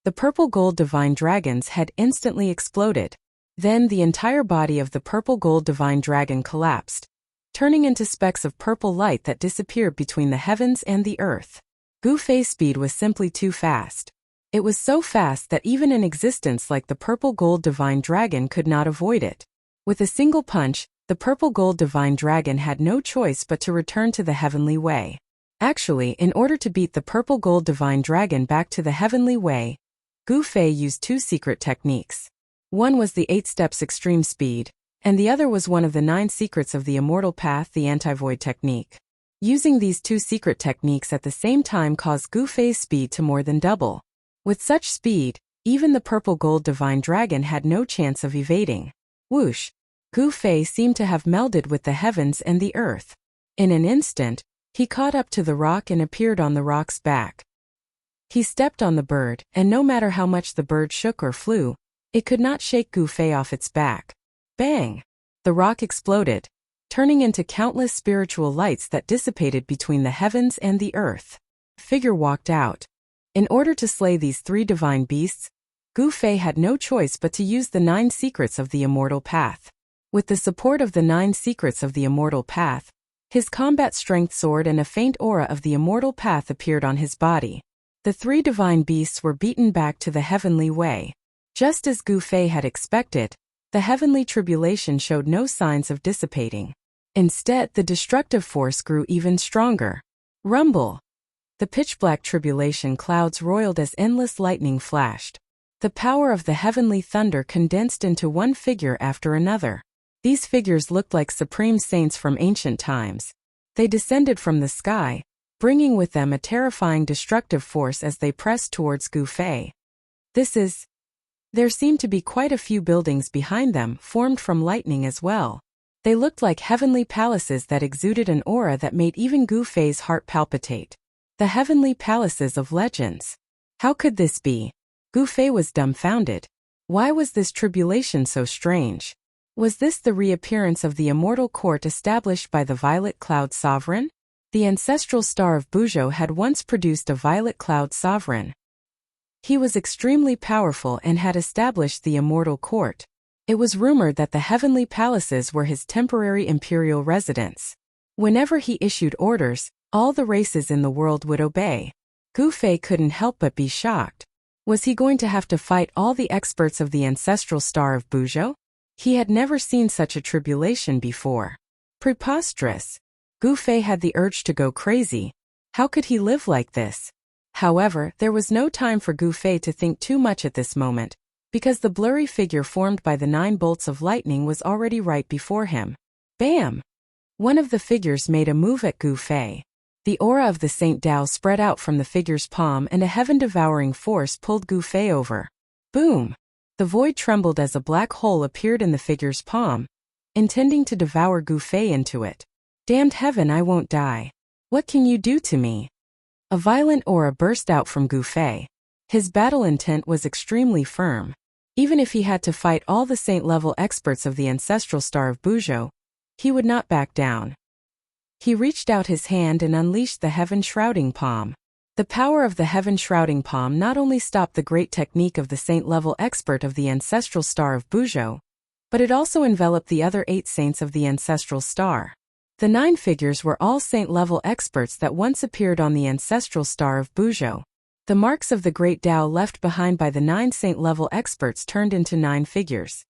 The purple gold divine dragon's head instantly exploded. Then the entire body of the purple gold divine dragon collapsed, turning into specks of purple light that disappeared between the heavens and the earth. Gu Fei's speed was simply too fast. It was so fast that even an existence like the purple gold divine dragon could not avoid it. With a single punch, the purple gold divine dragon had no choice but to return to the heavenly way. Actually, in order to beat the purple gold divine dragon back to the heavenly way, Gu Fei used two secret techniques. One was the 8 steps extreme speed, and the other was one of the 9 secrets of the immortal path, the anti-void technique. Using these two secret techniques at the same time caused Gu Fei's speed to more than double. With such speed, even the purple gold divine dragon had no chance of evading. Whoosh! Gu Fei seemed to have melded with the heavens and the earth. In an instant, he caught up to the rock and appeared on the rock's back. He stepped on the bird, and no matter how much the bird shook or flew, it could not shake Gu Fei off its back. Bang! The rock exploded, turning into countless spiritual lights that dissipated between the heavens and the earth. Figure walked out. In order to slay these 3 divine beasts, Gu Fei had no choice but to use the 9 secrets of the immortal path. With the support of the 9 secrets of the immortal path, his combat strength soared and a faint aura of the immortal path appeared on his body. The 3 divine beasts were beaten back to the heavenly way. Just as Gu Fei had expected, the heavenly tribulation showed no signs of dissipating. Instead, the destructive force grew even stronger. Rumble! The pitch-black tribulation clouds roiled as endless lightning flashed. The power of the heavenly thunder condensed into one figure after another. These figures looked like supreme saints from ancient times. They descended from the sky, bringing with them a terrifying destructive force as they pressed towards Gu Fei. There seemed to be quite a few buildings behind them, formed from lightning as well. They looked like heavenly palaces that exuded an aura that made even Gu Fei's heart palpitate. The heavenly palaces of legends. How could this be? Gu Fei was dumbfounded. Why was this tribulation so strange? Was this the reappearance of the immortal court established by the Violet Cloud Sovereign? The ancestral star of Buzhou had once produced a Violet Cloud Sovereign. He was extremely powerful and had established the immortal court. It was rumored that the heavenly palaces were his temporary imperial residence. Whenever he issued orders, all the races in the world would obey. Gu Fei couldn't help but be shocked. Was he going to have to fight all the experts of the ancestral star of Buzhou? He had never seen such a tribulation before. Preposterous. Gu Fei had the urge to go crazy. How could he live like this? However, there was no time for Gu Fei to think too much at this moment, because the blurry figure formed by the 9 bolts of lightning was already right before him. Bam! One of the figures made a move at Gu Fei. The aura of the Saint Tao spread out from the figure's palm and a heaven-devouring force pulled Gu Fei over. Boom! The void trembled as a black hole appeared in the figure's palm, intending to devour Gu Fei into it. Damned heaven, I won't die. What can you do to me? A violent aura burst out from Gu Fei. His battle intent was extremely firm. Even if he had to fight all the saint-level experts of the ancestral star of Buzhou, he would not back down. He reached out his hand and unleashed the heaven-shrouding palm. The power of the heaven-shrouding palm not only stopped the great technique of the saint-level expert of the ancestral star of Buzhou, but it also enveloped the other 8 saints of the ancestral star. The 9 figures were all saint-level experts that once appeared on the ancestral star of Buzhou. The marks of the great Tao left behind by the 9 saint-level experts turned into 9 figures.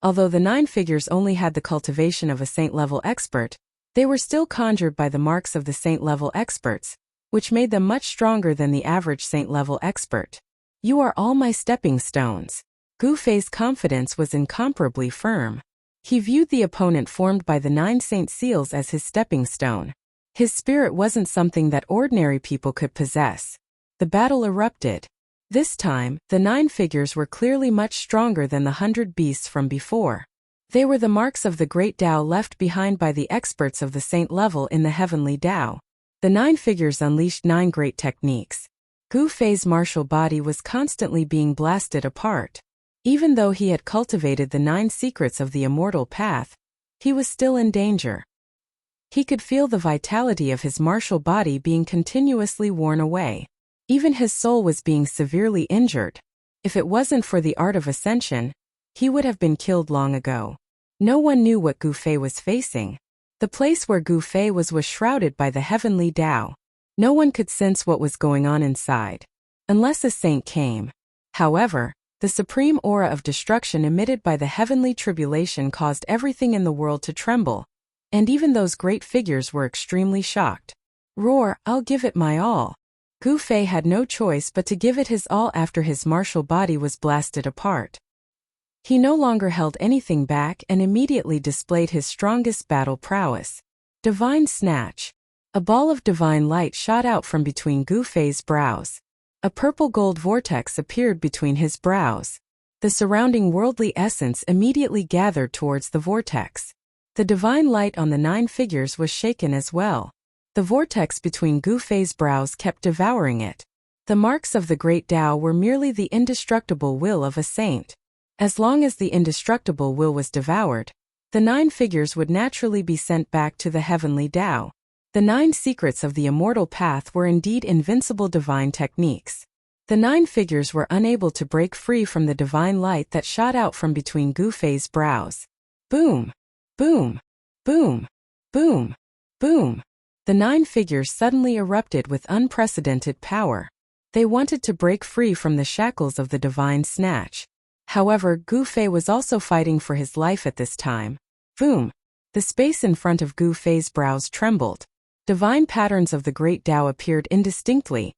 Although the 9 figures only had the cultivation of a saint-level expert, they were still conjured by the marks of the saint-level experts, which made them much stronger than the average saint-level expert. You are all my stepping stones. Gu Fei's confidence was incomparably firm. He viewed the opponent formed by the 9 saint seals as his stepping stone. His spirit wasn't something that ordinary people could possess. The battle erupted. This time, the 9 figures were clearly much stronger than the 100 beasts from before. They were the marks of the great Tao left behind by the experts of the saint level in the heavenly Tao. The 9 figures unleashed 9 great techniques. Gu Fei's martial body was constantly being blasted apart. Even though he had cultivated the 9 secrets of the immortal path, he was still in danger. He could feel the vitality of his martial body being continuously worn away. Even his soul was being severely injured. If it wasn't for the art of ascension, he would have been killed long ago. No one knew what Gu Fei was facing. The place where Gu Fei was shrouded by the heavenly Tao. No one could sense what was going on inside. Unless a saint came. However, The supreme aura of destruction emitted by the heavenly tribulation caused everything in the world to tremble, and even those great figures were extremely shocked. Roar, I'll give it my all. Gu Fei had no choice but to give it his all after his martial body was blasted apart. He no longer held anything back and immediately displayed his strongest battle prowess. Divine Snatch. A ball of divine light shot out from between Gu Fei's brows. A purple-gold vortex appeared between his brows. The surrounding worldly essence immediately gathered towards the vortex. The divine light on the 9 figures was shaken as well. The vortex between Gu Fei's brows kept devouring it. The marks of the Great Tao were merely the indestructible will of a saint. As long as the indestructible will was devoured, the 9 figures would naturally be sent back to the heavenly Tao. The 9 secrets of the immortal path were indeed invincible divine techniques. The 9 figures were unable to break free from the divine light that shot out from between Gu Fei's brows. Boom! Boom! Boom! Boom! Boom! The 9 figures suddenly erupted with unprecedented power. They wanted to break free from the shackles of the divine snatch. However, Gu Fei was also fighting for his life at this time. Boom! The space in front of Gu Fei's brows trembled. Divine patterns of the Great Tao appeared indistinctly,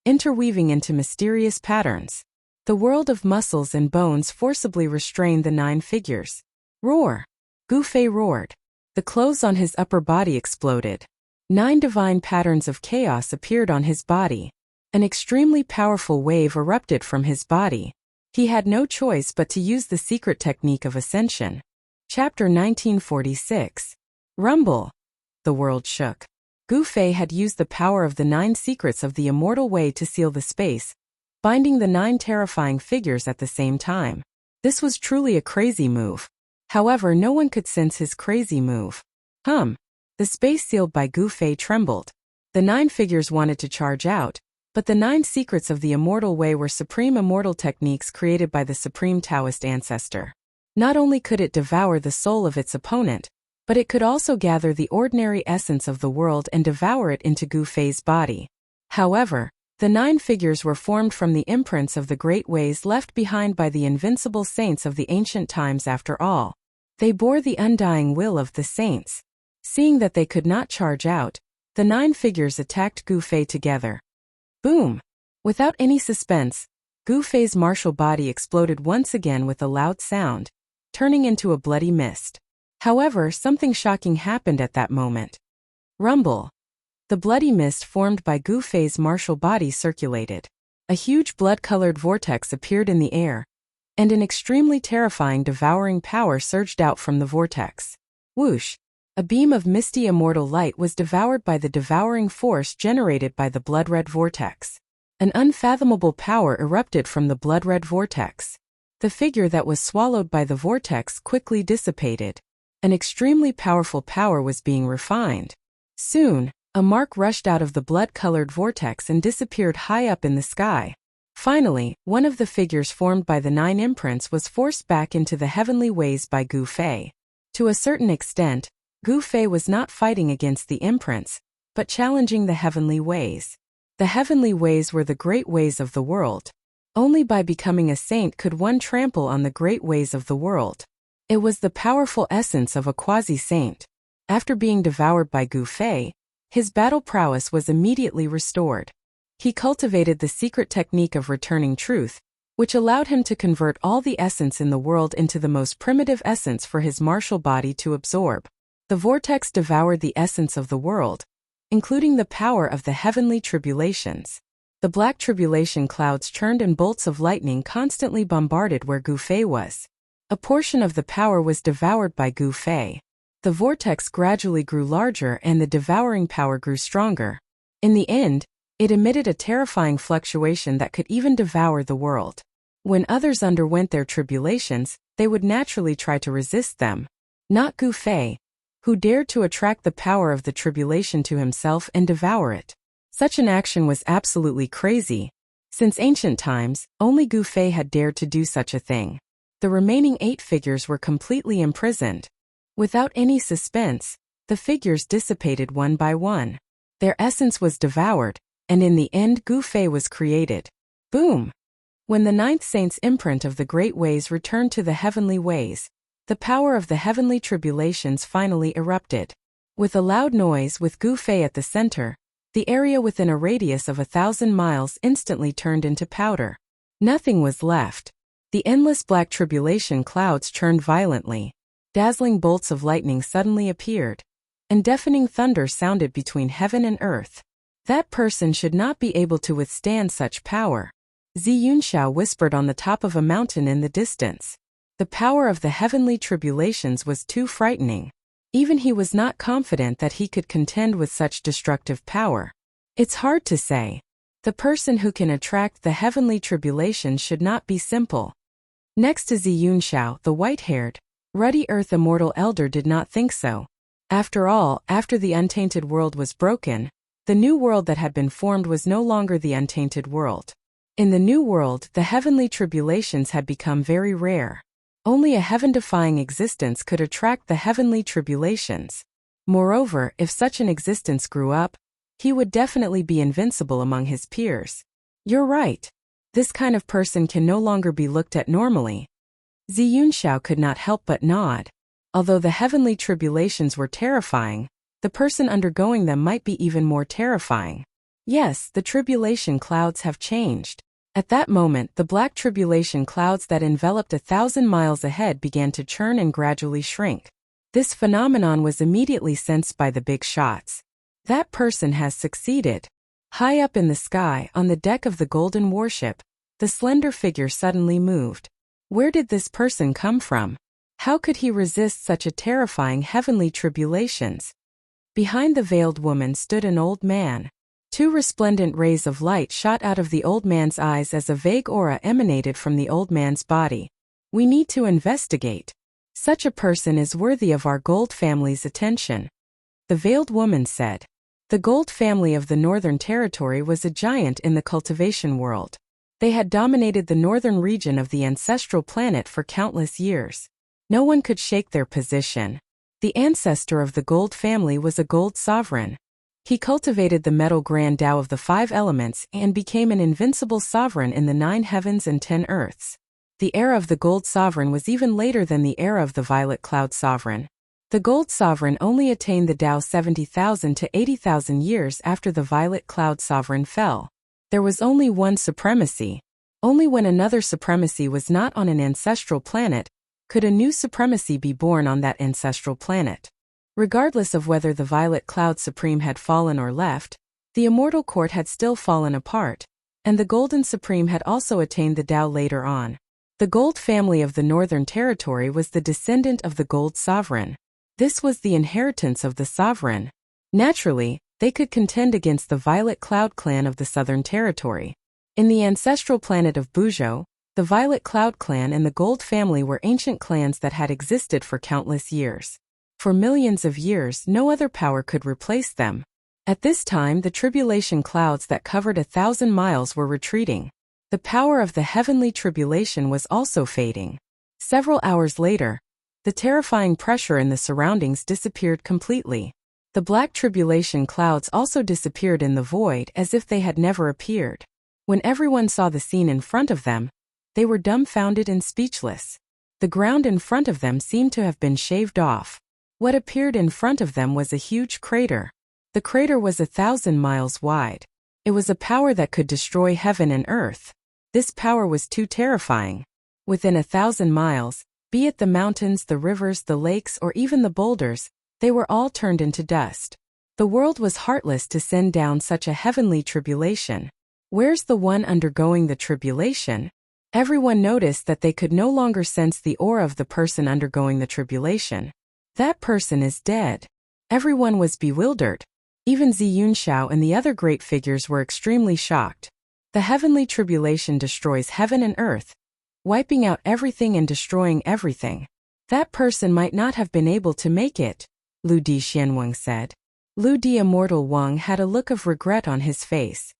interweaving into mysterious patterns. The world of muscles and bones forcibly restrained the 9 figures. Roar! Gu Fei roared. The clothes on his upper body exploded. 9 divine patterns of chaos appeared on his body. An extremely powerful wave erupted from his body. He had no choice but to use the secret technique of ascension. Chapter 1946. Rumble. The world shook. Gu Fei had used the power of the 9 secrets of the immortal way to seal the space, binding the 9 terrifying figures at the same time. This was truly a crazy move. However, no one could sense his crazy move. The space sealed by Gu Fei trembled. The 9 figures wanted to charge out, but the 9 secrets of the immortal way were supreme immortal techniques created by the supreme Taoist ancestor. Not only could it devour the soul of its opponent, but it could also gather the ordinary essence of the world and devour it into Gu Fei's body. However, the 9 figures were formed from the imprints of the great ways left behind by the invincible saints of the ancient times after all. They bore the undying will of the saints. Seeing that they could not charge out, the 9 figures attacked Gu Fei together. Boom! Without any suspense, Gu Fei's martial body exploded once again with a loud sound, turning into a bloody mist. However, something shocking happened at that moment. Rumble. The bloody mist formed by Gu Fei's martial body circulated. A huge blood-colored vortex appeared in the air, and an extremely terrifying devouring power surged out from the vortex. Whoosh! A beam of misty immortal light was devoured by the devouring force generated by the blood-red vortex. An unfathomable power erupted from the blood-red vortex. The figure that was swallowed by the vortex quickly dissipated. An extremely powerful power was being refined. Soon, a mark rushed out of the blood-colored vortex and disappeared high up in the sky. Finally, one of the figures formed by the 9 imprints was forced back into the heavenly ways by Gu Fei. To a certain extent, Gu Fei was not fighting against the imprints, but challenging the heavenly ways. The heavenly ways were the great ways of the world. Only by becoming a saint could one trample on the great ways of the world. It was the powerful essence of a quasi-saint. After being devoured by Gu Fei, his battle prowess was immediately restored. He cultivated the secret technique of returning truth, which allowed him to convert all the essence in the world into the most primitive essence for his martial body to absorb. The vortex devoured the essence of the world, including the power of the heavenly tribulations. The black tribulation clouds churned and bolts of lightning constantly bombarded where Gu Fei was. A portion of the power was devoured by Gu Fei. The vortex gradually grew larger and the devouring power grew stronger. In the end, it emitted a terrifying fluctuation that could even devour the world. When others underwent their tribulations, they would naturally try to resist them. Not Gu Fei, who dared to attract the power of the tribulation to himself and devour it. Such an action was absolutely crazy. Since ancient times, only Gu Fei had dared to do such a thing. The remaining 8 figures were completely imprisoned. Without any suspense, the figures dissipated one by one. Their essence was devoured, and in the end Gu Fei was created. Boom! When the ninth saint's imprint of the great ways returned to the heavenly ways, the power of the heavenly tribulations finally erupted. With a loud noise with Gu Fei at the center, the area within a radius of 1,000 miles instantly turned into powder. Nothing was left. The endless black tribulation clouds churned violently. Dazzling bolts of lightning suddenly appeared, and deafening thunder sounded between heaven and earth. That person should not be able to withstand such power. Zi Yunxiao whispered on the top of a mountain in the distance. The power of the heavenly tribulations was too frightening. Even he was not confident that he could contend with such destructive power. It's hard to say. The person who can attract the heavenly tribulations should not be simple. Next to Zi Yunxiao, the white-haired, ruddy earth immortal elder did not think so. After all, after the untainted world was broken, the new world that had been formed was no longer the untainted world. In the new world, the heavenly tribulations had become very rare. Only a heaven-defying existence could attract the heavenly tribulations. Moreover, if such an existence grew up, he would definitely be invincible among his peers. You're right. This kind of person can no longer be looked at normally. Zi Yunxiao could not help but nod. Although the heavenly tribulations were terrifying, the person undergoing them might be even more terrifying. Yes, the tribulation clouds have changed. At that moment, the black tribulation clouds that enveloped 1,000 miles ahead began to churn and gradually shrink. This phenomenon was immediately sensed by the big shots. That person has succeeded. High up in the sky, on the deck of the golden warship, the slender figure suddenly moved. Where did this person come from? How could he resist such a terrifying heavenly tribulations? Behind the veiled woman stood an old man. Two resplendent rays of light shot out of the old man's eyes as a vague aura emanated from the old man's body. We need to investigate. Such a person is worthy of our Gold family's attention. The veiled woman said. The Gold family of the Northern Territory was a giant in the cultivation world. They had dominated the northern region of the ancestral planet for countless years. No one could shake their position. The ancestor of the Gold family was a Gold sovereign. He cultivated the metal grand Tao of the 5 elements and became an invincible sovereign in the 9 heavens and 10 earths. The era of the Gold sovereign was even later than the era of the Violet Cloud sovereign. The Gold sovereign only attained the Tao 70,000 to 80,000 years after the Violet Cloud sovereign fell. There was only one supremacy. Only when another supremacy was not on an ancestral planet could a new supremacy be born on that ancestral planet. Regardless of whether the Violet Cloud Supreme had fallen or left, the Immortal Court had still fallen apart, and the Golden Supreme had also attained the Tao later on. The Gold family of the Northern Territory was the descendant of the Gold Sovereign. This was the inheritance of the Sovereign. Naturally, they could contend against the Violet Cloud clan of the Southern Territory. In the ancestral planet of Buzhou, the Violet Cloud clan and the Gold family were ancient clans that had existed for countless years. For millions of years, no other power could replace them. At this time, the tribulation clouds that covered 1,000 miles were retreating. The power of the heavenly tribulation was also fading. Several hours later, the terrifying pressure in the surroundings disappeared completely. The black tribulation clouds also disappeared in the void as if they had never appeared. When everyone saw the scene in front of them, they were dumbfounded and speechless. The ground in front of them seemed to have been shaved off. What appeared in front of them was a huge crater. The crater was 1,000 miles wide. It was a power that could destroy heaven and earth. This power was too terrifying. Within 1,000 miles, be it the mountains, the rivers, the lakes, or even the boulders, they were all turned into dust. The world was heartless to send down such a heavenly tribulation. Where's the one undergoing the tribulation? Everyone noticed that they could no longer sense the aura of the person undergoing the tribulation. That person is dead. Everyone was bewildered. Even Zi Yunxiao and the other great figures were extremely shocked. The heavenly tribulation destroys heaven and earth, wiping out everything and destroying everything. That person might not have been able to make it, Lu Di Xianwang said. Lu Di Immortal Wang had a look of regret on his face.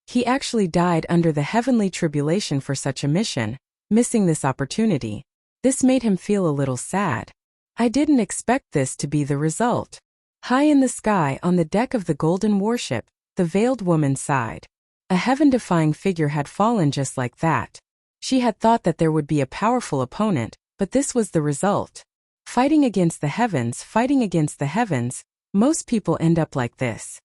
He actually died under the heavenly tribulation for such a mission, missing this opportunity. This made him feel a little sad. I didn't expect this to be the result. High in the sky on the deck of the golden warship, the veiled woman sighed. A heaven-defying figure had fallen just like that. She had thought that there would be a powerful opponent, but this was the result. Fighting against the heavens, fighting against the heavens. Most people end up like this.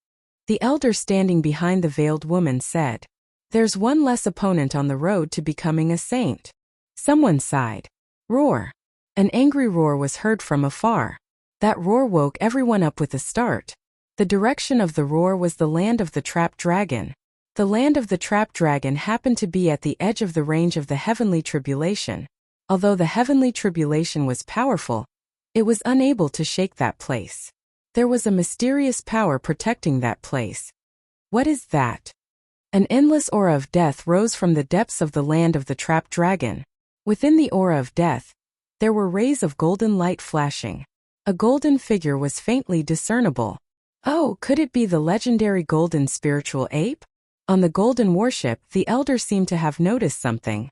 The elder standing behind the veiled woman said, "There's one less opponent on the road to becoming a saint." Someone sighed. Roar. An angry roar was heard from afar. That roar woke everyone up with a start. The direction of the roar was the land of the trapped dragon. The land of the trapped dragon happened to be at the edge of the range of the heavenly tribulation. Although the heavenly tribulation was powerful, it was unable to shake that place. There was a mysterious power protecting that place. What is that? An endless aura of death rose from the depths of the land of the trapped dragon. Within the aura of death, there were rays of golden light flashing. A golden figure was faintly discernible. Oh, could it be the legendary golden spiritual ape? On the golden warship, the elder seemed to have noticed something.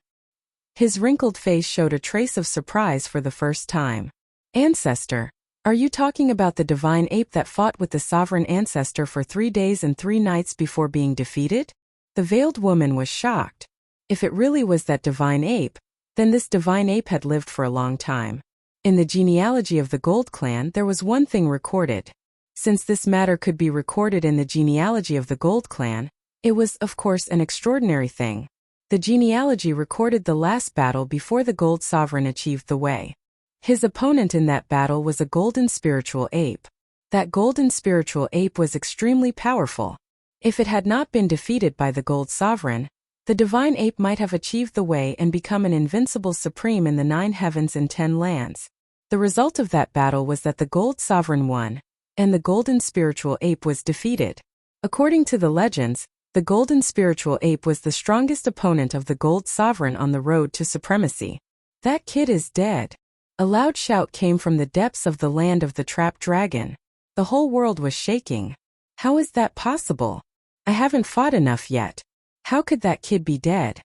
His wrinkled face showed a trace of surprise for the first time. Ancestor, are you talking about the divine ape that fought with the sovereign ancestor for 3 days and 3 nights before being defeated? The veiled woman was shocked. If it really was that divine ape, then this divine ape had lived for a long time. In the genealogy of the Gold Clan, there was one thing recorded. Since this matter could be recorded in the genealogy of the Gold Clan, it was, of course, an extraordinary thing. The genealogy recorded the last battle before the Gold Sovereign achieved the way. His opponent in that battle was a golden spiritual ape. That golden spiritual ape was extremely powerful. If it had not been defeated by the Gold Sovereign, the divine ape might have achieved the way and become an invincible supreme in the 9 heavens and 10 lands. The result of that battle was that the Gold Sovereign won, and the golden spiritual ape was defeated. According to the legends, the golden spiritual ape was the strongest opponent of the Gold Sovereign on the road to supremacy. That kid is dead. A loud shout came from the depths of the land of the trapped dragon. The whole world was shaking. How is that possible? I haven't fought enough yet. How could that kid be dead?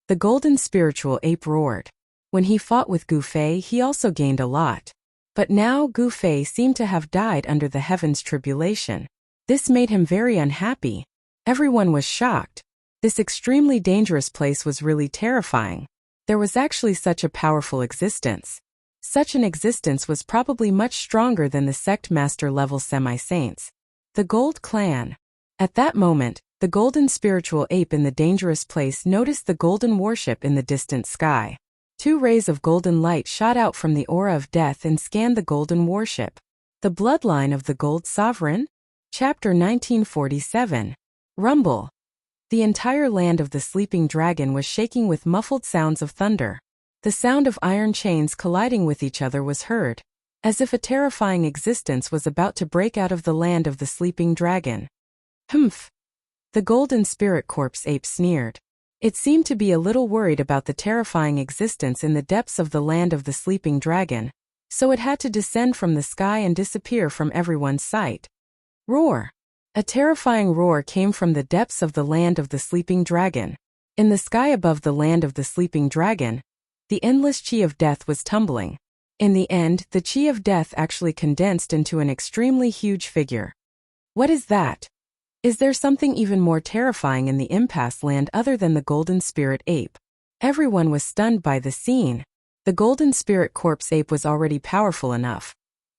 The golden spiritual ape roared. When he fought with Gu Fei, he also gained a lot. But now Gu Fei seemed to have died under the heavens' tribulation. This made him very unhappy. Everyone was shocked. This extremely dangerous place was really terrifying. There was actually such a powerful existence. Such an existence was probably much stronger than the sect master level semi-saints. The Gold Clan. At that moment, the golden spiritual ape in the dangerous place noticed the golden warship in the distant sky. 2 rays of golden light shot out from the aura of death and scanned the golden warship. The bloodline of the Gold Sovereign? Chapter 1947. Rumble. The entire land of the sleeping dragon was shaking with muffled sounds of thunder. The sound of iron chains colliding with each other was heard, as if a terrifying existence was about to break out of the land of the sleeping dragon. Humph. The golden spirit corpse ape sneered. It seemed to be a little worried about the terrifying existence in the depths of the land of the sleeping dragon, so it had to descend from the sky and disappear from everyone's sight. Roar. A terrifying roar came from the depths of the land of the sleeping dragon. In the sky above the land of the sleeping dragon, the endless chi of death was tumbling. In the end, the chi of death actually condensed into an extremely huge figure. What is that? Is there something even more terrifying in the impasse land other than the golden spirit ape? Everyone was stunned by the scene. The golden spirit corpse ape was already powerful enough.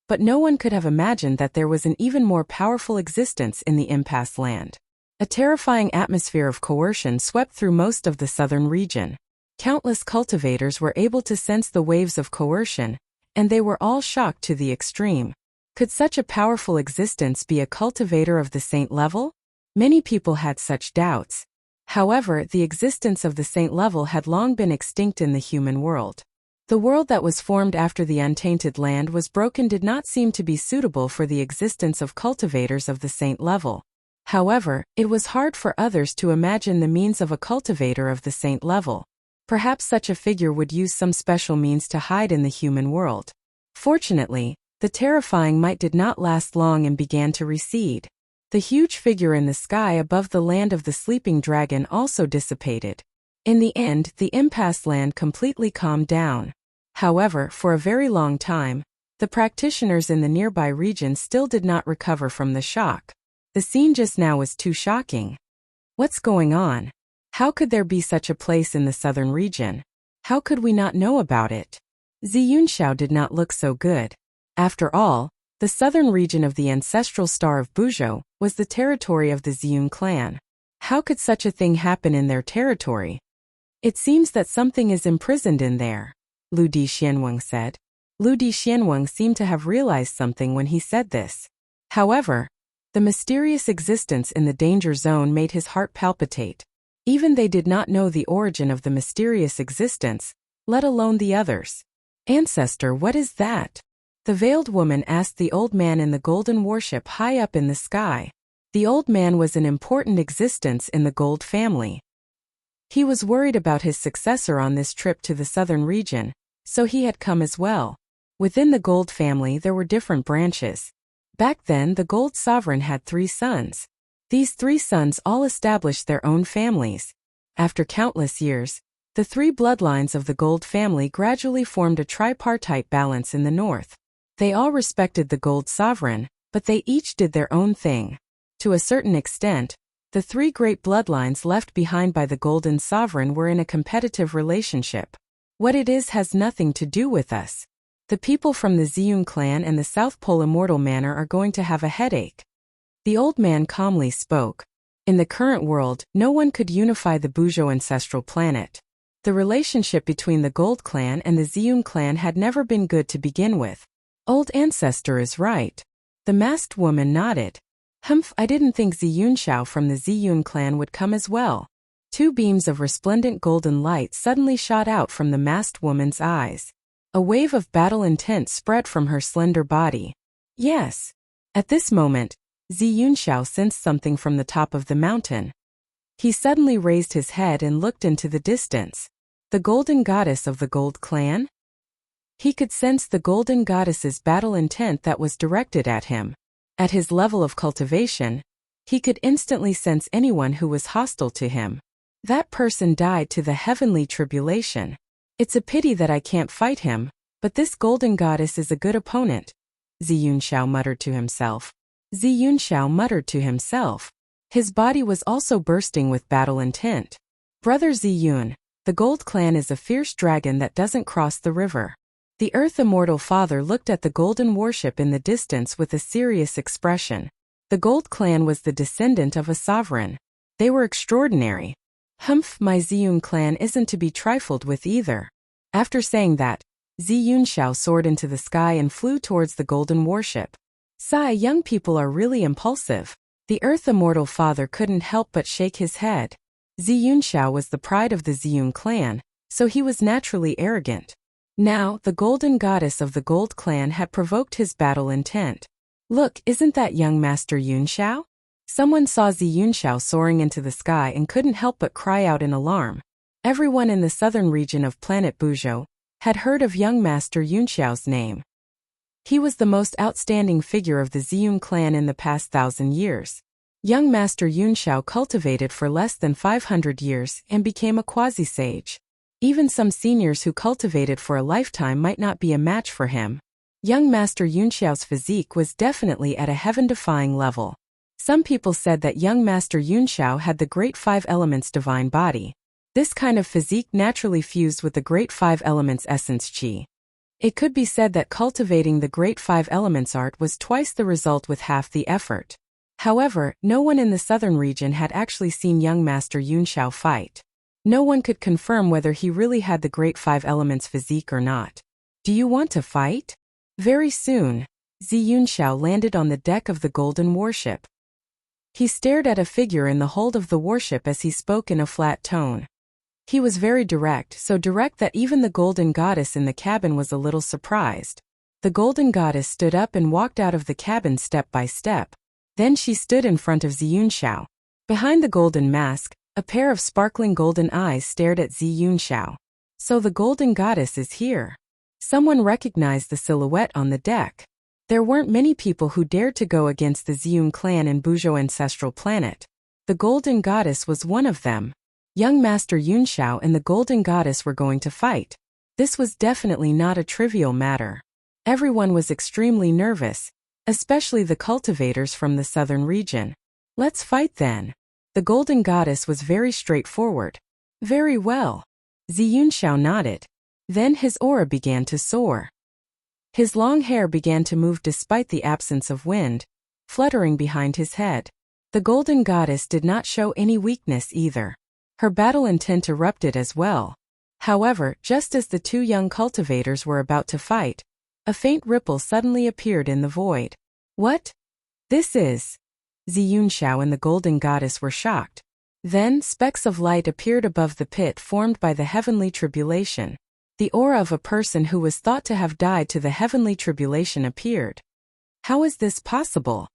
But no one could have imagined that there was an even more powerful existence in the impasse land. A terrifying atmosphere of coercion swept through most of the southern region. Countless cultivators were able to sense the waves of coercion, and they were all shocked to the extreme. Could such a powerful existence be a cultivator of the saint level? Many people had such doubts. However, the existence of the saint level had long been extinct in the human world. The world that was formed after the untainted land was broken did not seem to be suitable for the existence of cultivators of the saint level. However, it was hard for others to imagine the means of a cultivator of the saint level. Perhaps such a figure would use some special means to hide in the human world. Fortunately, the terrifying might did not last long and began to recede. The huge figure in the sky above the land of the sleeping dragon also dissipated. In the end, the impasse land completely calmed down. However, for a very long time, the practitioners in the nearby region still did not recover from the shock. The scene just now was too shocking. What's going on? How could there be such a place in the southern region? How could we not know about it? Ziyunxiao did not look so good. After all, the southern region of the ancestral star of Buzhou was the territory of the Ziyun clan. How could such a thing happen in their territory? It seems that something is imprisoned in there, Lu Di Xianweng said. Lu Di Xianweng seemed to have realized something when he said this. However, the mysterious existence in the danger zone made his heart palpitate. Even they did not know the origin of the mysterious existence, let alone the others. Ancestor, what is that? The veiled woman asked the old man in the golden warship high up in the sky. The old man was an important existence in the Gold family. He was worried about his successor on this trip to the southern region, so he had come as well. Within the Gold family there were different branches. Back then the Gold sovereign had 3 sons. These 3 sons all established their own families. After countless years, the 3 bloodlines of the Gold family gradually formed a tripartite balance in the north. They all respected the Gold sovereign, but they each did their own thing. To a certain extent, the 3 great bloodlines left behind by the Golden sovereign were in a competitive relationship. What it is has nothing to do with us. The people from the Ziyun clan and the South Pole Immortal Manor are going to have a headache. The old man calmly spoke. In the current world, no one could unify the Buzhou ancestral planet. The relationship between the Gold clan and the Ziyun clan had never been good to begin with. Old ancestor is right. The masked woman nodded. Humph, I didn't think Ziyunxiao from the Ziyun clan would come as well. 2 beams of resplendent golden light suddenly shot out from the masked woman's eyes. A wave of battle intent spread from her slender body. Yes. At this moment, Ziyunxiao sensed something from the top of the mountain. He suddenly raised his head and looked into the distance. The golden goddess of the Gold clan? He could sense the golden goddess's battle intent that was directed at him. At his level of cultivation, he could instantly sense anyone who was hostile to him. That person died to the heavenly tribulation. It's a pity that I can't fight him, but this golden goddess is a good opponent, Ziyunxiao muttered to himself. Ziyunxiao muttered to himself. His body was also bursting with battle intent. Brother Ziyun, the Gold clan is a fierce dragon that doesn't cross the river. The Earth Immortal Father looked at the golden warship in the distance with a serious expression. The Gold clan was the descendant of a sovereign. They were extraordinary. Humph, my Ziyun clan isn't to be trifled with either. After saying that, Ziyunxiao soared into the sky and flew towards the golden warship. Sigh, young people are really impulsive. The Earth Immortal Father couldn't help but shake his head. Ziyunxiao was the pride of the Ziyun clan, so he was naturally arrogant. Now, the golden goddess of the Gold clan had provoked his battle intent. Look, isn't that young Master Yunxiao? Someone saw Ziyunxiao soaring into the sky and couldn't help but cry out in alarm. Everyone in the southern region of planet Buzhou had heard of young Master Yunxiao's name. He was the most outstanding figure of the Ziyun clan in the past 1,000 years. Young Master Yunxiao cultivated for less than 500 years and became a quasi-sage. Even some seniors who cultivated for a lifetime might not be a match for him. Young Master Yunxiao's physique was definitely at a heaven-defying level. Some people said that young Master Yunxiao had the Great Five Elements divine body. This kind of physique naturally fused with the Great Five Elements essence qi. It could be said that cultivating the Great Five Elements art was twice the result with half the effort. However, no one in the southern region had actually seen young Master Yunxiao fight. No one could confirm whether he really had the Great Five Elements physique or not. Do you want to fight? Very soon, Ziyunxiao landed on the deck of the golden warship. He stared at a figure in the hold of the warship as he spoke in a flat tone. He was very direct, so direct that even the golden goddess in the cabin was a little surprised. The golden goddess stood up and walked out of the cabin step by step. Then she stood in front of Ziyunxiao. Behind the golden mask, a pair of sparkling golden eyes stared at Ziyunxiao. So the golden goddess is here. Someone recognized the silhouette on the deck. There weren't many people who dared to go against the Ziyun clan in Buzhou ancestral planet. The golden goddess was one of them. Young Master Yunxiao and the golden goddess were going to fight. This was definitely not a trivial matter. Everyone was extremely nervous, especially the cultivators from the southern region. Let's fight then. The golden goddess was very straightforward. Very well. Ziyunxiao nodded. Then his aura began to soar. His long hair began to move despite the absence of wind, fluttering behind his head. The golden goddess did not show any weakness either. Her battle intent erupted as well. However, just as the two young cultivators were about to fight, a faint ripple suddenly appeared in the void. What? This is... Ziyunxiao and the golden goddess were shocked. Then, specks of light appeared above the pit formed by the heavenly tribulation. The aura of a person who was thought to have died to the heavenly tribulation appeared. How is this possible?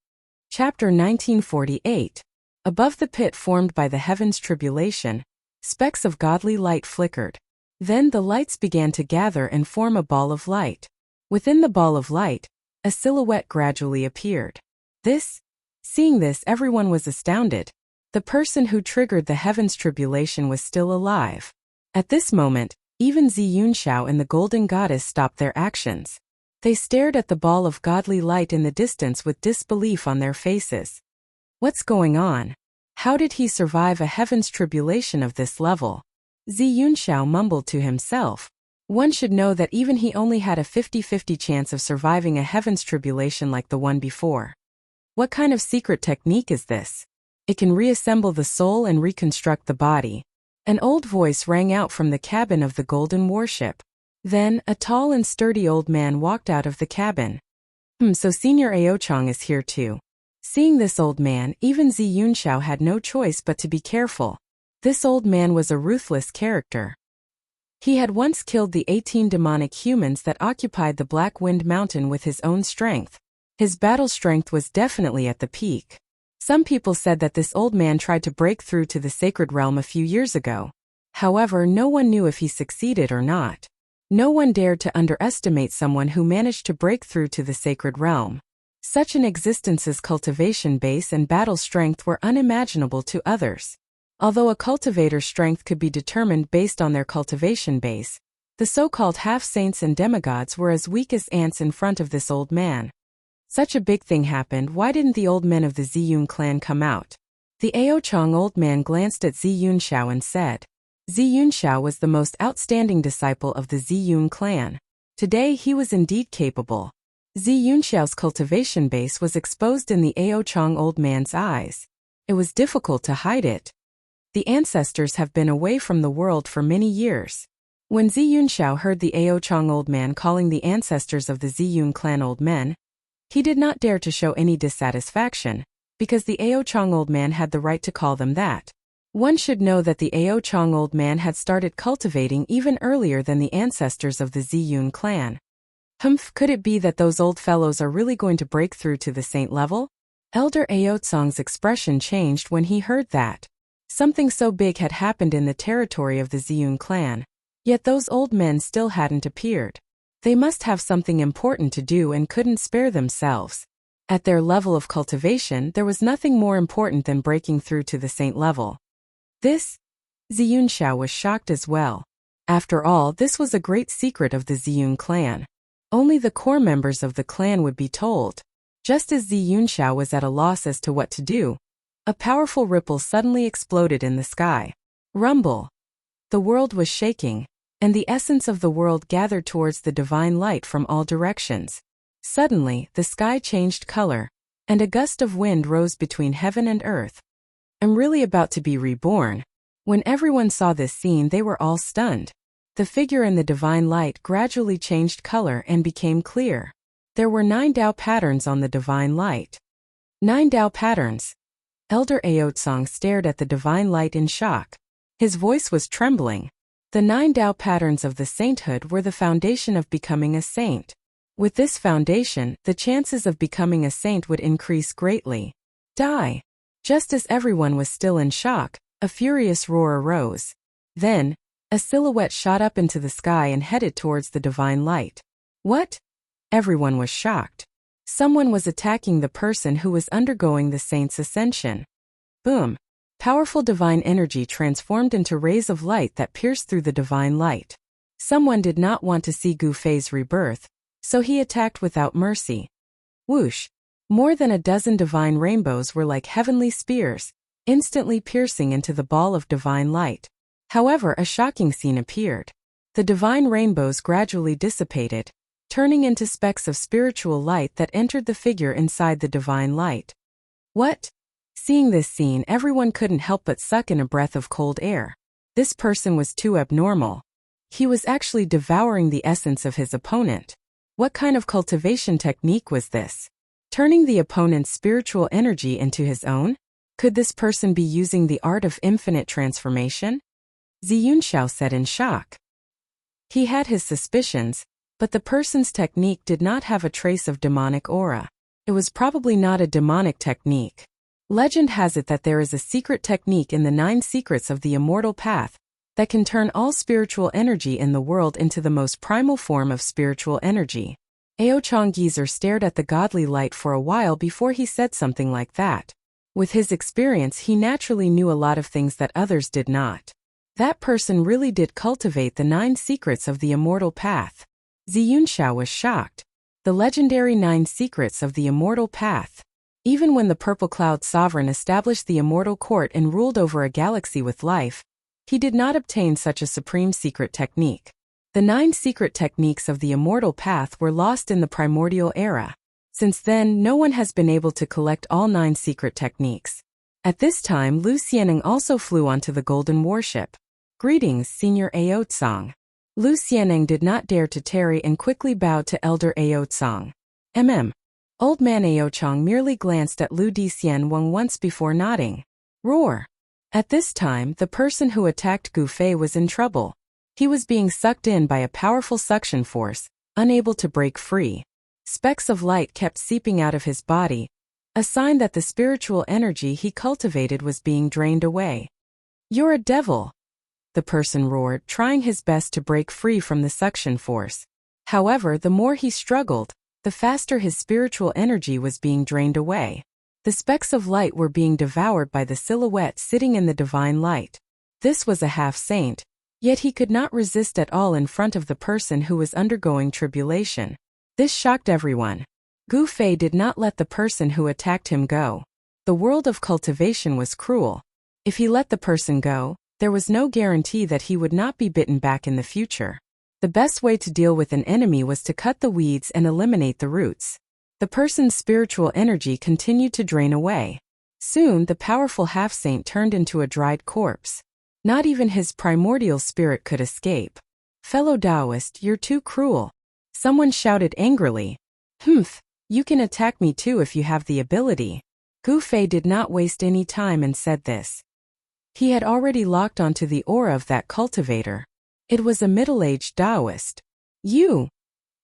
Chapter 1948. Above the pit formed by the heaven's tribulation, specks of godly light flickered. Then the lights began to gather and form a ball of light. Within the ball of light, a silhouette gradually appeared. Seeing this, everyone was astounded. The person who triggered the heaven's tribulation was still alive. At this moment, even Ziyunxiao and the golden goddess stopped their actions. They stared at the ball of godly light in the distance with disbelief on their faces. What's going on? How did he survive a heaven's tribulation of this level? Ziyunxiao mumbled to himself. One should know that even he only had a 50-50 chance of surviving a heaven's tribulation like the one before. What kind of secret technique is this? It can reassemble the soul and reconstruct the body. An old voice rang out from the cabin of the golden warship. Then, a tall and sturdy old man walked out of the cabin. So Senior Aochang is here too. Seeing this old man, even Ziyunxiao had no choice but to be careful. This old man was a ruthless character. He had once killed the 18 demonic humans that occupied the Black Wind Mountain with his own strength. His battle strength was definitely at the peak. Some people said that this old man tried to break through to the sacred realm a few years ago. However, no one knew if he succeeded or not. No one dared to underestimate someone who managed to break through to the sacred realm. Such an existence's cultivation base and battle strength were unimaginable to others. Although a cultivator's strength could be determined based on their cultivation base, the so-called half-saints and demigods were as weak as ants in front of this old man. Such a big thing happened, why didn't the old men of the Ziyun clan come out? The Aochang old man glanced at Ziyunxiao and said. Ziyunxiao was the most outstanding disciple of the Ziyun clan. Today he was indeed capable. Ziyunxiao's cultivation base was exposed in the Aochang old man's eyes. It was difficult to hide it. The ancestors have been away from the world for many years. When Ziyunxiao heard the Aochang old man calling the ancestors of the Ziyun clan old men, he did not dare to show any dissatisfaction, because the Aochang old man had the right to call them that. One should know that the Aochang old man had started cultivating even earlier than the ancestors of the Ziyun clan. Could it be that those old fellows are really going to break through to the saint level? Elder Aotsong's expression changed when he heard that. Something so big had happened in the territory of the Ziyun clan. Yet those old men still hadn't appeared. They must have something important to do and couldn't spare themselves. At their level of cultivation, there was nothing more important than breaking through to the saint level. Ziyunxiao was shocked as well. After all, this was a great secret of the Ziyun clan. Only the core members of the clan would be told. Just as Ziyunxiao was at a loss as to what to do, a powerful ripple suddenly exploded in the sky. Rumble. The world was shaking, and the essence of the world gathered towards the divine light from all directions. Suddenly, the sky changed color, and a gust of wind rose between heaven and earth. I'm really about to be reborn. When everyone saw this scene, they were all stunned. The figure in the divine light gradually changed color and became clear. There were 9 Tao patterns on the divine light. 9 Tao patterns. Elder Aotsong stared at the divine light in shock. His voice was trembling. The 9 Tao patterns of the sainthood were the foundation of becoming a saint. With this foundation, the chances of becoming a saint would increase greatly. Die. Just as everyone was still in shock, a furious roar arose. Then, a silhouette shot up into the sky and headed towards the divine light. What? Everyone was shocked. Someone was attacking the person who was undergoing the saint's ascension. Boom. Powerful divine energy transformed into rays of light that pierced through the divine light. Someone did not want to see Gu Fei's rebirth, so he attacked without mercy. Whoosh! More than a dozen divine rainbows were like heavenly spears, instantly piercing into the ball of divine light. However, a shocking scene appeared. The divine rainbows gradually dissipated, turning into specks of spiritual light that entered the figure inside the divine light. What? Seeing this scene, everyone couldn't help but suck in a breath of cold air. This person was too abnormal. He was actually devouring the essence of his opponent. What kind of cultivation technique was this? Turning the opponent's spiritual energy into his own? Could this person be using the art of infinite transformation? Ziyunxiao said in shock. He had his suspicions, but the person's technique did not have a trace of demonic aura. It was probably not a demonic technique. Legend has it that there is a secret technique in the 9 secrets of the immortal path that can turn all spiritual energy in the world into the most primal form of spiritual energy. Ao Changgizer stared at the godly light for a while before he said something like that. With his experience, he naturally knew a lot of things that others did not. That person really did cultivate the 9 secrets of the immortal path. Ziyunxiao was shocked. The legendary 9 secrets of the immortal path. Even when the Purple Cloud Sovereign established the immortal court and ruled over a galaxy with life, he did not obtain such a supreme secret technique. The 9 secret techniques of the immortal path were lost in the primordial era. Since then, no one has been able to collect all 9 secret techniques. At this time, Lu Xianning also flew onto the golden warship. Greetings, Senior Ao Tsang. Lu Xianning did not dare to tarry and quickly bowed to Elder Ao Tsang. Old man Ao Chang merely glanced at Lu Dixianwang once before nodding. Roar. At this time, the person who attacked Gu Fei was in trouble. He was being sucked in by a powerful suction force, unable to break free. Specks of light kept seeping out of his body, a sign that the spiritual energy he cultivated was being drained away. You're a devil, the person roared, trying his best to break free from the suction force. However, the more he struggled, the faster his spiritual energy was being drained away. The specks of light were being devoured by the silhouette sitting in the divine light. This was a half-saint, yet he could not resist at all in front of the person who was undergoing tribulation. This shocked everyone. Gu Fei did not let the person who attacked him go. The world of cultivation was cruel. If he let the person go, there was no guarantee that he would not be bitten back in the future. The best way to deal with an enemy was to cut the weeds and eliminate the roots. The person's spiritual energy continued to drain away. Soon, the powerful half-saint turned into a dried corpse. Not even his primordial spirit could escape. Fellow Taoist, you're too cruel. Someone shouted angrily. You can attack me too if you have the ability. Gu Fei did not waste any time and said this. He had already locked onto the aura of that cultivator. It was a middle-aged Taoist. You!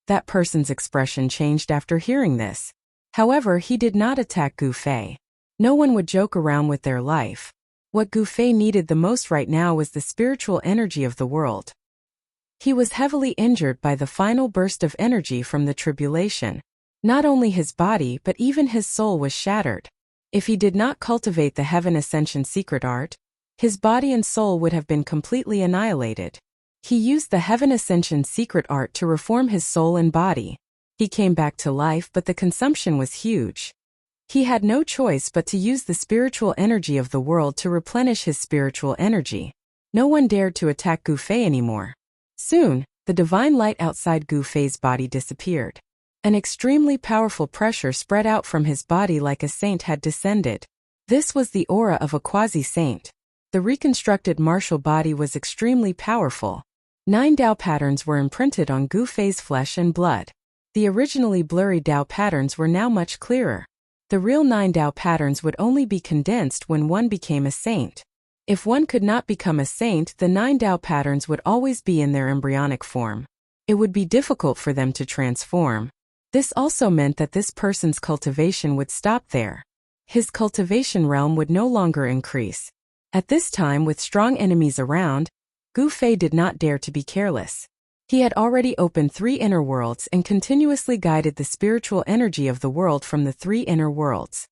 That person's expression changed after hearing this. However, he did not attack Gu Fei. No one would joke around with their life. What Gu Fei needed the most right now was the spiritual energy of the world. He was heavily injured by the final burst of energy from the tribulation. Not only his body but even his soul was shattered. If he did not cultivate the Heaven Ascension secret art, his body and soul would have been completely annihilated. He used the Heaven Ascension secret art to reform his soul and body. He came back to life, but the consumption was huge. He had no choice but to use the spiritual energy of the world to replenish his spiritual energy. No one dared to attack Gu Fei anymore. Soon, the divine light outside Gu Fei's body disappeared. An extremely powerful pressure spread out from his body like a saint had descended. This was the aura of a quasi-saint. The reconstructed martial body was extremely powerful. 9 Dao patterns were imprinted on Gu Fei's flesh and blood. The originally blurry Dao patterns were now much clearer. The real 9 Dao patterns would only be condensed when one became a saint. If one could not become a saint, the 9 Dao patterns would always be in their embryonic form. It would be difficult for them to transform. This also meant that this person's cultivation would stop there. His cultivation realm would no longer increase. At this time, with strong enemies around, Gu Fei did not dare to be careless. He had already opened 3 inner worlds and continuously guided the spiritual energy of the world from the 3 inner worlds.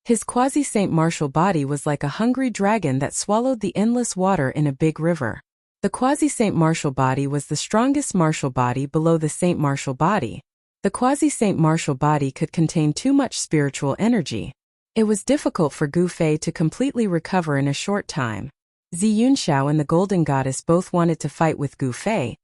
His quasi-saint martial body was like a hungry dragon that swallowed the endless water in a big river. The quasi-saint martial body was the strongest martial body below the saint martial body. The quasi-saint martial body could contain too much spiritual energy. It was difficult for Gu Fei to completely recover in a short time. Zi Yunxiao and the Golden Goddess both wanted to fight with Gu Fei,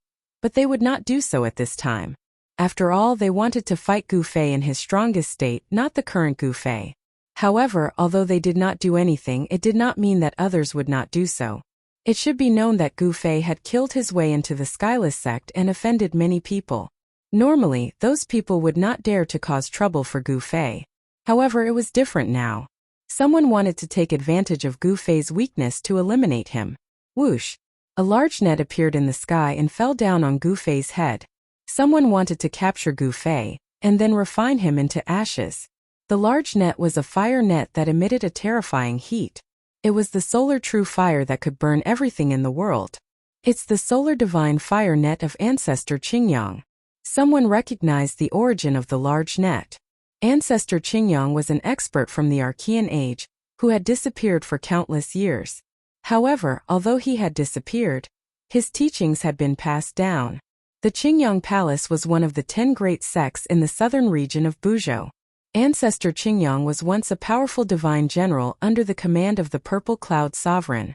but they would not do so at this time. After all, they wanted to fight Gu Fei in his strongest state, not the current Gu Fei. However, although they did not do anything, it did not mean that others would not do so. It should be known that Gu Fei had killed his way into the Skyless sect and offended many people. Normally, those people would not dare to cause trouble for Gu Fei. However, it was different now. Someone wanted to take advantage of Gu Fei's weakness to eliminate him. Whoosh! A large net appeared in the sky and fell down on Gu Fei's head. Someone wanted to capture Gu Fei, and then refine him into ashes. The large net was a fire net that emitted a terrifying heat. It was the solar true fire that could burn everything in the world. It's the solar divine fire net of ancestor Qingyang. Someone recognized the origin of the large net. Ancestor Qingyang was an expert from the Archean age, who had disappeared for countless years. However, although he had disappeared, his teachings had been passed down. The Qingyang Palace was one of the 10 great sects in the southern region of Buzhou. Ancestor Qingyang was once a powerful divine general under the command of the Purple Cloud Sovereign.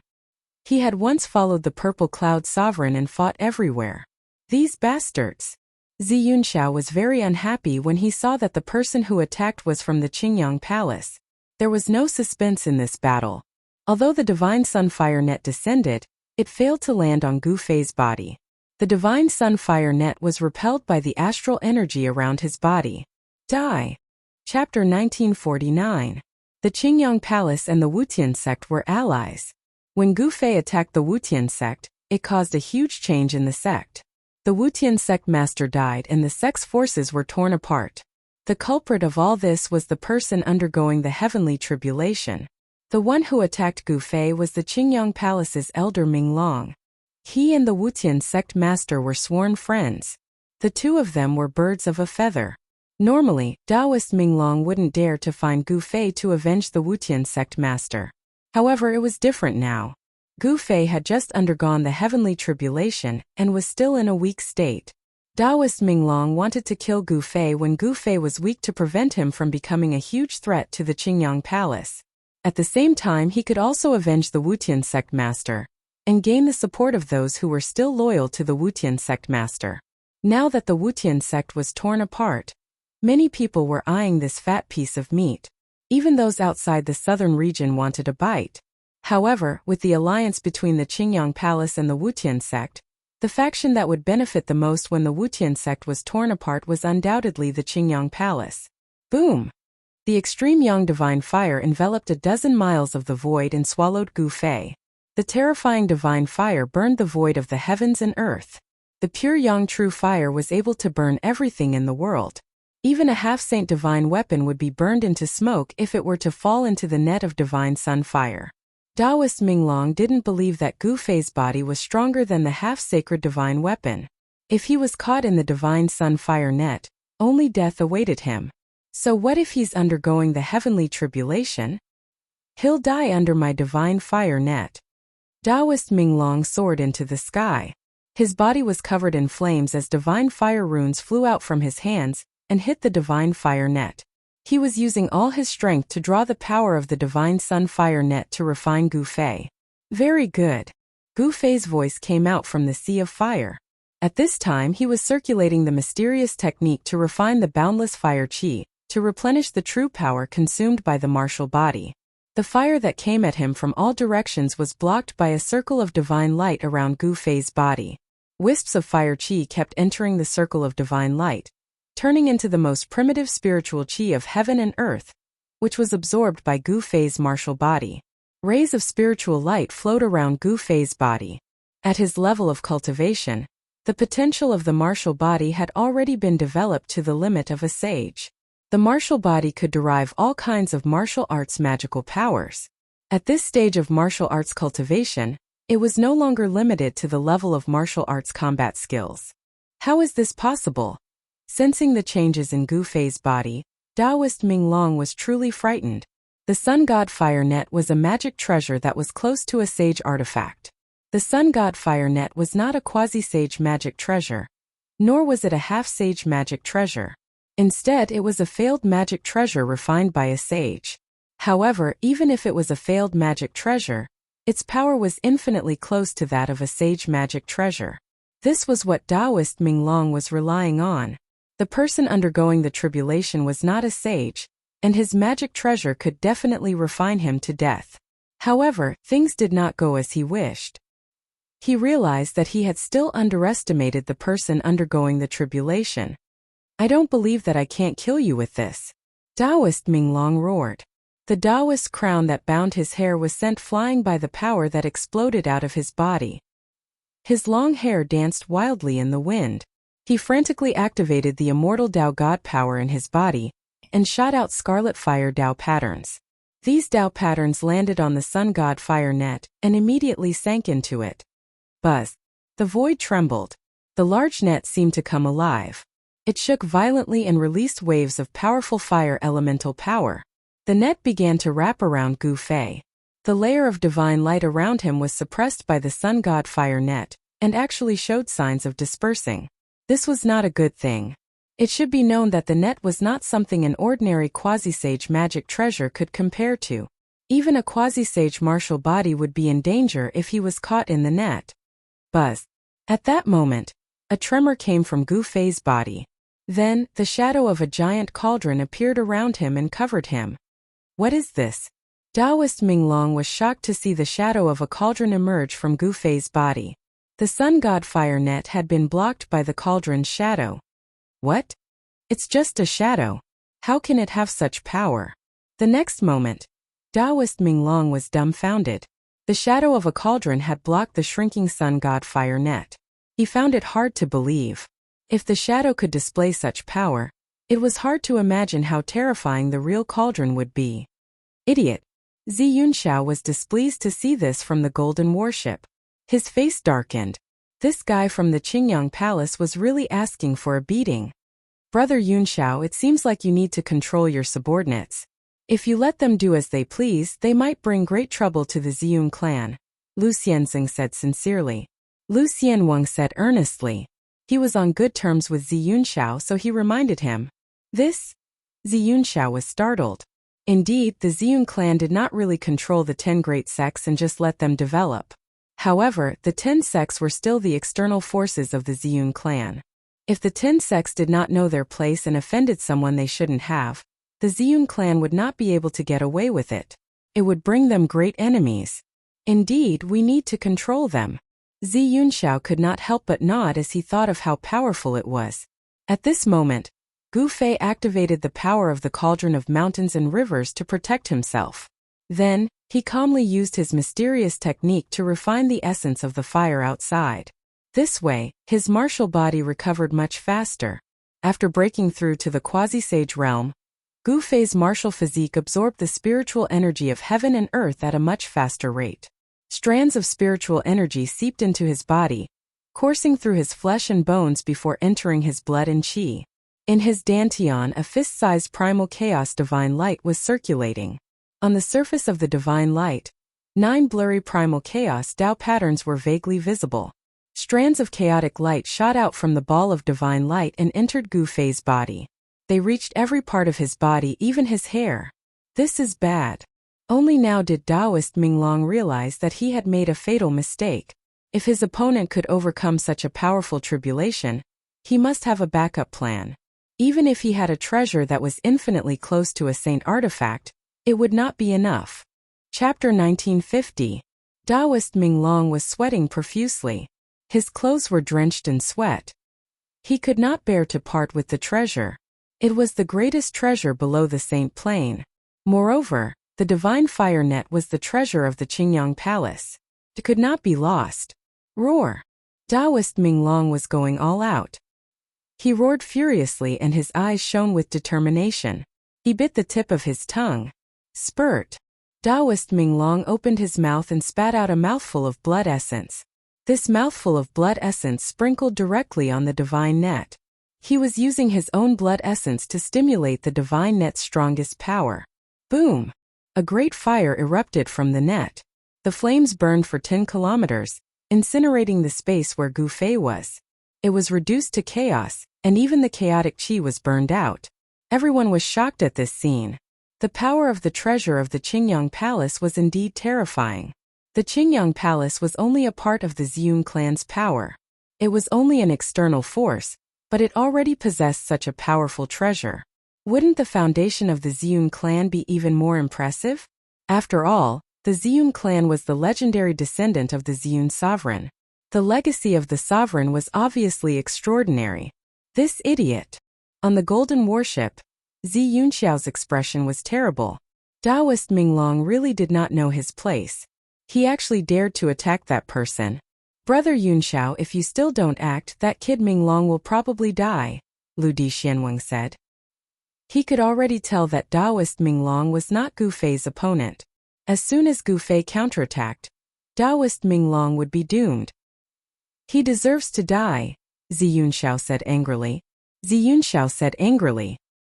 He had once followed the Purple Cloud Sovereign and fought everywhere. These bastards! Zi Yunxiao was very unhappy when he saw that the person who attacked was from the Qingyang Palace. There was no suspense in this battle. Although the Divine Sunfire Net descended, it failed to land on Gu Fei's body. The Divine Sunfire Net was repelled by the astral energy around his body. Die. Chapter 1949. The Qingyang Palace and the Wutian sect were allies. When Gu Fei attacked the Wutian sect, it caused a huge change in the sect. The Wutian sect master died and the sect's forces were torn apart. The culprit of all this was the person undergoing the heavenly tribulation. The one who attacked Gu Fei was the Qingyang Palace's elder Ming Long. He and the Wutian sect master were sworn friends. The two of them were birds of a feather. Normally, Taoist Ming Long wouldn't dare to find Gu Fei to avenge the Wutian sect master. However, it was different now. Gu Fei had just undergone the heavenly tribulation and was still in a weak state. Taoist Ming Long wanted to kill Gu Fei when Gu Fei was weak to prevent him from becoming a huge threat to the Qingyang Palace. At the same time, he could also avenge the Wutian sect master and gain the support of those who were still loyal to the Wutian sect master. Now that the Wutian sect was torn apart, many people were eyeing this fat piece of meat. Even those outside the southern region wanted a bite. However, with the alliance between the Qingyang Palace and the Wutian sect, the faction that would benefit the most when the Wutian sect was torn apart was undoubtedly the Qingyang Palace. Boom! The extreme yang divine fire enveloped a dozen miles of the void and swallowed Gu Fei. The terrifying divine fire burned the void of the heavens and earth. The pure yang true fire was able to burn everything in the world. Even a half-saint divine weapon would be burned into smoke if it were to fall into the net of divine sun fire. Taoist Ming Long didn't believe that Gu Fei's body was stronger than the half-sacred divine weapon. If he was caught in the divine sun fire net, only death awaited him. So what if he's undergoing the heavenly tribulation? He'll die under my divine fire net. Taoist Ming Long soared into the sky. His body was covered in flames as divine fire runes flew out from his hands and hit the divine fire net. He was using all his strength to draw the power of the divine sun fire net to refine Gu Fei. Very good. Gu Fei's voice came out from the sea of fire. At this time he was circulating the mysterious technique to refine the boundless fire qi, to replenish the true power consumed by the martial body. The fire that came at him from all directions was blocked by a circle of divine light around Gu Fei's body. Wisps of fire qi kept entering the circle of divine light, turning into the most primitive spiritual qi of heaven and earth, which was absorbed by Gu Fei's martial body. Rays of spiritual light flowed around Gu Fei's body. At his level of cultivation, the potential of the martial body had already been developed to the limit of a sage. The martial body could derive all kinds of martial arts magical powers. At this stage of martial arts cultivation, it was no longer limited to the level of martial arts combat skills. How is this possible? Sensing the changes in Gu Fei's body, Taoist Ming Long was truly frightened. The Sun God Fire Net was a magic treasure that was close to a sage artifact. The Sun God Fire Net was not a quasi-sage magic treasure, nor was it a half-sage magic treasure. Instead, it was a failed magic treasure refined by a sage. However, even if it was a failed magic treasure, its power was infinitely close to that of a sage magic treasure. This was what Taoist Minglong was relying on. The person undergoing the tribulation was not a sage, and his magic treasure could definitely refine him to death. However, things did not go as he wished. He realized that he had still underestimated the person undergoing the tribulation. "I don't believe that I can't kill you with this," Taoist Minglong roared. The Taoist crown that bound his hair was sent flying by the power that exploded out of his body. His long hair danced wildly in the wind. He frantically activated the immortal Tao God power in his body and shot out scarlet fire Tao patterns. These Tao patterns landed on the Sun God fire net and immediately sank into it. Buzz. The void trembled. The large net seemed to come alive. It shook violently and released waves of powerful fire elemental power. The net began to wrap around Gu Fei. The layer of divine light around him was suppressed by the Sun God fire net and actually showed signs of dispersing. This was not a good thing. It should be known that the net was not something an ordinary quasi-sage magic treasure could compare to. Even a quasi-sage martial body would be in danger if he was caught in the net. Buzz. At that moment, a tremor came from Gu Fei's body. Then, the shadow of a giant cauldron appeared around him and covered him. What is this? Taoist Minglong was shocked to see the shadow of a cauldron emerge from Gu Fei's body. The Sun God fire net had been blocked by the cauldron's shadow. What? It's just a shadow. How can it have such power? The next moment, Taoist Minglong was dumbfounded. The shadow of a cauldron had blocked the shrinking Sun God fire net. He found it hard to believe. If the shadow could display such power, it was hard to imagine how terrifying the real cauldron would be. Idiot. Zi Yunxiao was displeased to see this from the golden warship. His face darkened. This guy from the Qingyang Palace was really asking for a beating. Brother Yunxiao, it seems like you need to control your subordinates. If you let them do as they please, they might bring great trouble to the Ziyun clan, Lu Xianzeng said sincerely. Lu Xianwang said earnestly. He was on good terms with Zi Yunxiao, so he reminded him. This? Zi Yunxiao was startled. Indeed, the Ziyun clan did not really control the 10 great sects and just let them develop. However, the 10 sects were still the external forces of the Ziyun clan. If the 10 sects did not know their place and offended someone they shouldn't have, the Ziyun clan would not be able to get away with it. It would bring them great enemies. Indeed, we need to control them. Zi Yunxiao could not help but nod as he thought of how powerful it was. At this moment, Gu Fei activated the power of the cauldron of mountains and rivers to protect himself. Then, he calmly used his mysterious technique to refine the essence of the fire outside. This way, his martial body recovered much faster. After breaking through to the quasi-sage realm, Gu Fei's martial physique absorbed the spiritual energy of heaven and earth at a much faster rate. Strands of spiritual energy seeped into his body, coursing through his flesh and bones before entering his blood and qi. In his dantian, a fist-sized primal chaos divine light was circulating. On the surface of the divine light, 9 blurry primal chaos Tao patterns were vaguely visible. Strands of chaotic light shot out from the ball of divine light and entered Gu Fei's body. They reached every part of his body, even his hair. This is bad. Only now did Taoist Minglong realize that he had made a fatal mistake. If his opponent could overcome such a powerful tribulation, he must have a backup plan. Even if he had a treasure that was infinitely close to a saint artifact, it would not be enough. Chapter 1950. Taoist Minglong was sweating profusely. His clothes were drenched in sweat. He could not bear to part with the treasure. It was the greatest treasure below the Saint Plane. Moreover, the divine fire net was the treasure of the Qingyang Palace. It could not be lost. Roar! Taoist Minglong was going all out. He roared furiously and his eyes shone with determination. He bit the tip of his tongue. Spurt! Taoist Minglong opened his mouth and spat out a mouthful of blood essence. This mouthful of blood essence sprinkled directly on the divine net. He was using his own blood essence to stimulate the divine net's strongest power. Boom! A great fire erupted from the net. The flames burned for 10 kilometers, incinerating the space where Gu Fei was. It was reduced to chaos, and even the chaotic qi was burned out. Everyone was shocked at this scene. The power of the treasure of the Qingyang Palace was indeed terrifying. The Qingyang Palace was only a part of the Ziyun clan's power. It was only an external force, but it already possessed such a powerful treasure. Wouldn't the foundation of the Ziyun clan be even more impressive? After all, the Ziyun clan was the legendary descendant of the Ziyun sovereign. The legacy of the sovereign was obviously extraordinary. This idiot! On the golden warship, Zi Yunxiao's expression was terrible. Taoist Minglong really did not know his place. He actually dared to attack that person. Brother Yunxiao, if you still don't act, that kid Minglong will probably die, Lu Di Xianweng said. He could already tell that Taoist Minglong was not Gu Fei's opponent. As soon as Gu Fei counterattacked, Taoist Minglong would be doomed. He deserves to die, Zi Yunxiao said angrily.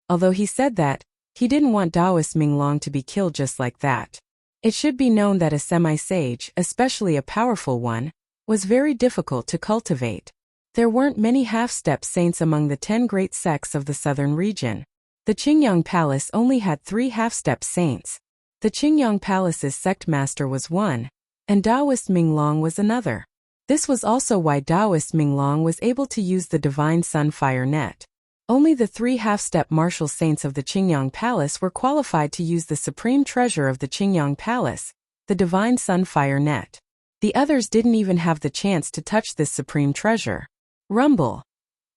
Although he said that, he didn't want Taoist Minglong to be killed just like that. It should be known that a semi-sage, especially a powerful one, was very difficult to cultivate. There weren't many half-step saints among the 10 great sects of the southern region. The Qingyang Palace only had 3 half-step saints. The Qingyang Palace's sect master was one, and Taoist Minglong was another. This was also why Taoist Minglong was able to use the divine sun fire net. Only the 3 half-step martial saints of the Qingyang Palace were qualified to use the supreme treasure of the Qingyang Palace, the divine sun fire net. The others didn't even have the chance to touch this supreme treasure. Rumble!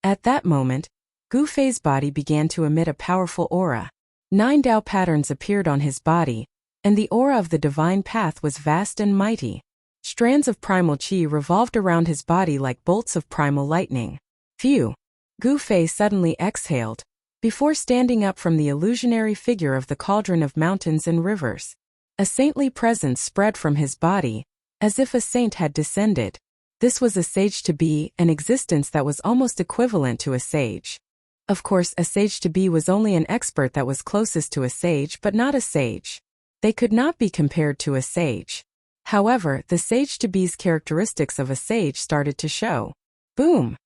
At that moment, Gu Fei's body began to emit a powerful aura. 9 Dao patterns appeared on his body, and the aura of the divine path was vast and mighty. Strands of primal qi revolved around his body like bolts of primal lightning. Phew! Gu Fei suddenly exhaled, before standing up from the illusionary figure of the cauldron of mountains and rivers. A saintly presence spread from his body, as if a saint had descended. This was a sage-to-be, an existence that was almost equivalent to a sage. Of course, a sage-to-be was only an expert that was closest to a sage but not a sage. They could not be compared to a sage. However, the sage-to-be's characteristics of a sage started to show. Boom!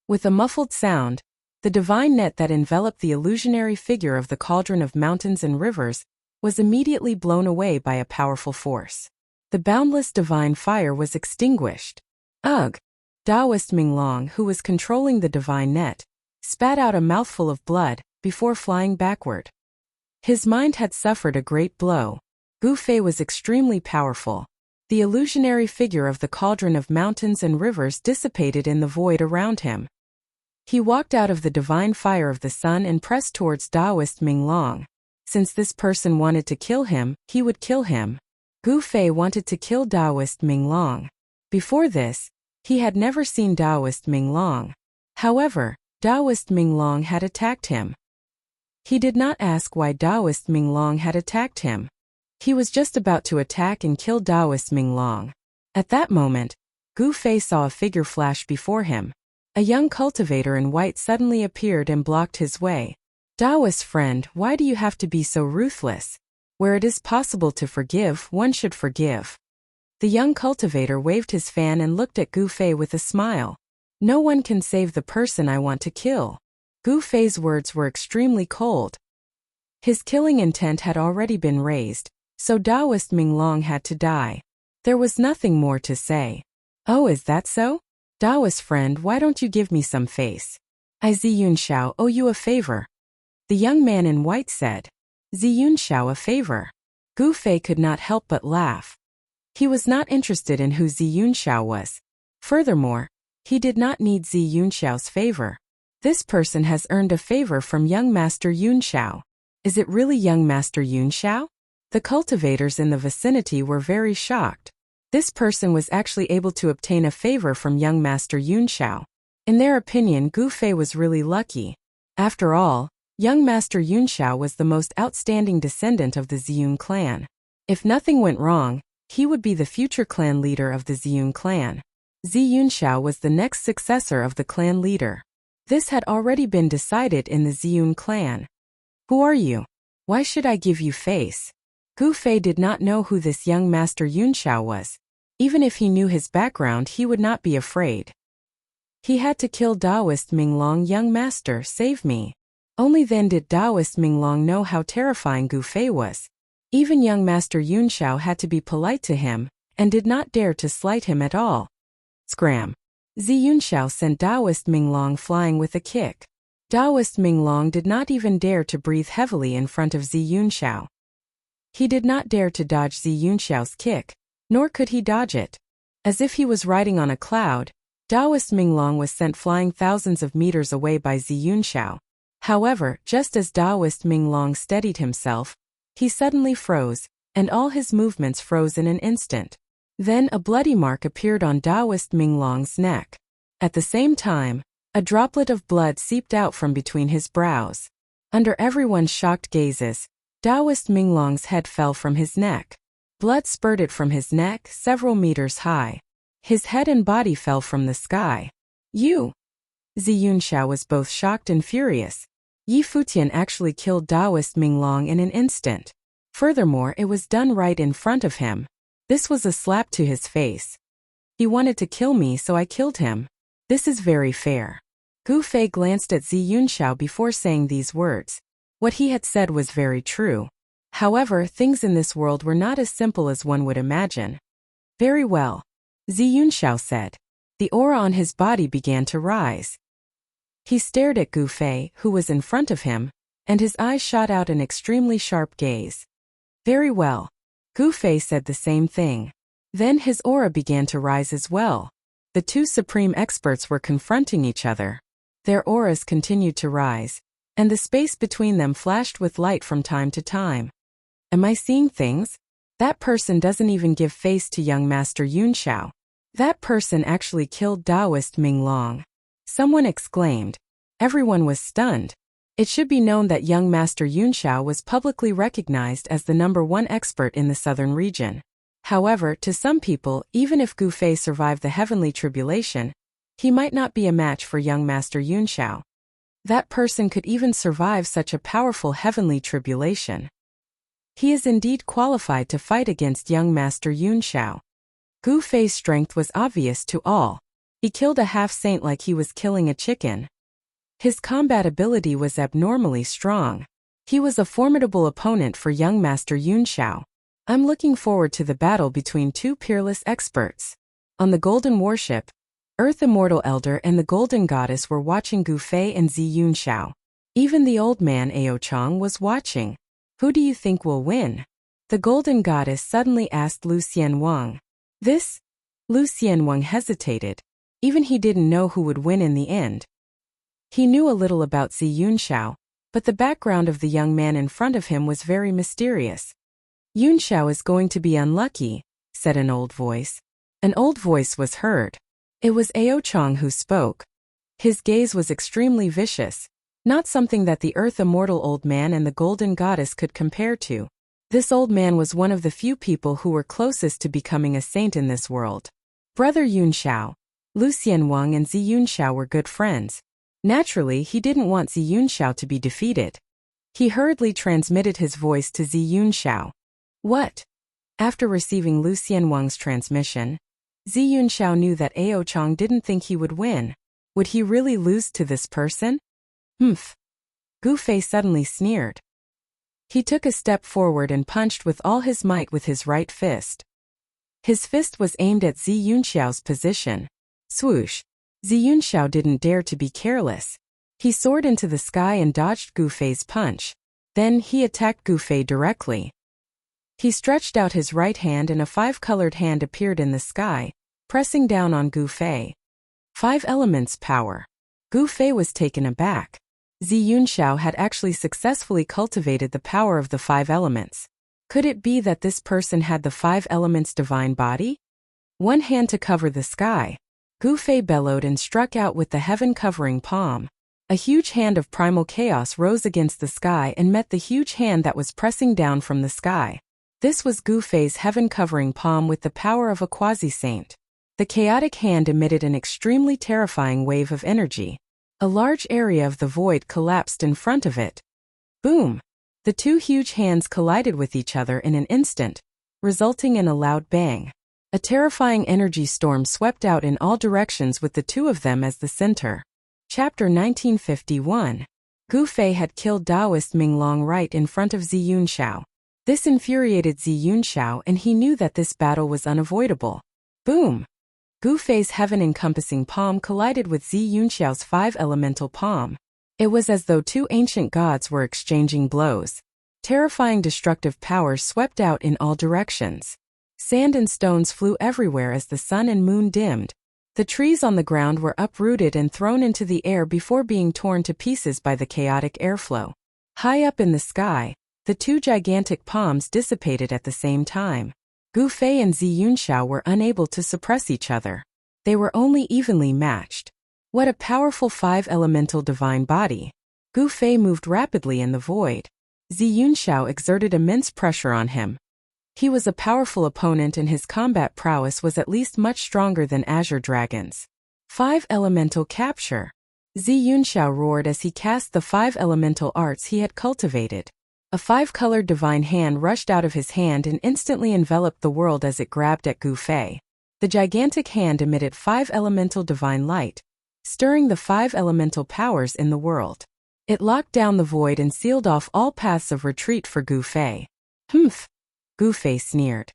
With a muffled sound, the divine net that enveloped the illusionary figure of the cauldron of mountains and rivers was immediately blown away by a powerful force. The boundless divine fire was extinguished. Ugh! Taoist Minglong, who was controlling the divine net, spat out a mouthful of blood before flying backward. His mind had suffered a great blow. Gu Fei was extremely powerful. The illusionary figure of the cauldron of mountains and rivers dissipated in the void around him. He walked out of the divine fire of the sun and pressed towards Taoist Minglong. Since this person wanted to kill him, he would kill him. Gu Fei wanted to kill Taoist Minglong. Before this, he had never seen Taoist Minglong. However, Taoist Minglong had attacked him. He did not ask why Taoist Minglong had attacked him. He was just about to attack and kill Taoist Minglong. At that moment, Gu Fei saw a figure flash before him. A young cultivator in white suddenly appeared and blocked his way. Taoist friend, why do you have to be so ruthless? Where it is possible to forgive, one should forgive. The young cultivator waved his fan and looked at Gu Fei with a smile. No one can save the person I want to kill. Gu Fei's words were extremely cold. His killing intent had already been raised, so Taoist Minglong had to die. There was nothing more to say. Oh, is that so? Taoist friend, why don't you give me some face? I Zi Yunxiao owe you a favor. The young man in white said. Zi Yunxiao a favor? Gu Fei could not help but laugh. He was not interested in who Zi Yunxiao was. Furthermore, he did not need Zi Yunxiao's favor. This person has earned a favor from young Master Yunxiao. Is it really young Master Yunxiao? The cultivators in the vicinity were very shocked. This person was actually able to obtain a favor from young Master Yunxiao. In their opinion, Gu Fei was really lucky. After all, young Master Yunxiao was the most outstanding descendant of the Ziyun clan. If nothing went wrong, he would be the future clan leader of the Ziyun clan. Zi Yunxiao was the next successor of the clan leader. This had already been decided in the Ziyun clan. Who are you? Why should I give you face? Gu Fei did not know who this young Master Yunxiao was. Even if he knew his background, he would not be afraid. He had to kill Taoist Minglong. Young Master, save me. Only then did Taoist Minglong know how terrifying Gu Fei was. Even young Master Yunxiao had to be polite to him, and did not dare to slight him at all. Scram! Zi Yunxiao sent Taoist Minglong flying with a kick. Taoist Minglong did not even dare to breathe heavily in front of Zi Yunxiao. He did not dare to dodge Zi Yunxiao's kick, nor could he dodge it. As if he was riding on a cloud, Taoist Minglong was sent flying thousands of meters away by Zi Yunxiao. However, just as Taoist Minglong steadied himself, he suddenly froze, and all his movements froze in an instant. Then a bloody mark appeared on Taoist Minglong's neck. At the same time, a droplet of blood seeped out from between his brows. Under everyone's shocked gazes, Taoist Minglong's head fell from his neck. Blood spurted from his neck several meters high. His head and body fell from the sky. You! Zi Yunxiao was both shocked and furious. Yi Futian actually killed Taoist Minglong in an instant. Furthermore, it was done right in front of him. This was a slap to his face. He wanted to kill me, so I killed him. This is very fair. Gu Fei glanced at Zi Yunxiao before saying these words. What he had said was very true. However, things in this world were not as simple as one would imagine. Very well, Zi Yunxiao said. The aura on his body began to rise. He stared at Gu Fei, who was in front of him, and his eyes shot out an extremely sharp gaze. Very well. Gu Fei said the same thing. Then his aura began to rise as well. The two supreme experts were confronting each other. Their auras continued to rise, and the space between them flashed with light from time to time. Am I seeing things? That person doesn't even give face to young Master Yunxiao. That person actually killed Taoist Minglong. Someone exclaimed. Everyone was stunned. It should be known that young Master Yunxiao was publicly recognized as the #1 expert in the southern region. However, to some people, even if Gu Fei survived the heavenly tribulation, he might not be a match for young Master Yunxiao. That person could even survive such a powerful heavenly tribulation. He is indeed qualified to fight against young Master Yunxiao. Gu Fei's strength was obvious to all. He killed a half-saint like he was killing a chicken. His combat ability was abnormally strong. He was a formidable opponent for young Master Yunxiao. I'm looking forward to the battle between two peerless experts. On the Golden Warship, Earth Immortal Elder and the Golden Goddess were watching Gu Fei and Zi Yunxiao. Even the old man Ao Chang was watching. Who do you think will win? The Golden Goddess suddenly asked Lu Xianwang. This? Lu Xianwang hesitated. Even he didn't know who would win in the end. He knew a little about Zi Yunxiao, but the background of the young man in front of him was very mysterious. Yunxiao is going to be unlucky, said an old voice. An old voice was heard. It was Ao Chang who spoke. His gaze was extremely vicious, not something that the Earth Immortal Old Man and the Golden Goddess could compare to. This old man was one of the few people who were closest to becoming a saint in this world. Brother Yunxiao, Lu Xianwang and Zi Yunxiao were good friends. Naturally, he didn't want Zi Yunxiao to be defeated. He hurriedly transmitted his voice to Zi Yunxiao. What? After receiving Lu Xianwang's transmission, Zi Yunxiao knew that Ao Chang didn't think he would win. Would he really lose to this person? Humph. Gu Fei suddenly sneered. He took a step forward and punched with all his might with his right fist. His fist was aimed at Zi Yunxiao's position. Swoosh. Zi Yunxiao didn't dare to be careless. He soared into the sky and dodged Gu Fei's punch. Then he attacked Gu Fei directly. He stretched out his right hand and a 5-colored hand appeared in the sky, pressing down on Gu Fei. 5 elements power. Gu Fei was taken aback. Zi Yunxiao had actually successfully cultivated the power of the 5 elements. Could it be that this person had the 5 elements divine body? One hand to cover the sky. Gu Fei bellowed and struck out with the heaven-covering palm. A huge hand of primal chaos rose against the sky and met the huge hand that was pressing down from the sky. This was Gu Fei's heaven-covering palm with the power of a quasi-saint. The chaotic hand emitted an extremely terrifying wave of energy. A large area of the void collapsed in front of it. Boom! The two huge hands collided with each other in an instant, resulting in a loud bang. A terrifying energy storm swept out in all directions with the two of them as the center. Chapter 1951. Gu Fei had killed Taoist Ming Long right in front of Zi Yunxiao. This infuriated Zi Yunxiao, and he knew that this battle was unavoidable. Boom! Gu Fei's heaven-encompassing palm collided with Zi Yunxiao's five-elemental palm. It was as though two ancient gods were exchanging blows. Terrifying destructive powers swept out in all directions. Sand and stones flew everywhere as the sun and moon dimmed. The trees on the ground were uprooted and thrown into the air before being torn to pieces by the chaotic airflow. High up in the sky, the two gigantic palms dissipated at the same time. Gu Fei and Zi Yunxiao were unable to suppress each other. They were only evenly matched. What a powerful five-elemental divine body! Gu Fei moved rapidly in the void. Zi Yunxiao exerted immense pressure on him. He was a powerful opponent, and his combat prowess was at least much stronger than Azure Dragon's. Five-elemental capture! Zi Yunxiao roared as he cast the five-elemental arts he had cultivated. A five-colored divine hand rushed out of his hand and instantly enveloped the world as it grabbed at Gu Fei. The gigantic hand emitted five-elemental divine light, stirring the five-elemental powers in the world. It locked down the void and sealed off all paths of retreat for Gu Fei. Humph! Gu Fei sneered.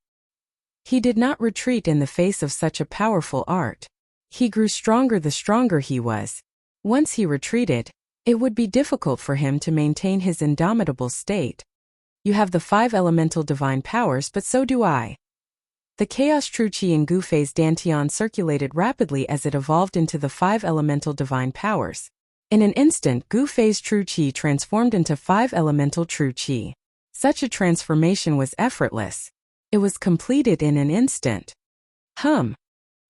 He did not retreat in the face of such a powerful art. He grew stronger the stronger he was. Once he retreated, it would be difficult for him to maintain his indomitable state. You have the five-elemental divine powers, but so do I. The chaos true qi in Gu Fei's dantian circulated rapidly as it evolved into the five-elemental divine powers. In an instant, Gu Fei's true qi transformed into five-elemental true qi. Such a transformation was effortless. It was completed in an instant.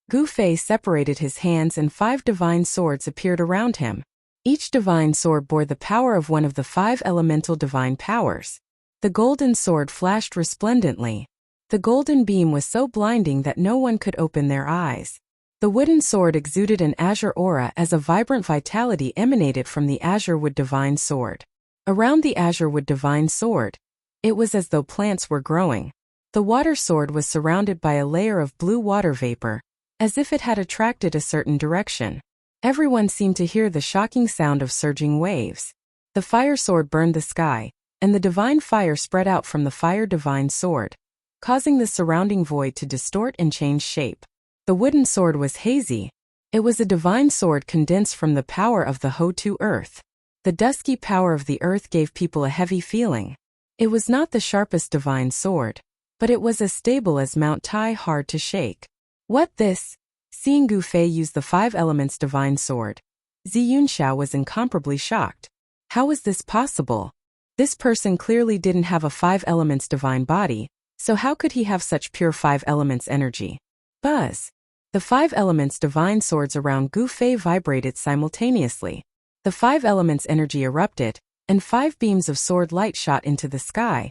Gu Fei separated his hands and five divine swords appeared around him. Each divine sword bore the power of one of the five elemental divine powers. The golden sword flashed resplendently. The golden beam was so blinding that no one could open their eyes. The wooden sword exuded an azure aura as a vibrant vitality emanated from the azure wood divine sword. Around the azure wood divine sword, it was as though plants were growing. The water sword was surrounded by a layer of blue water vapor, as if it had attracted a certain direction. Everyone seemed to hear the shocking sound of surging waves. The fire sword burned the sky, and the divine fire spread out from the fire divine sword, causing the surrounding void to distort and change shape. The wooden sword was hazy. It was a divine sword condensed from the power of the Ho-Tu earth. The dusky power of the earth gave people a heavy feeling. It was not the sharpest divine sword, but it was as stable as Mount Tai, hard to shake. What this? Seeing Gu Fei use the five elements divine sword, Zi Yunxiao was incomparably shocked. How was this possible? This person clearly didn't have a five elements divine body, so how could he have such pure five elements energy? Buzz! The five elements divine swords around Gu Fei vibrated simultaneously. The five elements energy erupted, and five beams of sword light shot into the sky,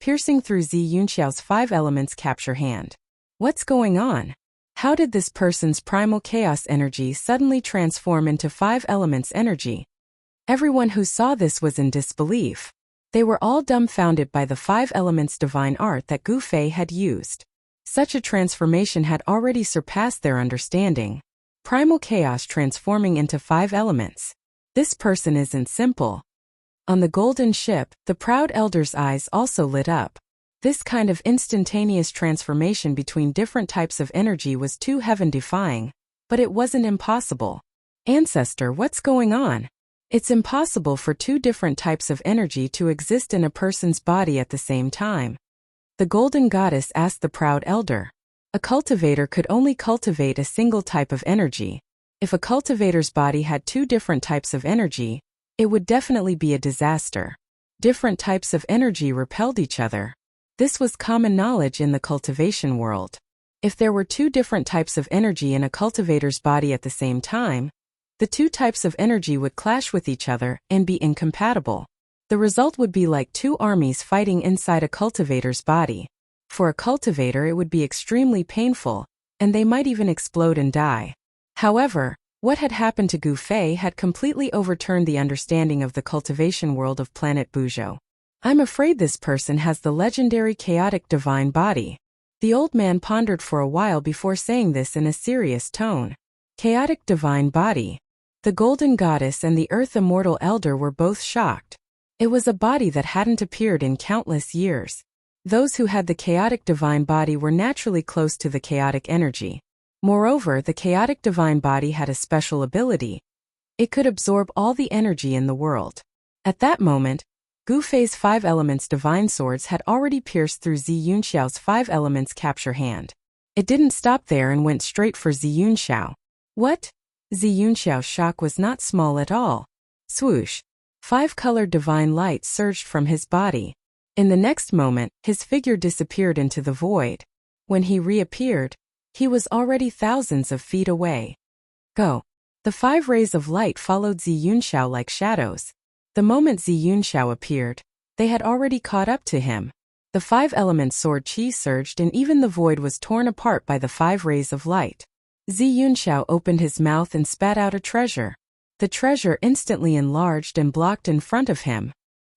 piercing through Zi Yunxiao's five elements capture hand. What's going on? How did this person's primal chaos energy suddenly transform into five elements energy? Everyone who saw this was in disbelief. They were all dumbfounded by the five elements divine art that Gu Fei had used. Such a transformation had already surpassed their understanding. Primal chaos transforming into five elements. This person isn't simple. On the golden ship, the proud elder's eyes also lit up. This kind of instantaneous transformation between different types of energy was too heaven-defying, but it wasn't impossible. Ancestor, what's going on? It's impossible for two different types of energy to exist in a person's body at the same time. The golden goddess asked the proud elder. A cultivator could only cultivate a single type of energy. If a cultivator's body had two different types of energy, it would definitely be a disaster. Different types of energy repelled each other. This was common knowledge in the cultivation world. If there were two different types of energy in a cultivator's body at the same time, the two types of energy would clash with each other and be incompatible. The result would be like two armies fighting inside a cultivator's body. For a cultivator, it would be extremely painful, and they might even explode and die. However, what had happened to Gu Fei had completely overturned the understanding of the cultivation world of planet Buzhou. I'm afraid this person has the legendary chaotic divine body. The old man pondered for a while before saying this in a serious tone. Chaotic divine body. The Golden Goddess and the Earth Immortal Elder were both shocked. It was a body that hadn't appeared in countless years. Those who had the chaotic divine body were naturally close to the chaotic energy. Moreover, the chaotic divine body had a special ability. It could absorb all the energy in the world. At that moment, Gu Fei's 5 elements divine swords had already pierced through Zi Yunxiao's 5 elements capture hand. It didn't stop there and went straight for Zi Yunxiao. What? Zi Yunxiao's shock was not small at all. Swoosh! 5-colored divine light surged from his body. In the next moment, his figure disappeared into the void. When he reappeared, he was already thousands of feet away. Go! The 5 rays of light followed Zi Yunxiao like shadows. The moment Zi Yunxiao appeared, they had already caught up to him. The 5-element sword qi surged and even the void was torn apart by the 5 rays of light. Zi Yunxiao opened his mouth and spat out a treasure. The treasure instantly enlarged and blocked in front of him.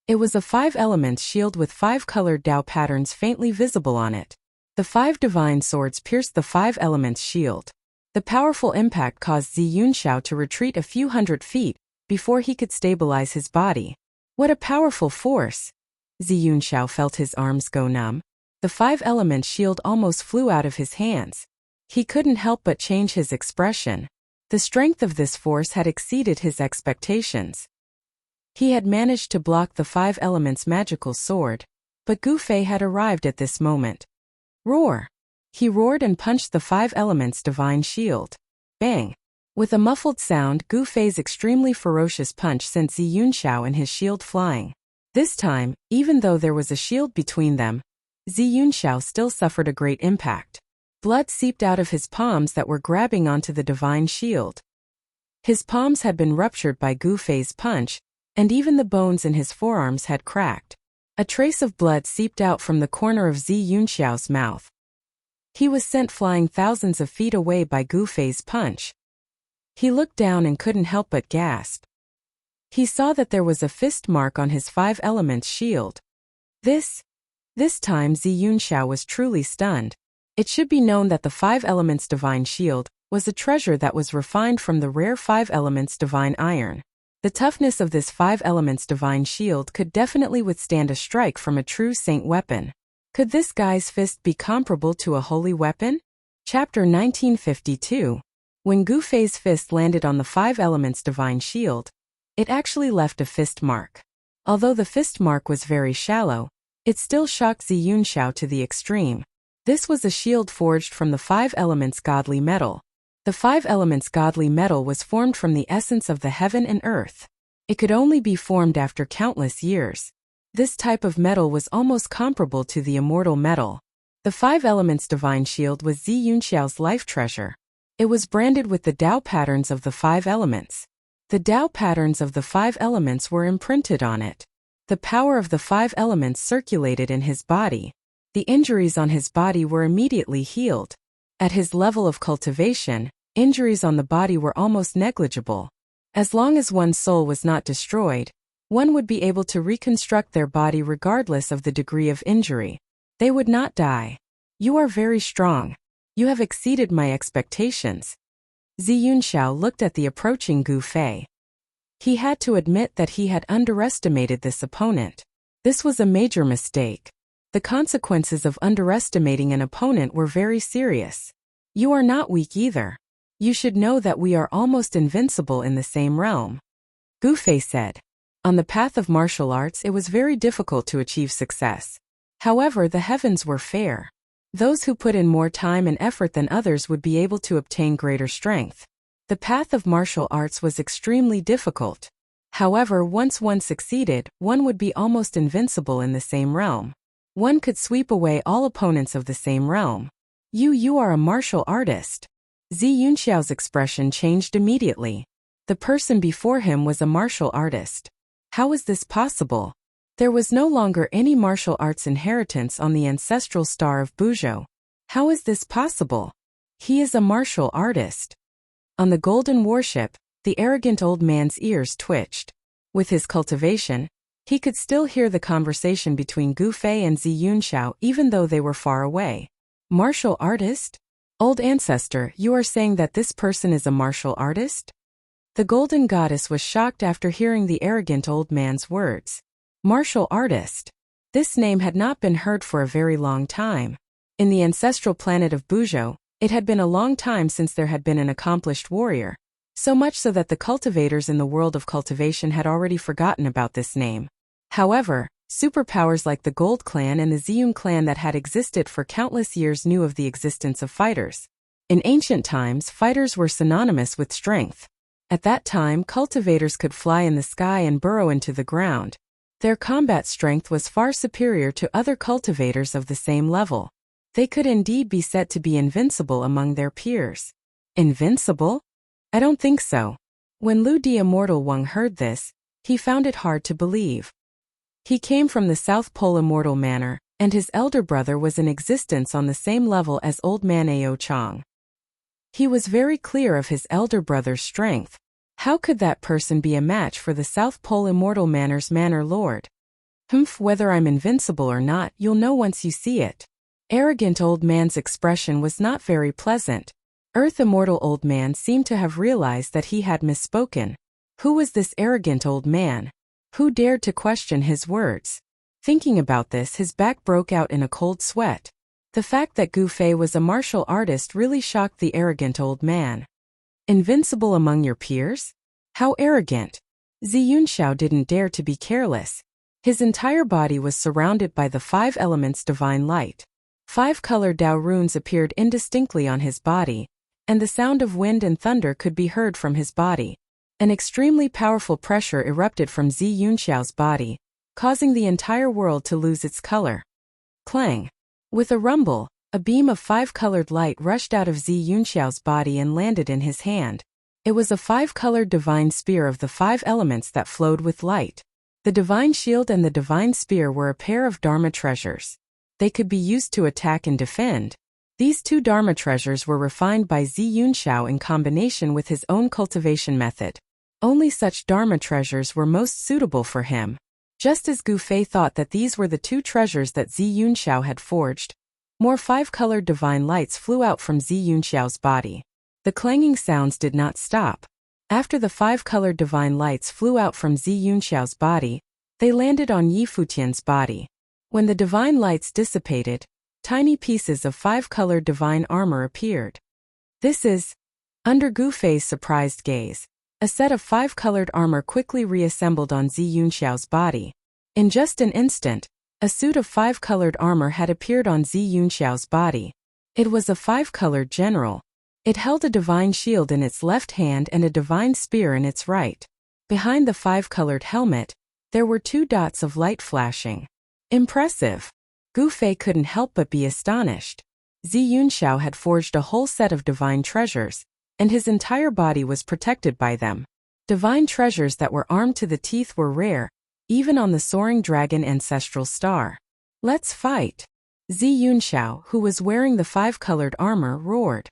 It was a 5-element shield with 5-colored Dao patterns faintly visible on it. The 5 divine swords pierced the 5 elements shield. The powerful impact caused Zi Yunxiao to retreat a few hundred feet before he could stabilize his body. What a powerful force! Zi Yunxiao felt his arms go numb. The 5-element shield almost flew out of his hands. He couldn't help but change his expression. The strength of this force had exceeded his expectations. He had managed to block the 5 elements magical sword, but Gu Fei had arrived at this moment. Roar! He roared and punched the 5 elements divine shield. Bang! With a muffled sound, Gu Fei's extremely ferocious punch sent Zi Yunxiao and his shield flying. This time, even though there was a shield between them, Zi Yunxiao still suffered a great impact. Blood seeped out of his palms that were grabbing onto the divine shield. His palms had been ruptured by Gu Fei's punch, and even the bones in his forearms had cracked. A trace of blood seeped out from the corner of Zi Yunxiao's mouth. He was sent flying thousands of feet away by Gu Fei's punch. He looked down and couldn't help but gasp. He saw that there was a fist mark on his 5 elements shield. This time Zi Yunxiao was truly stunned. It should be known that the 5 elements divine shield was a treasure that was refined from the rare 5 elements divine iron. The toughness of this 5 elements divine shield could definitely withstand a strike from a true saint weapon. Could this guy's fist be comparable to a holy weapon? Chapter 1952. When Gu Fei's fist landed on the 5 elements divine shield, it actually left a fist mark. Although the fist mark was very shallow, it still shocked Zi Yunxiao to the extreme. This was a shield forged from the 5 elements godly metal. The 5 elements godly metal was formed from the essence of the heaven and earth. It could only be formed after countless years. This type of metal was almost comparable to the immortal metal. The 5 elements divine shield was Zi Yunxiao's life treasure. It was branded with the Dao patterns of the 5 elements. The Dao patterns of the 5 elements were imprinted on it. The power of the 5 elements circulated in his body. The injuries on his body were immediately healed. At his level of cultivation, injuries on the body were almost negligible. As long as one's soul was not destroyed, one would be able to reconstruct their body regardless of the degree of injury. They would not die. You are very strong. You have exceeded my expectations. Zi Yunxiao looked at the approaching Gu Fei. He had to admit that he had underestimated this opponent. This was a major mistake. The consequences of underestimating an opponent were very serious. You are not weak either. You should know that we are almost invincible in the same realm. Gu Fei said. On the path of martial arts it was very difficult to achieve success. However, the heavens were fair. Those who put in more time and effort than others would be able to obtain greater strength. The path of martial arts was extremely difficult. However, once one succeeded, one would be almost invincible in the same realm. One could sweep away all opponents of the same realm. You are a martial artist. Zi Yunxiao's expression changed immediately. The person before him was a martial artist. How is this possible? There was no longer any martial arts inheritance on the ancestral star of Buzhou. How is this possible? He is a martial artist. On the golden warship, the arrogant old man's ears twitched. With his cultivation, he could still hear the conversation between Gu Fei and Zi Yunxiao even though they were far away. Martial artist? Old ancestor, you are saying that this person is a martial artist? The golden goddess was shocked after hearing the arrogant old man's words. Martial artist. This name had not been heard for a very long time. In the ancestral planet of Bujo, it had been a long time since there had been an accomplished warrior, so much so that the cultivators in the world of cultivation had already forgotten about this name. However, superpowers like the Gold Clan and the Ziyun clan that had existed for countless years knew of the existence of fighters. In ancient times, fighters were synonymous with strength. At that time, cultivators could fly in the sky and burrow into the ground. Their combat strength was far superior to other cultivators of the same level. They could indeed be said to be invincible among their peers. Invincible? I don't think so. When Lu the Immortal Wang heard this, he found it hard to believe. He came from the South Pole Immortal Manor, and his elder brother was in existence on the same level as Old Man Ao Chang. He was very clear of his elder brother's strength. How could that person be a match for the South Pole Immortal Manor's Manor Lord? Whether I'm invincible or not, you'll know once you see it. Arrogant old man's expression was not very pleasant. Earth Immortal Old Man seemed to have realized that he had misspoken. Who was this arrogant old man? Who dared to question his words? Thinking about this, his back broke out in a cold sweat. The fact that Gu Fei was a martial artist really shocked the arrogant old man. Invincible among your peers? How arrogant! Ziyun Xiao didn't dare to be careless. His entire body was surrounded by the 5 elements divine light. 5-colored Dao runes appeared indistinctly on his body, and the sound of wind and thunder could be heard from his body. An extremely powerful pressure erupted from Ziyun Xiao's body, causing the entire world to lose its color. Clang! With a rumble, a beam of 5-colored light rushed out of Ziyun Xiao's body and landed in his hand. It was a 5-colored divine spear of the 5 elements that flowed with light. The divine shield and the divine spear were a pair of Dharma treasures. They could be used to attack and defend. These 2 Dharma treasures were refined by Ziyun Xiao in combination with his own cultivation method. Only such Dharma treasures were most suitable for him. Just as Gu Fei thought that these were the 2 treasures that Ziyun Xiao had forged, more 5-colored divine lights flew out from Ziyun Xiao's body. The clanging sounds did not stop. After the 5-colored divine lights flew out from Ziyun Xiao's body, they landed on Yi Futian's body. When the divine lights dissipated, tiny pieces of 5-colored divine armor appeared. This is, under Gu Fei's surprised gaze, a set of 5-colored armor quickly reassembled on Ziyun Xiao's body. In just an instant, a suit of 5-colored armor had appeared on Ziyun Xiao's body. It was a 5-colored general. It held a divine shield in its left hand and a divine spear in its right. Behind the 5-colored helmet, there were 2 dots of light flashing. Impressive! Gu Fei couldn't help but be astonished. Ziyun Xiao had forged a whole set of divine treasures, and his entire body was protected by them. Divine treasures that were armed to the teeth were rare, even on the soaring dragon ancestral star. Let's fight! Ziyun Xiao, who was wearing the 5-colored armor, roared.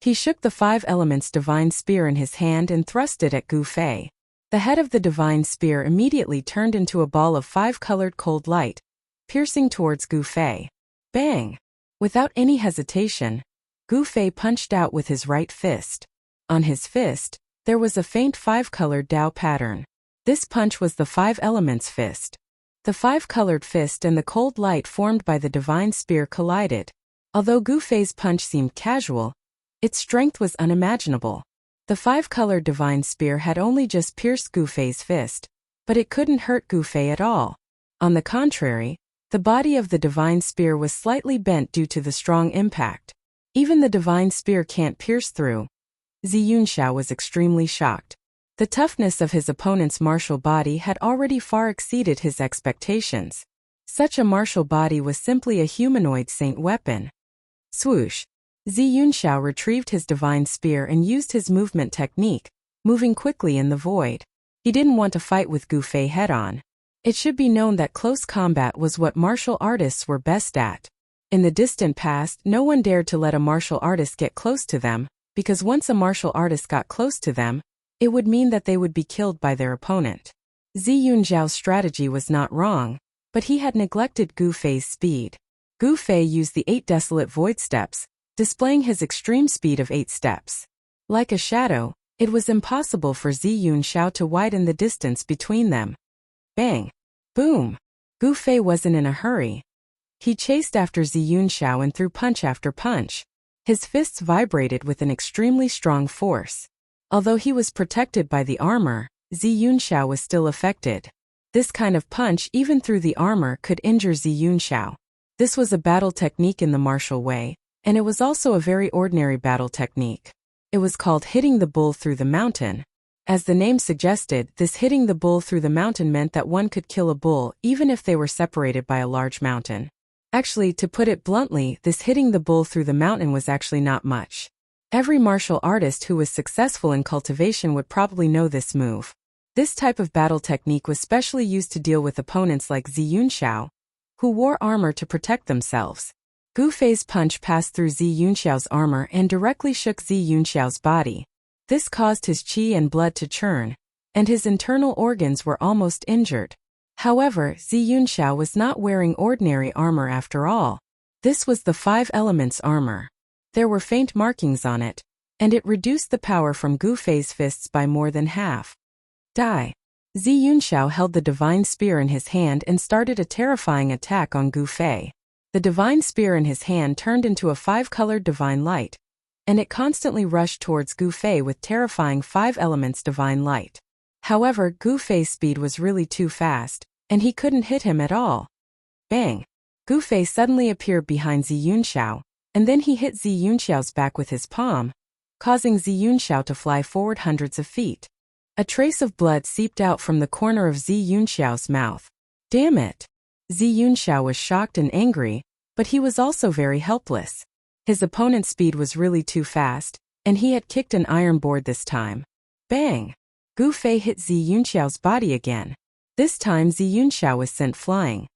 He shook the 5 elements divine spear in his hand and thrust it at Gu Fei. The head of the divine spear immediately turned into a ball of 5-colored cold light, piercing towards Gu Fei. Bang! Without any hesitation, Gu Fei punched out with his right fist. On his fist, there was a faint 5-colored Dao pattern. This punch was the 5 elements fist. The 5-colored fist and the cold light formed by the divine spear collided. Although Gu Fei's punch seemed casual, its strength was unimaginable. The 5-colored divine spear had only just pierced Gu Fei's fist, but it couldn't hurt Gu Fei at all. On the contrary, the body of the divine spear was slightly bent due to the strong impact. Even the divine spear can't pierce through. Ziyun Xiao was extremely shocked. The toughness of his opponent's martial body had already far exceeded his expectations. Such a martial body was simply a humanoid saint weapon. Swoosh! Ziyun Xiao retrieved his divine spear and used his movement technique, moving quickly in the void. He didn't want to fight with Gu Fei head-on. It should be known that close combat was what martial artists were best at. In the distant past, no one dared to let a martial artist get close to them, because once a martial artist got close to them, it would mean that they would be killed by their opponent. Ziyun Zhao's strategy was not wrong, but he had neglected Gu Fei's speed. Gu Fei used the 8 desolate void steps, displaying his extreme speed of 8 steps. Like a shadow, It was impossible for Zi Yunxiao to widen the distance between them. Bang! Boom! Gu Fei wasn't in a hurry. He chased after Zi Yunxiao and threw punch after punch. His fists vibrated with an extremely strong force. Although he was protected by the armor, Zi Yunxiao was still affected. This kind of punch even through the armor could injure Zi Yunxiao. This was a battle technique in the martial way, and it was also a very ordinary battle technique. It was called hitting the bull through the mountain. As the name suggested, this hitting the bull through the mountain meant that one could kill a bull even if they were separated by a large mountain. Actually, to put it bluntly, this hitting the bull through the mountain was actually not much. Every martial artist who was successful in cultivation would probably know this move. This type of battle technique was specially used to deal with opponents like Zi Yunxiao, who wore armor to protect themselves. Gu Fei's punch passed through Zi Yunxiao's armor and directly shook Zi Yunxiao's body. This caused his qi and blood to churn, and his internal organs were almost injured. However, Zi Yunxiao was not wearing ordinary armor after all. This was the 5 elements armor. There were faint markings on it, and it reduced the power from Gu Fei's fists by more than half. Die! Zi Yunxiao held the divine spear in his hand and started a terrifying attack on Gu Fei. The divine spear in his hand turned into a 5-colored divine light, and it constantly rushed towards Gu Fei with terrifying 5 elements divine light. However, Gu Fei's speed was really too fast, and he couldn't hit him at all. Bang! Gu Fei suddenly appeared behind Zi Yunxiao, and then he hit Zi Yunxiao's back with his palm, causing Zi Yunxiao to fly forward hundreds of feet. A trace of blood seeped out from the corner of Zi Yunxiao's mouth. Damn it! Zi Yunxiao was shocked and angry, but he was also very helpless. His opponent's speed was really too fast, and he had kicked an iron board this time. Bang! Gu Fei hit Zi Yunxiao's body again. This time Zi Yunxiao was sent flying.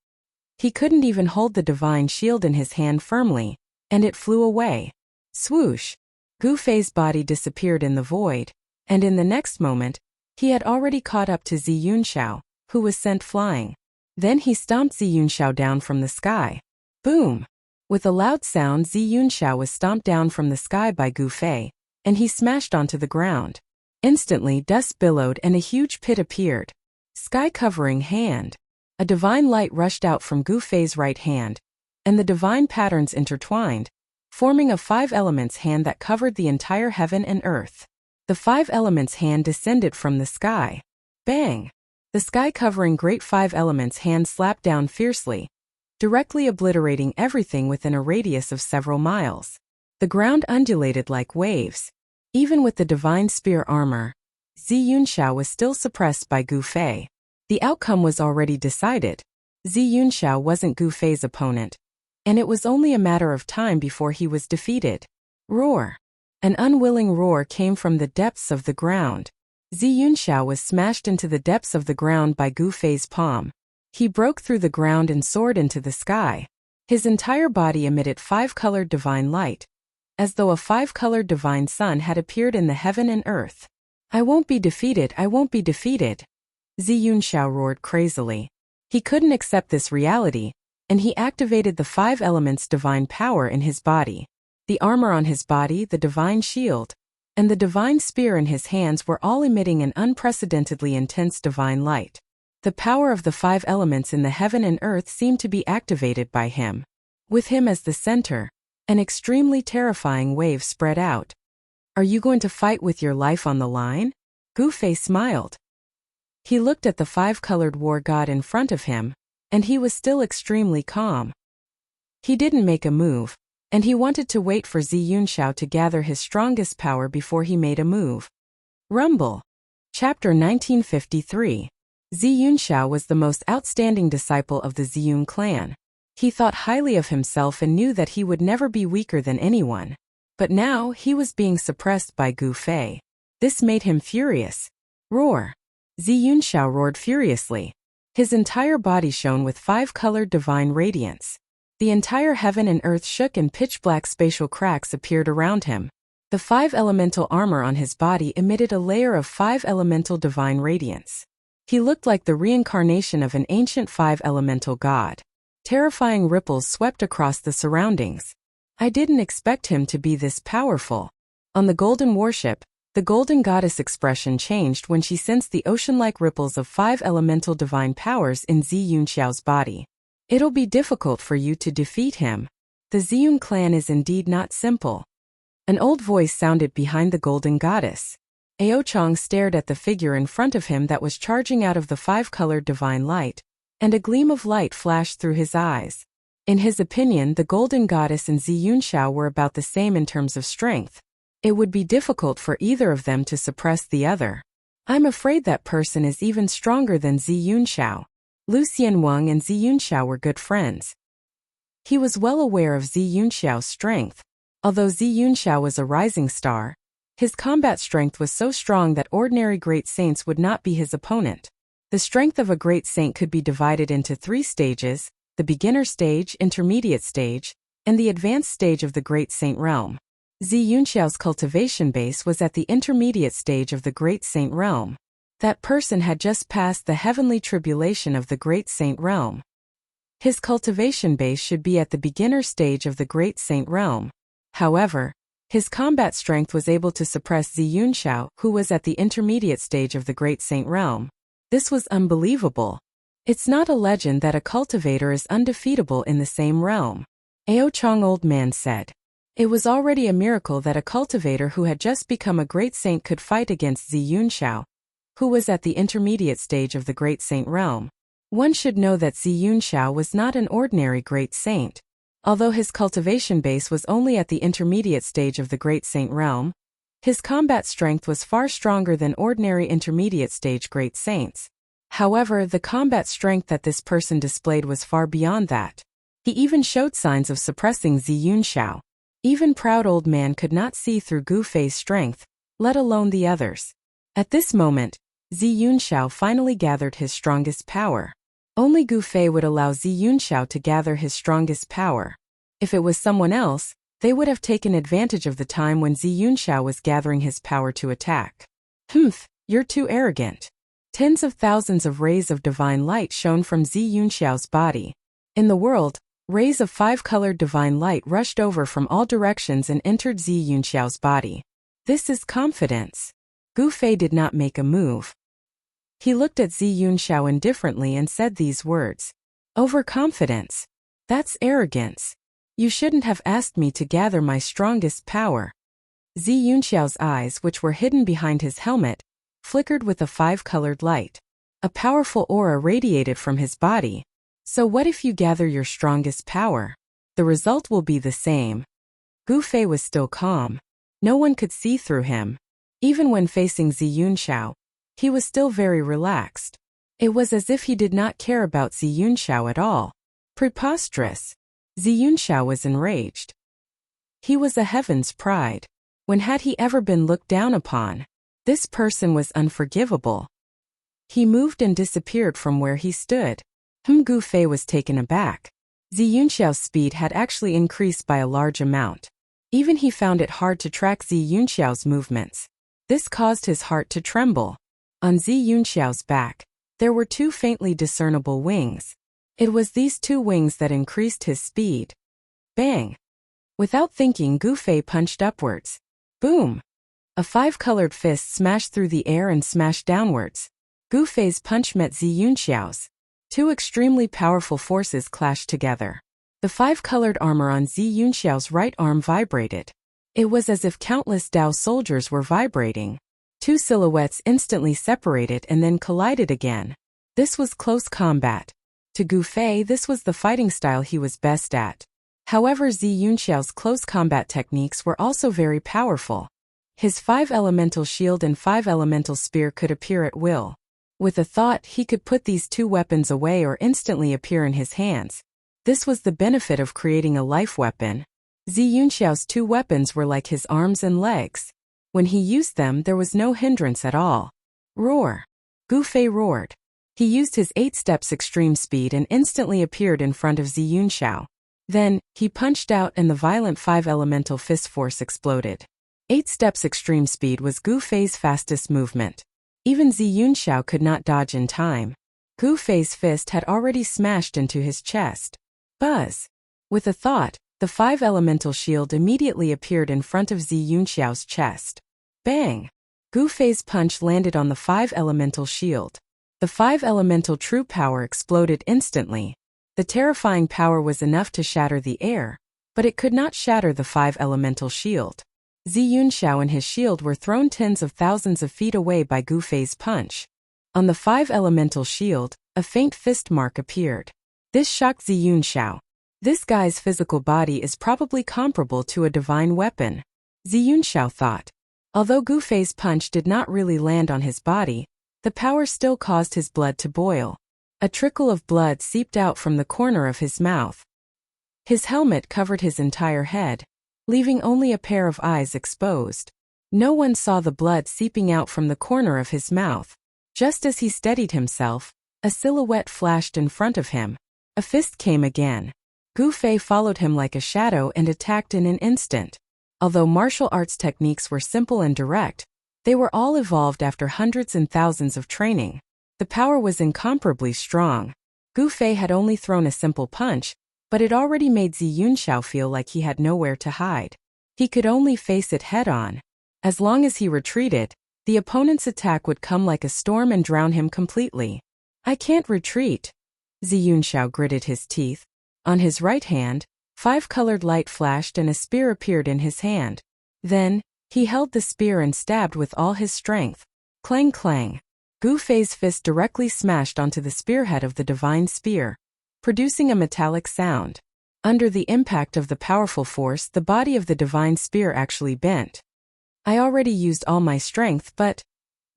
He couldn't even hold the divine shield in his hand firmly, and it flew away. Swoosh! Gu Fei's body disappeared in the void, and in the next moment, he had already caught up to Zi Yunxiao, who was sent flying. Then he stomped Zi Yunxiao down from the sky. Boom! With a loud sound, Zi Yunxiao was stomped down from the sky by Gu Fei, and he smashed onto the ground. Instantly, dust billowed and a huge pit appeared. Sky-covering hand. A divine light rushed out from Gu Fei's right hand, and the divine patterns intertwined, forming a 5 elements hand that covered the entire heaven and earth. The 5 elements hand descended from the sky. Bang! The sky-covering great 5 elements hand slapped down fiercely, directly obliterating everything within a radius of several miles. The ground undulated like waves. Even with the divine spear armor, Zi Yunxiao was still suppressed by Gu Fei. The outcome was already decided. Zi Yunxiao wasn't Gu Fei's opponent, and it was only a matter of time before he was defeated. Roar! An unwilling roar came from the depths of the ground. Zi Yunxiao was smashed into the depths of the ground by Gu Fei's palm. He broke through the ground and soared into the sky. His entire body emitted 5-colored divine light, as though a 5-colored divine sun had appeared in the heaven and earth. I won't be defeated, I won't be defeated. Zi Yunxiao roared crazily. He couldn't accept this reality, and he activated the 5 elements divine power in his body. The armor on his body, the divine shield, and the divine spear in his hands were all emitting an unprecedentedly intense divine light. The power of the 5 elements in the heaven and earth seemed to be activated by him. With him as the center, an extremely terrifying wave spread out. Are you going to fight with your life on the line? Gu Fei smiled. He looked at the 5-colored war god in front of him, and he was still extremely calm. He didn't make a move, and he wanted to wait for Zi Yunxiao to gather his strongest power before he made a move. Rumble. Chapter 1953. Zi Yunxiao was the most outstanding disciple of the Ziyun clan. He thought highly of himself and knew that he would never be weaker than anyone. But now, he was being suppressed by Gu Fei. This made him furious. Roar! Zi Yunxiao roared furiously. His entire body shone with 5-colored divine radiance. The entire heaven and earth shook and pitch-black spatial cracks appeared around him. The 5 elemental armor on his body emitted a layer of 5 elemental divine radiance. He looked like the reincarnation of an ancient 5 elemental god. Terrifying ripples swept across the surroundings. I didn't expect him to be this powerful. On the golden warship, The golden goddess expression changed when she sensed the ocean-like ripples of 5 elemental divine powers in Zi Yunxiao's body. It'll be difficult for you to defeat him. The Ziyun clan is indeed not simple. An old voice sounded behind the golden goddess. Ao Chang stared at the figure in front of him that was charging out of the 5-colored divine light, and a gleam of light flashed through his eyes. In his opinion, the golden goddess and Zi Yunxiao were about the same in terms of strength. It would be difficult for either of them to suppress the other. I'm afraid that person is even stronger than Zi Yunxiao. Lu Xianwang and Zi Yunxiao were good friends. He was well aware of Zi Yunxiao's strength. Although Zi Yunxiao was a rising star, his combat strength was so strong that ordinary great saints would not be his opponent. The strength of a great saint could be divided into 3 stages: the beginner stage, intermediate stage, and the advanced stage of the great saint realm. Zi Yunxiao's cultivation base was at the intermediate stage of the great saint realm. That person had just passed the heavenly tribulation of the great saint realm. His cultivation base should be at the beginner stage of the great saint realm. However, his combat strength was able to suppress Zi Yunxiao, who was at the intermediate stage of the great saint realm. This was unbelievable. It's not a legend that a cultivator is undefeatable in the same realm. Ao Chang old man said. It was already a miracle that a cultivator who had just become a great saint could fight against Zi Yunxiao, who was at the intermediate stage of the great saint realm. One should know that Zi Yunxiao was not an ordinary great saint. Although his cultivation base was only at the intermediate stage of the great saint realm, his combat strength was far stronger than ordinary intermediate stage great saints. However, the combat strength that this person displayed was far beyond that. He even showed signs of suppressing Zi Yunxiao. Even proud old man could not see through Gu Fei's strength, let alone the others. At this moment, Zi Yunxiao finally gathered his strongest power. Only Gu Fei would allow Zi Yunxiao to gather his strongest power. If it was someone else, they would have taken advantage of the time when Zi Yunxiao was gathering his power to attack. Humph, you're too arrogant. Tens of thousands of rays of divine light shone from Zi Yunxiao's body. In the world, rays of 5-colored divine light rushed over from all directions and entered Zi Yunxiao's body. This is confidence. Gu Fei did not make a move. He looked at Zi Yunxiao indifferently and said these words. Overconfidence. That's arrogance. You shouldn't have asked me to gather my strongest power. Zi Yunxiao's eyes, which were hidden behind his helmet, flickered with a 5-colored light. A powerful aura radiated from his body. So what if you gather your strongest power? The result will be the same. Gu Fei was still calm. No one could see through him. Even when facing Zi Yunxiao, he was still very relaxed. It was as if he did not care about Zi Yunxiao at all. Preposterous. Zi Yunxiao was enraged. He was a heaven's pride. When had he ever been looked down upon? This person was unforgivable. He moved and disappeared from where he stood. Gu Fei was taken aback. Zi Yunxiao's speed had actually increased by a large amount. Even he found it hard to track Zi Yunxiao's movements. This caused his heart to tremble. On Zi Yunxiao's back, there were 2 faintly discernible wings. It was these 2 wings that increased his speed. Bang! Without thinking, Gu Fei punched upwards. Boom! A 5-colored fist smashed through the air and smashed downwards. Gu Fei's punch met Zi Yunxiao's. 2 extremely powerful forces clashed together. The 5-colored armor on Zi Yunxiao's right arm vibrated. It was as if countless Dao soldiers were vibrating. 2 silhouettes instantly separated and then collided again. This was close combat. To Gu Fei, this was the fighting style he was best at. However, Zi Yunxiao's close combat techniques were also very powerful. His 5-elemental shield and 5-elemental spear could appear at will. With a thought, he could put these 2 weapons away or instantly appear in his hands. This was the benefit of creating a life weapon. Zi Yunxiao's 2 weapons were like his arms and legs. When he used them, there was no hindrance at all. Roar! Gu Fei roared. He used his 8 steps extreme speed and instantly appeared in front of Zi Yunxiao. Then, he punched out and the violent 5-elemental fist force exploded. 8 steps extreme speed was Gu Fei's fastest movement. Even Zi Yunxiao could not dodge in time. Gu Fei's fist had already smashed into his chest. Buzz! With a thought, the 5-elemental shield immediately appeared in front of Zi Yunxiao's chest. Bang! Gu Fei's punch landed on the 5-elemental shield. The 5-elemental true power exploded instantly. The terrifying power was enough to shatter the air, but it could not shatter the 5-elemental shield. Zi Yunxiao and his shield were thrown tens of thousands of feet away by Gu Fei's punch. On the 5-elemental shield, a faint fist mark appeared. This shocked Zi Yunxiao. This guy's physical body is probably comparable to a divine weapon, Zi Yunxiao thought. Although Gu Fei's punch did not really land on his body, the power still caused his blood to boil. A trickle of blood seeped out from the corner of his mouth. His helmet covered his entire head, leaving only a pair of eyes exposed. No one saw the blood seeping out from the corner of his mouth. Just as he steadied himself, a silhouette flashed in front of him. A fist came again. Gu Fei followed him like a shadow and attacked in an instant. Although martial arts techniques were simple and direct, they were all evolved after hundreds and thousands of training. The power was incomparably strong. Gu Fei had only thrown a simple punch, but it already made Zi Yunxiao feel like he had nowhere to hide. He could only face it head-on. As long as he retreated, the opponent's attack would come like a storm and drown him completely. I can't retreat. Zi Yunxiao gritted his teeth. On his right hand, 5-colored light flashed and a spear appeared in his hand. Then, he held the spear and stabbed with all his strength. Clang clang. Gu Fei's fist directly smashed onto the spearhead of the divine spear, producing a metallic sound. Under the impact of the powerful force, the body of the divine spear actually bent. I already used all my strength, but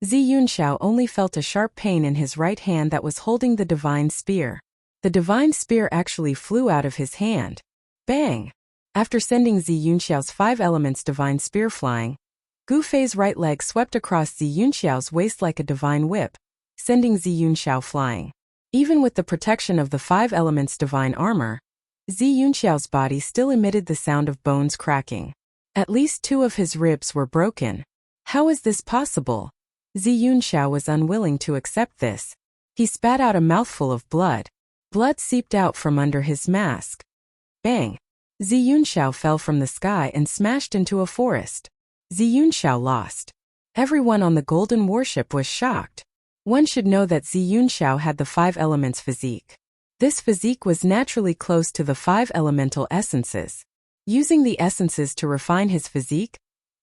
Zi Yunxiao only felt a sharp pain in his right hand that was holding the divine spear. The divine spear actually flew out of his hand. Bang! After sending Zi Yunxiao's 5 elements divine spear flying, Gu Fei's right leg swept across Zi Yunxiao's waist like a divine whip, sending Zi Yunxiao flying. Even with the protection of the 5 elements divine armor, Zi Yunxiao's body still emitted the sound of bones cracking. At least 2 of his ribs were broken. How is this possible? Zi Yunxiao was unwilling to accept this. He spat out a mouthful of blood. Blood seeped out from under his mask. Bang! Zi Yunxiao fell from the sky and smashed into a forest. Zi Yunxiao lost. Everyone on the Golden Warship was shocked. One should know that Zi Yunxiao had the 5 elements physique. This physique was naturally close to the 5 elemental essences. Using the essences to refine his physique,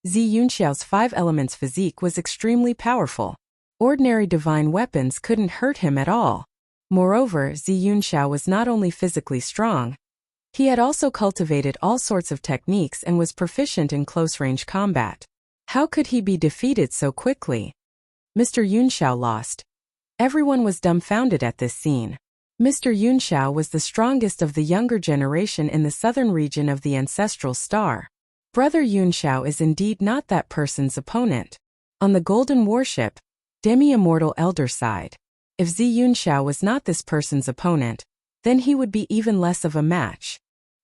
Zi Yunxiao's 5 elements physique was extremely powerful. Ordinary divine weapons couldn't hurt him at all. Moreover, Zi Yunxiao was not only physically strong, he had also cultivated all sorts of techniques and was proficient in close-range combat. How could he be defeated so quickly? Mr. Yunxiao lost. Everyone was dumbfounded at this scene. Mr. Yunxiao was the strongest of the younger generation in the southern region of the ancestral star. Brother Yunxiao is indeed not that person's opponent. On the Golden Warship, Demi-Immortal Elder sighed. If Zi Yunxiao was not this person's opponent, then he would be even less of a match.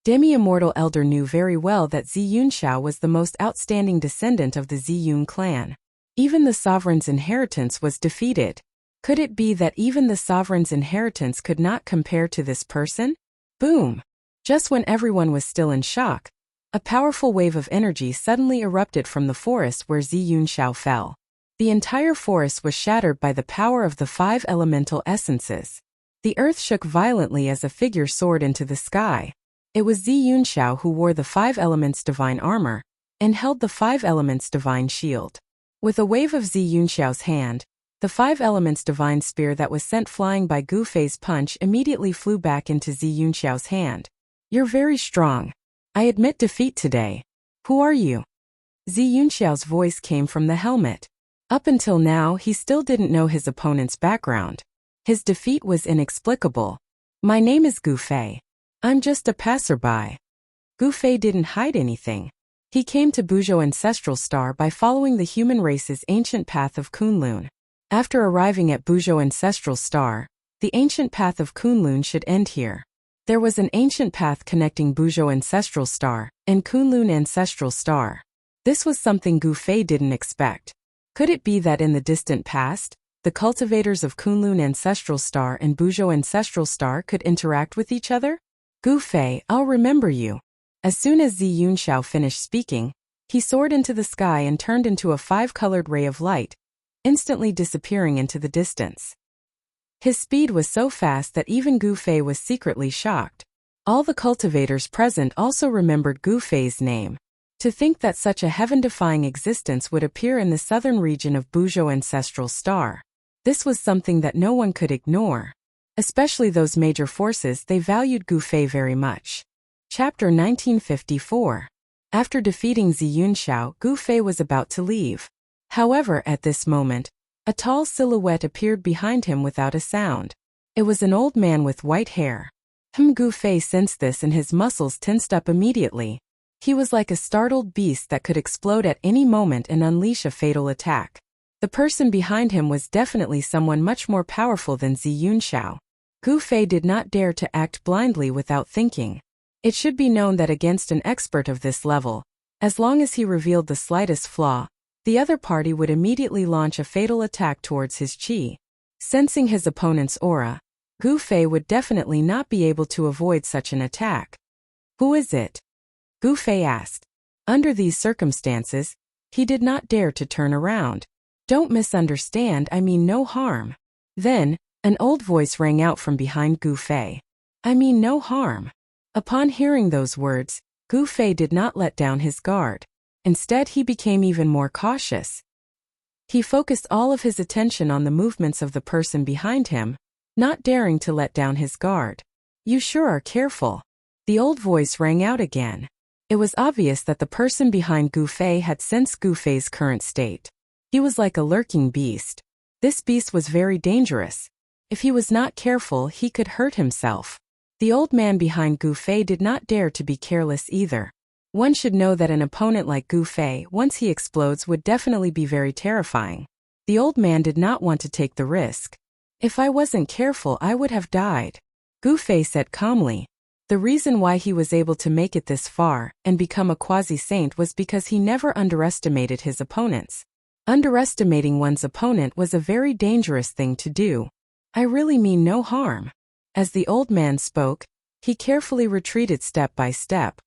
Demi-Immortal Elder knew very well that Zi Yunxiao was the most outstanding descendant of the Zi Yun clan. Even the sovereign's inheritance was defeated. Could it be that even the sovereign's inheritance could not compare to this person? Boom! Just when everyone was still in shock, a powerful wave of energy suddenly erupted from the forest where Zi Yunxiao fell. The entire forest was shattered by the power of the 5 elemental essences. The earth shook violently as a figure soared into the sky. It was Zi Yunxiao who wore the 5 elements divine armor and held the 5 elements divine shield. With a wave of Zi Yunxiao's hand, the 5 elements divine spear that was sent flying by Gu Fei's punch immediately flew back into Zi Yunxiao's hand. You're very strong. I admit defeat today. Who are you? Zi Yunxiao's voice came from the helmet. Up until now, he still didn't know his opponent's background. His defeat was inexplicable. My name is Gu Fei. I'm just a passerby. Gu Fei didn't hide anything. He came to Buzhou Ancestral Star by following the human race's ancient path of Kunlun. After arriving at Buzhou Ancestral Star, the ancient path of Kunlun should end here. There was an ancient path connecting Buzhou Ancestral Star and Kunlun Ancestral Star. This was something Gu Fei didn't expect. Could it be that in the distant past, the cultivators of Kunlun Ancestral Star and Buzhou Ancestral Star could interact with each other? Gu Fei, I'll remember you. As soon as Zi Yunxiao finished speaking, He soared into the sky and turned into a five-colored ray of light, instantly disappearing into the distance. His speed was so fast that even Gu Fei was secretly shocked. All the cultivators present also remembered Gu Fei's name. To think that such a heaven-defying existence would appear in the southern region of Buzhou ancestral star. This was something that no one could ignore. Especially those major forces, they valued Gu Fei very much. Chapter 1954. After defeating Zi Yunxiao, Gu Fei was about to leave. However, at this moment, a tall silhouette appeared behind him without a sound. It was an old man with white hair. Gu Fei sensed this and his muscles tensed up immediately. He was like a startled beast that could explode at any moment and unleash a fatal attack. The person behind him was definitely someone much more powerful than Zi Yunxiao. Gu Fei did not dare to act blindly without thinking. It should be known that against an expert of this level, as long as he revealed the slightest flaw, the other party would immediately launch a fatal attack towards his qi. Sensing his opponent's aura, Gu Fei would definitely not be able to avoid such an attack. "Who is it?" Gu Fei asked. Under these circumstances, he did not dare to turn around. "Don't misunderstand, I mean no harm." Then, an old voice rang out from behind Gu Fei. "I mean no harm." Upon hearing those words, Gu Fei did not let down his guard. Instead, he became even more cautious. He focused all of his attention on the movements of the person behind him, not daring to let down his guard. "You sure are careful." The old voice rang out again. It was obvious that the person behind Gu Fei had sensed Gu Fei's current state. He was like a lurking beast. This beast was very dangerous. If he was not careful, he could hurt himself. The old man behind Gu Fei did not dare to be careless either. One should know that an opponent like Gu Fei, once he explodes, would definitely be very terrifying. The old man did not want to take the risk. "If I wasn't careful, I would have died," Gu Fei said calmly. The reason why he was able to make it this far and become a quasi-saint was because he never underestimated his opponents. Underestimating one's opponent was a very dangerous thing to do. "I really mean no harm." As the old man spoke, he carefully retreated step by step.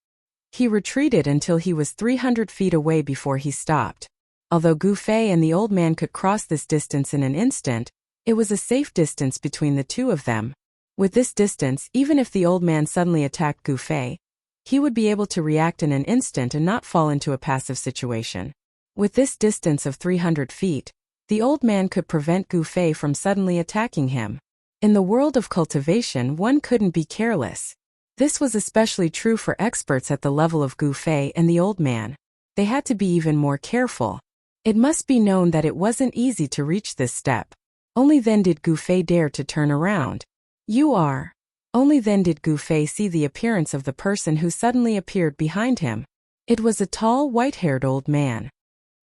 He retreated until he was 300 feet away before he stopped. Although Gu Fei and the old man could cross this distance in an instant, it was a safe distance between the two of them. With this distance, even if the old man suddenly attacked Gu Fei, he would be able to react in an instant and not fall into a passive situation. With this distance of 300 feet, the old man could prevent Gu Fei from suddenly attacking him. In the world of cultivation, one couldn't be careless. This was especially true for experts at the level of Gu Fei and the old man. They had to be even more careful. It must be known that it wasn't easy to reach this step. Only then did Gu Fei dare to turn around. "You are." Only then did Gu Fei see the appearance of the person who suddenly appeared behind him. It was a tall, white-haired old man.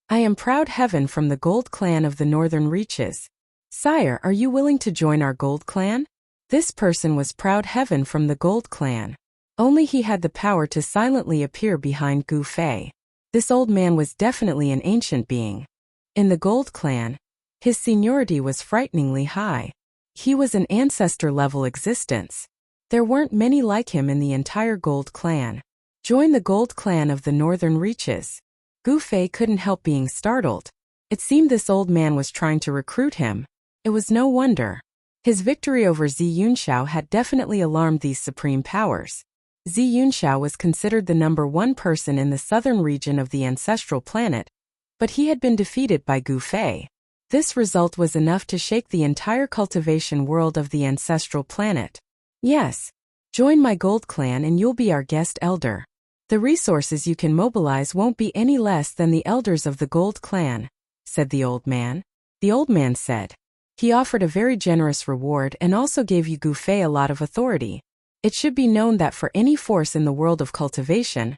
"I am Proud Heaven from the Gold Clan of the Northern Reaches. Sire, are you willing to join our Gold Clan?" This person was Proud Heaven from the Gold Clan. Only he had the power to silently appear behind Gu Fei. This old man was definitely an ancient being. In the Gold Clan, his seniority was frighteningly high. He was an ancestor-level existence. There weren't many like him in the entire Gold Clan. Join the Gold Clan of the Northern Reaches. Gu Fei couldn't help being startled. It seemed this old man was trying to recruit him. It was no wonder. His victory over Zi Yunxiao had definitely alarmed these supreme powers. Zi Yunxiao was considered the #1 person in the southern region of the ancestral planet, but he had been defeated by Gu Fei. This result was enough to shake the entire cultivation world of the ancestral planet. "Yes. Join my Gold Clan and you'll be our guest elder. The resources you can mobilize won't be any less than the elders of the Gold Clan," said the old man. The old man said. He offered a very generous reward and also gave Gu Fei a lot of authority. It should be known that for any force in the world of cultivation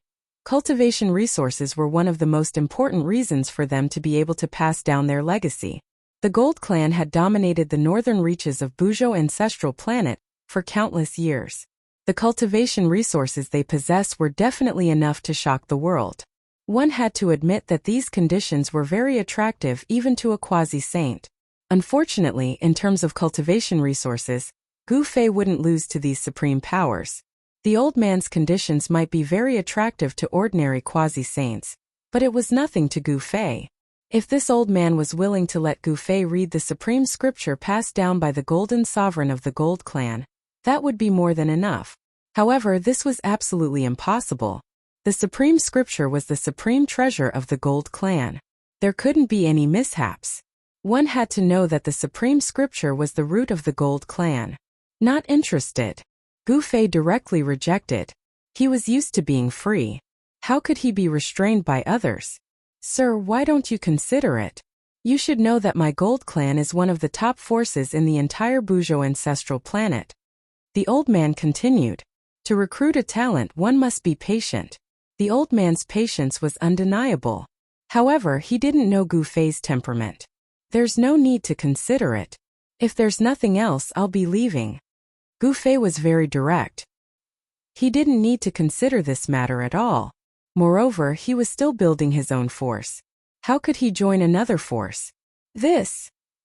resources were one of the most important reasons for them to be able to pass down their legacy. The Gold Clan had dominated the northern reaches of Buzhou ancestral planet for countless years. The cultivation resources they possessed were definitely enough to shock the world. One had to admit that these conditions were very attractive even to a quasi-saint. Unfortunately, in terms of cultivation resources, Gu Fei wouldn't lose to these supreme powers. The old man's conditions might be very attractive to ordinary quasi-saints, But it was nothing to Gu Fei. If this old man was willing to let Gu Fei read the supreme scripture passed down by the golden sovereign of the Gold Clan, that would be more than enough. However, this was absolutely impossible. The supreme scripture was the supreme treasure of the Gold Clan. There couldn't be any mishaps. One had to know that the supreme scripture was the root of the Gold Clan. Not interested. Gu Fei directly rejected. He was used to being free. How could he be restrained by others? Sir, why don't you consider it? You should know that my Gold Clan is one of the top forces in the entire Bujo ancestral planet. The old man continued. To recruit a talent, one must be patient. The old man's patience was undeniable. However, he didn't know Gu Fei's temperament. There's no need to consider it. If there's nothing else, I'll be leaving. Gu Fei was very direct. He didn't need to consider this matter at all. Moreover, he was still building his own force. How could he join another force?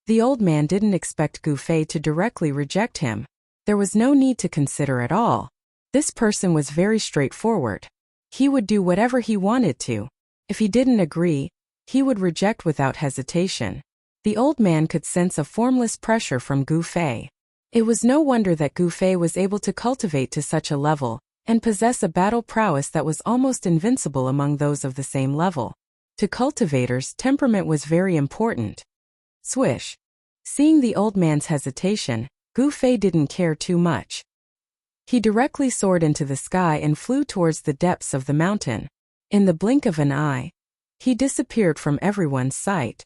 The old man didn't expect Gu Fei to directly reject him. There was no need to consider at all. This person was very straightforward. He would do whatever he wanted to. If he didn't agree, he would reject without hesitation. The old man could sense a formless pressure from Gu Fei. It was no wonder that Gu Fei was able to cultivate to such a level, and possess a battle prowess that was almost invincible among those of the same level. To cultivators, temperament was very important. Swish. Seeing the old man's hesitation, Gu Fei didn't care too much. He directly soared into the sky and flew towards the depths of the mountain. In the blink of an eye, he disappeared from everyone's sight.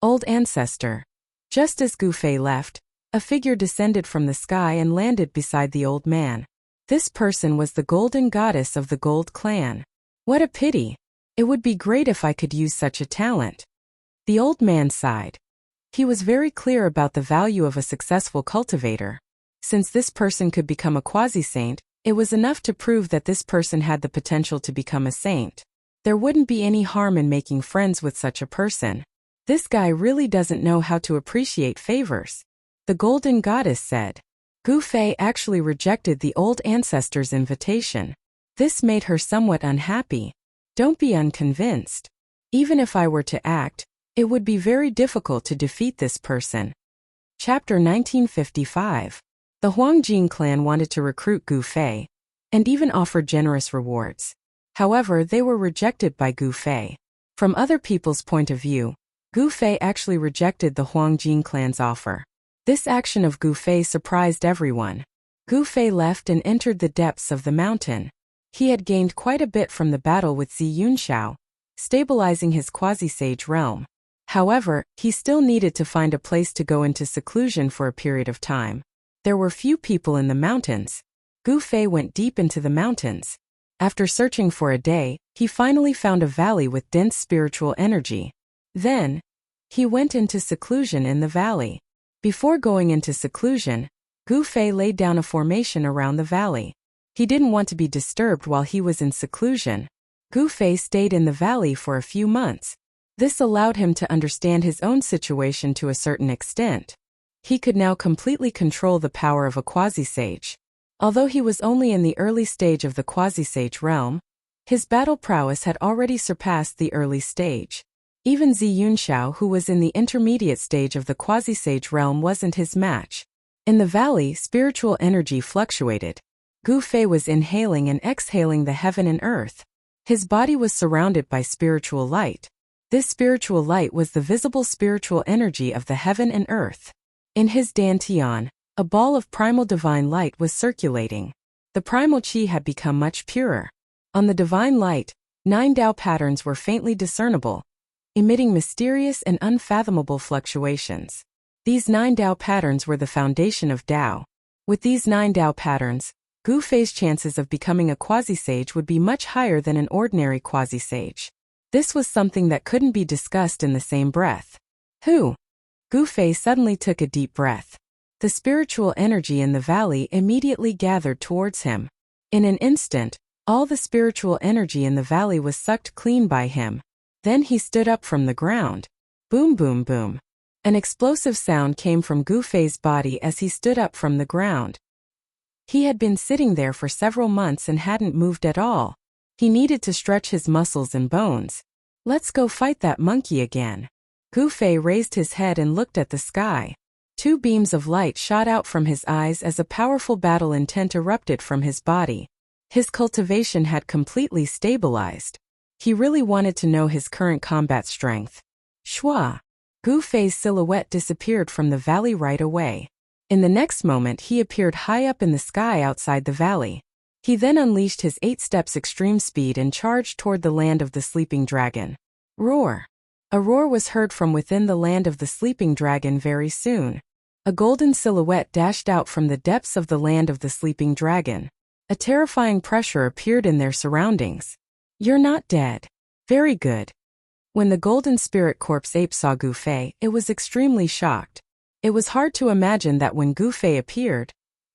Old ancestor. Just as Gu Fei left, a figure descended from the sky and landed beside the old man. This person was the golden goddess of the Gold Clan. What a pity. It would be great if I could use such a talent. The old man sighed. He was very clear about the value of a successful cultivator. Since this person could become a quasi-saint, it was enough to prove that this person had the potential to become a saint. There wouldn't be any harm in making friends with such a person. This guy really doesn't know how to appreciate favors. The golden goddess said. Gu Fei actually rejected the old ancestor's invitation. This made her somewhat unhappy. Don't be unconvinced. Even if I were to act, it would be very difficult to defeat this person. Chapter 1955. The Huangjing clan wanted to recruit Gu Fei, and even offered generous rewards. However, they were rejected by Gu Fei. From other people's point of view, Gu Fei actually rejected the Huangjing clan's offer. This action of Gu Fei surprised everyone. Gu Fei left and entered the depths of the mountain. He had gained quite a bit from the battle with Zi Yunxiao, stabilizing his quasi-sage realm. However, he still needed to find a place to go into seclusion for a period of time. There were few people in the mountains. Gu Fei went deep into the mountains. After searching for a day, he finally found a valley with dense spiritual energy. Then, he went into seclusion in the valley. Before going into seclusion, Gu Fei laid down a formation around the valley. He didn't want to be disturbed while he was in seclusion. Gu Fei stayed in the valley for a few months. This allowed him to understand his own situation to a certain extent. He could now completely control the power of a quasi-sage. Although he was only in the early stage of the quasi-sage realm, his battle prowess had already surpassed the early stage. Even Zi Yunxiao, who was in the intermediate stage of the quasi-sage realm, wasn't his match. In the valley, spiritual energy fluctuated. Gu Fei was inhaling and exhaling the heaven and earth. His body was surrounded by spiritual light. This spiritual light was the visible spiritual energy of the heaven and earth. In his dantian, a ball of primal divine light was circulating. The primal qi had become much purer. On the divine light, 9 Tao patterns were faintly discernible, emitting mysterious and unfathomable fluctuations. These 9 Tao patterns were the foundation of Tao. With these 9 Tao patterns, Gu Fei's chances of becoming a quasi-sage would be much higher than an ordinary quasi-sage. This was something that couldn't be discussed in the same breath. Gu Fei suddenly took a deep breath. The spiritual energy in the valley immediately gathered towards him. In an instant, all the spiritual energy in the valley was sucked clean by him. Then he stood up from the ground. Boom, boom, boom. An explosive sound came from Gu Fei's body as he stood up from the ground. He had been sitting there for several months and hadn't moved at all. He needed to stretch his muscles and bones. Let's go fight that monkey again. Gu Fei raised his head and looked at the sky. Two beams of light shot out from his eyes as a powerful battle intent erupted from his body. His cultivation had completely stabilized. He really wanted to know his current combat strength. Shua! Gu Fei's silhouette disappeared from the valley right away. In the next moment he appeared high up in the sky outside the valley. He then unleashed his 8 steps extreme speed and charged toward the land of the sleeping dragon. Roar! A roar was heard from within the land of the sleeping dragon very soon. A golden silhouette dashed out from the depths of the land of the sleeping dragon. A terrifying pressure appeared in their surroundings. You're not dead. Very good. When the golden spirit corpse ape saw Gu Fei, it was extremely shocked. It was hard to imagine that when Gu Fei appeared,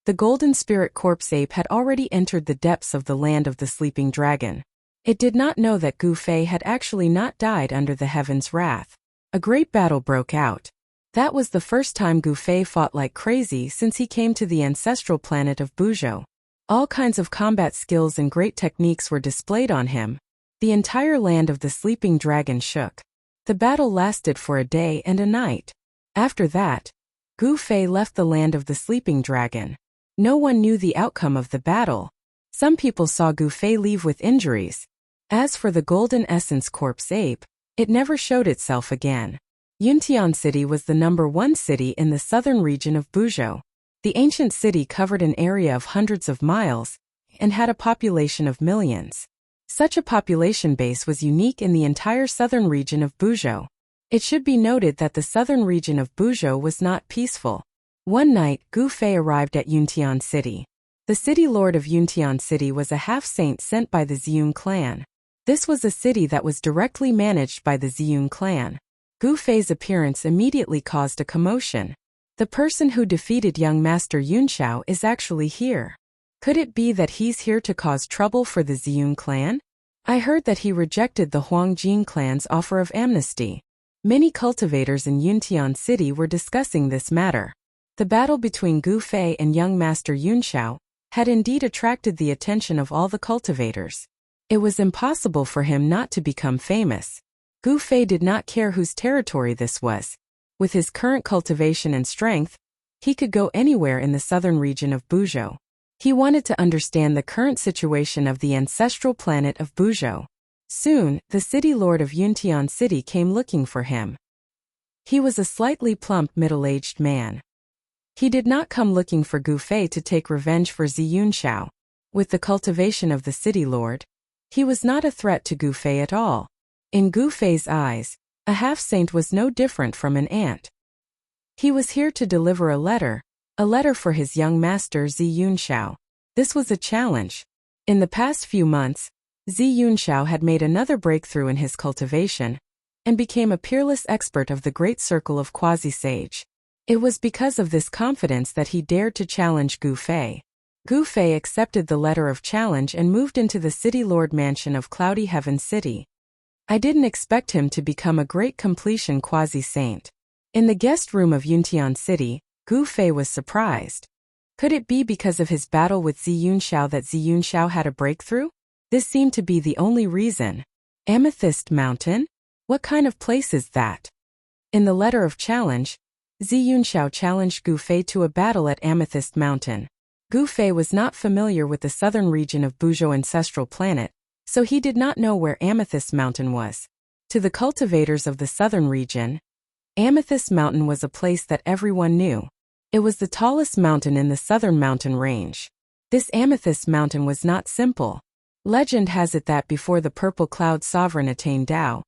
the golden spirit corpse ape had already entered the depths of the land of the sleeping dragon. It did not know that Gu Fei had actually not died under the heaven's wrath. A great battle broke out. That was the first time Gu Fei fought like crazy since he came to the ancestral planet of Buzhou. All kinds of combat skills and great techniques were displayed on him. The entire land of the sleeping dragon shook. The battle lasted for a day and a night. After that, Gu Fei left the land of the sleeping dragon. No one knew the outcome of the battle. Some people saw Gu Fei leave with injuries. As for the golden essence corpse ape, it never showed itself again. Yuntian City was the #1 city in the southern region of Buzhou. The ancient city covered an area of hundreds of miles and had a population of millions. Such a population base was unique in the entire southern region of Buzhou. It should be noted that the southern region of Buzhou was not peaceful. One night, Gu Fei arrived at Yuntian City. The city lord of Yuntian City was a half-saint sent by the Ziyun clan. This was a city that was directly managed by the Ziyun clan. Gu Fei's appearance immediately caused a commotion. The person who defeated young Master Yunxiao is actually here. Could it be that he's here to cause trouble for the Ziyun clan? I heard that he rejected the Huangjing clan's offer of amnesty. Many cultivators in Yuntian City were discussing this matter. The battle between Gu Fei and young Master Yunxiao had indeed attracted the attention of all the cultivators. It was impossible for him not to become famous. Gu Fei did not care whose territory this was. With his current cultivation and strength, he could go anywhere in the southern region of Buzhou. He wanted to understand the current situation of the ancestral planet of Buzhou. Soon, the city lord of Yuntian City came looking for him. He was a slightly plump middle-aged man. He did not come looking for Gu Fei to take revenge for Yunxiao. With the cultivation of the city lord, he was not a threat to Gu Fei at all. In Gu Fei's eyes, a half-saint was no different from an ant. He was here to deliver a letter for his young master Yunxiao. This was a challenge. In the past few months, Yunxiao had made another breakthrough in his cultivation and became a peerless expert of the great circle of quasi-sage. It was because of this confidence that he dared to challenge Gu Fei. Gu Fei accepted the letter of challenge and moved into the city lord mansion of Cloudy Heaven City. I didn't expect him to become a great completion quasi-saint. In the guest room of Yuntian City, Gu Fei was surprised. Could it be because of his battle with Yunxiao that Yunxiao had a breakthrough? This seemed to be the only reason. Amethyst Mountain? What kind of place is that? In the letter of challenge, Yunxiao challenged Gu Fei to a battle at Amethyst Mountain. Gu Fei was not familiar with the southern region of Buzhou ancestral planet, so he did not know where Amethyst Mountain was. To the cultivators of the southern region, Amethyst Mountain was a place that everyone knew. It was the tallest mountain in the southern mountain range. This Amethyst Mountain was not simple. Legend has it that before the Purple Cloud Sovereign attained Tao,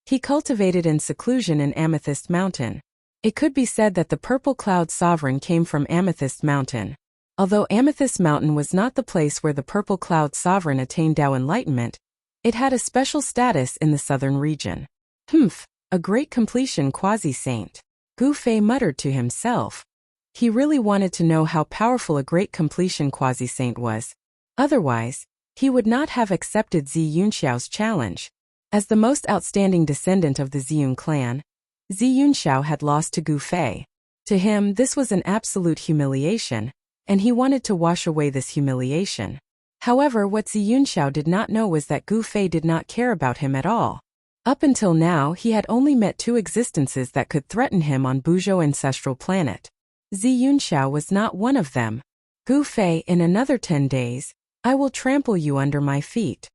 he cultivated in seclusion in Amethyst Mountain. It could be said that the Purple Cloud Sovereign came from Amethyst Mountain. Although Amethyst Mountain was not the place where the Purple Cloud Sovereign attained Tao enlightenment, it had a special status in the southern region. A great completion quasi-saint. Gu Fei muttered to himself. He really wanted to know how powerful a great completion quasi-saint was. Otherwise, he would not have accepted Yunxiao's challenge. As the most outstanding descendant of the Ziyun clan, Yunxiao had lost to Gu Fei. To him, this was an absolute humiliation, and he wanted to wash away this humiliation. However, what Yunxiao did not know was that Gu Fei did not care about him at all. Up until now, he had only met two existences that could threaten him on Buzhou ancestral planet. Zi Yunxiao was not one of them. Gu Fei, in another 10 days, I will trample you under my feet.